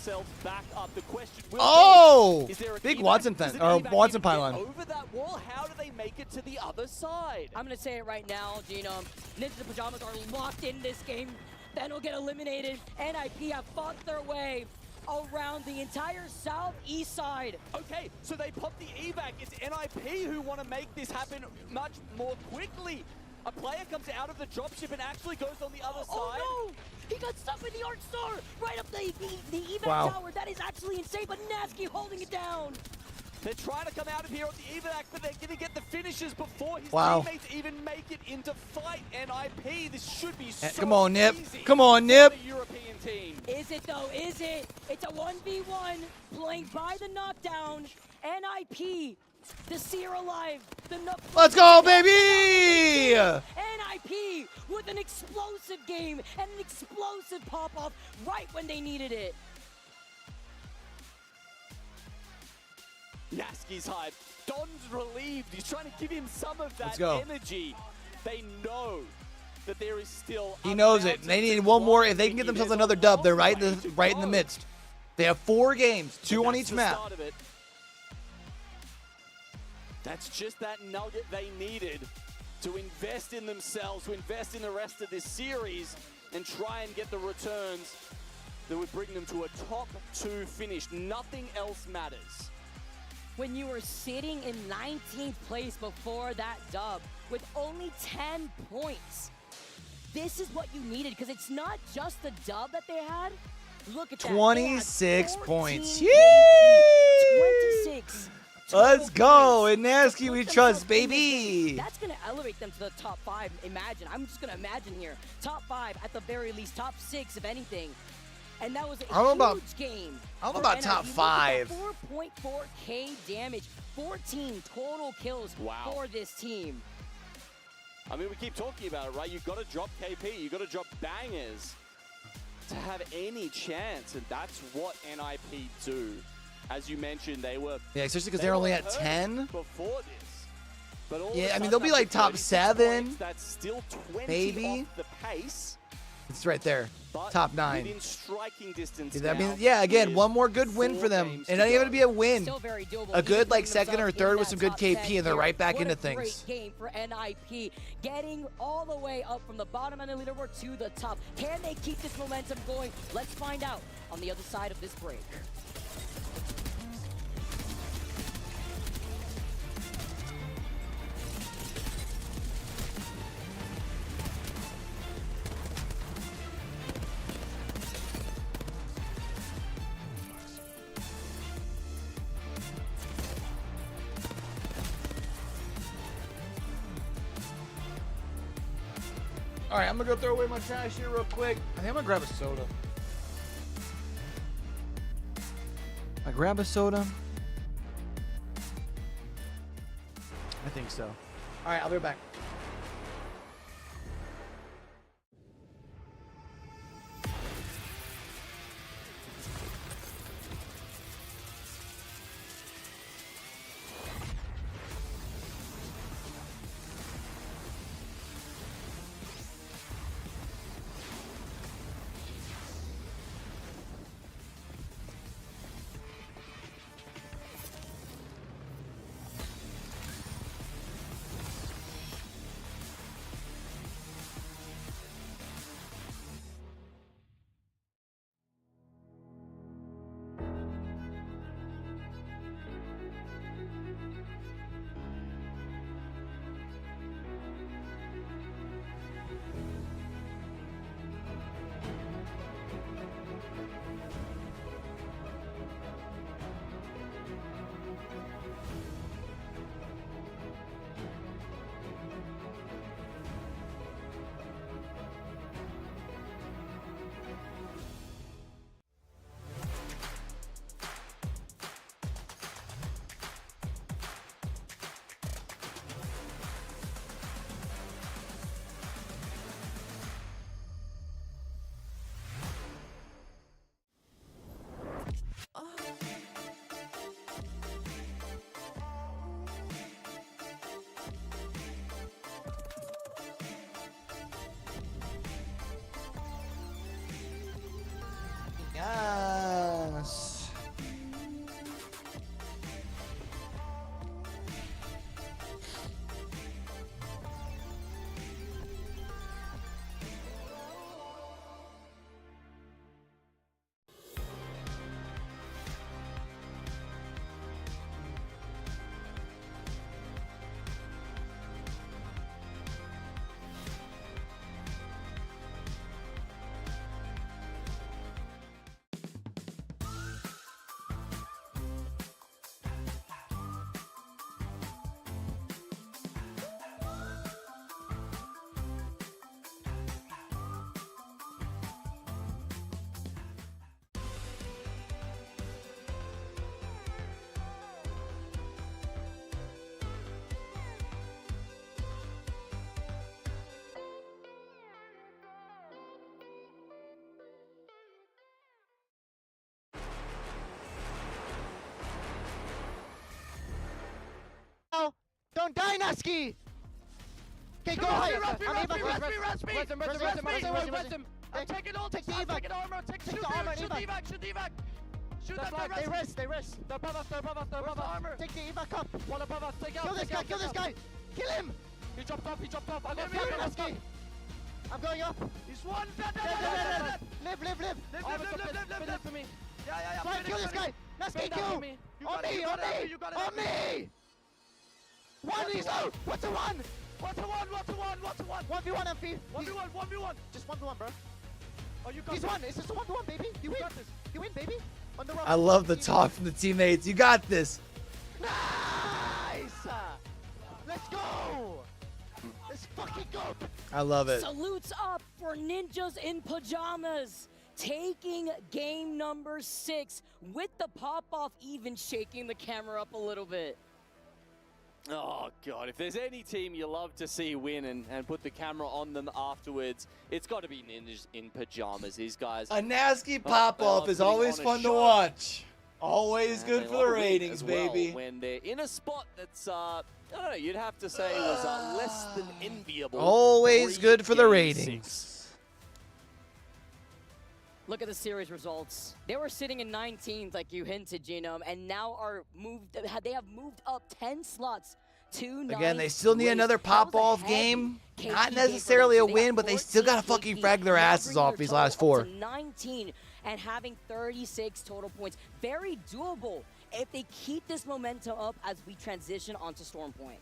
B: Oh! Big Watson fence or Watson pylon.
M: Over that wall, how do they make it to the other side?
L: I'm gonna say it right now, Genome. Ninja Pajamas are locked in this game. Then will get eliminated. NIP have fought their way around the entire southeast side.
M: Okay, so they pop the evac. It's NIP who want to make this happen much more quickly. A player comes out of the dropship and actually goes on the other side.
L: Oh no! He got stuck with the Arc Star right up the evac tower. That is actually insane, but Nasky holding it down.
M: They're trying to come out of here on the evac, but they're going to get the finishes before his teammates even make it into fight. NIP, this should be so
B: Come on, Nip.
M: easy.
B: Come on, Nip.
M: European team.
L: Is it though? Is it? It's a 1v1 playing by the knockdown. NIP, the Seer alive.
B: Let's go, baby!
L: NIP with an explosive game and an explosive pop-off right when they needed it.
M: Nasky's hype. Don's relieved. He's trying to give him some of that
B: go.
M: energy. They know that there is still.
B: He knows it. They need one more. If they can get themselves another dub, they're right in the midst. They have 4 games, 2 on each map.
M: That's just that nugget they needed to invest in themselves, to invest in the rest of this series, and try and get the returns that would bring them to a top 2 finish. Nothing else matters.
L: When you were sitting in 19th place before that dub with only 10 points, this is what you needed, because it's not just the dub that they had. Look at that.
B: 26 points.
L: KP,
B: Yee!
L: 26.
B: Let's go. In Nasky we trust, baby.
L: That's going to elevate them to the top 5. Imagine. I'm just going to imagine here. Top 5 at the very least. Top 6 if anything. And that was a huge game.
B: I don't know about top 5.
L: 4.4k damage. 14 total kills for this team.
M: I mean, we keep talking about it, right? You've got to drop KP. You've got to drop bangers to have any chance. And that's what NIP do. As you mentioned, they were...
B: Yeah, especially because they're only at 10.
M: Before this. But all
B: Yeah, I mean, they'll be like top 7.
M: Points, that's still 20
B: maybe.
M: off the pace.
B: It's right there.
M: But
B: Top 9.
M: within striking distance
B: I mean,
M: now
B: yeah, again,
M: with
B: one more good win for them. And not even to be a win. A good, like, second or third with some good KP, and they're right back into things.
L: Great game for NIP, getting all the way up from the bottom end of the leaderboard to the top. Can they keep this momentum going? Let's find out on the other side of this break.
B: All right, I'm going to go throw away my trash here real quick. I think I'm going to grab a soda. I grab a soda. I think so. All right, I'll be right back. Yes.
I: Don't die, Nusky!
P: Okay, go high. Rest him. I'm taking ult. Take the evac. Take armor. Take the armor. Shoot the evac. Shoot the evac. Shoot that flag. They rest. They're above us. Armor. Take the evac up. One above us. Take out. Kill this guy. Kill him. He dropped off. I got him. I'm going up. He's one. Dead. Live for me. Yeah. Fine, kill this guy. Let's get you. On me. On me. One is out. What's a one? 1v1 MP. 1v1. Just 1v1, bro. Oh, you got He's one. It's just a 1v1, baby. You win. You win, baby. On the
B: I love the talk from the teammates. You got this.
P: Nice. Let's go. Let's fucking go.
B: I love it.
L: Salutes up for Ninjas in Pajamas. Taking game number 6 with the pop-off, even shaking the camera up a little bit.
M: Oh, God, if there's any team you love to see win and put the camera on them afterwards, it's got to be Ninjas in Pajamas. These guys...
B: A Nasky pop-off is always fun to watch. Always good for the ratings, baby.
M: When they're in a spot that's, I don't know, you'd have to say was less than enviable.
B: Always good for the ratings.
L: Look at the series results. They were sitting in 19th, like you hinted, Genome, and now they have moved up 10 slots to 9th.
B: Again, they still need another pop-off game. Not necessarily a win, but they still got to fucking frag their asses off these last 4.
L: 19 and having 36 total points. Very doable if they keep this momentum up as we transition onto Storm Point.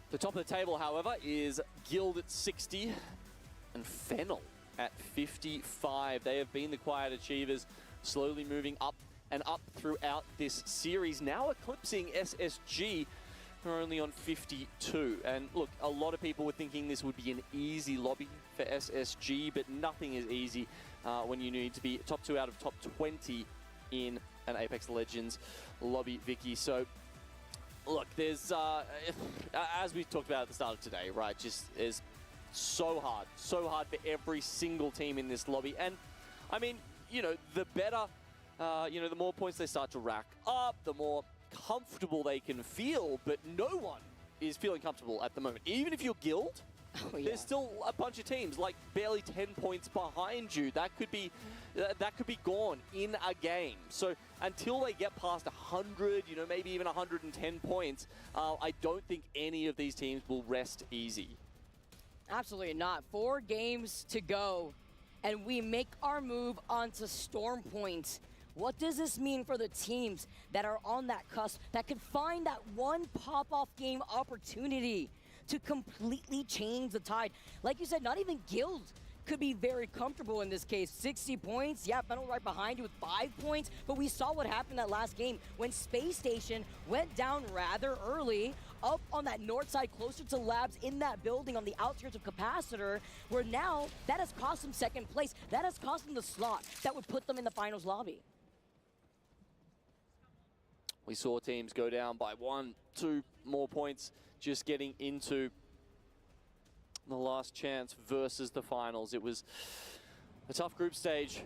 M: The top of the table, however, is Guild at 60 and Fennel at 55. They have been the quiet achievers, slowly moving up and up throughout this series, now eclipsing SSG, who are only on 52. And look, a lot of people were thinking this would be an easy lobby for SSG, but nothing is easy when you need to be top 2 out of top 20 in an Apex Legends lobby, Vicky. So look, there's, as we talked about at the start of today, right, just is so hard for every single team in this lobby. And I mean, you know, the better, you know, the more points they start to rack up, the more comfortable they can feel, but no one is feeling comfortable at the moment. Even if you're Guild, there's still a bunch of teams like barely 10 points behind you. That could be gone in a game. So until they get past 100, you know, maybe even 110 points, I don't think any of these teams will rest easy.
L: Absolutely not. 4 games to go, and we make our move onto Storm Point. What does this mean for the teams that are on that cusp, that could find that one pop-off game opportunity to completely change the tide? Like you said, not even Guild could be very comfortable in this case. 60 points, yeah, Fennel right behind you with 5 points, but we saw what happened that last game when Space Station went down rather early, up on that north side, closer to labs in that building on the outskirts of Capacitor, where now that has cost them 2nd place. That has cost them the slot that would put them in the finals lobby.
M: We saw teams go down by 1, 2 more points just getting into the last chance versus the finals. It was a tough group stage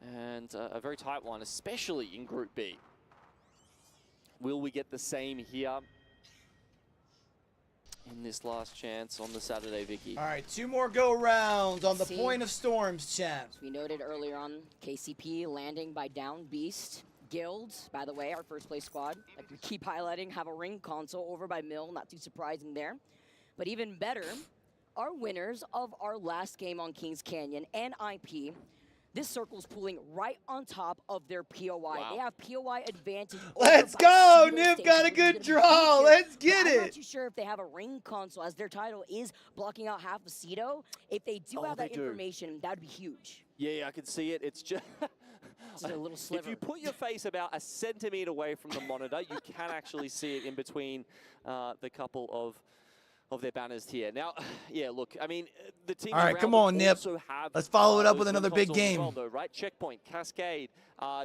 M: and a very tight one, especially in Group B. Will we get the same here in this last chance on the Saturday, Vicky?
B: All right, 2 more go rounds on the Point of Storms, chat.
L: As we noted earlier on, KCP landing by Down Beast. Guild, by the way, our 1st place squad, like we keep highlighting, have a ring console over by Mill, not too surprising there. But even better, our winners of our last game on Kings Canyon and IP, this circle's pulling right on top of their POI. Wow. They have POI advantage.
B: Let's go! Nip got a good draw. Let's get it.
L: I'm not too sure if they have a ring console, as their title is blocking out half of Cedo. If they do have that information, that would be huge.
M: Yeah, I can see it. It's just...
L: Just a little sliver.
M: If you put your face about a centimeter away from the monitor, you can actually see it in between the couple of their banners here. Now, yeah, look, I mean, the team.
B: All right, come on, Nip. Let's follow it up with another big game.
M: Well, though, right? Checkpoint, Cascade,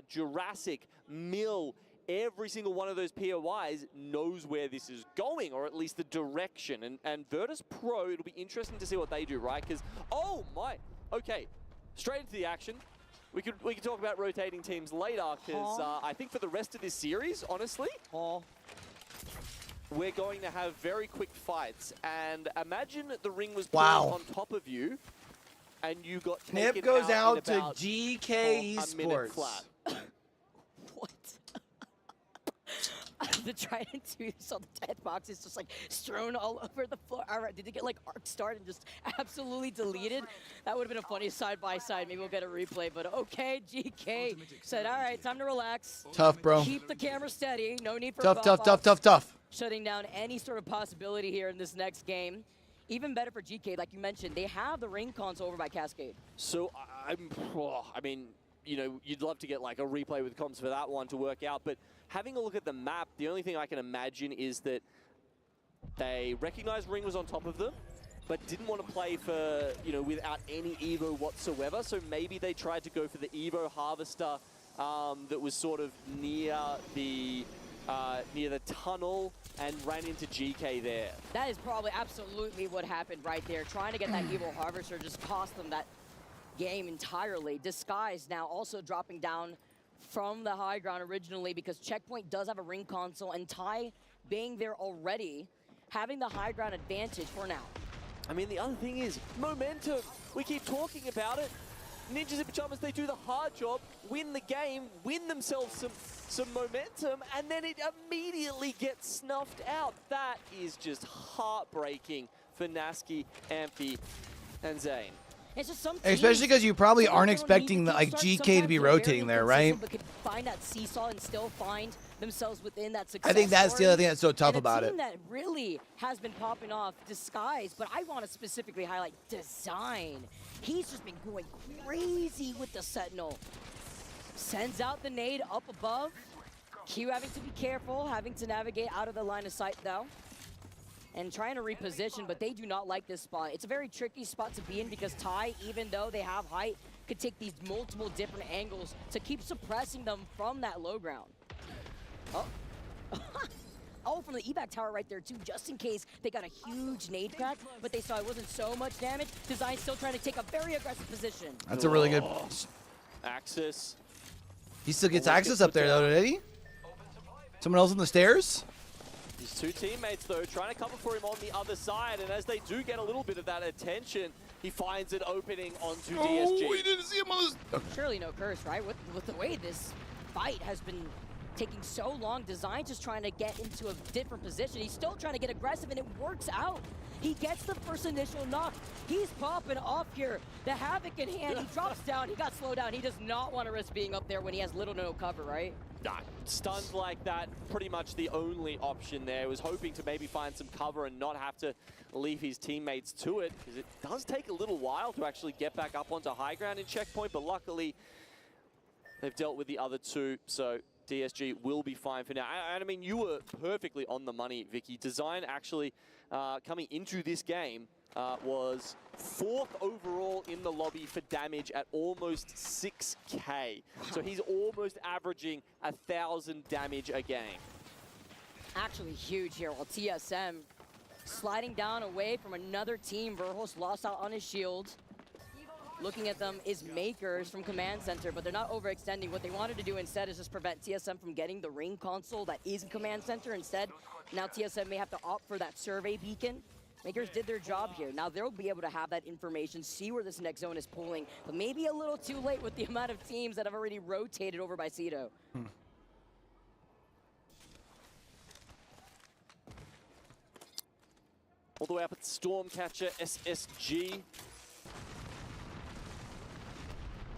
M: Jurassic, Mill. Every single one of those POIs knows where this is going, or at least the direction. And Virtus Pro, it'll be interesting to see what they do, right? Because, oh my, okay, straight into the action. We could talk about rotating teams later, because I think for the rest of this series, honestly, we're going to have very quick fights. And imagine the ring was
B: Wow.
M: on top of you, and you got
B: Nip
M: taken
B: goes
M: out
B: out
M: in
B: to
M: about
B: GK
M: a minute
B: Esports.
M: flat.
L: The Trident 2 saw the death boxes just like strewn all over the floor. All right, did it get like arc start and just absolutely deleted? That would have been a funny side by side. Maybe we'll get a replay, but okay, GK said, all right, time to relax.
B: Tough, bro.
L: Keep the camera steady. No need for
B: Tough.
L: Shutting down any sort of possibility here in this next game. Even better for GK, like you mentioned, they have the ring console over by Cascade.
M: So I mean, you know, you'd love to get like a replay with comms for that one to work out, but having a look at the map, the only thing I can imagine is that they recognized ring was on top of them, but didn't want to play for, you know, without any Evo whatsoever. So maybe they tried to go for the Evo harvester that was sort of near the tunnel and ran into GK there.
L: That is probably absolutely what happened right there. Trying to get that Evil Harvester just cost them that game entirely. Disguise now also dropping down from the high ground originally because Checkpoint does have a ring console, and Ty being there already, having the high ground advantage for now.
M: I mean, the other thing is momentum. We keep talking about it. Ninjas and Pajamas, they do the hard job, win the game, win themselves some momentum, and then it immediately gets snuffed out. That is just heartbreaking for Nasky, Amphi, and Zane.
L: It's just some
B: Especially because you probably aren't expecting like GK to be rotating there, right?
L: But could find that seesaw and still find themselves within that success
B: I think that's the other thing that's so tough
L: and
B: about
L: a
B: it.
L: team that really has been popping off, Disguise, but I want to specifically highlight Design. He's just been going crazy with the Sentinel. Sends out the nade up above. Q having to be careful, having to navigate out of the line of sight though. And trying to reposition, but they do not like this spot. It's a very tricky spot to be in because Ty, even though they have height, could take these multiple different angles to keep suppressing them from that low ground. Oh. Oh, from the evac tower right there too, just in case they got a huge nade crack, but they saw it wasn't so much damage. Design still trying to take a very aggressive position.
B: That's a really good...
M: Axis.
B: He still gets access up there though, did he? Someone else on the stairs?
M: His two teammates, though, trying to cover for him on the other side, and as they do get a little bit of that attention, he finds an opening onto DSG.
B: Oh, he didn't see him on the...
L: Surely no curse, right? With the way this fight has been taking so long, Design just trying to get into a different position. He's still trying to get aggressive, and it works out. He gets the first initial knock. He's popping off here. The Havoc in hand, he drops down, he got slowed down. He does not want to risk being up there when he has little to no cover, right?
M: Nah, stunned like that, pretty much the only option there. Was hoping to maybe find some cover and not have to leave his teammates to it, because it does take a little while to actually get back up onto high ground in Checkpoint, but luckily they've dealt with the other two, so DSG will be fine for now. And I mean, you were perfectly on the money, Vicky. Design actually coming into this game was 4th overall in the lobby for damage at almost 6K. So he's almost averaging 1,000 damage a game.
L: Actually huge here, while TSM sliding down away from another team. Verhulst lost out on his shield. Looking at them is Makers from Command Center, but they're not overextending. What they wanted to do instead is just prevent TSM from getting the ring console that is in Command Center. Instead, now TSM may have to opt for that survey beacon. Makers did their job here. Now they'll be able to have that information, see where this next zone is pulling, but maybe a little too late with the amount of teams that have already rotated over by Cito.
M: All the way up at Stormcatcher, SSG.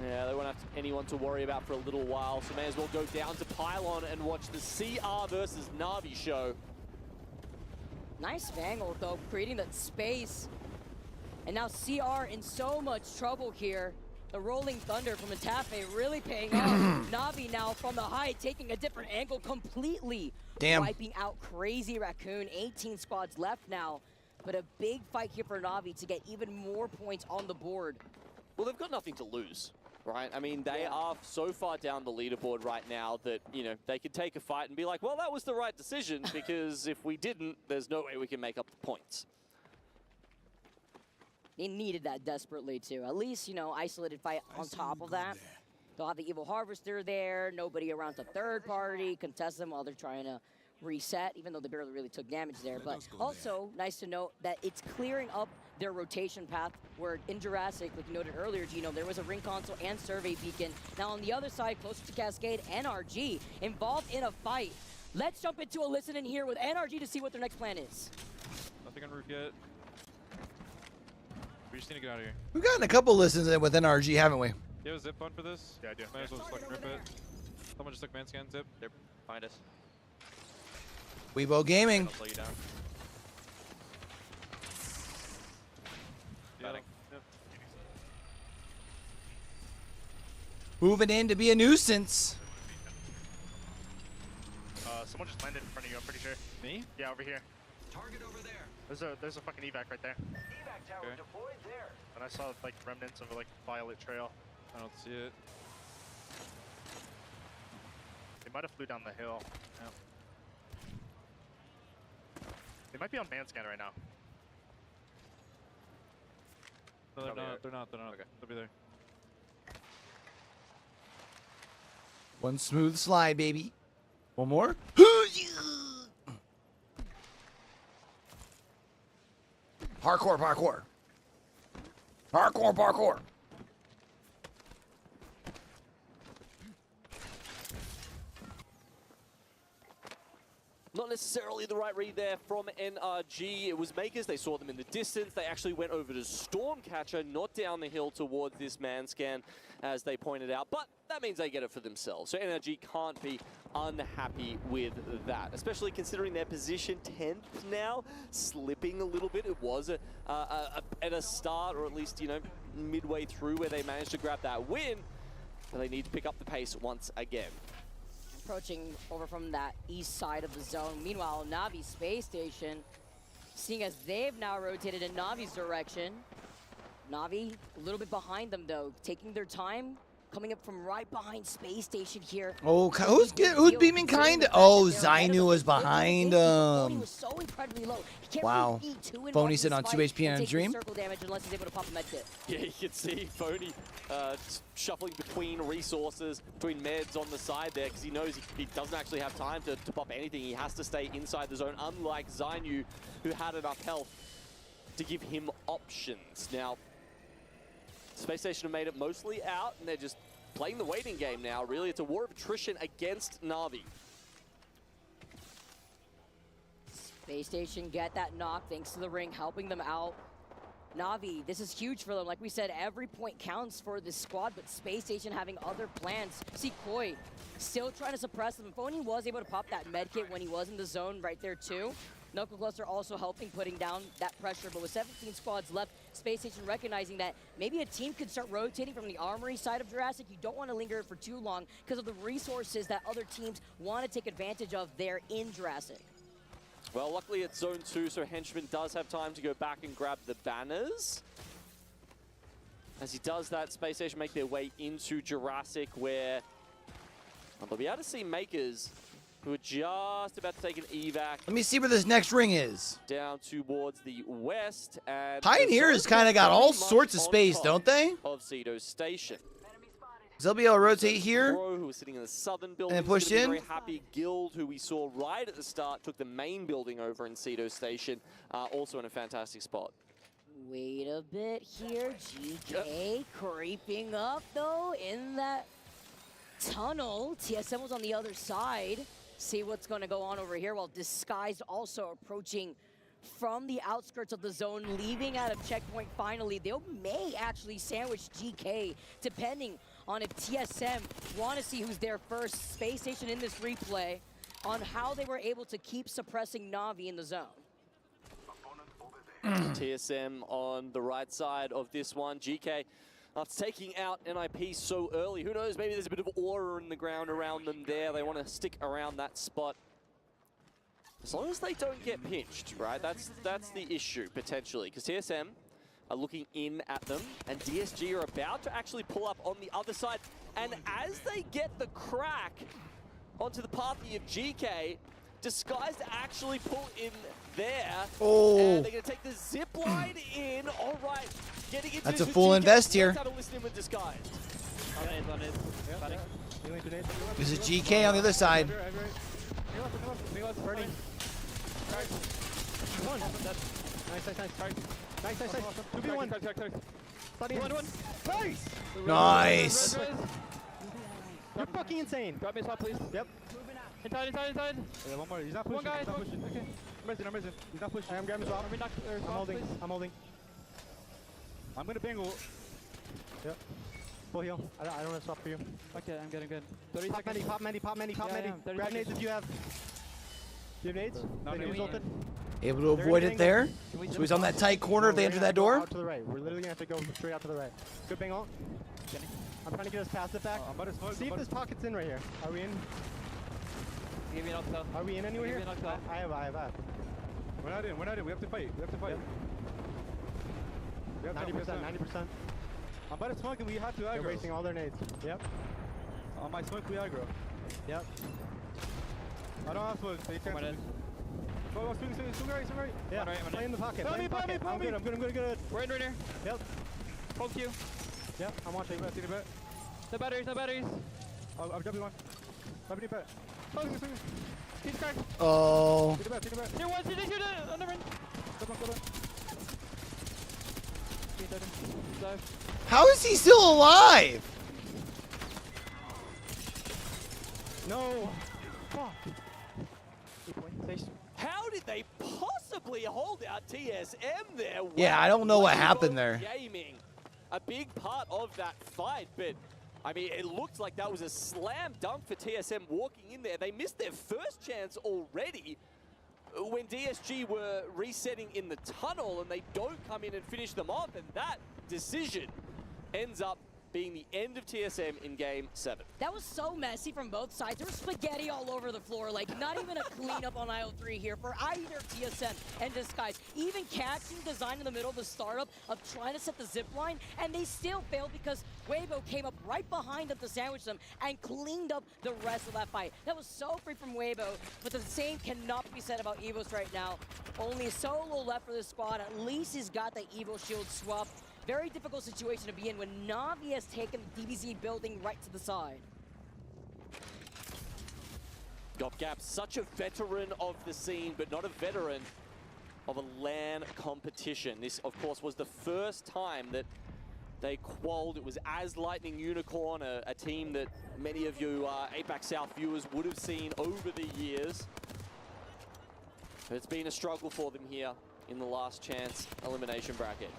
M: Yeah, they won't have anyone to worry about for a little while, so may as well go down to Pylon and watch the CR versus Na'Vi show.
L: Nice angle though, creating that space. And now CR in so much trouble here. The Rolling Thunder from Atafe really paying off. Na'Vi now from the height taking a different angle completely.
B: Damn.
L: Wiping out Crazy Raccoon. 18 squads left now. But a big fight here for Na'Vi to get even more points on the board.
M: Well, they've got nothing to lose, right? I mean, they are so far down the leaderboard right now that, you know, they could take a fight and be like, well, that was the right decision, because if we didn't, there's no way we can make up the points.
L: They needed that desperately too. At least, you know, isolated fight on top of that. They'll have the Evil Harvester there, nobody around to third party, contest them while they're trying to reset, even though they barely really took damage there. But also nice to note that it's clearing up their rotation path, where in Jurassic, like you noted earlier, Gino, there was a ring console and survey beacon. Now on the other side, closer to Cascade, NRG involved in a fight. Let's jump into a listen in here with NRG to see what their next plan is.
I: Nothing on roof yet. We just need to get out of here.
B: We've gotten a couple listens in with NRG, haven't we?
I: You have a zip phone for this?
J: Yeah, I do.
I: Might as well just fucking rip it. Someone just took man scan zip.
C: They're behind us.
B: Weibo Gaming.
C: I'll slow you down.
I: Yep.
B: Moving in to be a nuisance.
J: Someone just landed in front of you, I'm pretty sure.
I: Me?
J: Yeah, over here. Target over there. There's a fucking evac right there.
N: Evac tower deployed there.
J: And I saw like remnants of a like violet trail.
I: I don't see it.
J: They might have flew down the hill. Yeah. They might be on man scan right now.
I: No, they're not. They're not. Okay. They'll be there.
B: One smooth slide, baby. One more. Parkour, parkour. Parkour, parkour.
M: Not necessarily the right read there from NRG. It was Makers. They saw them in the distance. They actually went over to Stormcatcher, not down the hill towards this man scan, as they pointed out. But that means they get it for themselves. So NRG can't be unhappy with that, especially considering their position 10th now, slipping a little bit. It was at a start, or at least, you know, midway through, where they managed to grab that win. But they need to pick up the pace once again.
L: Approaching over from that east side of the zone. Meanwhile, Navi Space Station, seeing as they've now rotated in Navi's direction. Navi a little bit behind them though, taking their time, coming up from right behind Space Station here.
B: Oh, who's beaming kind? Oh, Zainu was behind him.
L: So incredibly low.
B: Wow. Phony sitting on 2 HP on a Dream.
L: Circle damage unless he's able to pop a med kit.
M: Yeah, you can see Phony shuffling between resources, between meds on the side there, because he knows he doesn't actually have time to pop anything. He has to stay inside the zone, unlike Zainu, who had enough health to give him options. Now, Space Station have made it mostly out, and they're just playing the waiting game now, really. It's a war of attrition against Na'Vi.
L: Space Station get that knock thanks to the ring, helping them out. Na'Vi, this is huge for them. Like we said, every point counts for this squad, but Space Station having other plans. See Koi still trying to suppress them. Phony was able to pop that med kit when he was in the zone right there too. Knuckle Cluster also helping putting down that pressure, but with 17 squads left, Space Station recognizing that maybe a team could start rotating from the armory side of Jurassic. You don't want to linger for too long because of the resources that other teams want to take advantage of there in Jurassic.
M: Well, luckily it's Zone 2, so Henchman does have time to go back and grab the banners. As he does that, Space Station make their way into Jurassic, where they'll be able to see Makers, who are just about to take an evac.
B: Let me see where this next ring is.
M: Down towards the west. And
B: Pioneers kind of got all sorts of space, don't they?
M: Of Cedo Station.
B: They'll be able to rotate here
M: Who was sitting in the southern building,
B: and push in.
M: Very happy. Guild, who we saw right at the start, took the main building over in Cedo Station, also in a fantastic spot.
L: Wait a bit here, GK creeping up though in that tunnel. TSM was on the other side. See what's going to go on over here, while Disguised also approaching from the outskirts of the zone, leaving out of checkpoint finally. They may actually sandwich GK, depending on if TSM want to see who's there first. Space Station in this replay on how they were able to keep suppressing Na'Vi in the zone.
M: TSM on the right side of this one. GK after taking out NIP so early. Who knows, maybe there's a bit of aura in the ground around them there. They want to stick around that spot. As long as they don't get pinched, right? That's the issue, potentially. Because TSM are looking in at them, and DSG are about to actually pull up on the other side. And as they get the crack onto the pathway of GK, Disguised to actually pull in there.
B: Oh.
M: And they're going to take the zip line in. All right, getting into
B: That's
M: this
B: a full
M: GK.
B: invest here.
M: Let's have a listen in with Disguised.
B: There's a GK on the other side.
P: Burning. One. Nice. 2v1. Nice!
B: Nice.
P: You're fucking insane. Grab me a spot, please. Yep. Inside. Yeah, one more. He's not pushing. One guy. He's not pushing. Okay. I'm resin. He's not pushing. I'm grabbing spot. I'm holding. I'm gonna bangle. Yep. Full heal. I don't have stop for you. Okay, I'm getting good. 30 seconds. Pop many. Grab nades if you have. Do you have nades? No, ulted.
B: Able to avoid it there. So he's on that tight corner if they enter that door.
P: Out to the right. We're literally gonna have to go straight out to the right. Good bang ult. I'm trying to get his passive back. See if this pocket's in right here. Are we in?
T: Give me an up.
P: Are we in anywhere here? I have.
I: We're not in. We have to fight. We have
P: 90%.
I: I'm about to smoke and we have to aggro.
P: They're wasting all their nades. Yep.
I: On my smoke, we aggro.
P: Yep.
I: I don't have smoke, so you can't. Go, swing right.
P: Yeah, play in the pocket. I'm good.
T: We're in right here.
P: Yep.
T: Hold Q.
P: Yep, I'm watching.
T: No batteries.
I: I'll drop you one. Drop you back.
T: He's cracked.
B: Oh.
I: Take it back.
T: Here, one, shoot on the run.
I: Go.
B: How is he still alive?
P: No. Fuck.
M: How did they possibly hold out TSM there?
B: Yeah, I don't know what happened there.
M: Gaming, a big part of that fight, but I mean, it looked like that was a slam dunk for TSM walking in there. They missed their first chance already when DSG were resetting in the tunnel, and they don't come in and finish them off, and that decision ends up being the end of TSM in Game 7.
L: That was so messy from both sides. There was spaghetti all over the floor. Like, not even a cleanup on aisle 3 here for either TSM and Disguise. Even catching design in the middle of the startup of trying to set the zip line, and they still failed because Weibo came up right behind them to sandwich them and cleaned up the rest of that fight. That was so free from Weibo, but the same cannot be said about Evos right now. Only solo left for this squad. At least he's got the Evo shield swap. Very difficult situation to be in when Na'Vi has taken the DBZ building right to the side.
M: Gap, such a veteran of the scene, but not a veteran of a LAN competition. This, of course, was the first time that they qualled. It was as Lightning Unicorn, a team that many of you APAC South viewers would have seen over the years. But it's been a struggle for them here in the last chance elimination bracket.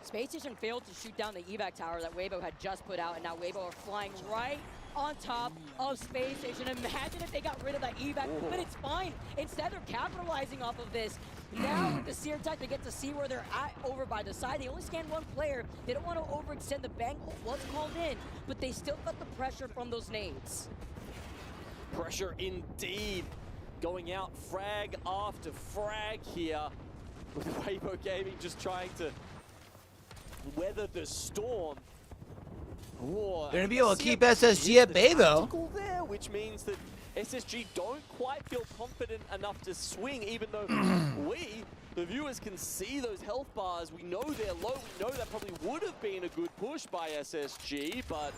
L: Space Station failed to shoot down the evac tower that Weibo had just put out, and now Weibo are flying right on top of Space Station. Imagine if they got rid of that evac, but it's fine. Instead, they're capitalizing off of this. Now with the Sear Tide, they get to see where they're at over by the side. They only scan one player. They don't want to overextend. The bang was called in, but they still got the pressure from those nades.
M: Pressure indeed. Going out frag after frag here with Weibo Gaming just trying to weather the storm.
B: They're going to be able to keep SSG at bay, though.
M: There, which means that SSG don't quite feel confident enough to swing, even though we, the viewers, can see those health bars. We know they're low. We know that probably would have been a good push by SSG, but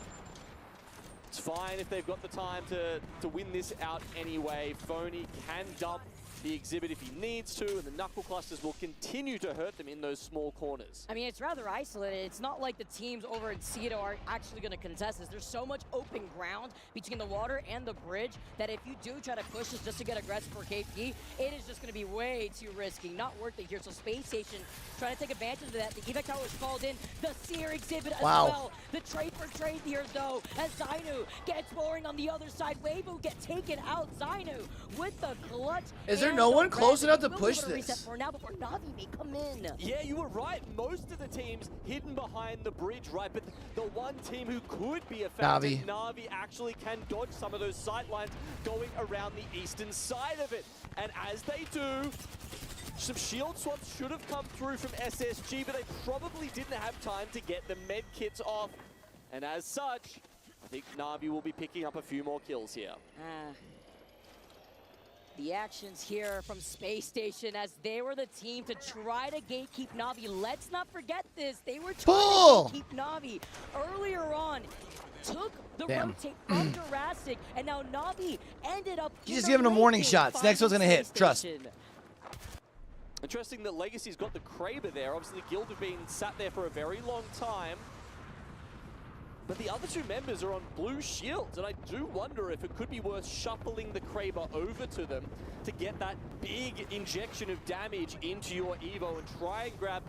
M: it's fine if they've got the time to win this out anyway. Phony can dump the exhibit if he needs to, and the knuckle clusters will continue to hurt them in those small corners.
L: I mean, it's rather isolated. It's not like the teams over in Cedo are actually going to contest this. There's so much open ground between the water and the bridge that if you do try to push this just to get aggressive for KP, it is just going to be way too risky. Not worth it here. So Space Station trying to take advantage of that. The evac tower is called in. The Seer exhibit as well. The trade for trade here, though, as Zainu gets boring on the other side. Weibo get taken out. Zainu with the clutch.
B: Is there no one close enough to push this?
L: For now before Na'Vi may come in.
M: Yeah, you were right. Most of the teams hidden behind the bridge, right? But the one team who could be affected, Na'Vi actually can dodge some of those sight lines going around the eastern side of it. And as they do, some shield swaps should have come through from SSG, but they probably didn't have time to get the med kits off. And as such, I think Na'Vi will be picking up a few more kills here.
L: The actions here from Space Station as they were the team to try to gatekeep Na'Vi. Let's not forget this. They were trying to gatekeep Na'Vi earlier on. took the
B: Damn.
L: rotate from Jurassic, and now Navi ended up.
B: He's just giving him warning shots. Next one's gonna hit. Trust.
C: Interesting that Legacy's got the Kraber there. Obviously, Guild have been sat there for a very long time. But the other two members are on blue shields, and I do wonder if it could be worth shuffling the Kraber over to them to get that big injection of damage into your Evo and try and grab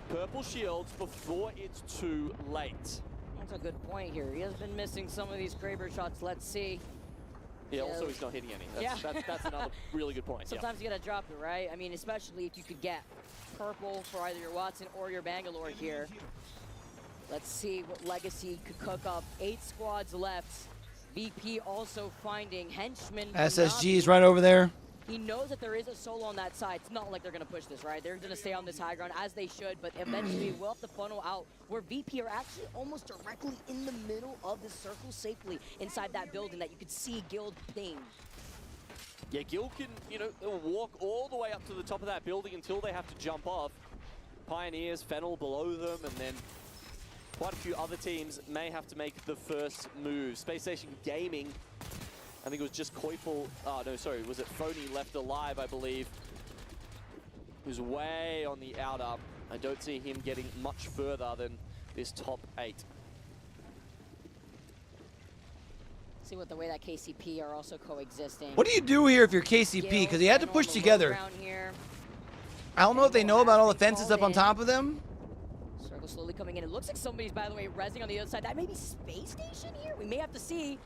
C: purple shields before it's too late.
L: That's a good point here. He has been missing some of these Kraber shots. Let's see.
C: Yeah, also he's not hitting any. That's another really good point.
L: Sometimes you gotta drop it, right? I mean, especially if you could get purple for either your Watson or your Bangalore here. Let's see what Legacy could cook up. 8 squads left. VP also finding henchmen.
B: SSG is right over there.
L: He knows that there is a solo on that side. It's not like they're going to push this, right? They're going to stay on this high ground as they should, but eventually we'll have to funnel out where VP are actually almost directly in the middle of the circle safely inside that building that you could see Guild ping.
C: Yeah, Guild can, they'll walk all the way up to the top of that building until they have to jump off. Pioneers, Fennel below them, and then quite a few other teams may have to make the first move. Space Station Gaming, I think it was just Koifel, was it Phony left alive, I believe, who's way on the outer. I don't see him getting much further than this top 8.
L: See what the way that KCP are also coexisting.
B: What do you do here if you're KCP? Because he had to push together. I don't know if they know about all the fences up on top of them.
L: Circle slowly coming in. It looks like somebody's, by the way, rezzing on the other side. That may be Space Station here? We may have to see.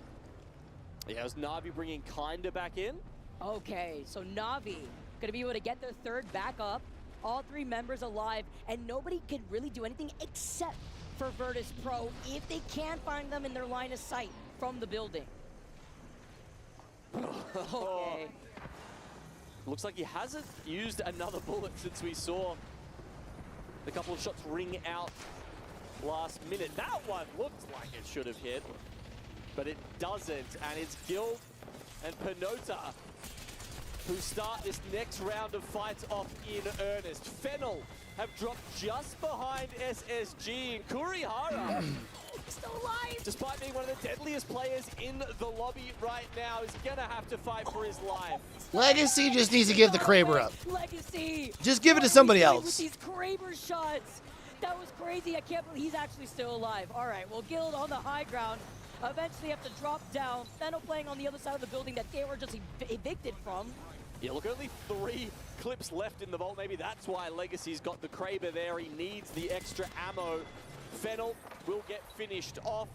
C: Yeah, it was Na'Vi bringing Kinda back in.
L: Okay, so Na'Vi gonna be able to get their third back up. All 3 members alive, and nobody can really do anything except for Virtus Pro if they can find them in their line of sight from the building. Okay.
C: Looks like he hasn't used another bullet since we saw the couple of shots ring out last minute. That one looked like it should have hit, but it doesn't. And it's Guild and Penota who start this next round of fights off in earnest. Fennel have dropped just behind SSG, and Kurihara,
L: still alive!
C: Despite being one of the deadliest players in the lobby right now, is gonna have to fight for his life.
B: Legacy just needs to give the Kraber up.
L: Legacy!
B: Just give it to somebody else.
L: With these Kraber shots! That was crazy. I can't believe he's actually still alive. All right, well, Guild on the high ground eventually have to drop down. Fennel playing on the other side of the building that they were just evicted from.
C: Yeah, look, only 3 clips left in the vault. Maybe that's why Legacy's got the Kraber there. He needs the extra ammo. Fennel will get finished off.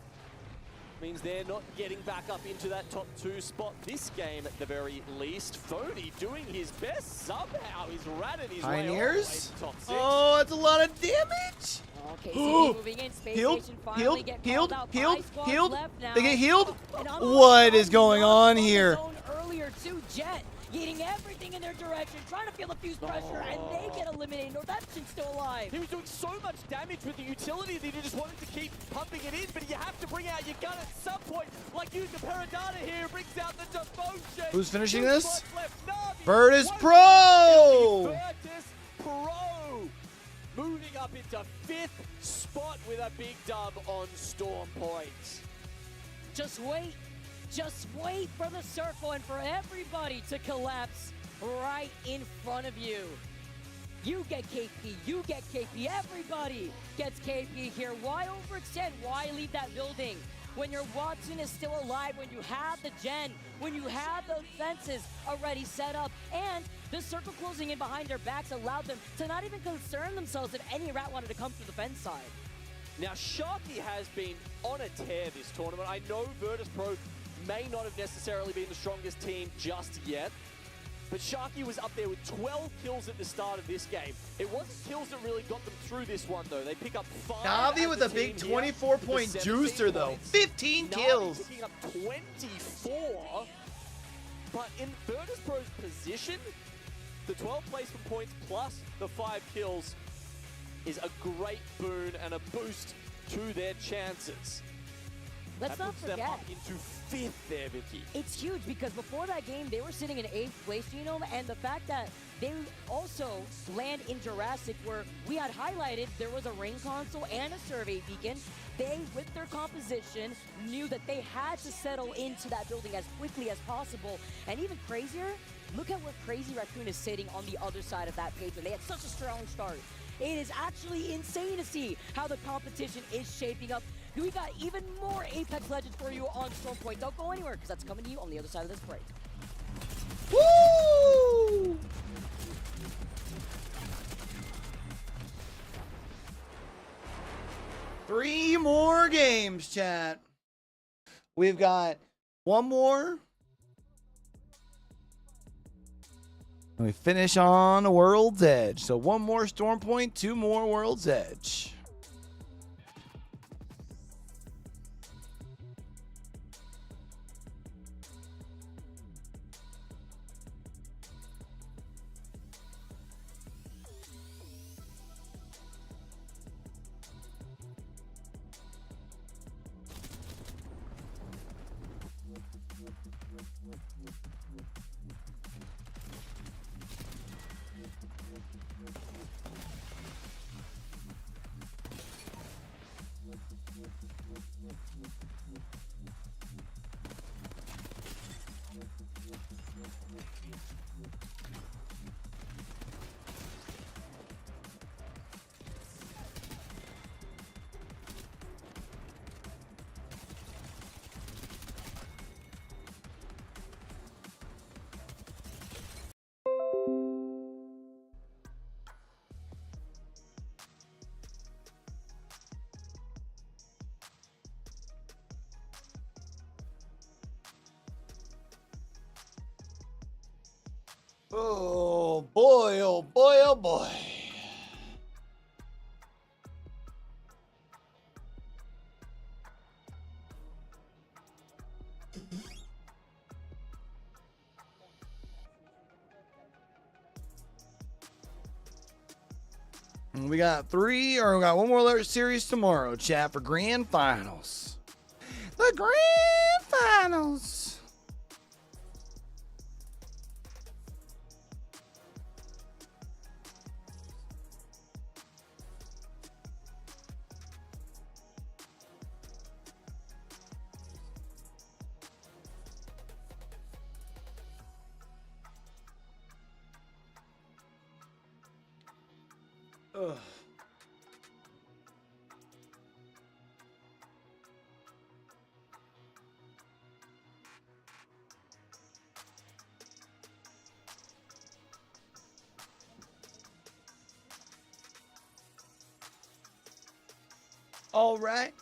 C: Means they're not getting back up into that top 2 spot this game at the very least. Phony doing his best somehow. He's ratted his way all the way to top 6.
B: Oh, that's a lot of damage.
L: Okay, so moving in. Space Station finally get called out. 5 squads left now.
B: They get healed? What is going on here?
L: Earlier to Jet, getting everything in their direction, trying to feel the fuse pressure, and they get eliminated. Northepson's still alive.
C: He was doing so much damage with the utility that he just wanted to keep pumping it in, but you have to bring out your gun at some point, like Yuka Peradata here brings out the devotion.
B: Who's finishing this? Virtus Pro!
C: Virtus Pro moving up into 5th spot with a big dub on Storm Point.
L: Just wait. Just wait for the circle and for everybody to collapse right in front of you. You get KP, you get KP, everybody gets KP here. Why overextend? Why leave that building? When your Watson is still alive, when you have the gen, when you have the fences already set up, and the circle closing in behind their backs allowed them to not even concern themselves if any rat wanted to come through the fence side.
C: Now, Sharky has been on a tear this tournament. I know Virtus Pro may not have necessarily been the strongest team just yet, but Sharky was up there with 12 kills at the start of this game. It wasn't kills that really got them through this one, though. They pick up 5.
B: Navi with a big 24-point juicer, though. 15 kills.
C: Navi picking up 24, but in Virtus Pro's position, the 12 placement points plus the 5 kills is a great boon and a boost to their chances.
L: let's
G: that
L: not
G: puts them
L: forget.
G: up into 5th there, Vicky.
L: It's huge because before that game, they were sitting in 8th place, Genome, and the fact that they also land in Jurassic, where we had highlighted there was a ring console and a survey beacon. They, with their composition, knew that they had to settle into that building as quickly as possible. And even crazier, look at where Crazy Raccoon is sitting on the other side of that page. They had such a strong start. It is actually insane to see how the competition is shaping up. We got even more Apex Legends for you on Stormpoint. Don't go anywhere, because that's coming to you on the other side of this break.
B: Woo! Three more games, chat. We've got one more. And we finish on World's Edge. So one more Stormpoint, 2 more World's Edge. Oh boy, oh boy, oh boy. And we got we got one more series tomorrow, chat, for grand finals. The grand finals. Ugh. All right.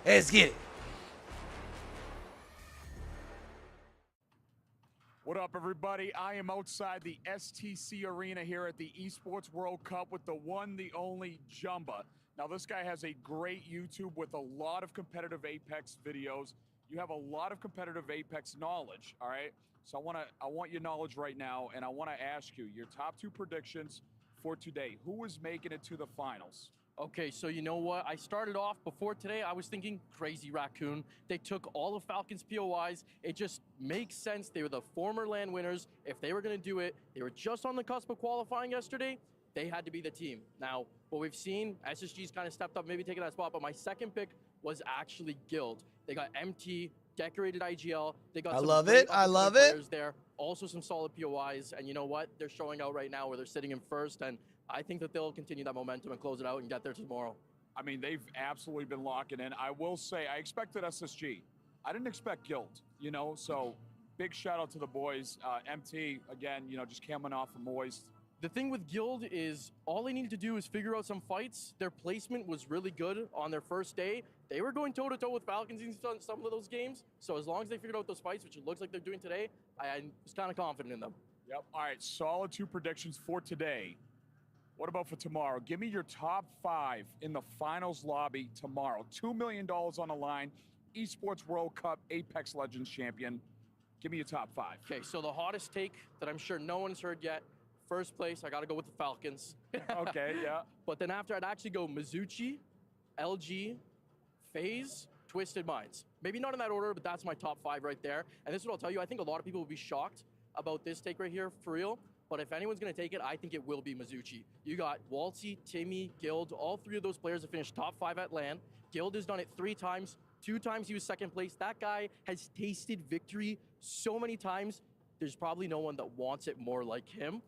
B: Let's get it.
K: What up, everybody? I am outside the STC Arena here at the Esports World Cup with the one, the only Jumba. Now, this guy has a great YouTube with a lot of competitive Apex videos. You have a lot of competitive Apex knowledge, all right? So I want your knowledge right now, and I want to ask you your top 2 predictions for today. Who is making it to the finals?
P: Okay, so you know what? I started off before today, I was thinking Crazy Raccoon. They took all of Falcon's POIs. It just makes sense. They were the former LAN winners. If they were going to do it, they were just on the cusp of qualifying yesterday. They had to be the team. Now, what we've seen, SSG's kind of stepped up, maybe taking that spot, but my second pick was actually Guild. They got MT, decorated IGL. They got some great players there. Also some solid POIs, and you know what? They're showing out right now where they're sitting in first, and I think that they'll continue that momentum and close it out and get there tomorrow.
K: I mean, they've absolutely been locking in. I will say, I expected SSG. I didn't expect Guild, you know, so big shout out to the boys. MT, again, you know, just coming off from Moist.
P: The thing with Guild is all they needed to do is figure out some fights. Their placement was really good on their first day. They were going toe-to-toe with Falcons in some of those games. So as long as they figured out those fights, which it looks like they're doing today, I was kind of confident in them.
K: Yep. All right, solid 2 predictions for today. What about for tomorrow? Give me your top 5 in the finals lobby tomorrow. $2 million on the line. Esports World Cup Apex Legends champion. Give me your top 5.
P: Okay, so the hottest take that I'm sure no one's heard yet. First place, I got to go with the Falcons.
K: Okay, yeah.
P: But then after, I'd actually go Mizuchi, LG,
F: FaZe, Twisted Minds. Maybe not in that order, but that's my top 5 right there. And this is what I'll tell you. I think a lot of people will be shocked about this take right here, for real. But if anyone's going to take it, I think it will be Mizuchi. You got Waltzy, Timmy, Guild. All 3 of those players have finished top 5 at LAN. Guild has done it 3 times. 2 times he was second place. That guy has tasted victory so many times. There's probably no one that wants it more like him.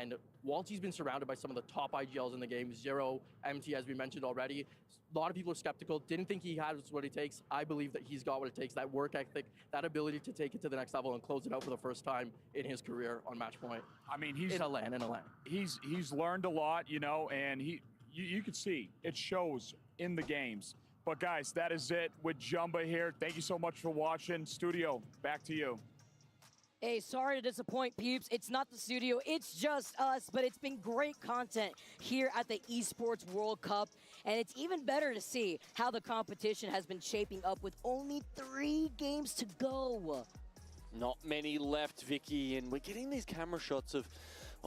F: And Waltzy's been surrounded by some of the top IGLs in the game. Zero, MT, as we mentioned already. A lot of people are skeptical, didn't think he has what it takes. I believe that he's got what it takes, that work ethic, that ability to take it to the next level and close it out for the first time in his career on match point.
K: I mean, he's
F: in a LAN.
K: He's learned a lot, you know, and you can see it shows in the games. But guys, that is it with Jumba here. Thank you so much for watching. Studio, back to you.
L: Hey, sorry to disappoint, peeps. It's not the studio, it's just us, but it's been great content here at the Esports World Cup. And it's even better to see how the competition has been shaping up with only 3 games to go.
M: Not many left, Vicky, and we're getting these camera shots of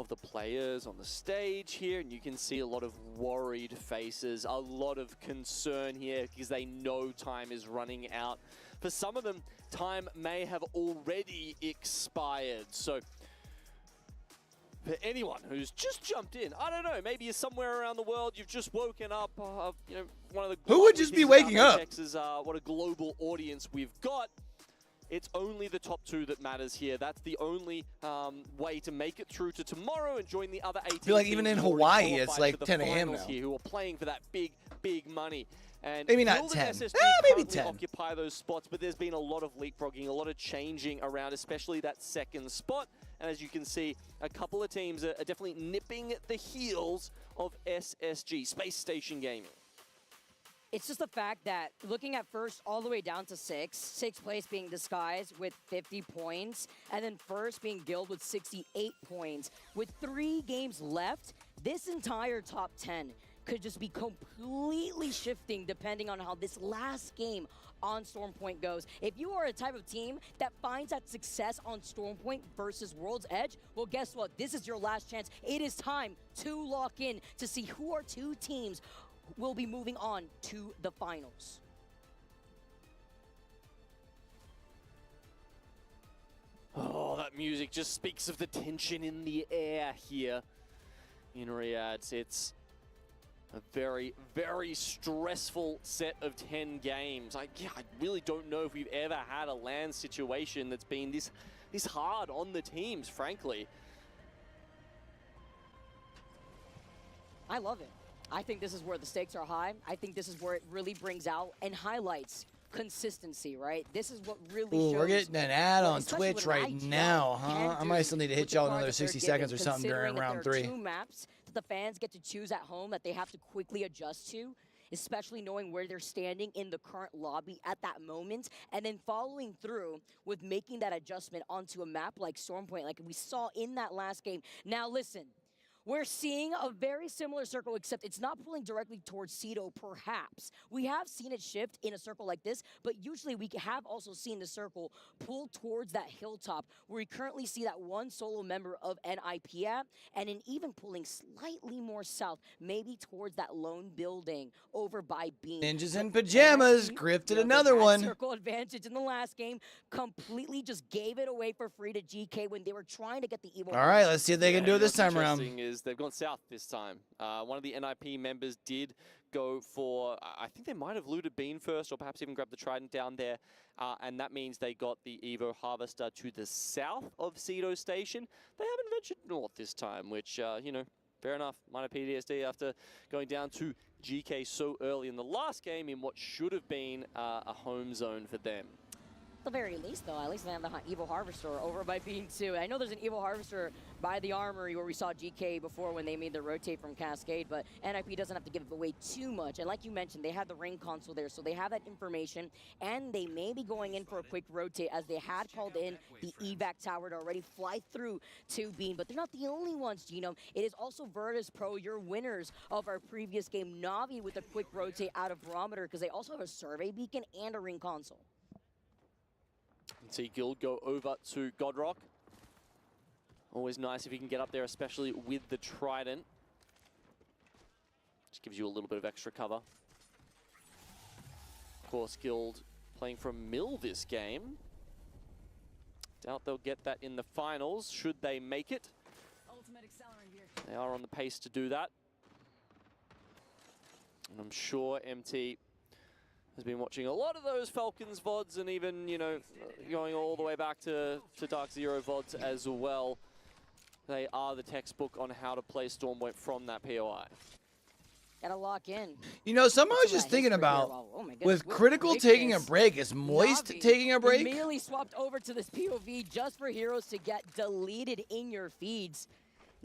M: the players on the stage here, and you can see a lot of worried faces, a lot of concern here because they know time is running out. For some of them, time may have already expired. So for anyone who's just jumped in, I don't know, maybe you're somewhere around the world, you've just woken up, you know, one of the
B: who would just be waking up?
M: Is, what a global audience we've got. It's only the top 2 that matters here. That's the only way to make it through to tomorrow and join the other 18
B: I feel like even in Hawaii, it's like 10 a.m. now.
M: Here, who are playing for that big money. And
B: maybe not 10. Maybe 10.
M: Occupy those spots, but there's been a lot of leapfrogging, a lot of changing around, especially that second spot. And as you can see, a couple of teams are definitely nipping at the heels of SSG, Space Station Gaming.
L: It's just the fact that looking at first all the way down to 6th place being Disguised with 50 points, and then first being Guild with 68 points. With 3 games left, this entire top 10 could just be completely shifting depending on how this last game on Stormpoint goes. If you are a type of team that finds that success on Stormpoint versus World's Edge, well, guess what? This is your last chance. It is time to lock in to see who are 2 teams will be moving on to the finals.
M: Oh, that music just speaks of the tension in the air here in Riyadh. It's a very, very stressful set of 10 games. I really don't know if we've ever had a LAN situation that's been this hard on the teams, frankly.
L: I love it. I think this is where the stakes are high. I think this is where it really brings out and highlights consistency, right? This is what really shows.
B: We're getting an ad on Twitch right now, huh? I might still need to hit y'all another 60 seconds or something during round 3.
L: There are 2 maps that the fans get to choose at home that they have to quickly adjust to, especially knowing where they're standing in the current lobby at that moment, and then following through with making that adjustment onto a map like Stormpoint, like we saw in that last game. Now listen, we're seeing a very similar circle, except it's not pulling directly towards Cedo, perhaps. We have seen it shift in a circle like this, but usually we have also seen the circle pull towards that hilltop, where we currently see that one solo member of NIP at, and then even pulling slightly more south, maybe towards that lone building over by Beam.
B: Ninjas in pajamas, grifted another one.
L: Circle advantage in the last game, completely just gave it away for free to GK when they were trying to get the Evo.
B: All right, let's see if they can do it this time around.
M: They've gone south this time. One of the NIP members did go for, I think they might have looted Bean first, or perhaps even grabbed the Trident down there, and that means they got the Evo Harvester to the south of Cedo Station. They haven't ventured north this time, which, you know, fair enough. Minor PTSD after going down to GK so early in the last game in what should have been a home zone for them.
L: At the very least, though, at least they have the Evo Harvester over by Bean 2. I know there's an Evo Harvester by the Armory where we saw GK before when they made the rotate from Cascade, but NIP doesn't have to give away too much. And like you mentioned, they had the ring console there, so they have that information, and they may be going in for a quick rotate as they had called in the evac tower to already fly through to Bean. But they're not the only ones, Gino. It is also Virtus Pro, your winners of our previous game, Navi with a quick rotate out of Barometer, because they also have a survey beacon and a ring console.
M: See Guild go over to Godrock. Always nice if you can get up there, especially with the Trident. Just gives you a little bit of extra cover. Of course, Guild playing from Mill this game. Doubt they'll get that in the finals, should they make it. They are on the pace to do that. And I'm sure MT has been watching a lot of those Falcons VODs and even, you know, going all the way back to Dark Zero VODs as well. They are the textbook on how to play Stormpoint from that POI.
L: Gotta lock in.
B: You know, something I was just thinking about, with Critical taking a break, is Moist taking a break?
L: Immediately swapped over to this POV just for Heroes to get deleted in your feeds.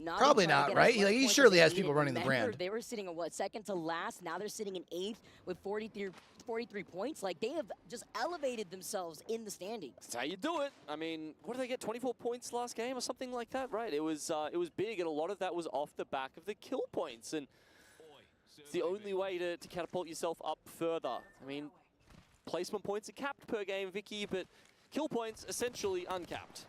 B: Probably not, right? He surely has people running the brand.
L: They were sitting at, what, second to last? Now they're sitting in 8th with 43 points. Like, they have just elevated themselves in the standings.
M: That's how you do it. I mean, what did they get, 24 points last game or something like that, right? It was big, and a lot of that was off the back of the kill points. And it's the only way to catapult yourself up further. I mean, placement points are capped per game, Vicky, but kill points essentially uncapped.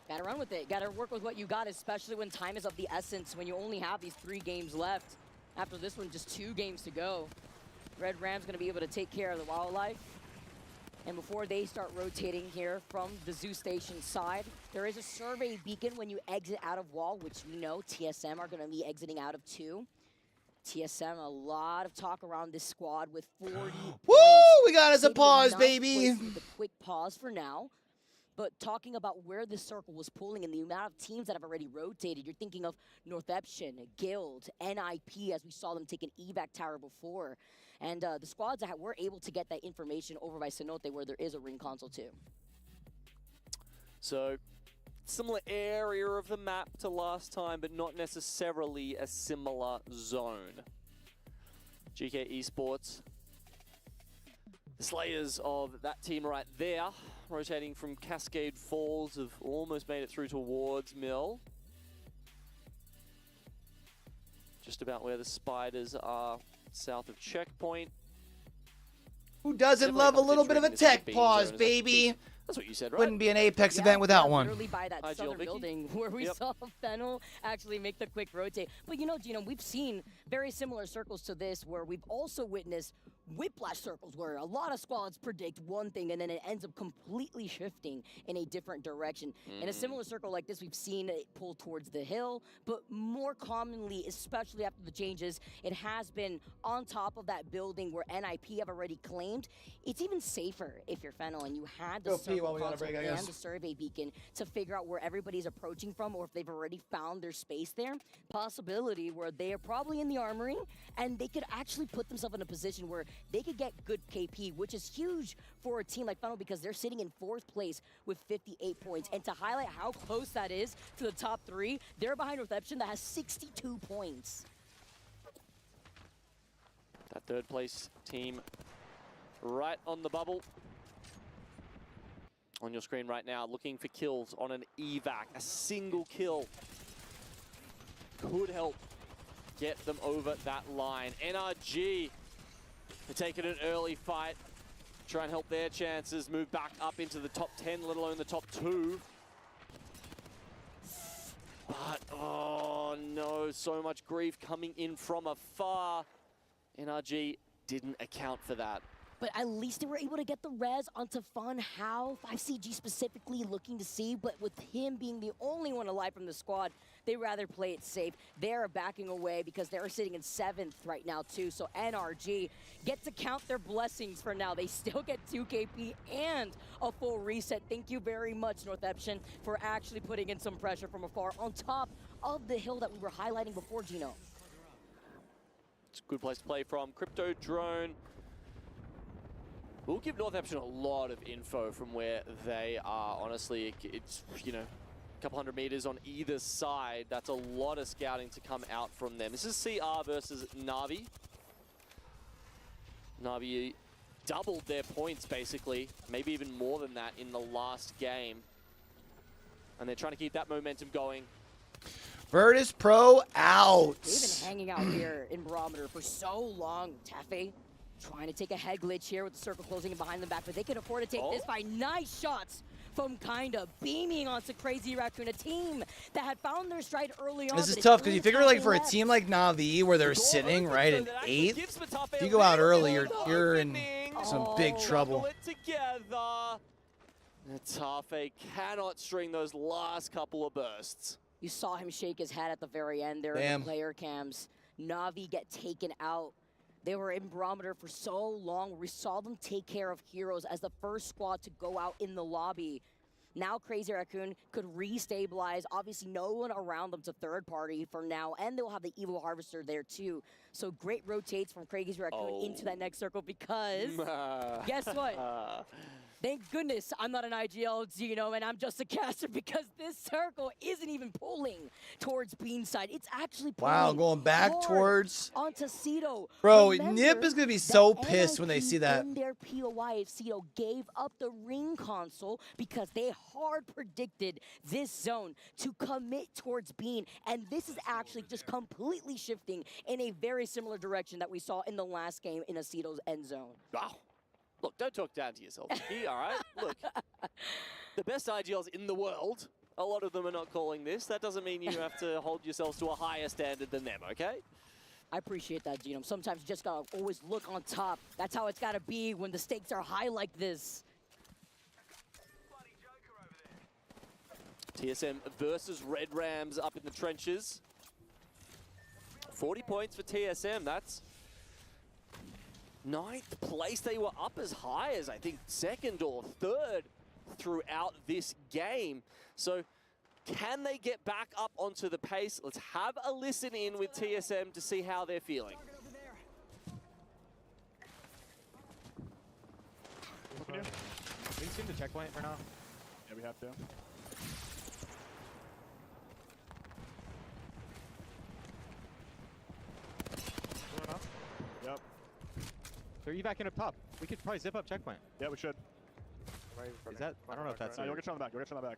L: Gotta run with it. Gotta work with what you got, especially when time is of the essence, when you only have these 3 games left. After this one, just 2 games to go. Red Ram's gonna be able to take care of the wildlife. And before they start rotating here from the Zoo Station side, there is a survey beacon when you exit out of wall, which we know TSM are gonna be exiting out of 2. TSM, a lot of talk around this squad with 40
B: Woo! We got us a pause, baby.
L: The quick pause for now. But talking about where this circle was pulling and the amount of teams that have already rotated, you're thinking of Northeption, Guild, NIP, as we saw them take an evac tower before. And the squads that were able to get that information over by Cenote, where there is a ring console too.
M: So, similar area of the map to last time, but not necessarily a similar zone. GK Esports, the slayers of that team right there, rotating from Cascade Falls, have almost made it through towards Mill. Just about where the Spiders are, south of Checkpoint.
B: Who doesn't love a little bit of a tech pause, baby?
M: That's what you said, right?
B: Wouldn't be an Apex event without one.
L: Literally by that southern building where we saw Fennel actually make the quick rotate. But you know, Gino, we've seen very similar circles to this where we've also witnessed whiplash circles where a lot of squads predict one thing and then it ends up completely shifting in a different direction. In a similar circle like this, we've seen it pull towards the hill, but more commonly, especially after the changes, it has been on top of that building where NIP have already claimed. It's even safer if you're Fennel and you had the circle console and the survey beacon to figure out where everybody's approaching from, or if they've already found their space there. Possibility where they are probably in the armory and they could actually put themselves in a position where they could get good KP, which is huge for a team like Fennel because they're sitting in 4th place with 58 points. And to highlight how close that is to the top 3, they're behind Northeption that has 62 points.
M: That 3rd place team right on the bubble. On your screen right now, looking for kills on an evac. A single kill could help get them over that line. NRG, they're taking an early fight, try and help their chances move back up into the top 10, let alone the top 2. But, oh no, so much grief coming in from afar. NRG didn't account for that.
L: But at least they were able to get the res onto Fun How. 5CG specifically looking to see, but with him being the only one alive from the squad, they rather play it safe. They're backing away because they're sitting in 7th right now too. So NRG get to count their blessings for now. They still get 2 KP and a full reset. Thank you very much, Northeption, for actually putting in some pressure from afar on top of the hill that we were highlighting before, Gino.
M: It's a good place to play from. Crypto Drone. We'll give Northeption a lot of info from where they are. Honestly, it's, you know, a couple hundred meters on either side. That's a lot of scouting to come out from them. This is CR versus Na'Vi. Na'Vi doubled their points, basically. Maybe even more than that in the last game. And they're trying to keep that momentum going.
B: Virtus Pro out.
L: They've been hanging out here in Barometer for so long, Tafe. Trying to take a head glitch here with the circle closing in behind them back, but they can afford to take this by nice shots from Kinda, beaming onto Crazy Raccoon, a team that had found their stride early on.
B: This is tough because you figure like for a team like Na'Vi where they're sitting right in 8th, if you go out early, you're in Some big trouble.
M: It together. Tafe cannot string those last couple of bursts.
L: You saw him shake his head at the very end there in the player cams. Na'Vi get taken out. They were in Barometer for so long. We saw them take care of Heroes as the first squad to go out in the lobby. Now Crazy Raccoon could re-stabilize. Obviously, no one around them to third party for now, and they'll have the Evil Harvester there too. So great rotates from Crazy Raccoon into that next circle because guess what? Thank goodness I'm not an IGL Geno and I'm just a caster because this circle isn't even pulling towards Beanside. It's actually pulling
B: going back towards
L: onto Cito.
B: Bro,
L: Remember
B: Nip is gonna be so pissed when they
L: NIP
B: see that.
L: in their POI if Cito gave up the ring console because they hard predicted this zone to commit towards Bean, and this is actually just completely shifting in a very similar direction that we saw in the last game in Aceto's end zone.
M: Wow. Look, don't talk down to yourself, Vicky, all right? Look, the best IGLs in the world, a lot of them are not calling this. That doesn't mean you have to hold yourselves to a higher standard than them, okay?
L: I appreciate that, Genome. Sometimes you just gotta always look on top. That's how it's gotta be when the stakes are high like this.
M: TSM versus Red Rams up in the trenches. 40 points for TSM, that's 9th place. They were up as high as, I think, 2nd or 3rd throughout this game. So can they get back up onto the pace? Let's have a listen in with TSM to see how they're feeling.
P: We just need the checkpoint for now.
I: Yeah, we have to. Yep.
P: They're evacuating up top. We could probably zip up checkpoint.
I: Yeah, we should.
P: Is that? I don't know if that's.
I: You'll get shot on the back. You'll get shot on the back.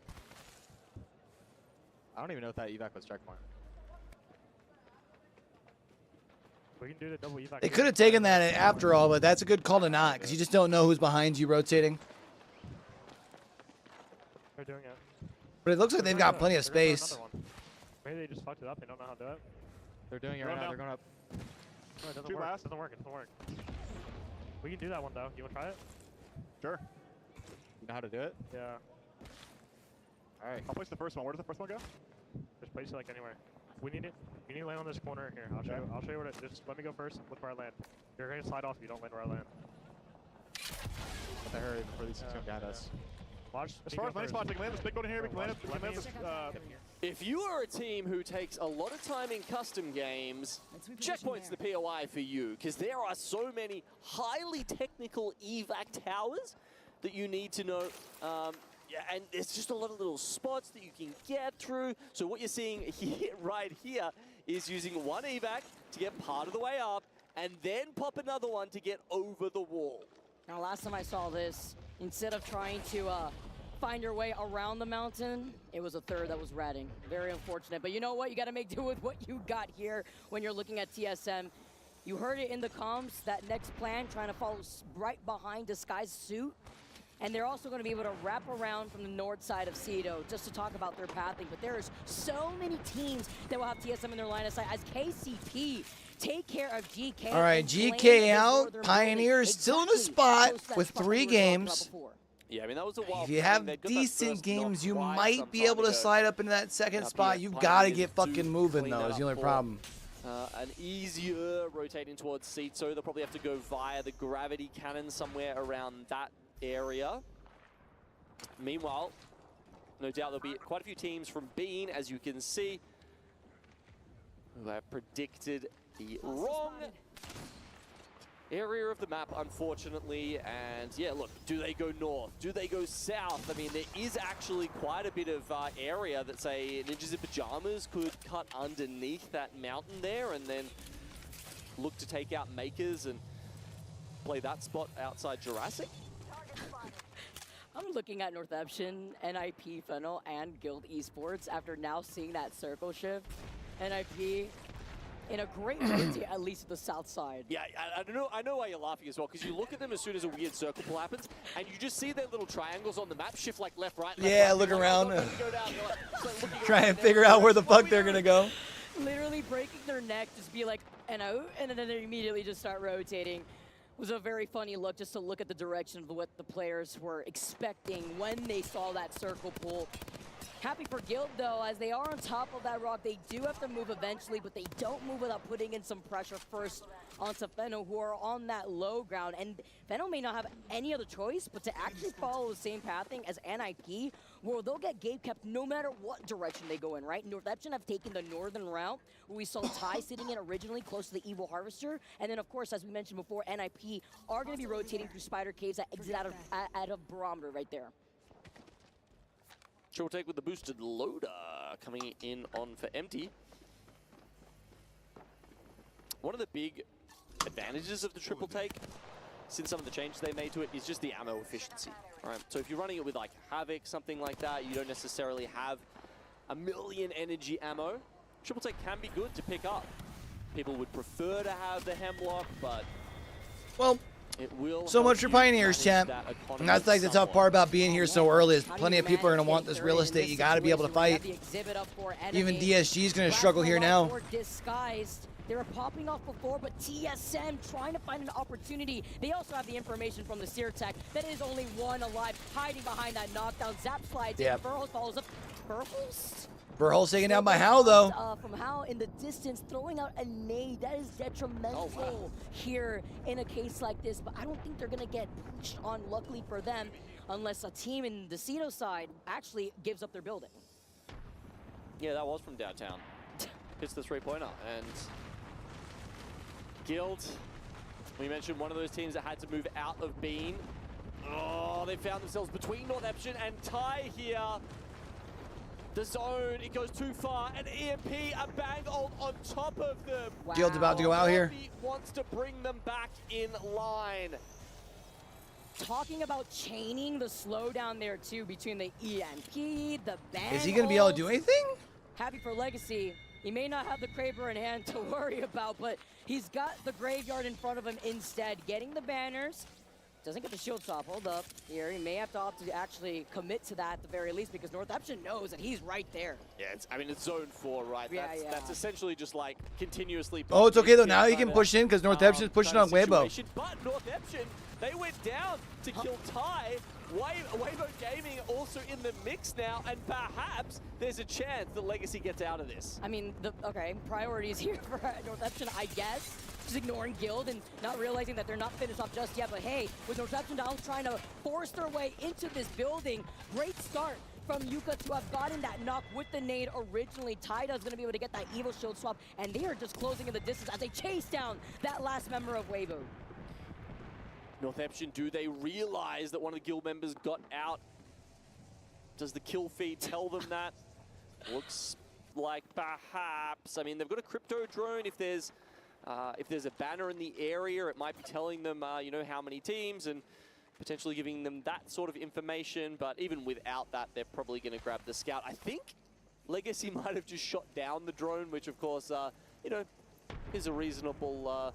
P: I don't even know if that evac was checkpoint. We can do the double evac.
B: They could have taken that after all, but that's a good call to not, because you just don't know who's behind you rotating.
P: They're doing it.
B: But it looks like they've got plenty of space.
P: Maybe they just fucked it up. They don't know how to do it. They're doing it right now. They're going up. No, it doesn't work. It doesn't work. It doesn't work. We can do that one though. You want to try it?
I: Sure.
P: You know how to do it? Yeah. All right.
I: I'll place the first one. Where does the first one go?
P: Just place it like anywhere. We need it. We need to land on this corner here. I'll show you. I'll show you where to. Just let me go first. Look where I land. You're going to slide off if you don't land where I land. I hurry before these things come behind us. Watch.
I: As far as landing spots, we can land this big one here. We can land this.
M: If you are a team who takes a lot of time in custom games, checkpoint's the POI for you, because there are so many highly technical evac towers that you need to know. Yeah, and there's just a lot of little spots that you can get through. So what you're seeing here, right here is using one evac to get part of the way up, and then pop another one to get over the wall.
L: Now, last time I saw this, instead of trying to find your way around the mountain, it was a third that was ratting. Very unfortunate. But you know what? You got to make do with what you got here when you're looking at TSM. You heard it in the comms, that next plan, trying to follow right behind Disguise's suit. And they're also going to be able to wrap around from the north side of Cito just to talk about their pathing. But there is so many teams that will have TSM in their line of sight as KCP take care of GK.
B: All right, GK out. Pioneers still in a spot with 3 games.
M: Yeah, I mean, that was a wild.
B: If you have decent games, you might be able to slide up into that second spot. You've got to get fucking moving, though, is the only problem.
M: An easier rotating towards Cito. They'll probably have to go via the gravity cannon somewhere around that area. Meanwhile, no doubt there'll be quite a few teams from Bean, as you can see, who have predicted the wrong area of the map, unfortunately. And yeah, look, do they go north? Do they go south? I mean, there is actually quite a bit of area that, say, Ninjas in Pajamas could cut underneath that mountain there and then look to take out Makers and play that spot outside Jurassic.
L: I'm looking at Northampton, NIP, Fennel, and Guild Esports after now seeing that circle shift. NIP in a great way, at least the south side.
M: Yeah, I know why you're laughing as well, because you look at them as soon as a weird circle pull happens, and you just see their little triangles on the map shift like left, right.
B: Yeah, look around. Try and figure out where the fuck they're going to go.
L: Literally breaking their neck, just be like, and out, and then they immediately just start rotating. was a very funny look just to look at the direction of what the players were expecting when they saw that circle pull. Happy for Guild, though, as they are on top of that rock. They do have to move eventually, but they don't move without putting in some pressure first onto Fennel, who are on that low ground. And Fennel may not have any other choice but to actually follow the same pathing as NIP, where they'll get gate kept no matter what direction they go in, right? Northeption have taken the northern route, where we saw Ty sitting in originally close to the Evil Harvester. And then, of course, as we mentioned before, NIP are going to be rotating through Spider Caves that exit out of Barometer right there.
O: Triple take with the boosted loader coming in on for empty. One of the big advantages of the triple take, since some of the changes they made to it, is just the ammo efficiency. Right? So if you're running it with like Havoc, something like that, you don't necessarily have a million energy ammo. Triple take can be good to pick up. People would prefer to have the Hemlock, but
B: well, so much for Pioneers, champ. And that's like the tough part about being here so early is plenty of people are going to want this real estate. You got to be able to fight. Even DSG is going to struggle here now.
L: Disguised. They were popping off before, but TSM trying to find an opportunity. They also have the information from the Seer Tech that is only one alive, hiding behind that knockdown. Zap slides in. Burles follows up. Burles?
B: Burles taken down by Hal, though.
L: From Hal in the distance, throwing out a nade. That is detrimental here in a case like this. But I don't think they're going to get pushed on, luckily for them, unless a team in the Cedo side actually gives up their building.
O: Yeah, that was from downtown. Hits the three-pointer. And Guild, we mentioned one of those teams that had to move out of Bean. Oh, they found themselves between Northeption and Ty here. The zone, it goes too far, and EMP, a bang ult on top of them.
B: Wow. Guild's about to go out here.
O: Wants to bring them back in line.
L: Talking about chaining the slowdown there too between the EMP, the bang.
B: Is he going to be able to do anything?
L: Happy for Legacy. He may not have the Kraber in hand to worry about, but he's got the Graveyard in front of him instead, getting the banners. Doesn't get the shield swap. Hold up here. He may have to opt to actually commit to that at the very least because Northeption knows that he's right there.
O: Yeah, I mean, it's zone 4, right? That's essentially just like continuously.
B: Oh, it's okay though. Now he can push in because Northeption is pushing on Weibo.
O: But Northeption, they went down to kill Ty. Weibo Gaming also in the mix now, and perhaps there's a chance that Legacy gets out of this.
L: I mean, priorities here for Northeption, I guess. Just ignoring Guild and not realizing that they're not finished off just yet. But hey, with Northeption down trying to force their way into this building, great start from Yuka to have gotten that knock with the nade originally. Tyda's going to be able to get that evil shield swap, and they are just closing in the distance as they chase down that last member of Weibo.
O: Northeption, do they realize that one of the guild members got out? Does the kill feed tell them that? Looks like perhaps. I mean, they've got a crypto drone. If there's a banner in the area, it might be telling them, you know, how many teams and potentially giving them that sort of information. But even without that, they're probably going to grab the scout. I think Legacy might have just shot down the drone, which of course, you know, is a reasonable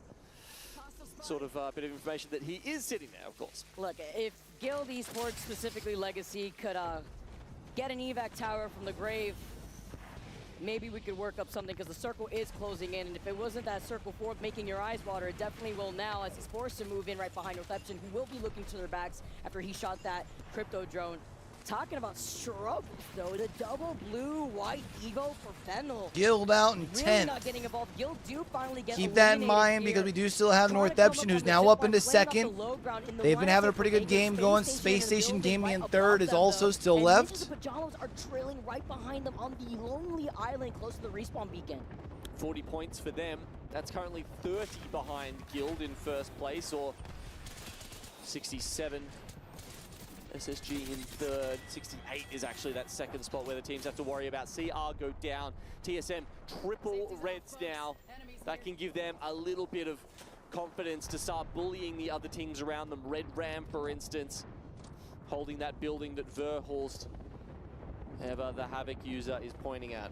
O: sort of bit of information that he is sitting there, of course.
L: Look, if Guild Esports, specifically Legacy, could get an evac tower from the grave, maybe we could work up something because the circle is closing in. And if it wasn't that circle 4 making your eyes water, it definitely will now as he's forced to move in right behind Northeption, who will be looking to their backs after he shot that crypto drone. Talking about struggles, though, the double blue-white Evo for Fennel.
B: Guild out in 10th.
L: Really not getting involved. Guild do finally get
B: Keep that in mind because we do still have Northeption, who's now up into 2nd. They've been having a pretty good game going. Space Station Gaming in 3rd is also still left.
L: The Pajamas are trailing right behind them on the lonely island close to the respawn beacon.
O: 40 points for them. That's currently 30 behind Guild in first place, or 67. SSG in 3rd, 68 is actually that second spot where the teams have to worry about. CR go down, TSM triple reds now. That can give them a little bit of confidence to start bullying the other teams around them. Red Ram, for instance, holding that building that Verhulst, ever the Havoc user, is pointing at.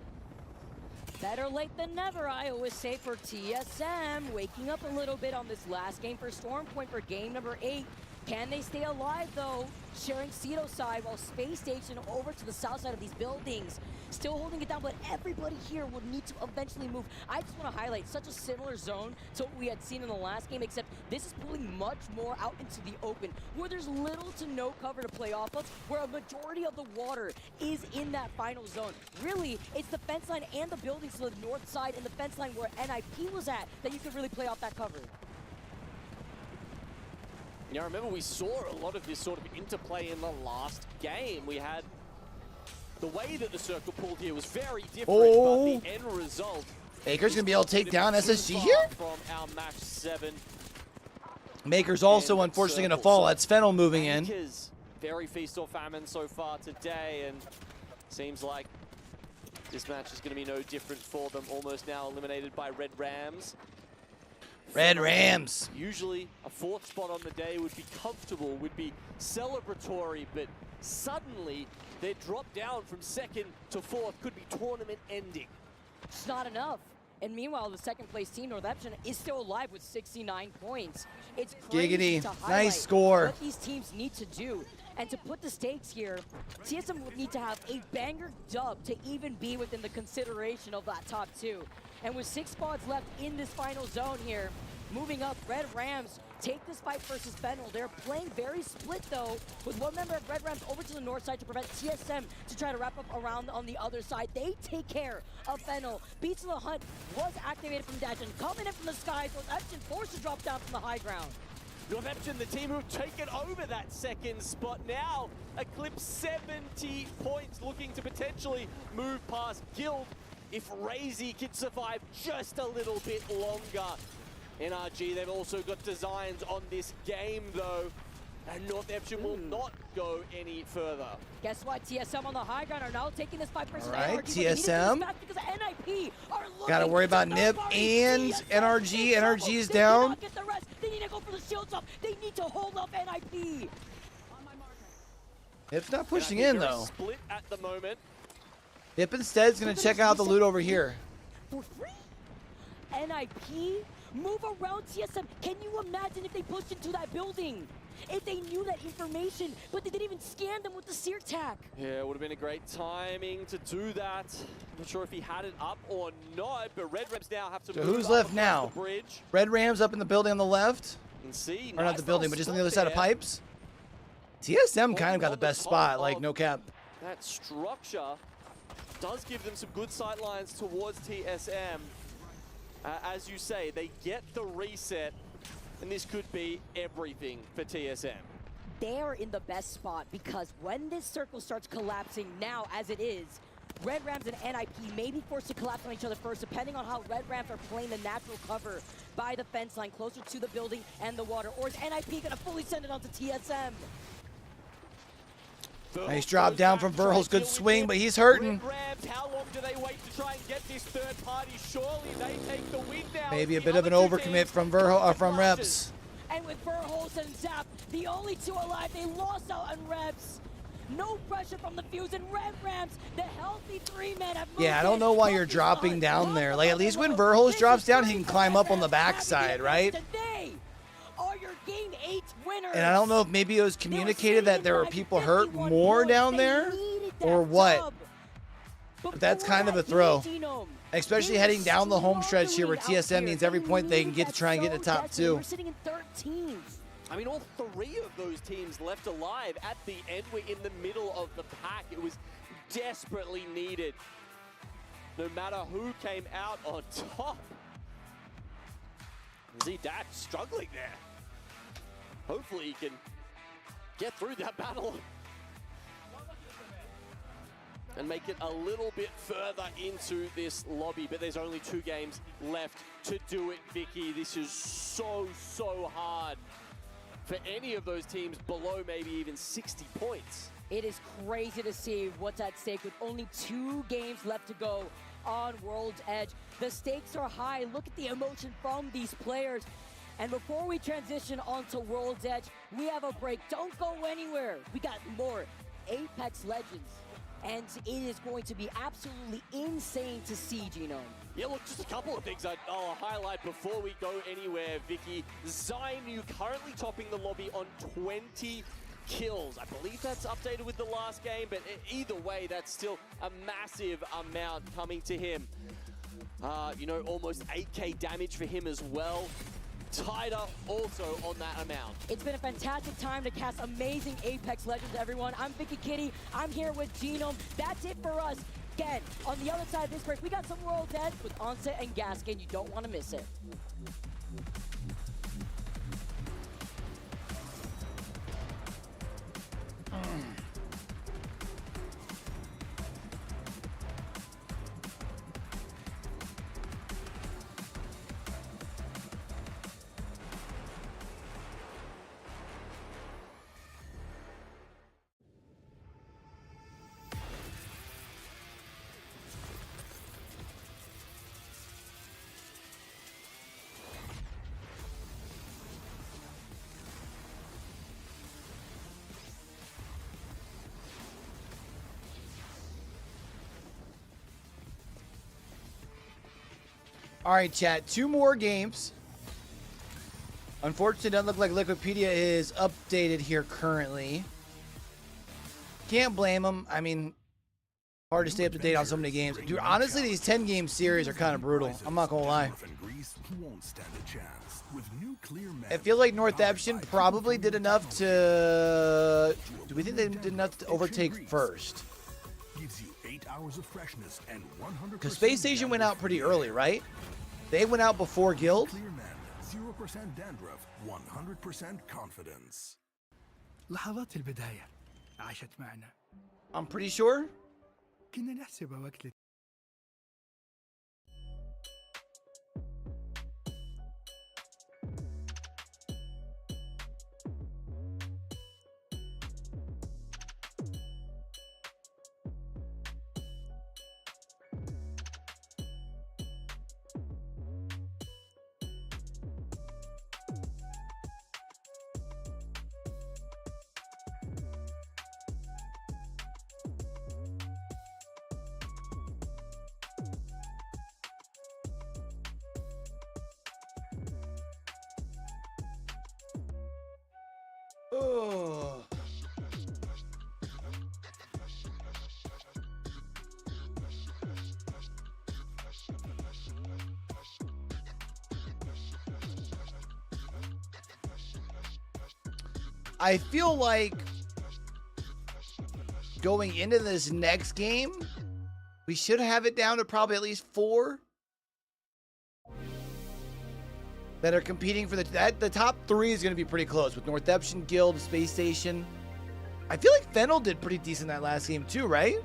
L: Better late than never, I always say, for TSM. Waking up a little bit on this last game for Stormpoint for game number 8. Can they stay alive, though? Sharing Ceto side while Space Station over to the south side of these buildings. Still holding it down, but everybody here will need to eventually move. I just want to highlight such a similar zone to what we had seen in the last game, except this is pulling much more out into the open, where there's little to no cover to play off of, where a majority of the water is in that final zone. Really, it's the fence line and the buildings to the north side and the fence line where NIP was at that you could really play off that cover.
M: Yeah, remember we saw a lot of this sort of interplay in the last game. We had the way that the circle pulled here was very different, but the end result.
B: Maker's gonna be able to take down SSG here.
M: From our match 7.
B: Maker's also unfortunately gonna fall. That's Fennel moving in.
M: Makers, very feast or famine so far today, and seems like this match is gonna be no different for them. Almost now eliminated by Red Rams.
B: Red Rams.
M: Usually a 4th spot on the day would be comfortable, would be celebratory, but suddenly they drop down from 2nd to 4th, could be tournament ending.
L: It's not enough. And meanwhile, the second place team, Northepton, is still alive with 69 points. It's crazy
B: Giggity.
L: to
B: Nice
L: highlight
B: score.
L: what these teams need to do. And to put the stakes here, TSM would need to have a banger dub to even be within the consideration of that top 2. And with 6 spots left in this final zone here, moving up, Red Rams take this fight versus Fennel. They're playing very split though, with one member of Red Rams over to the north side to prevent TSM to try to wrap up around on the other side. They take care of Fennel. Beats of the Hunt was activated from Dash and coming in from the skies, Northampton forced to drop down from the high ground.
M: Northampton, the team who've taken over that 2nd spot now, eclipse 70 points, looking to potentially move past Guild if Razy can survive just a little bit longer. NRG, they've also got designs on this game though, and Northampton will not go any further.
L: Guess what? TSM on the high ground are now taking this fight versus
B: All right,
L: NRG, but they need to
B: TSM.
L: do this back because NIP are looking
B: Gotta worry about Nip and NRG. NRG's down.
L: They get the rest. They need to go for the shields up. They need to hold up NIP.
B: Nip's not pushing in though.
M: Split at the moment.
B: Nip instead is gonna check out the loot over here.
L: For free? NIP move around TSM. Can you imagine if they pushed into that building? If they knew that information, but they didn't even scan them with the sear tack.
M: Yeah, it would have been a great timing to do that. I'm not sure if he had it up or not, but Red Rams now have to
B: So
M: move
B: who's
M: up
B: left
M: across
B: now?
M: the bridge.
B: Red Rams up in the building on the left.
M: And see,
B: Or not the building, but just on the other side of pipes. TSM kind of got the best spot, like no cap.
M: That structure does give them some good sight lines towards TSM. As you say, they get the reset, and this could be everything for TSM.
L: They're in the best spot because when this circle starts collapsing now, as it is, Red Rams and NIP may be forced to collapse on each other first, depending on how Red Rams are playing the natural cover by the fence line, closer to the building and the water. Or is NIP gonna fully send it onto TSM?
B: Nice drop down from Verhulst. Good swing, but he's hurting.
M: Red Rams, how long do they wait to try and get this third party? Surely they take the win now.
B: Maybe a bit of an overcommit from from Reps.
L: And with Verhulst and Zap, the only 2 alive, they lost out on Reps. No pressure from the Fuse, and Red Rams, the healthy 3-man have moved.
B: Yeah, I don't know why you're dropping down there. Like, at least when Verhulst drops down, he can climb up on the backside, right?
L: Today are your Game 8 winners.
B: And I don't know if maybe it was communicated that there were people hurt more down there or what. But that's kind of a throw. Especially heading down the home stretch here where TSM needs every point they can get to try and get in the top 2.
L: We're sitting in 13th.
M: I mean, all 3 of those teams left alive at the end. We're in the middle of the pack. It was desperately needed. No matter who came out on top. Z-Dash struggling there. Hopefully he can get through that battle and make it a little bit further into this lobby, but there's only 2 games left to do it, Vicky. This is so hard for any of those teams below maybe even 60 points.
L: It is crazy to see what's at stake with only 2 games left to go on World's Edge. The stakes are high. Look at the emotion from these players. And before we transition onto World's Edge, we have a break. Don't go anywhere. We got more Apex Legends. And it is going to be absolutely insane to see, Genome.
M: Yeah, look, just a couple of things I'll highlight before we go anywhere, Vicky. Zainu currently topping the lobby on 20 kills. I believe that's updated with the last game, but either way, that's still a massive amount coming to him. You know, almost 8k damage for him as well. Tighter also on that amount.
L: It's been a fantastic time to cast amazing Apex Legends, everyone. I'm Vicky Kitty. I'm here with Genome. That's it for us. Again, on the other side of this break, we got some World's Edge with Onset and Gaskin. You don't want to miss it.
B: All right, chat. 2 more games. Unfortunately, it doesn't look like Liquipedia is updated here currently. Can't blame them. I mean, hard to stay up to date on so many games. Dude, honestly, these 10-game series are kind of brutal. I'm not going to lie. I feel like Northampton probably did enough to... Do we think they did enough to overtake first? Because Space Station went out pretty early, right? They went out before Guild.
R: 0% dandruff, 100% confidence. لحظات البداية عاشت معنا.
B: I'm pretty sure.
R: كنا نحسبها وقت
B: Oh. I feel like going into this next game, we should have it down to probably at least 4 that are competing for the top 3 is going to be pretty close with Northampton, Guild, Space Station. I feel like Fennel did pretty decent that last game too, right?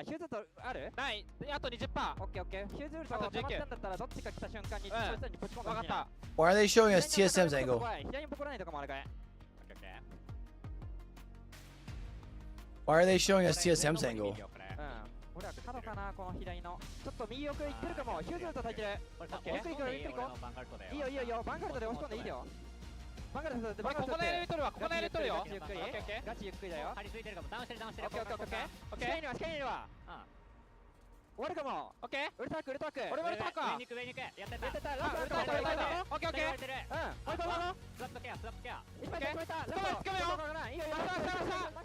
P: ヒューズとある？ない。あと 20%。オッケーオッケー。ヒューズウルト溜まったんだったらどっちか来た瞬間にそいつらにぶち込んでほしいな。
B: Why are they showing us TSM's angle?
P: 左にボコらないとかもあるかい？オッケーオッケー。
B: Why are they showing us TSM's angle?
P: 俺は角かなこの左の。ちょっと右奥行ってるかも。ヒューズウルト焚いてる。オッケー。ゆっくり行こうゆっくり行こう。いいよいいよいいよ。バンガルトで押し込んでいいよ。バンガルトでバンガルトで。ここで入れとるわ。ここで入れとるよ。ゆっくり。ガチゆっくりだよ。張り付いてるかも。ダウンしてるダウンしてる。オッケーオッケーオッケー。オッケー。視界にいるわ。終わるかも。オッケー。ウルトワークウルトワーク。俺もウルトワークか。上に行く上に行く。やってた。やってた。ラストウルトワーク。オッケーオッケー。うん。スラップケアスラップケア。一発決めた。つかめよ。いいよいいよ。上がった上がった。上が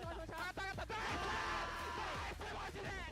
P: った。マジで。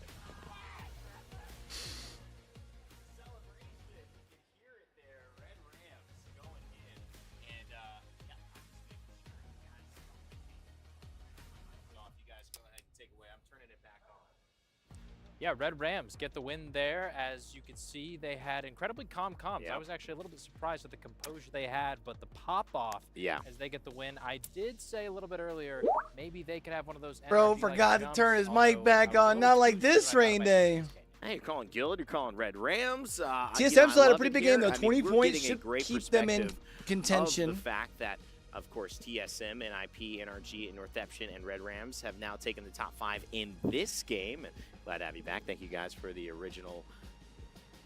D: Yeah, Red Rams get the win there. As you can see, they had incredibly calm comms. Yep. I was actually a little bit surprised at the composure they had, but the pop-off as they get the win. I did say a little bit earlier, maybe they could have one of those...
B: Bro forgot to turn his mic back on. Not like this rain day.
A: Hey, you're calling Guild, you're calling Red Rams.
B: TSM still had a pretty big game, though.
A: I mean,
B: 20
A: we're
B: points
A: getting a
B: should
A: great
B: keep them in
A: perspective
B: contention.
A: Of the fact that, of course, TSM, NIP, NRG, and Northeption and Red Rams have now taken the top 5 in this game. And glad to have you back. Thank you guys for the original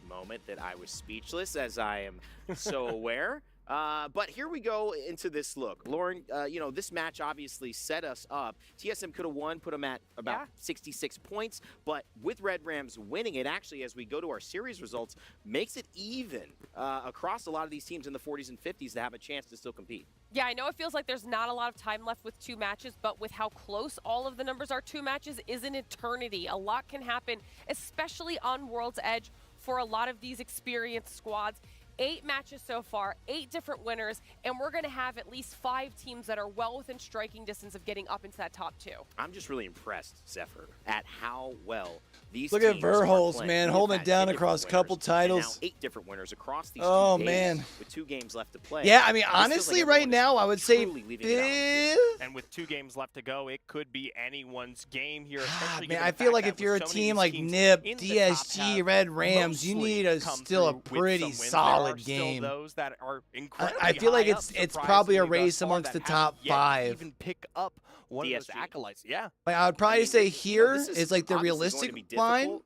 A: moment that I was speechless, as I am so aware. But here we go into this look. Lauren, you know, this match obviously set us up. TSM could have won, put them at about 66 points, but with Red Rams winning it, actually, as we go to our series results, makes it even across a lot of these teams in the 40s and 50s to have a chance to still compete.
E: Yeah, I know it feels like there's not a lot of time left with 2 matches, but with how close all of the numbers are, 2 matches is an eternity. A lot can happen, especially on World's Edge for a lot of these experienced squads. 8 matches so far, 8 different winners, and we're going to have at least 5 teams that are well within striking distance of getting up into that top 2.
A: I'm just really impressed, Zephyr, at how well these
B: Look
A: teams
B: at Verholz,
A: are
B: man,
A: playing.
B: holding it down across a couple titles.
A: And now 8 different winners across these 2 days
B: man.
A: with 2 games left to play.
B: Yeah, I mean, honestly, right now, I would say
C: and with 2 games left to go, it could be anyone's game here.
B: Man, I feel like if you're a team like NIP, DSG, Red Rams, you need still a pretty solid game.
C: Those that are incredibly
B: I feel like
C: high
B: it's
C: up,
B: probably a
C: surprisingly,
B: race
C: thus far,
B: amongst the
C: that
B: top
C: haven't yet
B: 5.
C: Even pick up one of those acolytes. Yeah.
B: Like, I would probably say here is like the realistic line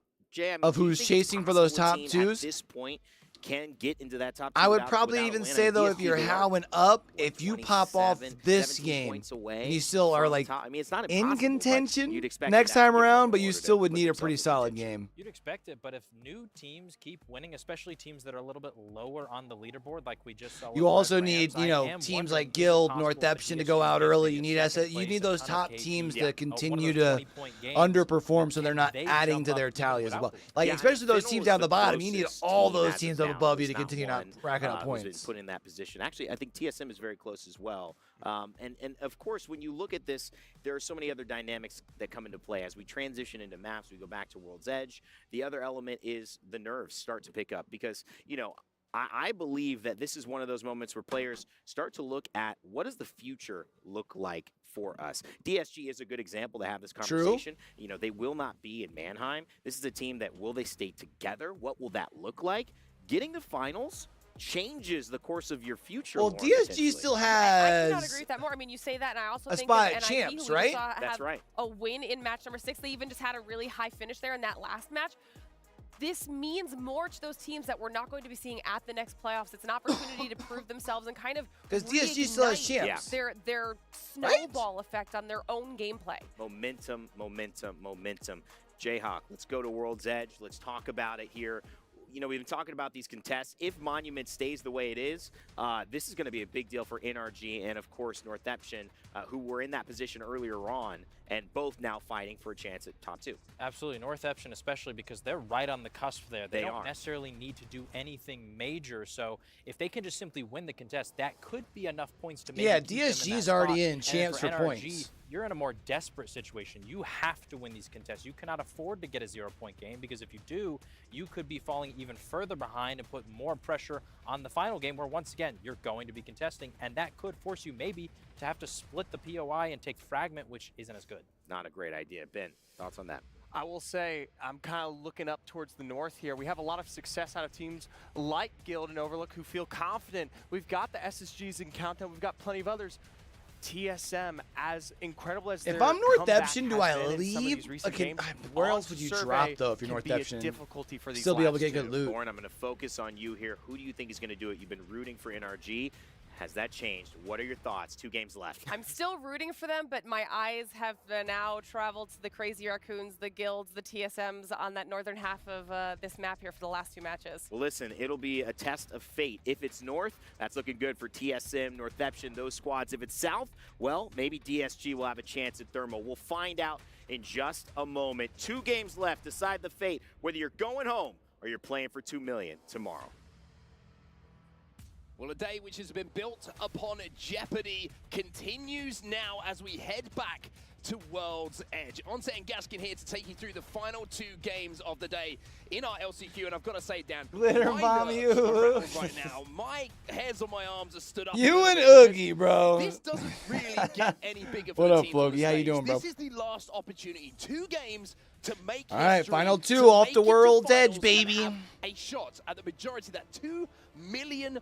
B: of who's chasing for those top 2s.
A: At this point, can get into that top 2.
B: I would probably even say, though, if you're howling up, if you pop off this game and you still are like in contention next time around, but you still would need a pretty solid game.
D: You'd expect it, but if new teams keep winning, especially teams that are a little bit lower on the leaderboard, like we just saw,
B: you also need, you know, teams like Guild, Northeption to go out early. You need those top teams to continue to underperform, so they're not adding to their tally as well. Like especially those teams down the bottom, you need all those teams up above you to continue not racking up points.
A: Put in that position. Actually, I think TSM is very close as well. And of course, when you look at this, there are so many other dynamics that come into play. As we transition into maps, we go back to World's Edge. The other element is the nerves start to pick up because, you know, I believe that this is one of those moments where players start to look at what does the future look like for us. DSG is a good example to have this conversation. True. You know, they will not be in Mannheim. This is a team that will they stay together? What will that look like? Getting to finals changes the course of your future.
B: Well, DSG still has.
E: I cannot agree with that more. I mean, you say that, and I also think
B: spot
E: that
B: at
E: NIP,
B: champs,
E: who
B: right?
E: That's right. A win in match number 6. They even just had a really high finish there in that last match. This means more to those teams that we're not going to be seeing at the next playoffs. It's an opportunity to prove themselves and kind of
B: because DSG still has champs.
E: Their snowball effect on their own gameplay.
A: Momentum, momentum, momentum. Jayhawk, let's go to World's Edge. Let's talk about it here. You know, we've been talking about these contests. If Monument stays the way it is, this is going to be a big deal for NRG and, of course, Northeption, who were in that position earlier on and both now fighting for a chance at top 2.
D: Absolutely. Northeption especially because they're right on the cusp there. They don't necessarily need to do anything major. So if they can just simply win the contest, that could be enough points to make
B: DSG's already in champs for
D: NRG,
B: points.
D: You're in a more desperate situation. You have to win these contests. You cannot afford to get a 0-point game because if you do, you could be falling even further behind and put more pressure on the final game where, once again, you're going to be contesting, and that could force you maybe to have to split the POI and take Fragment, which isn't as good.
A: Not a great idea. Ben, thoughts on that?
C: I will say I'm kind of looking up towards the north here. We have a lot of success out of teams like Guild and Overlook who feel confident. We've got the SSGs in Countdown. We've got plenty of others. TSM, as incredible as
B: if I'm Northeption, do I leave? Okay, where else would you drop though if you're Northeption?
C: Difficulty for these
B: still be able to get good loot.
A: Lauren, I'm going to focus on you here. Who do you think is going to do it? You've been rooting for NRG. Has that changed? What are your thoughts? 2 games left.
E: I'm still rooting for them, but my eyes have now traveled to the Crazy Raccoons, the Guilds, the TSMs on that northern half of this map here for the last 2 matches.
A: Well, listen, it'll be a test of fate. If it's north, that's looking good for TSM, Northeption, those squads. If it's south, well, maybe DSG will have a chance at Thermal. We'll find out in just a moment. 2 games left. Decide the fate, whether you're going home or you're playing for 2 million tomorrow.
Q: Well, a day which has been built upon jeopardy continues now as we head back to World's Edge. Onset and Gaskin here to take you through the final 2 games of the day in our LCQ, and I've got to say, Dan,
B: Glitter bomb you
Q: right now. My hairs on my arms are stood up.
B: You and Oogie, bro.
Q: This doesn't really get any bigger for
B: What
Q: the
B: up,
Q: teams on the
B: Floki? How you
Q: stage.
B: doing, bro?
Q: This is the last opportunity. 2 games to make
B: All right,
Q: history,
B: final 2
Q: to
B: off
Q: make
B: the
Q: it to
B: World's
Q: finals,
B: Edge, baby.
Q: and have a shot at the majority of that $2 million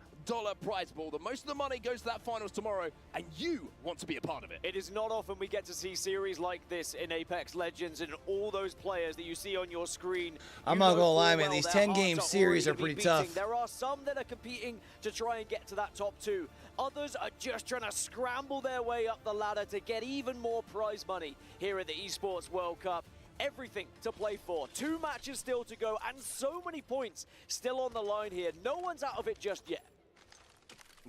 Q: prize pool. The most of the money goes to that finals tomorrow, and you want to be a part of it.
G: It is not often we get to see series like this in Apex Legends, and all those players that you see on your screen.
B: I'm not gonna lie, man. These 10-game series are pretty tough.
G: There are some that are competing to try and get to that top 2. Others are just trying to scramble their way up the ladder to get even more prize money here at the Esports World Cup. Everything to play for. 2 matches still to go, and so many points still on the line here. No one's out of it just yet.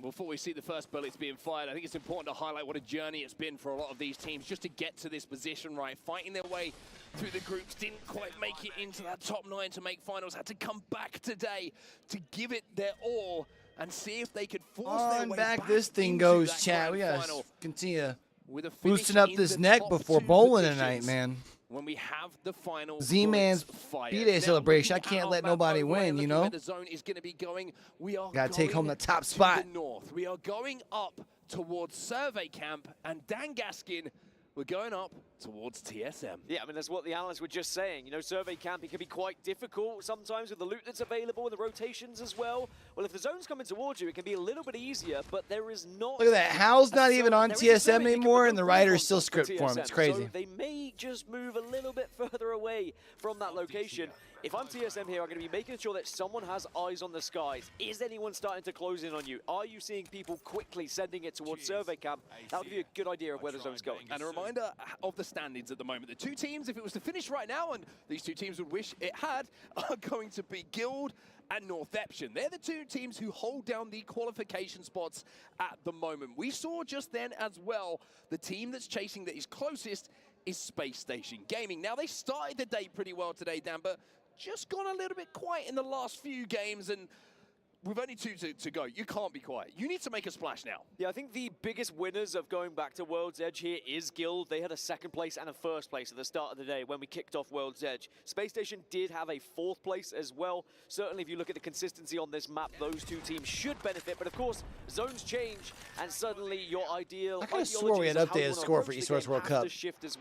Q: Before we see the first bullets being fired, I think it's important to highlight what a journey it's been for a lot of these teams just to get to this position, right? Fighting their way through the groups, didn't quite make it into that top 9 to make finals, had to come back today to give it their all and see if they could force their way back.
B: This thing
Q: into
B: goes,
Q: that
B: chat. We
Q: grand
B: gotta
Q: final.
B: continue
Q: With a finish
B: boosting up
Q: in
B: this
Q: the
B: neck
Q: top
B: before
Q: 2
B: bowling
Q: positions
B: tonight, man.
Q: When we have the final
B: Z-Man's
Q: fired.
B: B-Day
Q: Now,
B: celebration. I
Q: looking
B: can't
Q: at
B: let
Q: our
B: nobody
Q: map,
B: win, you
Q: looking
B: know?
Q: where the zone is going to be going. We are
B: Gotta take home the top
Q: to
B: spot.
Q: the north. We are going up towards Survey Camp, and Dan Gaskin, we're going up towards TSM.
G: Yeah, I mean, that's what the analysts were just saying. You know, Survey Camp, it can be quite difficult sometimes with the loot that's available and the rotations as well. Well, if the zone's coming towards you, it can be a little bit easier, but there is not...
B: Look at that. Hal's not even on
G: there is a
B: TSM
G: survey
B: anymore, and the writers
G: on
B: still
G: for
B: script for him.
G: TSM,
B: It's crazy.
G: So they may just move a little bit further away from that location. If I'm TSM here, I'm going to be making sure that someone has eyes on the skies. Is anyone starting to close in on you? Are you seeing people quickly sending it towards Survey Camp? That would give you a good idea of where the zone's going.
Q: And a reminder of the standings at the moment. The 2 teams, if it was to finish right now, and these 2 teams would wish it had, are going to be Guild and Northeption. They're the 2 teams who hold down the qualification spots at the moment. We saw just then as well, the team that's chasing that is closest is Space Station Gaming. Now, they started the day pretty well today, Dan, but just gone a little bit quiet in the last few games, and with only 2 to go, you can't be quiet. You need to make a splash now.
G: Yeah, I think the biggest winners of going back to World's Edge here is Guild. They had a 2nd place and a 1st place at the start of the day when we kicked off World's Edge. Space Station did have a 4th place as well. Certainly, if you look at the consistency on this map, those 2 teams should benefit. But of course, zones change, and suddenly your ideal.
B: I could have swore we had updated score for Esports World Cup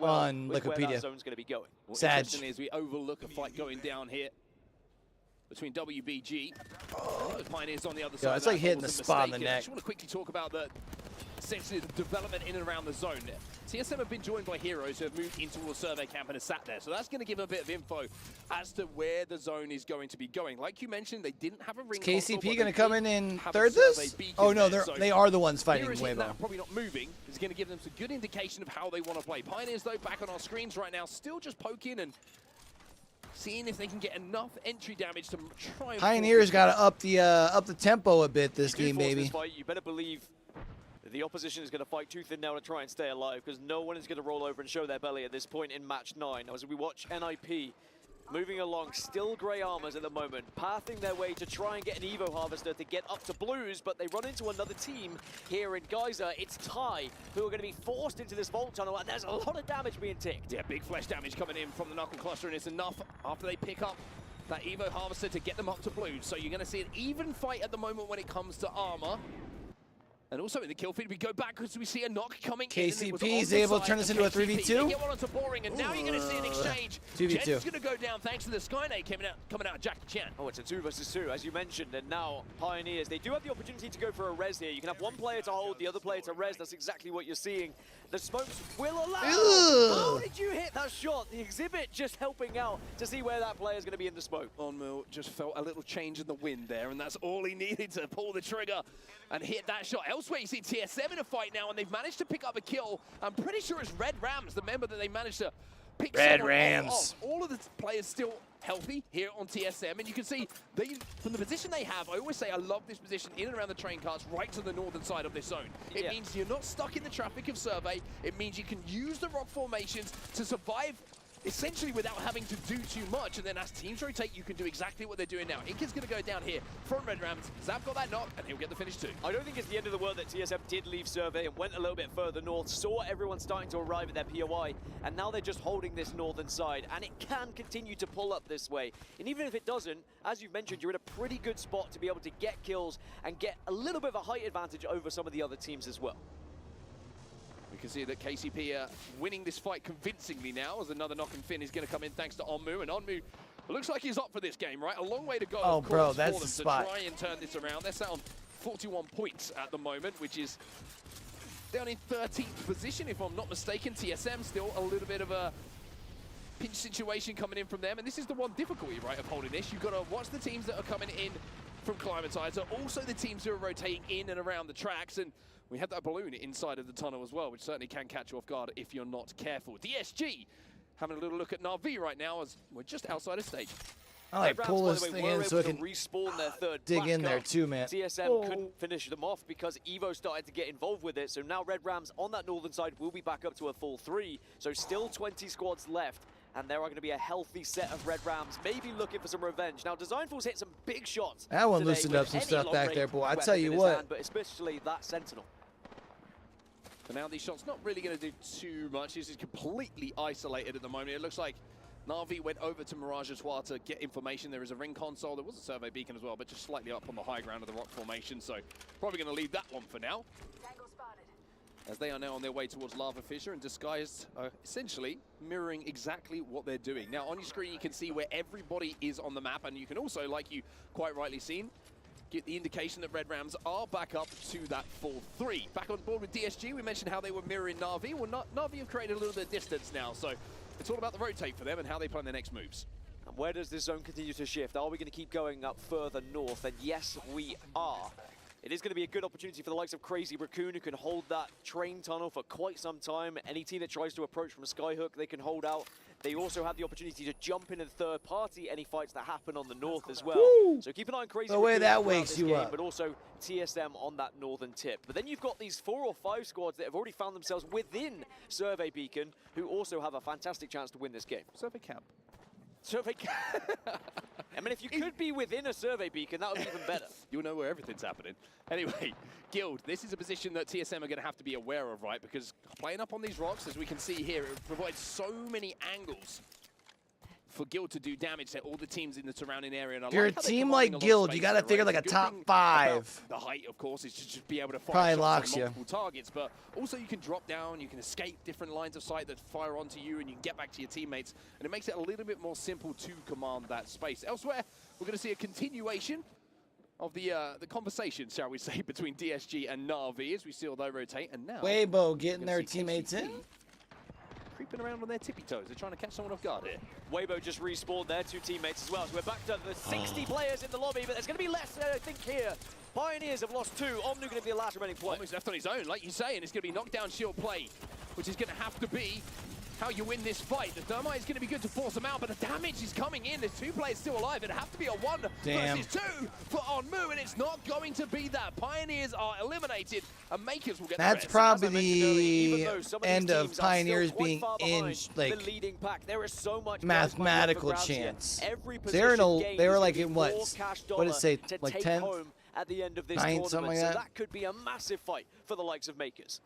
B: on Wikipedia.
G: Zone's going to be going.
B: Sad.
Q: Interestingly, as we overlook a fight going down here between WBG and Pioneers on the other side.
B: It's like hitting the spot on the neck.
Q: I just want to quickly talk about essentially the development in and around the zone. TSM have been joined by heroes who have moved into a Survey Camp and have sat there. So that's going to give a bit of info as to where the zone is going to be going. Like you mentioned, they didn't have a ring.
B: KCP going to come in and third this? Oh, no, they are the ones fighting Weibo.
Q: Probably not moving. Is going to give them some good indication of how they want to play. Pioneers, though, back on our screens right now, still just poking and seeing if they can get enough entry damage to try and...
B: Pioneers got to up the tempo a bit this game, baby.
G: This fight, you better believe the opposition is going to fight tooth and nail to try and stay alive, because no one is going to roll over and show their belly at this point in match 9. As we watch NIP moving along, still grey armors at the moment, pathing their way to try and get an Evo Harvester to get up to blues, but they run into another team here in Geyser. It's Ty, who are going to be forced into this vault tunnel, and there's a lot of damage being ticked.
Q: Yeah, big flesh damage coming in from the Knuckle Cluster, and it's enough after they pick up that Evo Harvester to get them up to blues. So you're going to see an even fight at the moment when it comes to armor. And also in the kill feed, we go backwards, we see a knock coming in.
B: KCP is able to turn this into a 3v2.
Q: They get one onto Boring, and now you're going to see an exchange.
B: 2v2.
Q: Jet's going to go down thanks to the Skynet coming out of Jackie Chan.
G: Oh, it's a 2 versus 2, as you mentioned, and now Pioneers, they do have the opportunity to go for a res here. You can have one player to hold, the other player to res. That's exactly what you're seeing. The smokes will allow. How did you hit that shot? The exhibit just helping out to see where that player is going to be in the smoke.
Q: Onmu just felt a little change in the wind there, and that's all he needed to pull the trigger and hit that shot. Elsewhere, you see TSM in a fight now, and they've managed to pick up a kill. I'm pretty sure it's Red Rams, the member that they managed to pick
B: Red
Q: someone
B: Rams.
Q: off. All of the players still healthy here on TSM, and you can see from the position they have, I always say I love this position in and around the train carts right to the northern side of this zone. It means you're not stuck in the traffic of Survey. It means you can use the rock formations to survive essentially without having to do too much. And then as teams rotate, you can do exactly what they're doing now. Inka's going to go down here from Red Rams. Zap got that knock, and he'll get the finish too.
G: I don't think it's the end of the world that TSM did leave Survey and went a little bit further north, saw everyone starting to arrive at their POI, and now they're just holding this northern side, and it can continue to pull up this way. And even if it doesn't, as you've mentioned, you're in a pretty good spot to be able to get kills and get a little bit of a height advantage over some of the other teams as well.
Q: We can see that KCP are winning this fight convincingly now, as another knock and fin is going to come in thanks to Onmu, and Onmu looks like he's up for this game, right? A long way to go,
B: oh,
Q: of
B: bro,
Q: course,
B: that's
Q: for them
B: the spot.
Q: to try and turn this around. They're sat on 41 points at the moment, which is down in 13th position, if I'm not mistaken. TSM still a little bit of a pinch situation coming in from them, and this is the one difficulty, right, of holding this. You've got to watch the teams that are coming in from Climatizer, also the teams who are rotating in and around the tracks, and we have that balloon inside of the tunnel as well, which certainly can catch you off guard if you're not careful. DSG having a little look at Na'Vi right now as we're just outside of stage.
B: I like pull this thing in so I can
G: respawn their third
B: dig in there too, man.
G: TSM couldn't finish them off because Evo started to get involved with it. So now Red Rams on that northern side will be back up to a full 3. So still 20 squads left. And there are going to be a healthy set of Red Rams, maybe looking for some revenge. Now, Designful's hit some big shots.
B: That one loosened up some stuff back there, boy. I tell you what.
G: Hand, but especially that Sentinel.
Q: So now these shots not really going to do too much. This is completely isolated at the moment. It looks like Na'Vi went over to Mirage Etoile to get information. There is a ring console. There was a survey beacon as well, but just slightly up on the high ground of the rock formation. So probably going to leave that one for now, as they are now on their way towards Lava Fissure, and Disguised are essentially mirroring exactly what they're doing. Now on your screen you can see where everybody is on the map, and you can also, like you quite rightly seen, get the indication that Red Rams are back up to that full 3. Back on board with DSG, we mentioned how they were mirroring Na'Vi. Well, Na'Vi have created a little bit of distance now, so it's all about the rotate for them and how they plan their next moves.
G: And where does this zone continue to shift? Are we going to keep going up further north? And yes, we are. It is going to be a good opportunity for the likes of Crazy Raccoon, who can hold that train tunnel for quite some time. Any team that tries to approach from Skyhook, they can hold out. They also have the opportunity to jump in and third party any fights that happen on the north as well.
B: Woo!
G: So keep an eye on Crazy
B: the way
G: Raccoon
B: that
G: throughout
B: wakes
G: this
B: you
G: game,
B: up.
G: but also TSM on that northern tip. But then you've got these 4 or 5 squads that have already found themselves within Survey Beacon, who also have a fantastic chance to win this game.
Q: Survey Camp.
G: Survey Camp. I mean, if you could be within a survey beacon, that would be even better.
Q: You'll know where everything's happening. Anyway, Guild, this is a position that TSM are going to have to be aware of, right? Because playing up on these rocks, as we can see here, it provides so many angles for Guild to do damage to all the teams in the surrounding area. And
B: if you're a team like Guild, you got to figure like a top 5.
Q: The height, of course, is to just be able to fire
B: probably
Q: shots
B: locks
Q: on
B: you.
Q: multiple targets, but also you can drop down, you can escape different lines of sight that fire onto you, and you can get back to your teammates, and it makes it a little bit more simple to command that space. Elsewhere, we're going to see a continuation of the conversation, shall we say, between DSG and Na'Vi as we see all they rotate, and now
B: Weibo getting their teammates in.
Q: Creeping around on their tippy toes. They're trying to catch someone off guard here.
G: Weibo just respawned their 2 teammates as well. So we're back to the 60 players in the lobby, but there's going to be less, I think, here. Pioneers have lost 2. Omnu going to be the last remaining player.
Q: Omnu's left on his own, like you say, and it's going to be knockdown shield play, which is going to have to be how you win this fight. The Thermite is going to be good to force them out, but the damage is coming in. There's 2 players still alive. It'd have to be a 1 versus 2 for Onmu, and it's not going to be that. Pioneers are eliminated, and Makers will get
B: That's
Q: the rest.
B: probably the end of Pioneers being in like
G: the leading pack. There is so much
B: mathematical chance. They were like in what did it say, like 10th?
G: At the end of this
B: 9th,
G: tournament,
B: something like
G: so
B: that.
G: that could be a massive fight for the likes of Makers.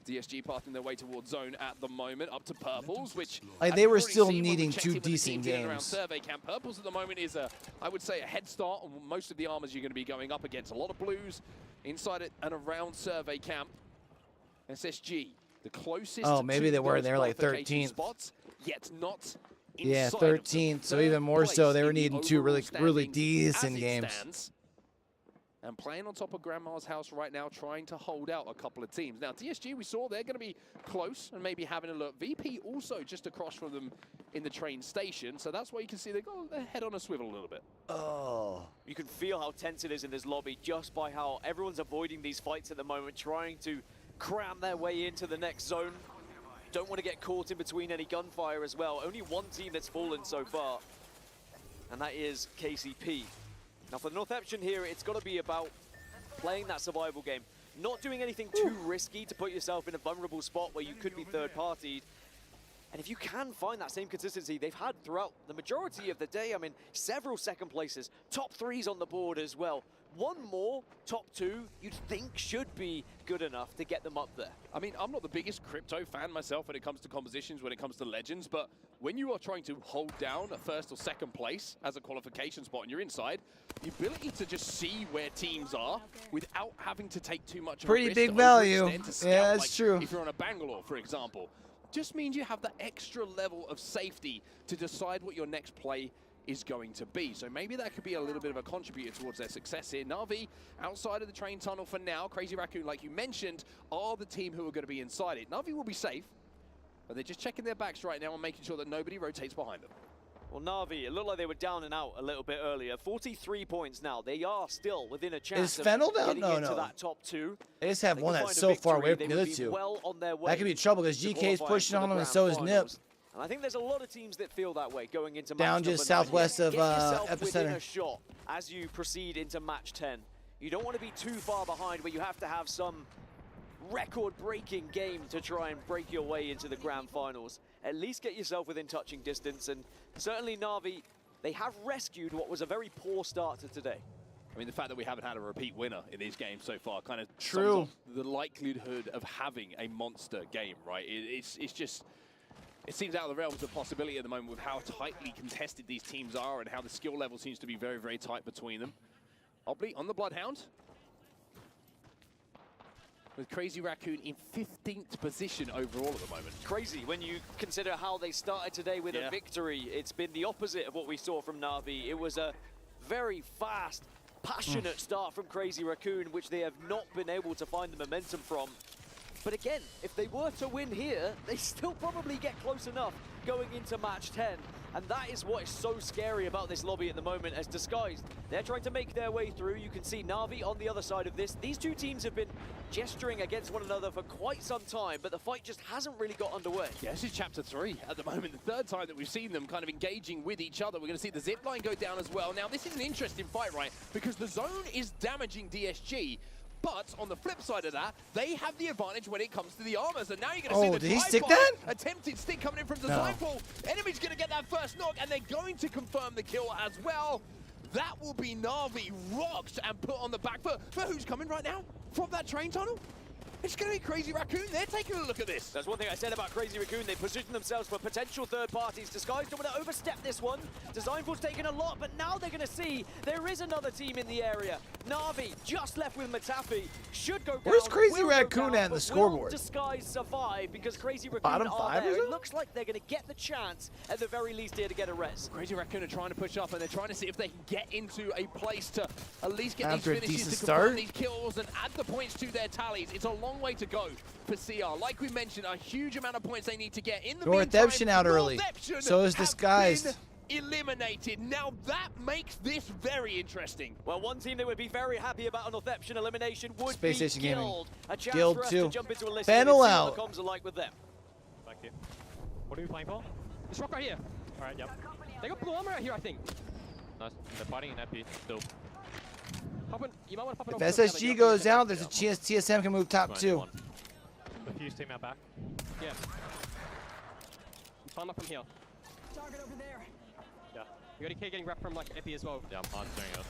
Q: DSG passing their way towards zone at the moment, up to Purples, which
B: like they were still needing 2 decent games.
Q: Survey Camp. Purples at the moment is I would say, a head start on most of the armors you're going to be going up against. A lot of blues inside it and around Survey Camp. SSG, the closest.
B: Oh, maybe they were. They're like 13th.
Q: Spots, yet not.
B: Yeah, 13th. So even more so, they were needing 2 really decent games.
Q: And playing on top of Grandma's house right now, trying to hold out a couple of teams. Now, DSG, we saw they're going to be close and maybe having a look. VP also just across from them in the train station. So that's why you can see they've got their head on a swivel a little bit.
G: Oh. You can feel how tense it is in this lobby just by how everyone's avoiding these fights at the moment, trying to cram their way into the next zone. Don't want to get caught in between any gunfire as well. Only 1 team that's fallen so far, and that is KCP. Now for the Northampton here, it's got to be about playing that survival game. Not doing anything too risky to put yourself in a vulnerable spot where you could be third-partied. And if you can find that same consistency they've had throughout the majority of the day, I mean, several second places, top 3s on the board as well. One more top 2 you'd think should be good enough to get them up there.
Q: I mean, I'm not the biggest crypto fan myself when it comes to compositions, when it comes to legends, but when you are trying to hold down a 1st or 2nd place as a qualification spot and you're inside, the ability to just see where teams are without having to take too much of a risk
B: big
Q: to
B: value.
Q: overextend to scout,
B: Yeah, that's
Q: like
B: true.
Q: If you're on a Bangalore, for example, just means you have that extra level of safety to decide what your next play is going to be. So maybe that could be a little bit of a contributor towards their success here. Na'Vi outside of the train tunnel for now. Crazy Raccoon, like you mentioned, are the team who are going to be inside it. Na'Vi will be safe, but they're just checking their backs right now and making sure that nobody rotates behind them.
G: Well, Na'Vi, it looked like they were down and out a little bit earlier. 43 points now. They are still within a chance
B: Is
G: of
B: Fennel down?
G: getting
B: No,
G: into
B: no.
G: that top 2.
B: They just have
G: They
B: one
G: can
B: that's
G: find a
B: so far
G: victory,
B: away
G: they
B: from the
G: would
B: other
G: be
B: two.
G: well on their way
B: That could be trouble because
G: to
B: GK's
G: qualifying
B: pushing
G: for the
B: on them and
G: grand
B: so is
G: finals.
B: Nip.
G: And I think there's a lot of teams that feel that way going into
B: Down
G: match
B: just
G: number 9.
B: southwest of
G: Get yourself within
B: Epicenter.
G: a shot as you proceed into match 10. You don't want to be too far behind where you have to have some record-breaking game to try and break your way into the grand finals. At least get yourself within touching distance, and certainly Na'Vi, they have rescued what was a very poor start to today.
Q: I mean, the fact that we haven't had a repeat winner in these games so far kind of
B: True.
Q: sums up the likelihood of having a monster game, right? It's just, it seems out of the realms of possibility at the moment with how tightly contested these teams are and how the skill level seems to be very, very tight between them. Obley on the Bloodhound. With Crazy Raccoon in 15th position overall at the moment.
G: Crazy when you consider how they started today with a victory. It's been the opposite of what we saw from Na'Vi. It was a very fast, passionate start from Crazy Raccoon, which they have not been able to find the momentum from. But again, if they were to win here, they still probably get close enough going into match 10. And that is what is so scary about this lobby at the moment, as Disguised, they're trying to make their way through. You can see Na'Vi on the other side of this. These two teams have been gesturing against one another for quite some time, but the fight just hasn't really got underway.
Q: Yeah, this is chapter 3 at the moment, the 3rd time that we've seen them kind of engaging with each other. We're going to see the zip line go down as well. Now, this is an interesting fight, right? Because the zone is damaging DSG, but on the flip side of that, they have the advantage when it comes to the armors. And now you're going to see the
B: did he stick that?
Q: attempted stick coming in from Designful. Enemy's going to get that first knock, and they're going to confirm the kill as well. That will be Na'Vi rocked and put on the back foot. But who's coming right now from that train tunnel? It's going to be Crazy Raccoon. They're taking a look at this.
G: That's one thing I said about Crazy Raccoon. They position themselves for potential third parties. Disguised don't want to overstep this one. Designful's taken a lot, but now they're going to see there is another team in the area. Na'Vi just left with Matafi. Should go down.
B: Where's Crazy
G: will go
B: Raccoon
G: down,
B: at in the
G: but
B: scoreboard?
G: Will Disguised survive because Crazy Raccoon
B: Bottom
G: are
B: 5
G: there.
B: or
G: It
B: so?
G: looks like they're going to get the chance at the very least here to get a res.
Q: Crazy Raccoon are trying to push up, and they're trying to see if they can get into a place to at least get
B: After a
Q: these finishes
B: decent
Q: to confirm
B: start.
Q: these kills and add the points to their tallies. It's a long way to go for CR. Like we mentioned, a huge amount of points they need to get. In the
B: Northeption
Q: meantime,
B: out early.
Q: Northeption
B: So is
Q: have
B: Disguised.
Q: been eliminated. Now that makes this very interesting.
G: Well, one team that would be very happy about an Northeption elimination would
B: Space
G: be
B: Station Gaming.
G: Guild. A chance
B: Guild
G: for us
B: 2.
G: to jump into a list
B: Fennel
G: and see
B: out.
G: what the comms are like with them.
P: Thank you. What are we playing for?
T: This rock right here.
P: Alright, yep.
T: They got blue armor out here, I think.
P: Nice. They're fighting in epi still.
T: Pop in, you might want to pop it
B: If
T: off.
B: SSG goes down, there's a chance TSM can move top 2.
P: The Fuse team out back.
T: Yeah. Climb up from here.
V: Target over there.
P: Yeah.
T: You got a kid getting wrapped from like epi as well.
P: Yeah, I'm answering it.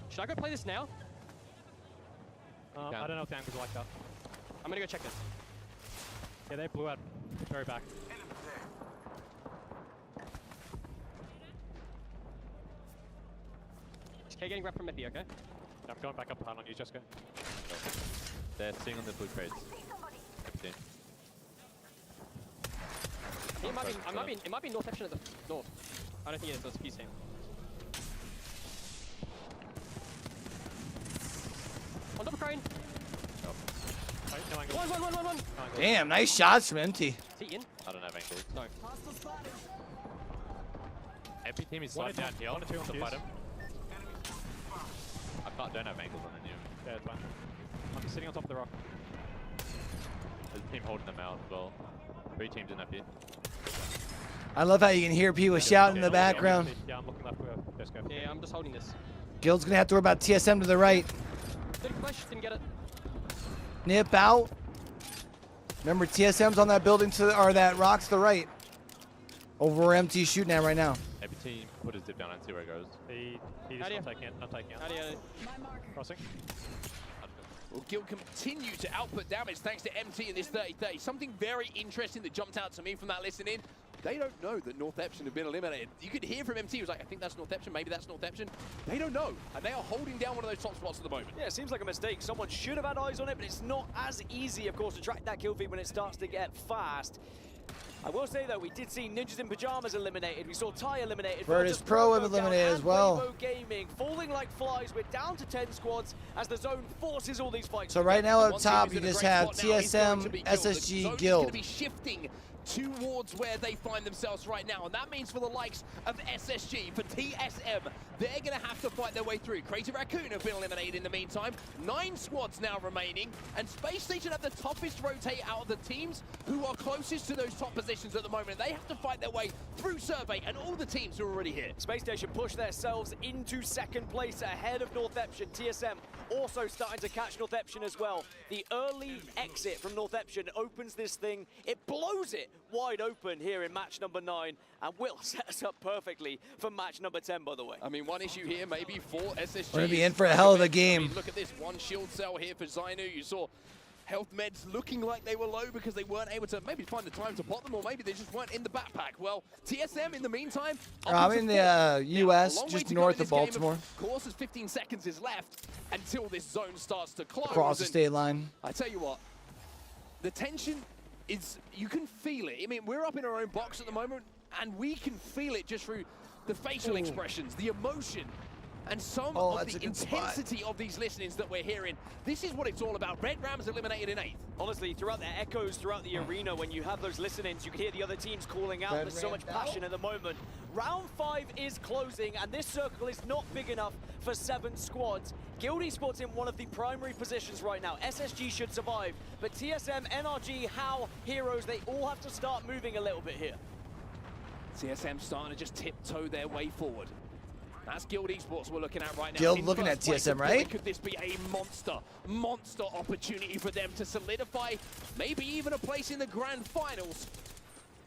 T: Should I go play this now?
P: I don't know if the angles are like that.
T: I'm gonna go check this.
P: Yeah, they blew out very back.
T: Is K getting wrapped from epi, okay?
P: I'm going back up behind on you, Jessica. They're sitting on the blue crates.
T: It might be Northeption at the north. I don't think it is. That's a Fuse team. On top of crane. One.
B: Damn, nice shots from Empty.
T: Is he in?
P: I don't have angles.
T: No.
P: Every team is sliding down here to fight him. Don't have angles on any of them. Yeah, it's fine. I'm sitting on top of the rock. There's a team holding them out as well. 3 teams in that pit.
B: I love how you can hear people shouting in the background.
P: Yeah, I'm looking left for Jessica.
T: Yeah, I'm just holding this.
B: Guild's gonna have to worry about TSM to the right.
T: Didn't flash, didn't get it.
B: Nip out. Remember, TSM's on that building to, or that rock to the right. Over where MT's shooting at right now.
S: Every team put his dip down and see where it goes. He just not taking it, not taking it. Crossing.
Q: Well, Guild continue to output damage thanks to MT in this 30-30. Something very interesting that jumped out to me from that listening. They don't know that North Epson have been eliminated. You could hear from MT, he was like, I think that's North Epson, maybe that's North Epson. They don't know, and they are holding down one of those top spots at the moment.
G: Yeah, it seems like a mistake. Someone should have had eyes on it, but it's not as easy, of course, to track that kill feed when it starts to get fast. I will say, though, we did see Ninjas in Pajamas eliminated. We saw Ty eliminated.
B: Virtus Pro eliminated as well.
G: Rainbow Gaming falling like flies. We're down to 10 squads as the zone forces all these fights.
B: So right now up top, you just have TSM, SSG, Guild.
Q: Going to be shifting towards where they find themselves right now, and that means for the likes of SSG, for TSM, they're going to have to fight their way through. Crazy Raccoon have been eliminated in the meantime. 9 squads now remaining, and Space Station have the toughest rotate out of the teams who are closest to those top positions at the moment. They have to fight their way through Survey and all the teams who are already here.
G: Space Station push themselves into second place ahead of North Epson. TSM also starting to catch North Epson as well. The early exit from North Epson opens this thing. It blows it wide open here in match number 9 and will set us up perfectly for match number 10, by the way.
Q: I mean, one issue here maybe for SSG.
B: We're going to be in for a hell of a game.
Q: I mean, look at this, one shield cell here for Zainu. You saw health meds looking like they were low because they weren't able to maybe find the time to pop them, or maybe they just weren't in the backpack. Well, TSM in the meantime,
B: I'm in the US, just north of Baltimore.
Q: Of course, as 15 seconds is left until this zone starts to close.
B: Across the state line.
Q: I tell you what, the tension is, you can feel it. I mean, we're up in our own box at the moment, and we can feel it just through the facial expressions, the emotion, and some of the intensity of these listenings that we're hearing. This is what it's all about. Red Rams eliminated in 8th.
G: Honestly, throughout the echoes, throughout the arena, when you have those listenings, you can hear the other teams calling out. There's so much passion at the moment. Round 5 is closing, and this circle is not big enough for 7 squads. Guild Esports in one of the primary positions right now. SSG should survive, but TSM, NRG, HOW, Heroes, they all have to start moving a little bit here.
Q: TSM starting to just tiptoe their way forward. That's Guild Esports we're looking at right now.
B: Guild looking at TSM, right?
Q: Could this be a monster opportunity for them to solidify maybe even a place in the grand finals?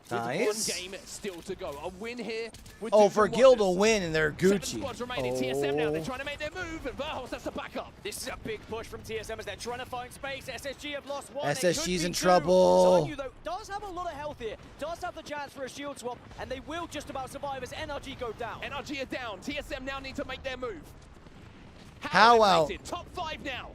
B: Nice.
Q: With 1 game still to go. A win here.
B: Oh, for Guild to win, and they're
Q: 7
B: Gucci.
Q: squads remaining. TSM now, they're trying to make their move, and Verhos has to back up.
G: This is a big push from TSM as they're trying to find space. SSG have lost 1.
B: SSG's in trouble.
G: Zainu, though, does have a lot of health here. Does have the chance for a shield swap, and they will just about survive as NRG go down.
Q: NRG are down. TSM now need to make their move.
B: How out?
Q: Top 5 now.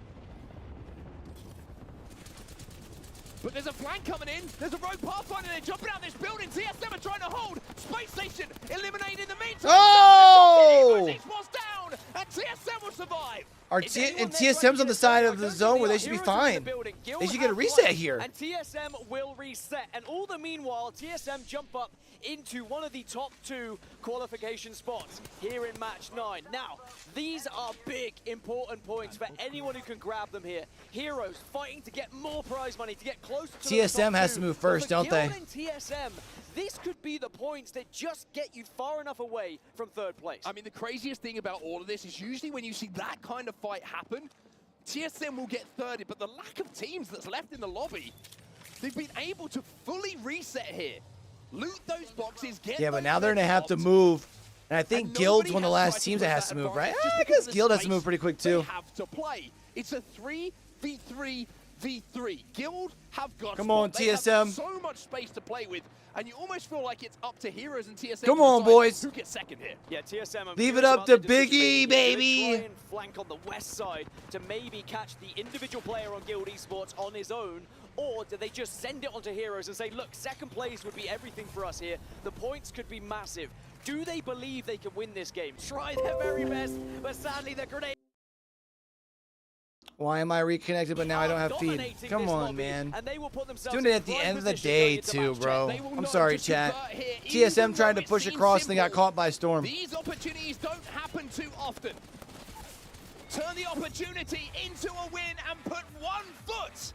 Q: But there's a flank coming in. There's a rogue pathfinder. They're jumping out this building. TSM are trying to hold. Space Station eliminated in the meantime.
B: Oh!
Q: Was down, and TSM will survive.
B: And TSM's on the side of the zone where they should be fine. They should get a reset here.
G: And TSM will reset. And all the meanwhile, TSM jump up into one of the top 2 qualification spots here in match 9. Now, these are big, important points for anyone who can grab them here. Heroes fighting to get more prize money, to get closer to
B: TSM has to move first, don't they?
G: And TSM, this could be the points that just get you far enough away from 3rd place.
Q: I mean, the craziest thing about all of this is usually when you see that kind of fight happen, TSM will get 30, but the lack of teams that's left in the lobby, they've been able to fully reset here. Loot those boxes, get
B: but now they're going to have to move. And I think Guild's one of the last teams that has to move, right? I guess Guild has to move pretty quick, too.
Q: Have to play. It's a 3v3v3. Guild have got
B: Come on, TSM.
Q: So much space to play with, and you almost feel like it's up to Heroes and TSM.
B: Come on, boys.
Q: Who gets second here?
G: Yeah, TSM.
B: Leave it up to Big E, baby.
G: Try and flank on the west side to maybe catch the individual player on Guild Esports on his own. Or do they just send it onto Heroes and say, look, 2nd place would be everything for us here. The points could be massive. Do they believe they can win this game? Try their very best, but sadly the grenade...
B: Why am I reconnected, but now I don't have feed? Come on, man. Doing it at the end of the day, too, bro. I'm sorry, chat. TSM tried to push across and they got caught by Storm.
Q: These opportunities don't happen too often. Turn the opportunity into a win and put 1 foot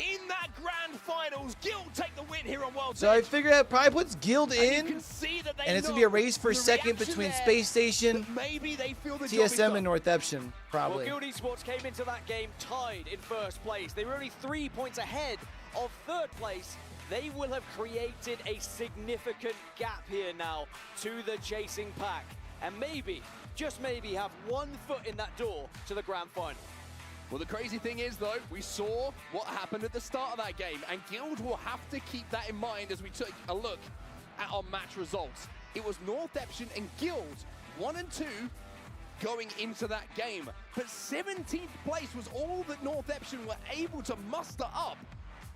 Q: in that grand finals. Guild take the win here on World's
B: So I
Q: Edge.
B: figured that probably puts Guild in,
Q: and it's
B: going to be a race for second between Space Station, TSM, and North Epson, probably.
G: Well, Guild Esports came into that game tied in 1st place. They were only 3 points ahead of third place, they will have created a significant gap here now to the chasing pack. And maybe, just maybe, have 1 foot in that door to the grand final.
Q: Well, the crazy thing is, though, we saw what happened at the start of that game, and Guild will have to keep that in mind as we took a look at our match results. It was Northeption and Guild, 1 and 2, going into that game. But 17th place was all that Northeption were able to muster up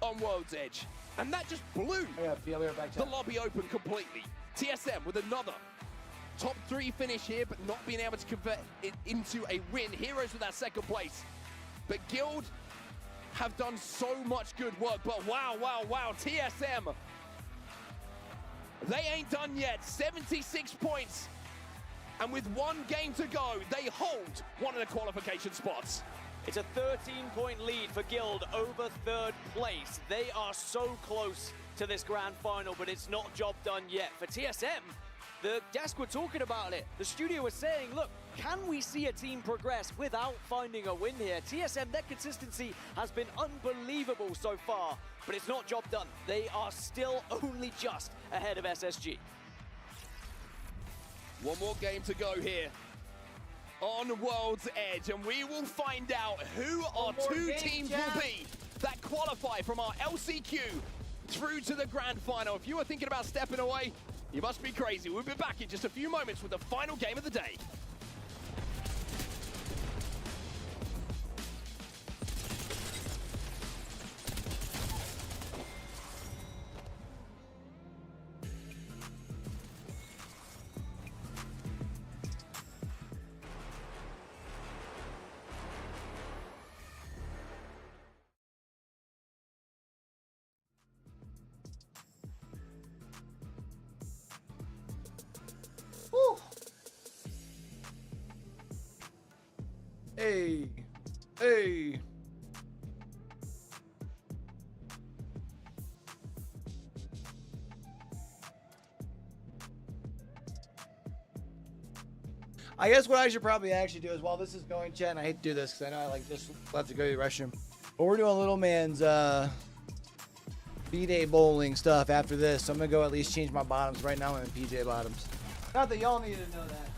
Q: on World's Edge. And that just blew the lobby open completely. TSM with another top 3 finish here, but not being able to convert it into a win. Heroes with that 2nd place. But Guild have done so much good work. But wow, TSM, they ain't done yet. 76 points. And with 1 game to go, they hold one of the qualification spots.
G: It's a 13-point lead for Guild over 3rd place. They are so close to this grand final, but it's not job done yet. For TSM, the desk were talking about it. The studio was saying, look, can we see a team progress without finding a win here? TSM, their consistency has been unbelievable so far, but it's not job done. They are still only just ahead of SSG.
Q: 1 more game to go here on World's Edge, and we will find out who our 2 teams will be that qualify from our LCQ through to the grand final. If you are thinking about stepping away, you must be crazy. We'll be back in just a few moments with the final game of the day.
B: Hey. I guess what I should probably actually do is, while this is going, chat, and I hate to do this because I know I like just love to go to the restroom, but we're doing little man's B-Day bowling stuff after this, so I'm gonna go at least change my bottoms. Right now I'm in PJ bottoms. Not that y'all need to know that.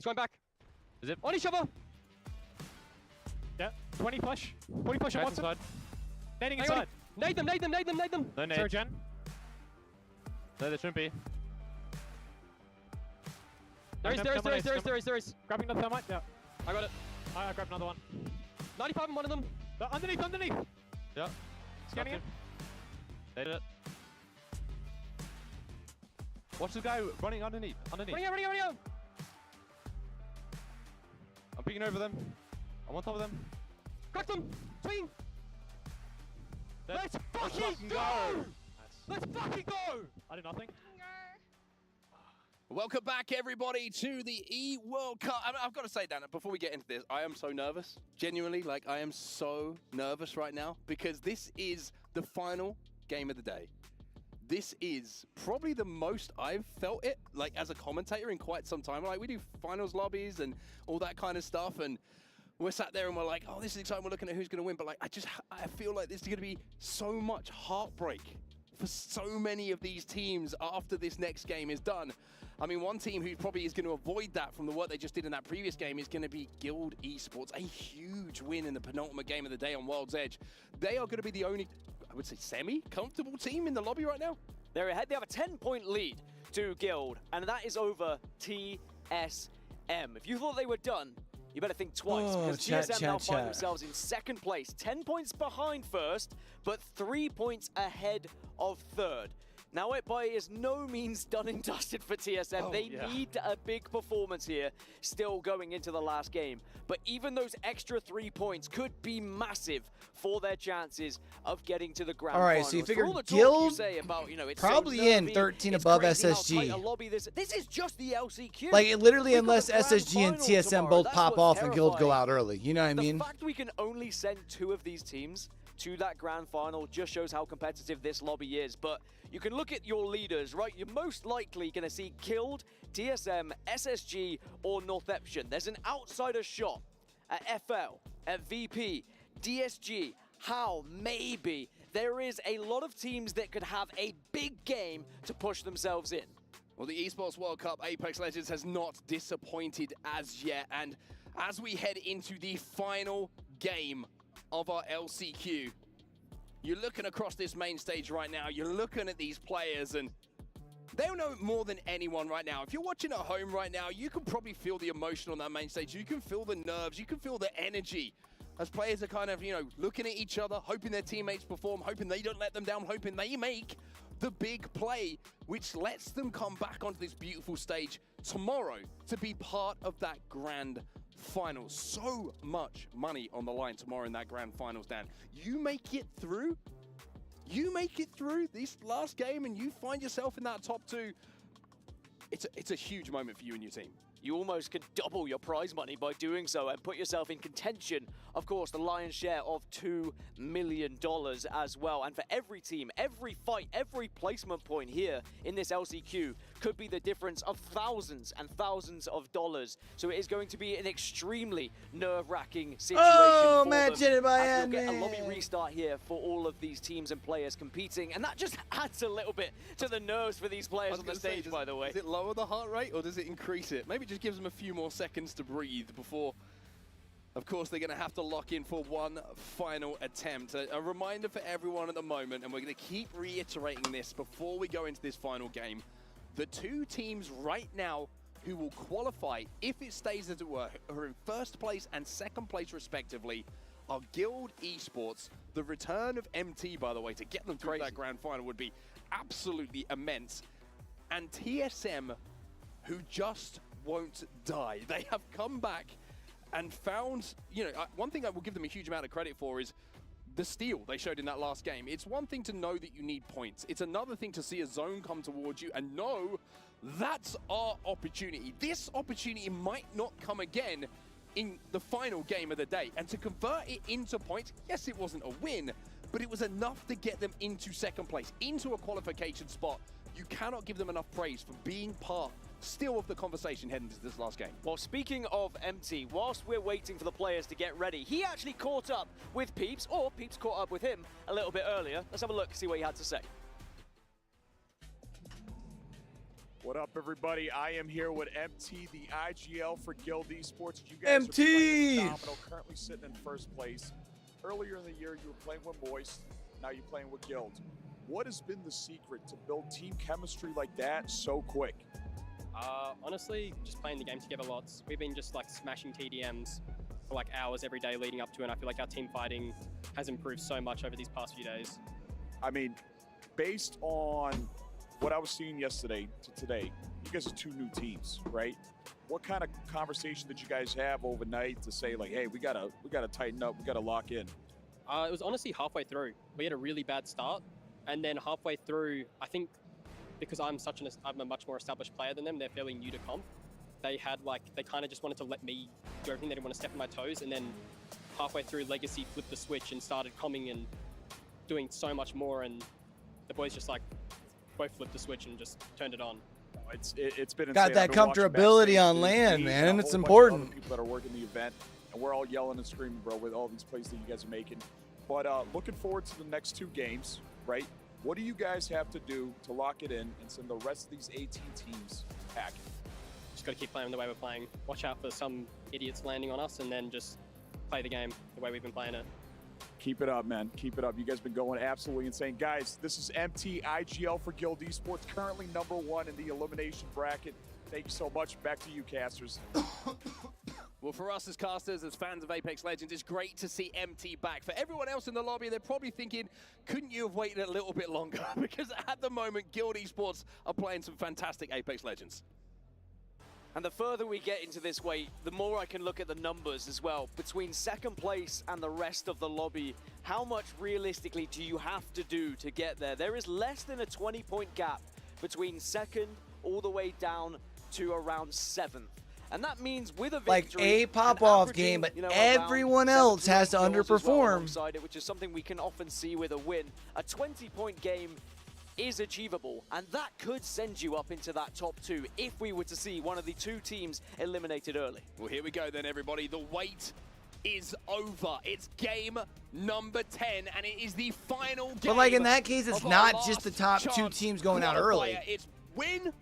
T: going back.
S: Is it?
T: On each other.
P: Yeah, 20 push. 40 push on
S: Guys
P: Watson.
S: inside.
P: Nading
T: Hang on.
P: inside.
T: Nade them, nade them, nade them, nade them.
S: No nade.
P: Sorry, Jen.
S: No, they shouldn't be.
T: There is.
P: Grabbing the thermite. Yeah.
T: I got it.
P: I grabbed another one.
T: 95 on one of them.
P: Underneath.
S: Yeah.
P: Scanning it.
S: They did it. Watch the guy running underneath.
T: Running out.
S: I'm peeking over them. I'm on top of them.
T: Crack them. Swing.
S: Dead.
T: Let's fucking go. Let's fucking go.
P: I did nothing.
Q: Welcome back, everybody, to the E-World Cup. I've got to say, Dan, before we get into this, I am so nervous. Genuinely, like, I am so nervous right now because this is the final game of the day. This is probably the most I've felt it, like, as a commentator in quite some time. Like, we do finals lobbies and all that kind of stuff, and we're sat there and we're like, oh, this is exciting. We're looking at who's going to win. But, like, I feel like this is going to be so much heartbreak for so many of these teams after this next game is done. I mean, one team who probably is going to avoid that from the work they just did in that previous game is going to be Guild Esports. A huge win in the penultimate game of the day on World's Edge. They are going to be the only, I would say, semi-comfortable team in the lobby right now.
G: They're ahead. They have a 10-point lead to Guild, and that is over TSM. If you thought they were done, you better think twice, because TSM now find themselves in second place. 10 points behind first, but 3 points ahead of third. Now, it is no means done and dusted for TSM. They need a big performance here, still going into the last game. But even those extra 3 points could be massive for their chances of getting to the grand
B: All right,
G: finals.
B: so you figure
G: Guild
B: it's probably in 13 above SSG.
G: This is just the LCQ.
B: Like, it literally, unless SSG and TSM both pop off and Guild go out early. You know what I mean?
G: The fact we can only send 2 of these teams to that grand final just shows how competitive this lobby is. But you can look at your leaders, right? You're most likely going to see Guild, TSM, SSG, or Northeption. There's an outsider shot at FL, at VP, DSG, HOW, maybe. There is a lot of teams that could have a big game to push themselves in.
Q: Well, the Esports World Cup, Apex Legends has not disappointed as yet. And as we head into the final game of our LCQ, you're looking across this main stage right now, you're looking at these players, and they'll know more than anyone right now. If you're watching at home right now, you can probably feel the emotion on that main stage. You can feel the nerves, you can feel the energy as players are kind of, you know, looking at each other, hoping their teammates perform, hoping they don't let them down, hoping they make the big play, which lets them come back onto this beautiful stage tomorrow to be part of that grand finals. So much money on the line tomorrow in that grand finals, Dan. You make it through this last game and you find yourself in that top 2. It's a huge moment for you and your team.
G: You almost could double your prize money by doing so and put yourself in contention. Of course, the lion's share of $2 million as well. And for every team, every fight, every placement point here in this LCQ could be the difference of thousands and thousands of dollars. So it is going to be an extremely nerve-wracking situation for them.
B: Imagine it by
G: We'll get a lobby restart here for all of these teams and players competing. And that just adds a little bit to the nerves for these players on the stage, by the way.
Q: Does it lower the heart rate or does it increase it? Maybe just gives them a few more seconds to breathe before, of course, they're going to have to lock in for one final attempt. A reminder for everyone at the moment, and we're going to keep reiterating this before we go into this final game. The 2 teams right now who will qualify, if it stays as it were, who are in first place and second place respectively, are Guild Esports. The return of MT, by the way, to get them through that grand final would be absolutely immense. And TSM, who just won't die. They have come back and found, you know, one thing I will give them a huge amount of credit for is the steal they showed in that last game. It's one thing to know that you need points. It's another thing to see a zone come towards you and know that's our opportunity. This opportunity might not come again in the final game of the day. And to convert it into points, yes, it wasn't a win, but it was enough to get them into second place, into a qualification spot. You cannot give them enough praise for being part still of the conversation heading into this last game.
G: Well, speaking of MT, whilst we're waiting for the players to get ready, he actually caught up with Peeps, or Peeps caught up with him a little bit earlier. Let's have a look, see what he had to say.
K: What up, everybody? I am here with MT, the IGL for Guild Esports. You guys
B: MT!
K: are playing phenomenal, currently sitting in first place. Earlier in the year, you were playing with Moist. Now you're playing with Guild. What has been the secret to build team chemistry like that so quick?
T: Honestly, just playing the game together lots. We've been just like smashing TDMs for like hours every day leading up to it, and I feel like our team fighting has improved so much over these past few days.
K: I mean, based on what I was seeing yesterday to today, you guys are two new teams, right? What kind of conversation did you guys have overnight to say like, hey, we gotta tighten up, we gotta lock in?
T: It was honestly halfway through. We had a really bad start, and then halfway through, I think because I'm a much more established player than them, they're fairly new to comp. They kind of just wanted to let me do everything. They didn't want to step on my toes, and then halfway through, Legacy flipped the switch and started coming and doing so much more, and the boys just like both flipped the switch and just turned it on.
K: It's been
B: got
K: insane.
B: that comfortability on land, man, and it's important.
K: People that are working the event, and we're all yelling and screaming, bro, with all these plays that you guys are making. But looking forward to the next 2 games, right? What do you guys have to do to lock it in and send the rest of these 18 teams packing?
T: Just got to keep playing the way we're playing. Watch out for some idiots landing on us, and then just play the game the way we've been playing it.
K: Keep it up, man. Keep it up. You guys been going absolutely insane. Guys, this is MT IGL for Guild Esports, currently #1 in the elimination bracket. Thank you so much. Back to you, casters.
Q: Well, for us as casters, as fans of Apex Legends, it's great to see MT back. For everyone else in the lobby, they're probably thinking, couldn't you have waited a little bit longer? Because at the moment, Guild Esports are playing some fantastic Apex Legends.
G: And the further we get into this wait, the more I can look at the numbers as well. Between second place and the rest of the lobby, how much realistically do you have to do to get there? There is less than a 20-point gap between second all the way down to around 7th. And that means with a victory,
B: like a pop-off game, but everyone else has to underperform.
G: Well which is something we can often see with a win. A 20-point game is achievable, and that could send you up into that top 2 if we were to see one of the 2 teams eliminated early.
Q: Well, here we go then, everybody. The wait is over. It's game number 10, and it is the final game.
B: But like in that case, it's not just the top 2 teams going out early.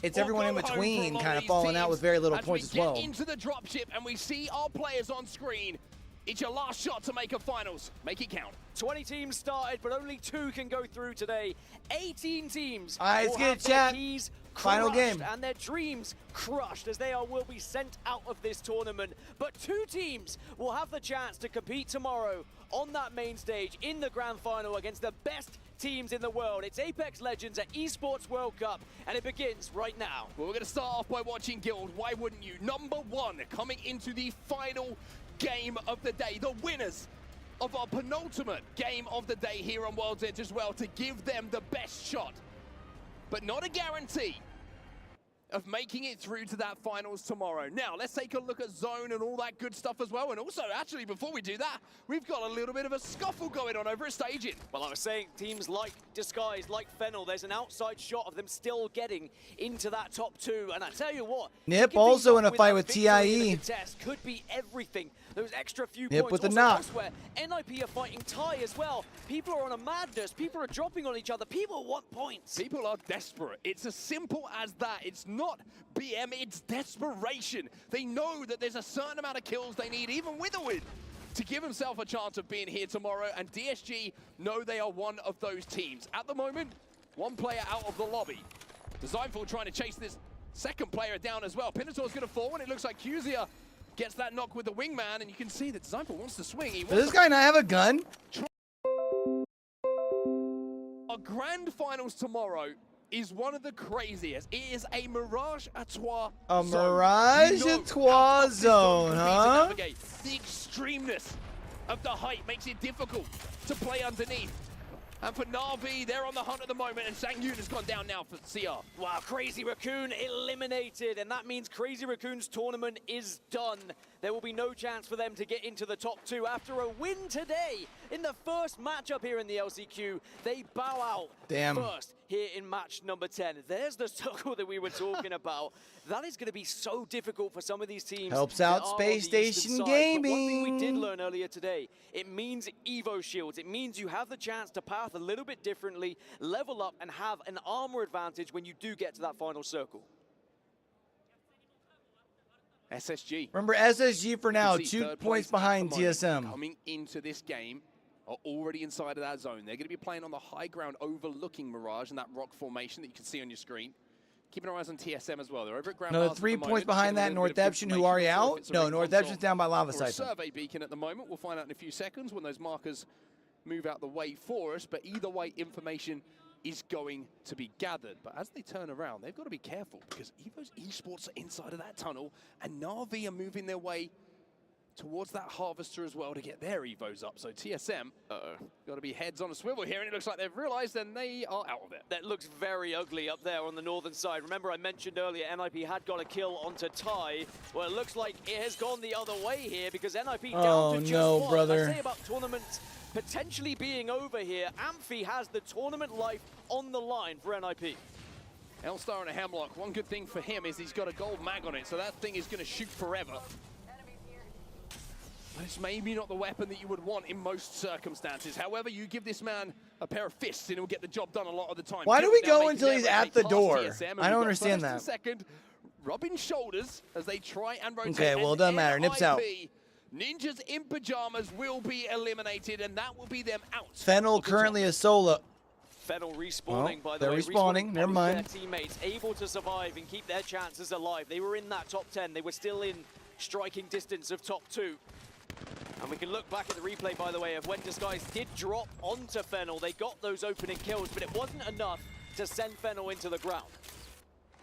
B: It's everyone in between kind of falling out with very little points as well.
Q: Get into the dropship, and we see our players on screen. It's your last shot to make a finals. Make it count.
G: 20 teams started, but only 2 can go through today. 18 teams.
B: All right, let's get it, chat. Final game.
G: And their dreams crushed as they will be sent out of this tournament. But 2 teams will have the chance to compete tomorrow on that main stage in the grand final against the best teams in the world. It's Apex Legends at Esports World Cup, and it begins right now.
Q: Well, we're going to start off by watching Guild. Why wouldn't you? #1 coming into the final game of the day, the winners of our penultimate game of the day here on World's Edge as well, to give them the best shot, but not a guarantee of making it through to that finals tomorrow. Now, let's take a look at zone and all that good stuff as well. And also, actually, before we do that, we've got a little bit of a scuffle going on over at staging.
G: Well, I was saying teams like Disguise, like Fennel, there's an outside shot of them still getting into that top 2. And I tell you what,
B: Nip also in a fight with TIE.
G: Could be everything. Those extra few
B: Nip
G: points.
B: with the
G: Also
B: knock.
G: Elsewhere, NIP are fighting TIE as well. People are on a madness. People are dropping on each other. People want points.
Q: People are desperate. It's as simple as that. It's not BM, it's desperation. They know that there's a certain amount of kills they need, even with a win, to give himself a chance of being here tomorrow, and DSG know they are one of those teams. At the moment, 1 player out of the lobby. Designful trying to chase this second player down as well. Pinator's going to fall, and it looks like Qzia gets that knock with the wingman, and you can see that Designful wants to swing.
B: Does this guy not have a gun?
Q: Our grand finals tomorrow is one of the craziest. It is a Mirage à Trois zone.
B: A Mirage à Trois zone, huh?
Q: The extremeness of the height makes it difficult to play underneath. And for Na'Vi, they're on the hunt at the moment, and Sang-Yoon has gone down now for CR.
G: Wow, Crazy Raccoon eliminated, and that means Crazy Raccoon's tournament is done. There will be no chance for them to get into the top 2 after a win today. In the first matchup here in the LCQ, they bow out first here in match number 10. There's the circle that we were talking about. That is going to be so difficult for some of these teams.
B: Helps out Space Station Gaming.
G: But one thing we did learn earlier today, it means Evo shields. It means you have the chance to path a little bit differently, level up, and have an armor advantage when you do get to that final circle.
Q: SSG.
B: Remember, SSG for now,
Q: You can see
B: 2
Q: third
B: points
Q: place
B: behind
Q: at the moment,
B: TSM.
Q: Coming into this game are already inside of that zone. They're going to be playing on the high ground overlooking Mirage and that rock formation that you can see on your screen. Keeping our eyes on TSM as well. They're over at Grand
B: Another
Q: Bars at
B: 3
Q: the
B: points
Q: moment,
B: behind that,
Q: getting a little bit of
B: Northeption, who are
Q: information
B: out.
Q: if it's a
B: No,
Q: ring
B: Northeption's
Q: console
B: down by Lava
Q: or a
B: Siphon.
Q: survey beacon at the moment. We'll find out in a few seconds when those markers move out the way for us. But either way, information is going to be gathered. But as they turn around, they've got to be careful because Evo's Esports are inside of that tunnel and Na'Vi are moving their way towards that harvester as well to get their Evos up. So TSM, got to be heads on a swivel here, and it looks like they've realized and they are out of it.
G: That looks very ugly up there on the northern side. Remember, I mentioned earlier, NIP had got a kill onto Ty. Well, it looks like it has gone the other way here because NIP down to just
B: no,
G: one.
B: brother.
G: I say about tournaments potentially being over here. Amphi has the tournament life on the line for NIP.
Q: Elstar and a Hemlock. One good thing for him is he's got a gold mag on it, so that thing is going to shoot forever. But it's maybe not the weapon that you would want in most circumstances. However, you give this man a pair of fists and he'll get the job done a lot of the time.
B: Why do we go until he's at the door? I don't understand that.
Q: Second, rubbing shoulders as they try and rotate.
B: Okay, well, it doesn't matter. Nips out.
Q: Ninjas in pajamas will be eliminated, and that will be them out.
B: Fennel currently is solo.
G: Fennel respawning, by the
B: they're
G: way.
B: respawning. Never mind.
G: Their teammates able to survive and keep their chances alive. They were in that top 10. They were still in striking distance of top 2. And we can look back at the replay, by the way, of when Disguise did drop onto Fennel. They got those opening kills, but it wasn't enough to send Fennel into the ground.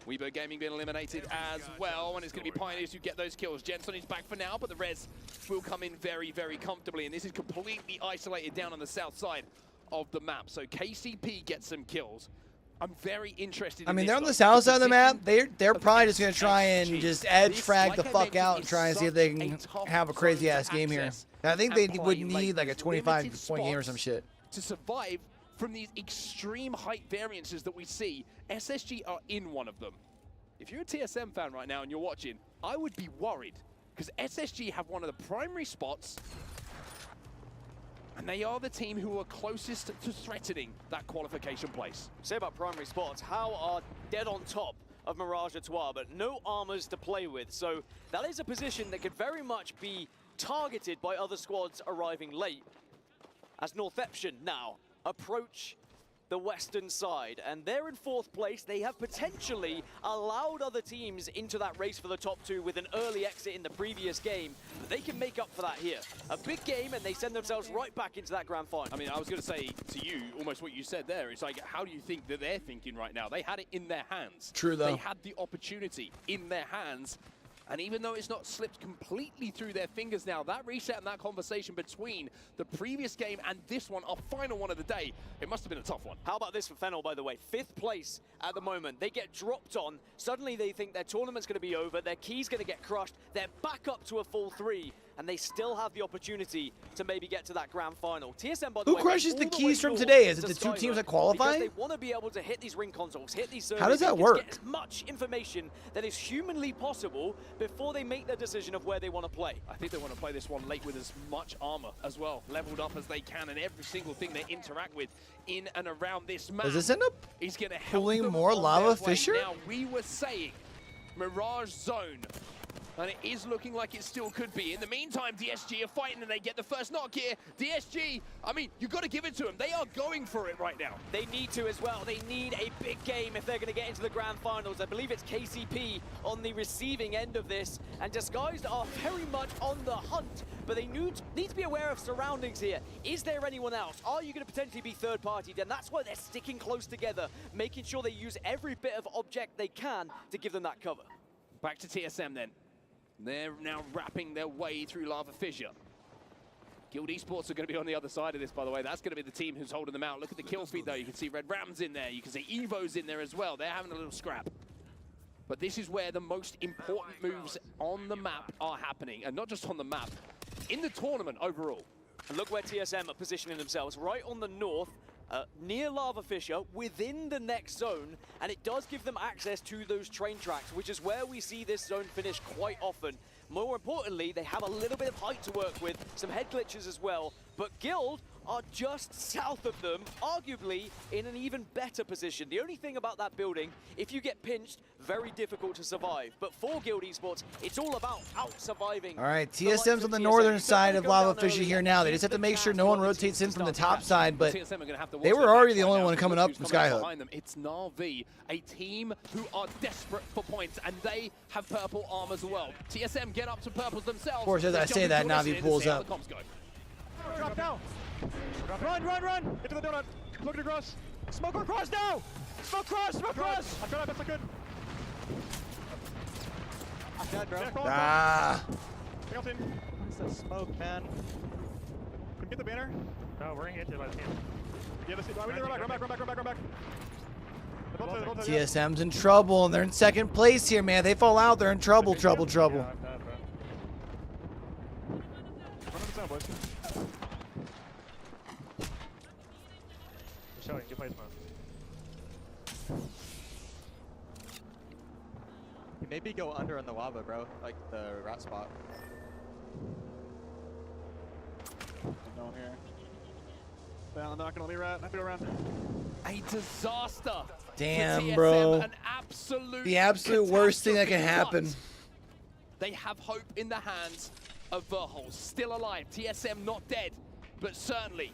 Q: Weebo Gaming being eliminated as well, and it's going to be Pioneers who get those kills. Jensen is back for now, but the res will come in very, very comfortably, and this is completely isolated down on the south side of the map. So KCP gets some kills. I'm very interested in
B: they're on the south side of the map. They're probably just going to try and just edge frag the fuck out and try and see if they can have a crazy-ass game here. I think they would need like a 25-point game or some shit.
Q: To survive from these extreme height variances that we see, SSG are in one of them. If you're a TSM fan right now and you're watching, I would be worried because SSG have one of the primary spots and they are the team who are closest to threatening that qualification place.
G: Say about primary spots, how are dead on top of Mirage Etoile, but no armors to play with. So that is a position that could very much be targeted by other squads arriving late. As Northeption now approach the western side, and they're in 4th place. They have potentially allowed other teams into that race for the top 2 with an early exit in the previous game. But they can make up for that here. A big game, and they send themselves right back into that grand final.
Q: I mean, I was going to say to you almost what you said there. It's like, how do you think that they're thinking right now? They had it in their hands.
B: True, though.
Q: They had the opportunity in their hands. And even though it's not slipped completely through their fingers now, that reset and that conversation between the previous game and this one, our final one of the day, it must have been a tough one.
G: How about this for Fennel, by the way? 5th place at the moment. They get dropped on. Suddenly they think their tournament's going to be over. Their key's going to get crushed. They're back up to a full 3. And they still have the opportunity to maybe get to that grand final. TSM, by the way,
B: who crushes the keys from today? Is it the 2 teams that qualify?
G: Because they want to be able to hit these ring consoles, hit these servers.
B: How does that work?
G: Get as much information that is humanly possible before they make their decision of where they want to play.
Q: I think they want to play this one late with as much armor as well, leveled up as they can, and every single thing they interact with in and around this map.
B: Does this end up
Q: is going to help
B: pulling
Q: them
B: more
Q: on
B: Lava
Q: their way.
B: Fissure?
Q: Now, we were saying Mirage Zone, and it is looking like it still could be. In the meantime, DSG are fighting and they get the first knock here. DSG, I mean, you've got to give it to them. They are going for it right now.
G: They need to as well. They need a big game if they're going to get into the grand finals. I believe it's KCP on the receiving end of this, and Disguised are very much on the hunt, but they need to be aware of surroundings here. Is there anyone else? Are you going to potentially be third party? Then that's why they're sticking close together, making sure they use every bit of object they can to give them that cover.
Q: Back to TSM then. They're now wrapping their way through Lava Fissure. Guild Esports are going to be on the other side of this, by the way. That's going to be the team who's holding them out. Look at the kill feed, though. You can see Red Rams in there. You can see Evo's in there as well. They're having a little scrap. But this is where the most important moves on the map are happening. And not just on the map, in the tournament overall.
G: And look where TSM are positioning themselves, right on the north, near Lava Fissure, within the next zone, and it does give them access to those train tracks, which is where we see this zone finish quite often. More importantly, they have a little bit of height to work with, some head glitches as well, but Guild are just south of them, arguably in an even better position. The only thing about that building, if you get pinched, very difficult to survive. But for Guild Esports, it's all about out-surviving.
B: All right, TSM's on the northern side of Lava Fisher here now. They just have to make sure no one rotates in from the top side, but they were already the only one coming up from Skyhook.
Q: It's Na'Vi, a team who are desperate for points, and they have purple arm as well. TSM get up to purples themselves.
B: Of course, as I say that, Na'Vi pulls up.
I: Drop down. Run, run, run. Into the donut. Look at across. Smoke across now. Smoke cross, smoke cross. I tried best I could. I'm dead, bro.
B: Ah.
I: What's that smoke, man? Can we get the banner?
S: No, we're gonna get to it by the team.
I: Yeah, let's see. Run back.
B: TSM's in trouble, and they're in second place here, man. They fall out, they're in trouble.
S: Yeah, I'm dead, bro.
I: Run up the sound, boys.
S: Showing, good place, man.
I: You maybe go under in the lava, bro. Like the rat spot. No one here. Down, not gonna let me rat. Happy to run.
Q: A disaster.
B: Damn,
Q: for TSM,
B: bro.
Q: An absolute
B: The absolute worst thing that can
Q: catastrophe.
B: happen.
Q: They have hope in the hands of Verholz. Still alive. TSM not dead, but certainly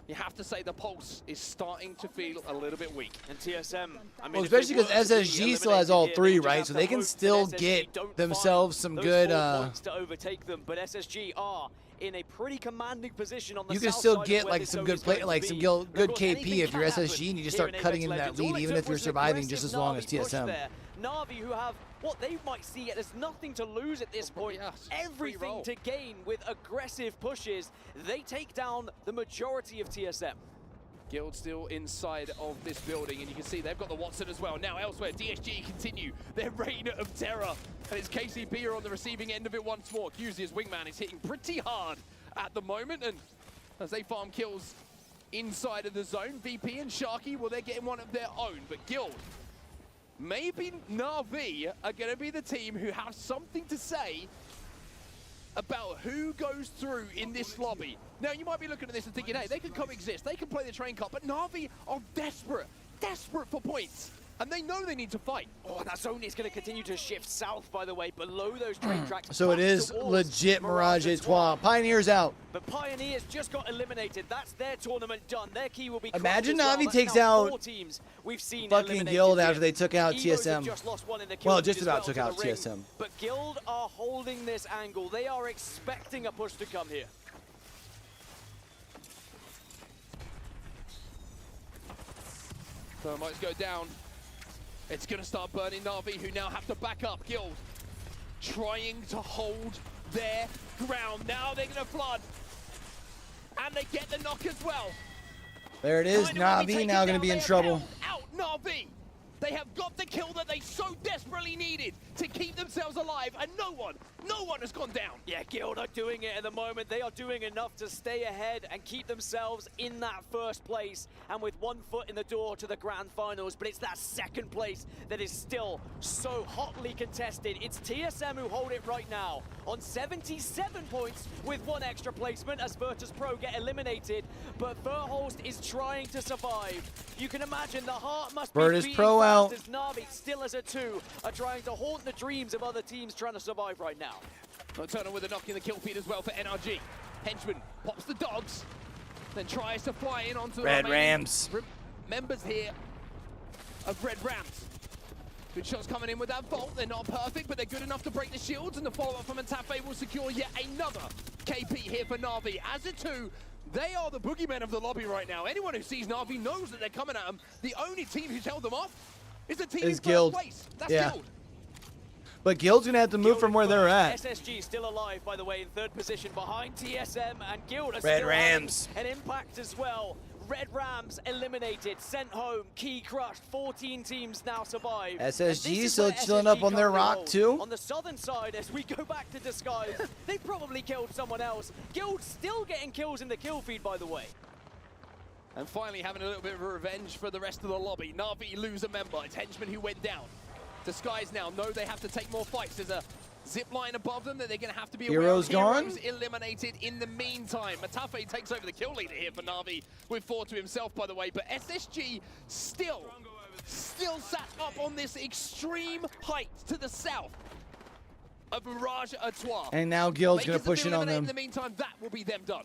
Q: you have to say the pulse is starting to feel a little bit weak.
G: And TSM, I mean,
B: Well, especially because SSG still has all three, right? So they can still get themselves some good.
G: Points to overtake them, but SSG are in a pretty commanding position on the
B: You can
G: south
B: still
G: side
B: get
G: where
B: like
G: this
B: some
G: zone
B: good
G: is going
B: play,
G: to
B: like
G: be.
B: some
G: But of
B: good
G: course,
B: KP
G: anything
B: if you're
G: can happen
B: SSG and you just
G: here
B: start
G: in
B: cutting
G: Apex
B: into that
G: Legends. All
B: lead,
G: it
B: even
G: took
B: if you're
G: was an
B: surviving just as long as
G: aggressive
B: TSM.
G: Na'Vi push there. Na'Vi, who have what they might see as nothing to lose at this point, everything to gain with aggressive pushes, they take down the majority of TSM.
Q: Guild still inside of this building, and you can see they've got the Watson as well. Now elsewhere, DSG continue their reign of terror, and it's KCP are on the receiving end of it once more. QZ's wingman is hitting pretty hard at the moment, and as they farm kills inside of the zone, VP and Sharky, well, they're getting one of their own, but Guild, maybe Na'Vi are going to be the team who have something to say about who goes through in this lobby. Now, you might be looking at this and thinking, hey, they can coexist, they can play the train cut, but Na'Vi are desperate for points. And they know they need to fight.
G: Oh, that zone is going to continue to shift south, by the way, below those train tracks.
B: So it is legit Mirage Etoile. Pioneer's out.
G: But Pioneers just got eliminated. That's their tournament done. Their key will be
B: Imagine
G: crushed as
B: Na'Vi
G: well.
B: takes
G: That's now
B: out
G: 4 teams we've seen
B: fucking
G: eliminated
B: Guild
G: here.
B: after they took out
G: Evos have
B: TSM.
G: just lost one in the kill
B: Well,
G: feed
B: just
G: as
B: about
G: well
B: took
G: to the
B: out
G: ring.
B: TSM.
G: But Guild are holding this angle. They are expecting a push to come here.
Q: Thermites go down. It's going to start burning Na'Vi, who now have to back up. Guild trying to hold their ground. Now they're going to flood. And they get the knock as well.
B: There it is. Na'Vi now going to be in trouble.
Q: Out Na'Vi. They have got the kill that they so desperately needed to keep themselves alive, and no one has gone down.
G: Yeah, Guild are doing it at the moment. They are doing enough to stay ahead and keep themselves in that first place, and with one foot in the door to the grand finals. But it's that second place that is still so hotly contested. It's TSM who hold it right now on 77 points with one extra placement as Virtus Pro get eliminated. But Verholz is trying to survive. You can imagine the heart must
B: Virtus
G: be beating
B: Pro
G: fast
B: out.
G: as Na'Vi, still as a 2, are trying to haunt the dreams of other teams trying to survive right now.
Q: Nocturnal with a knock in the kill feed as well for NRG. Henchman pops the dogs, then tries to fly in onto the
B: Red Rams.
Q: members here of Red Rams. Good shots coming in with that vault. They're not perfect, but they're good enough to break the shields, and the follow-up from Atafe will secure yet another KP here for Na'Vi. As a 2, they are the boogeymen of the lobby right now. Anyone who sees Na'Vi knows that they're coming at them. The only team who's held them off is the team in first
B: Guild.
Q: place. That's
B: Yeah.
Q: Guild.
B: But Guild's going to have to move from where they're at.
G: SSG still alive, by the way, in 3rd position behind TSM, and Guild are
B: Red
G: still
B: Rams.
G: having an impact as well. Red Rams eliminated, sent home, key crushed, 14 teams now survive.
B: SSG still chilling up on their rock too.
G: On the southern side, as we go back to Disguise, they probably killed someone else. Guild still getting kills in the kill feed, by the way.
Q: And finally having a little bit of revenge for the rest of the lobby. Na'Vi lose a member. It's Henchman who went down. Disguise now know they have to take more fights. There's a zip line above them that they're going to have to be
B: Hero's
Q: aware of.
B: gone.
Q: Heroes eliminated in the meantime. Matafe takes over the kill leader here for Na'Vi with 4 to himself, by the way. But SSG still sat up on this extreme height to the south of Mirage Artois.
B: And now Guild's going to push in on them.
Q: In the meantime, that will be them done.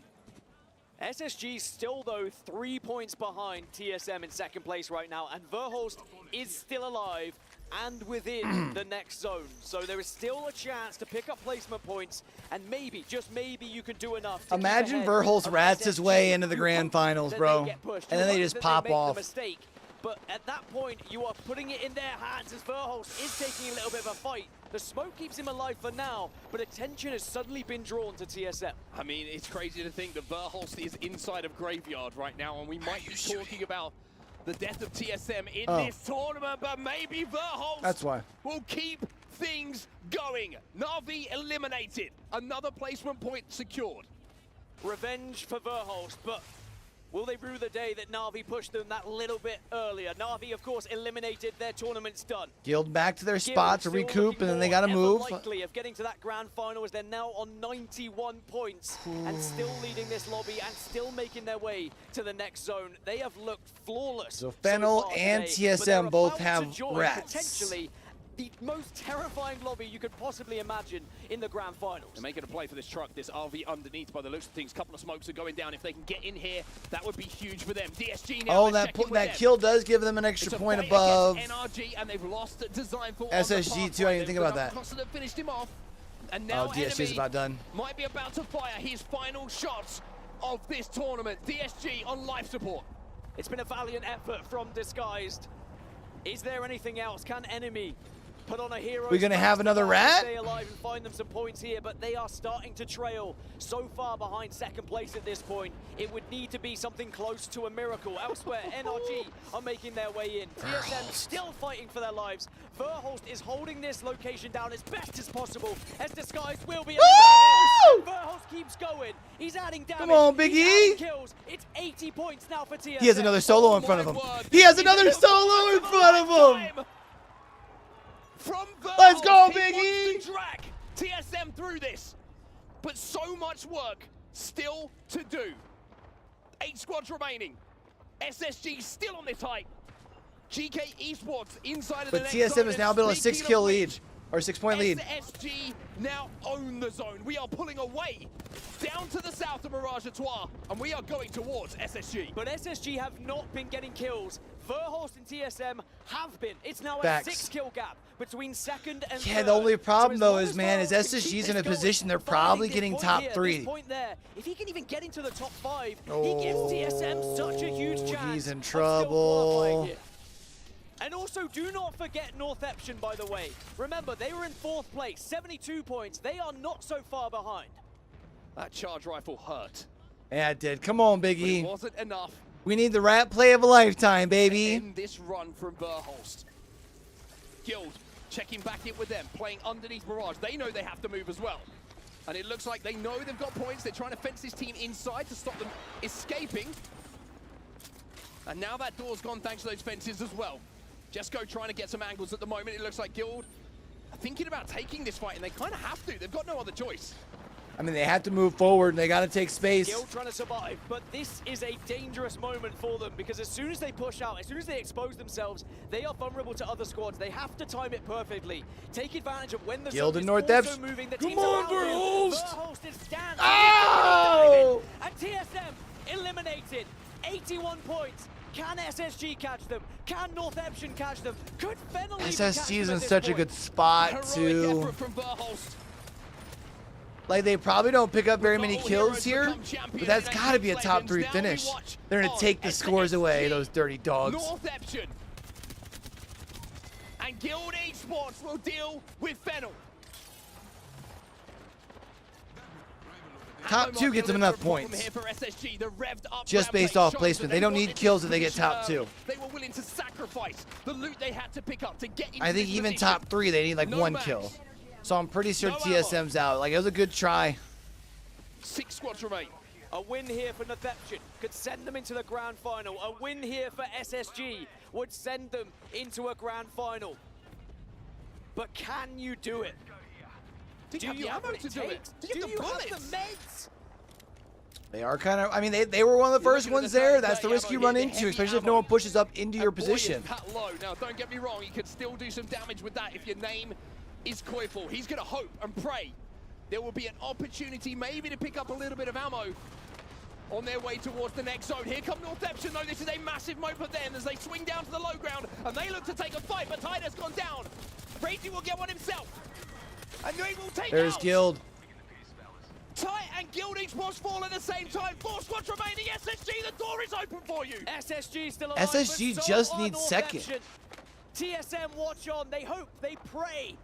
G: SSG still, though, 3 points behind TSM in second place right now, and Verhulst is still alive and within the next zone. So there is still a chance to pick up placement points, and maybe, just maybe, you can do enough to
B: Imagine
G: keep ahead
B: Verhulst
G: of
B: rats his
G: SSG,
B: way into the
G: who
B: grand
G: hope
B: finals,
G: that
B: bro.
G: they get pushed.
B: And then
G: You
B: they
G: hope
B: just
G: that
B: pop
G: make the
B: off.
G: mistake. But at that point, you are putting it in their hands as Verhulst is taking a little bit of a fight. The smoke keeps him alive for now, but attention has suddenly been drawn to TSM.
Q: I mean, it's crazy to think that Verhulst is inside of Graveyard right now, and we might be talking about the death of TSM in this tournament, but maybe Verhulst will keep things going. Na'Vi eliminated. Another placement point secured.
G: Revenge for Verhulst, but will they rue the day that Na'Vi pushed them that little bit earlier? Na'Vi, of course, eliminated. Their tournament's done.
B: Guild back to their spot to recoup, and then they got to move.
G: Likely of getting to that grand final as they're now on 91 points and still leading this lobby and still making their way to the next zone. They have looked flawless.
B: So Fennel and TSM both have rats.
G: Potentially the most terrifying lobby you could possibly imagine in the grand finals.
Q: They're making a play for this truck, this RV underneath by the looks of things. Couple of smokes are going down. If they can get in here, that would be huge for them. DSG now.
B: Oh, that kill does give them an extra point above
Q: NRG, and they've lost design for
B: SSG too. I didn't think about that.
Q: Finished him off. And now
B: DSG is about done.
Q: Might be about to fire his final shots of this tournament. DSG on life support.
G: It's been a valiant effort from Disguised. Is there anything else? Can Enemy put on a hero?
B: We're gonna have another rat?
G: Stay alive and find them some points here, but they are starting to trail so far behind second place at this point. It would need to be something close to a miracle. Elsewhere, NRG are making their way in. TSM still fighting for their lives. Verhulst is holding this location down as best as possible, as Disguised will be. Verhulst keeps going. He's adding damage.
B: Come on, Big E.
G: Kills. It's 80 points now for TSM.
B: He has another solo in front of him. He has another solo in front of him.
Q: From
B: Let's go,
Q: Verhulst,
B: Big E!
Q: wants to drag TSM through this, but so much work still to do. 8 squads remaining. SSG still on this height. GK Esports inside of the next zone.
B: But TSM has now built a 6-kill lead, or 6-point lead.
Q: SSG now own the zone. We are pulling away down to the south of Mirage Artois, and we are going towards SSG.
G: But SSG have not been getting kills. Verhulst and TSM have been. It's now a
B: Facts.
G: 6-kill gap between second and
B: Yeah,
G: third.
B: the only problem
G: So
B: though is, man, is
G: Verhulst can keep
B: SSG's in
G: this
B: a position they're
G: going,
B: probably
G: finding
B: getting
G: this
B: top
G: point here,
B: 3.
G: This point there. If he can even get into the top 5, he gives TSM such a huge chance.
B: He's in
G: of still qualifying
B: trouble.
G: here. And also, do not forget North Eption, by the way. Remember, they were in 4th place, 72 points. They are not so far behind.
Q: That charge rifle hurt.
B: Yeah, it did. Come on, Big
Q: But
B: E.
Q: it wasn't enough.
B: We need the rat play of a lifetime, baby.
Q: In this run from Verhulst. Guild checking back in with them, playing underneath Mirage. They know they have to move as well. And it looks like they know they've got points. They're trying to fence this team inside to stop them escaping. And now that door's gone thanks to those fences as well. Jesco trying to get some angles at the moment. It looks like Guild are thinking about taking this fight, and they kind of have to. They've got no other choice.
B: I mean, they have to move forward, and they got to take space.
G: Guild trying to survive, but this is a dangerous moment for them because as soon as they push out, as soon as they expose themselves, they are vulnerable to other squads. They have to time it perfectly. Take advantage of when the
B: Guild
G: zone
B: and
G: is
B: North
G: also
B: Epps.
G: moving. The
B: Come
G: teams
B: on,
G: around them.
B: Verhulst!
G: Verhulst is dancing.
B: Oh!
G: And TSM eliminated. 81 points. Can SSG catch them? Can North Eption catch them? Could Fennel even catch
B: SSG
G: them
B: is
G: at
B: in
G: this
B: such a
G: point?
B: good spot,
Q: Heroic
B: too.
Q: effort from Verhulst.
B: Like, they probably don't pick up very many kills here, but that's got to be a top 3 finish. They're going to take the scores away, those dirty dogs.
Q: North Eption. And Guild Esports will deal with Fennel.
B: Top 2 gets them enough points.
Q: Here for SSG, the revved up
B: Just based off placement. They don't need kills if they get top 2.
Q: They were willing to sacrifice the loot they had to pick up to get into
B: I think
Q: this
B: even
Q: position.
B: top 3, they need like
Q: No
B: 1
Q: match.
B: kill. So I'm pretty sure
Q: No
B: TSM's out. Like, it was a good try.
Q: 6 squads remain.
G: A win here for North Eption could send them into the grand final. A win here for SSG would send them into a grand final. But can you do it?
Q: Do you have ammo to do it? Do you have the bullets?
B: They are kind of, I mean, they were one of the first ones there. That's the risk you run into, especially if no one pushes up into your position.
Q: Low. Now, don't get me wrong, you could still do some damage with that if your name is Koiful. He's going to hope and pray there will be an opportunity maybe to pick up a little bit of ammo on their way towards the next zone. Here come Northeption, though. This is a massive moment for them as they swing down to the low ground, and they look to take a fight, but Tide has gone down. Crazy will get one himself, and they will take
B: There's
Q: out.
B: Guild.
Q: Tide and Guild Esports fall at the same time. 4 squads remaining. SSG, the door is open for you.
G: SSG still alive.
B: SSG
G: but
B: just
G: so
B: needs
G: are
B: second.
G: Northeption. TSM watch on. They hope, they pray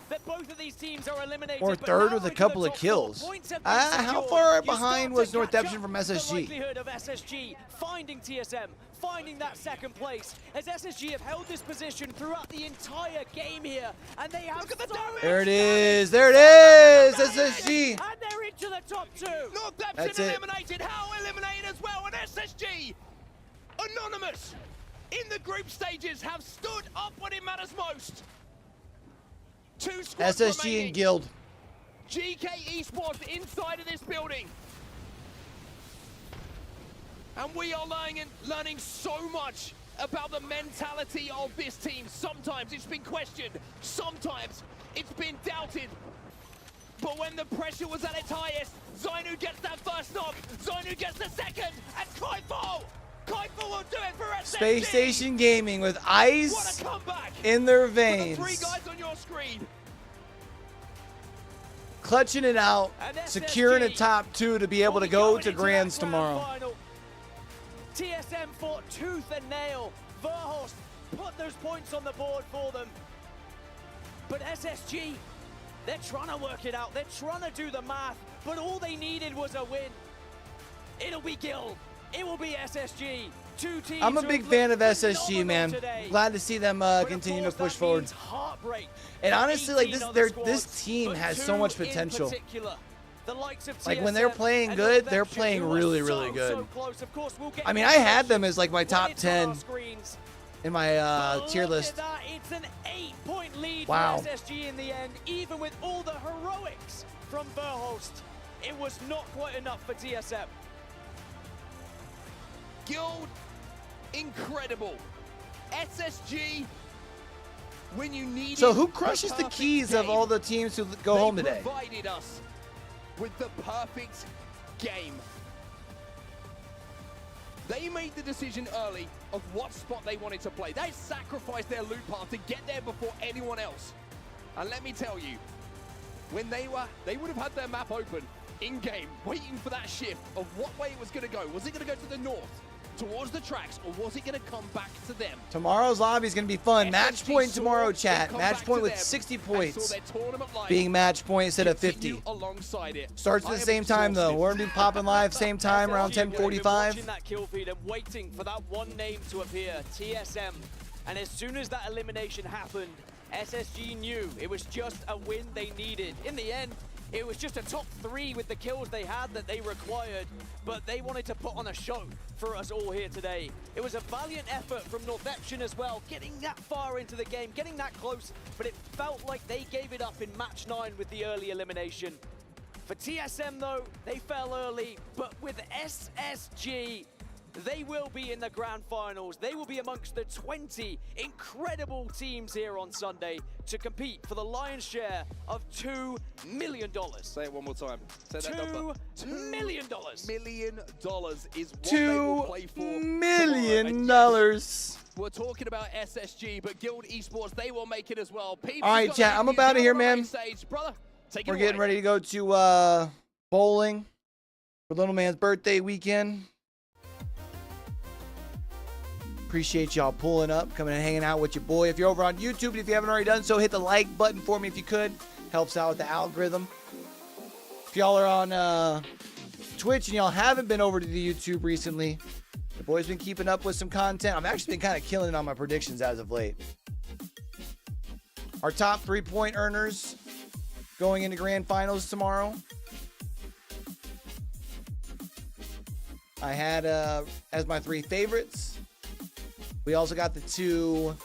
G: that both of these teams are eliminated.
B: Or
G: but
B: third
G: now
B: with a
G: into
B: couple
G: the
B: of
G: top
B: kills.
G: 4 points have been
B: How
G: secured.
B: far
G: You
B: behind
G: start
B: was
G: to catch
B: Northeption
G: up.
B: from
G: The
B: SSG?
G: likelihood of SSG finding TSM, finding that second place, as SSG have held this position throughout the entire game here, and they have. Look at the damage.
B: There it is. There it is. SSG.
G: And they're into the top 2.
Q: Northeption eliminated. How eliminated as well, and SSG, anonymous, in the group stages, have stood up when it matters most. 2 squads
B: SSG
Q: remaining.
B: and Guild.
Q: GK Esports inside of this building. And we are learning so much about the mentality of this team. Sometimes it's been questioned, sometimes it's been doubted. But when the pressure was at its highest, Zainu gets that first knock, Zainu gets the second, and Koiful will do it for SSG.
B: Space Station Gaming with ice in their veins.
Q: 3 guys on your screen.
B: Clutching it out, securing a top 2 to be able to go to Grands tomorrow.
G: Final. TSM fought tooth and nail. Verhulst put those points on the board for them. But SSG, they're trying to work it out. They're trying to do the math. But all they needed was a win. It'll be Guild. It will be SSG. 2 teams.
B: I'm a big fan of SSG, man. Glad to see them continue to push forward. And honestly, like this team has so much potential. Like when they're playing good, they're playing really, really good. I mean, I had them as like my top 10 in my tier list.
G: It's an 8-point lead
B: Wow.
G: for SSG in the end, even with all the heroics from Verhulst. It was not quite enough for TSM.
Q: Guild, incredible. SSG, when you need.
B: So who crushes the keys of all the teams who go home today?
Q: Provided us with the perfect game. They made the decision early of what spot they wanted to play. They sacrificed their loot path to get there before anyone else. And let me tell you, when they would have had their map open in-game, waiting for that shift of what way it was going to go. Was it going to go to the north, towards the tracks, or was it going to come back to them?
B: Tomorrow's lobby is going to be fun. Match point tomorrow, chat. Match point with 60 points. Being match point instead of 50.
Q: Alongside it.
B: Starts at the same time, though. We're going to be popping live same time, around 10:45.
G: Watching that kill feed and waiting for that one name to appear, TSM. And as soon as that elimination happened, SSG knew it was just a win they needed. In the end, it was just a top 3 with the kills they had that they required, but they wanted to put on a show for us all here today. It was a valiant effort from Northeption as well, getting that far into the game, getting that close, but it felt like they gave it up in match 9 with the early elimination. For TSM though, they fell early, but with SSG, they will be in the grand finals. They will be amongst the 20 incredible teams here on Sunday to compete for the lion's share of $2 million.
Q: Say it one more time. Say that number.
G: $2 million.
Q: $2 million is what they will play for.
B: $2 million.
Q: We're talking about SSG, but Guild Esports, they will make it as well.
B: All right, chat, I'm about to here, man.
Q: Brother, take it
B: We're getting ready to go to bowling for little man's birthday weekend. Appreciate y'all pulling up, coming and hanging out with your boy. If you're over on YouTube, and if you haven't already done so, hit the like button for me if you could. Helps out with the algorithm. If y'all are on Twitch and y'all haven't been over to the YouTube recently, the boy's been keeping up with some content. I've actually been kind of killing it on my predictions as of late. Our top 3-point earners going into grand finals tomorrow. I had as my 3 favorites. We also got the 2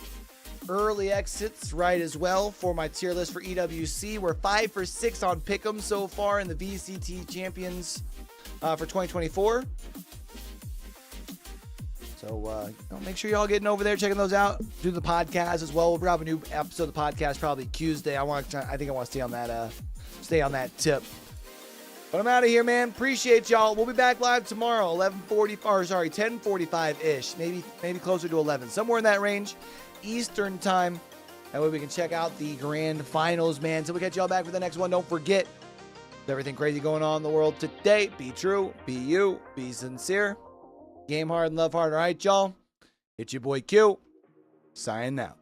B: early exits right as well for my tier list for EWC. We're 5 for 6 on Pick'em so far in the VCT Champions for 2024. So make sure y'all getting over there, checking those out. Do the podcast as well. We'll have a new episode of the podcast probably Tuesday. I think I want to stay on that tip. But I'm out of here, man. Appreciate y'all. We'll be back live tomorrow, 10:45-ish, maybe closer to 11, somewhere in that range, Eastern time. That way we can check out the grand finals, man. So we'll catch y'all back for the next one. Don't forget, with everything crazy going on in the world today, be true, be you, be sincere, game hard and love hard. All right, y'all. It's your boy Q. Signing out.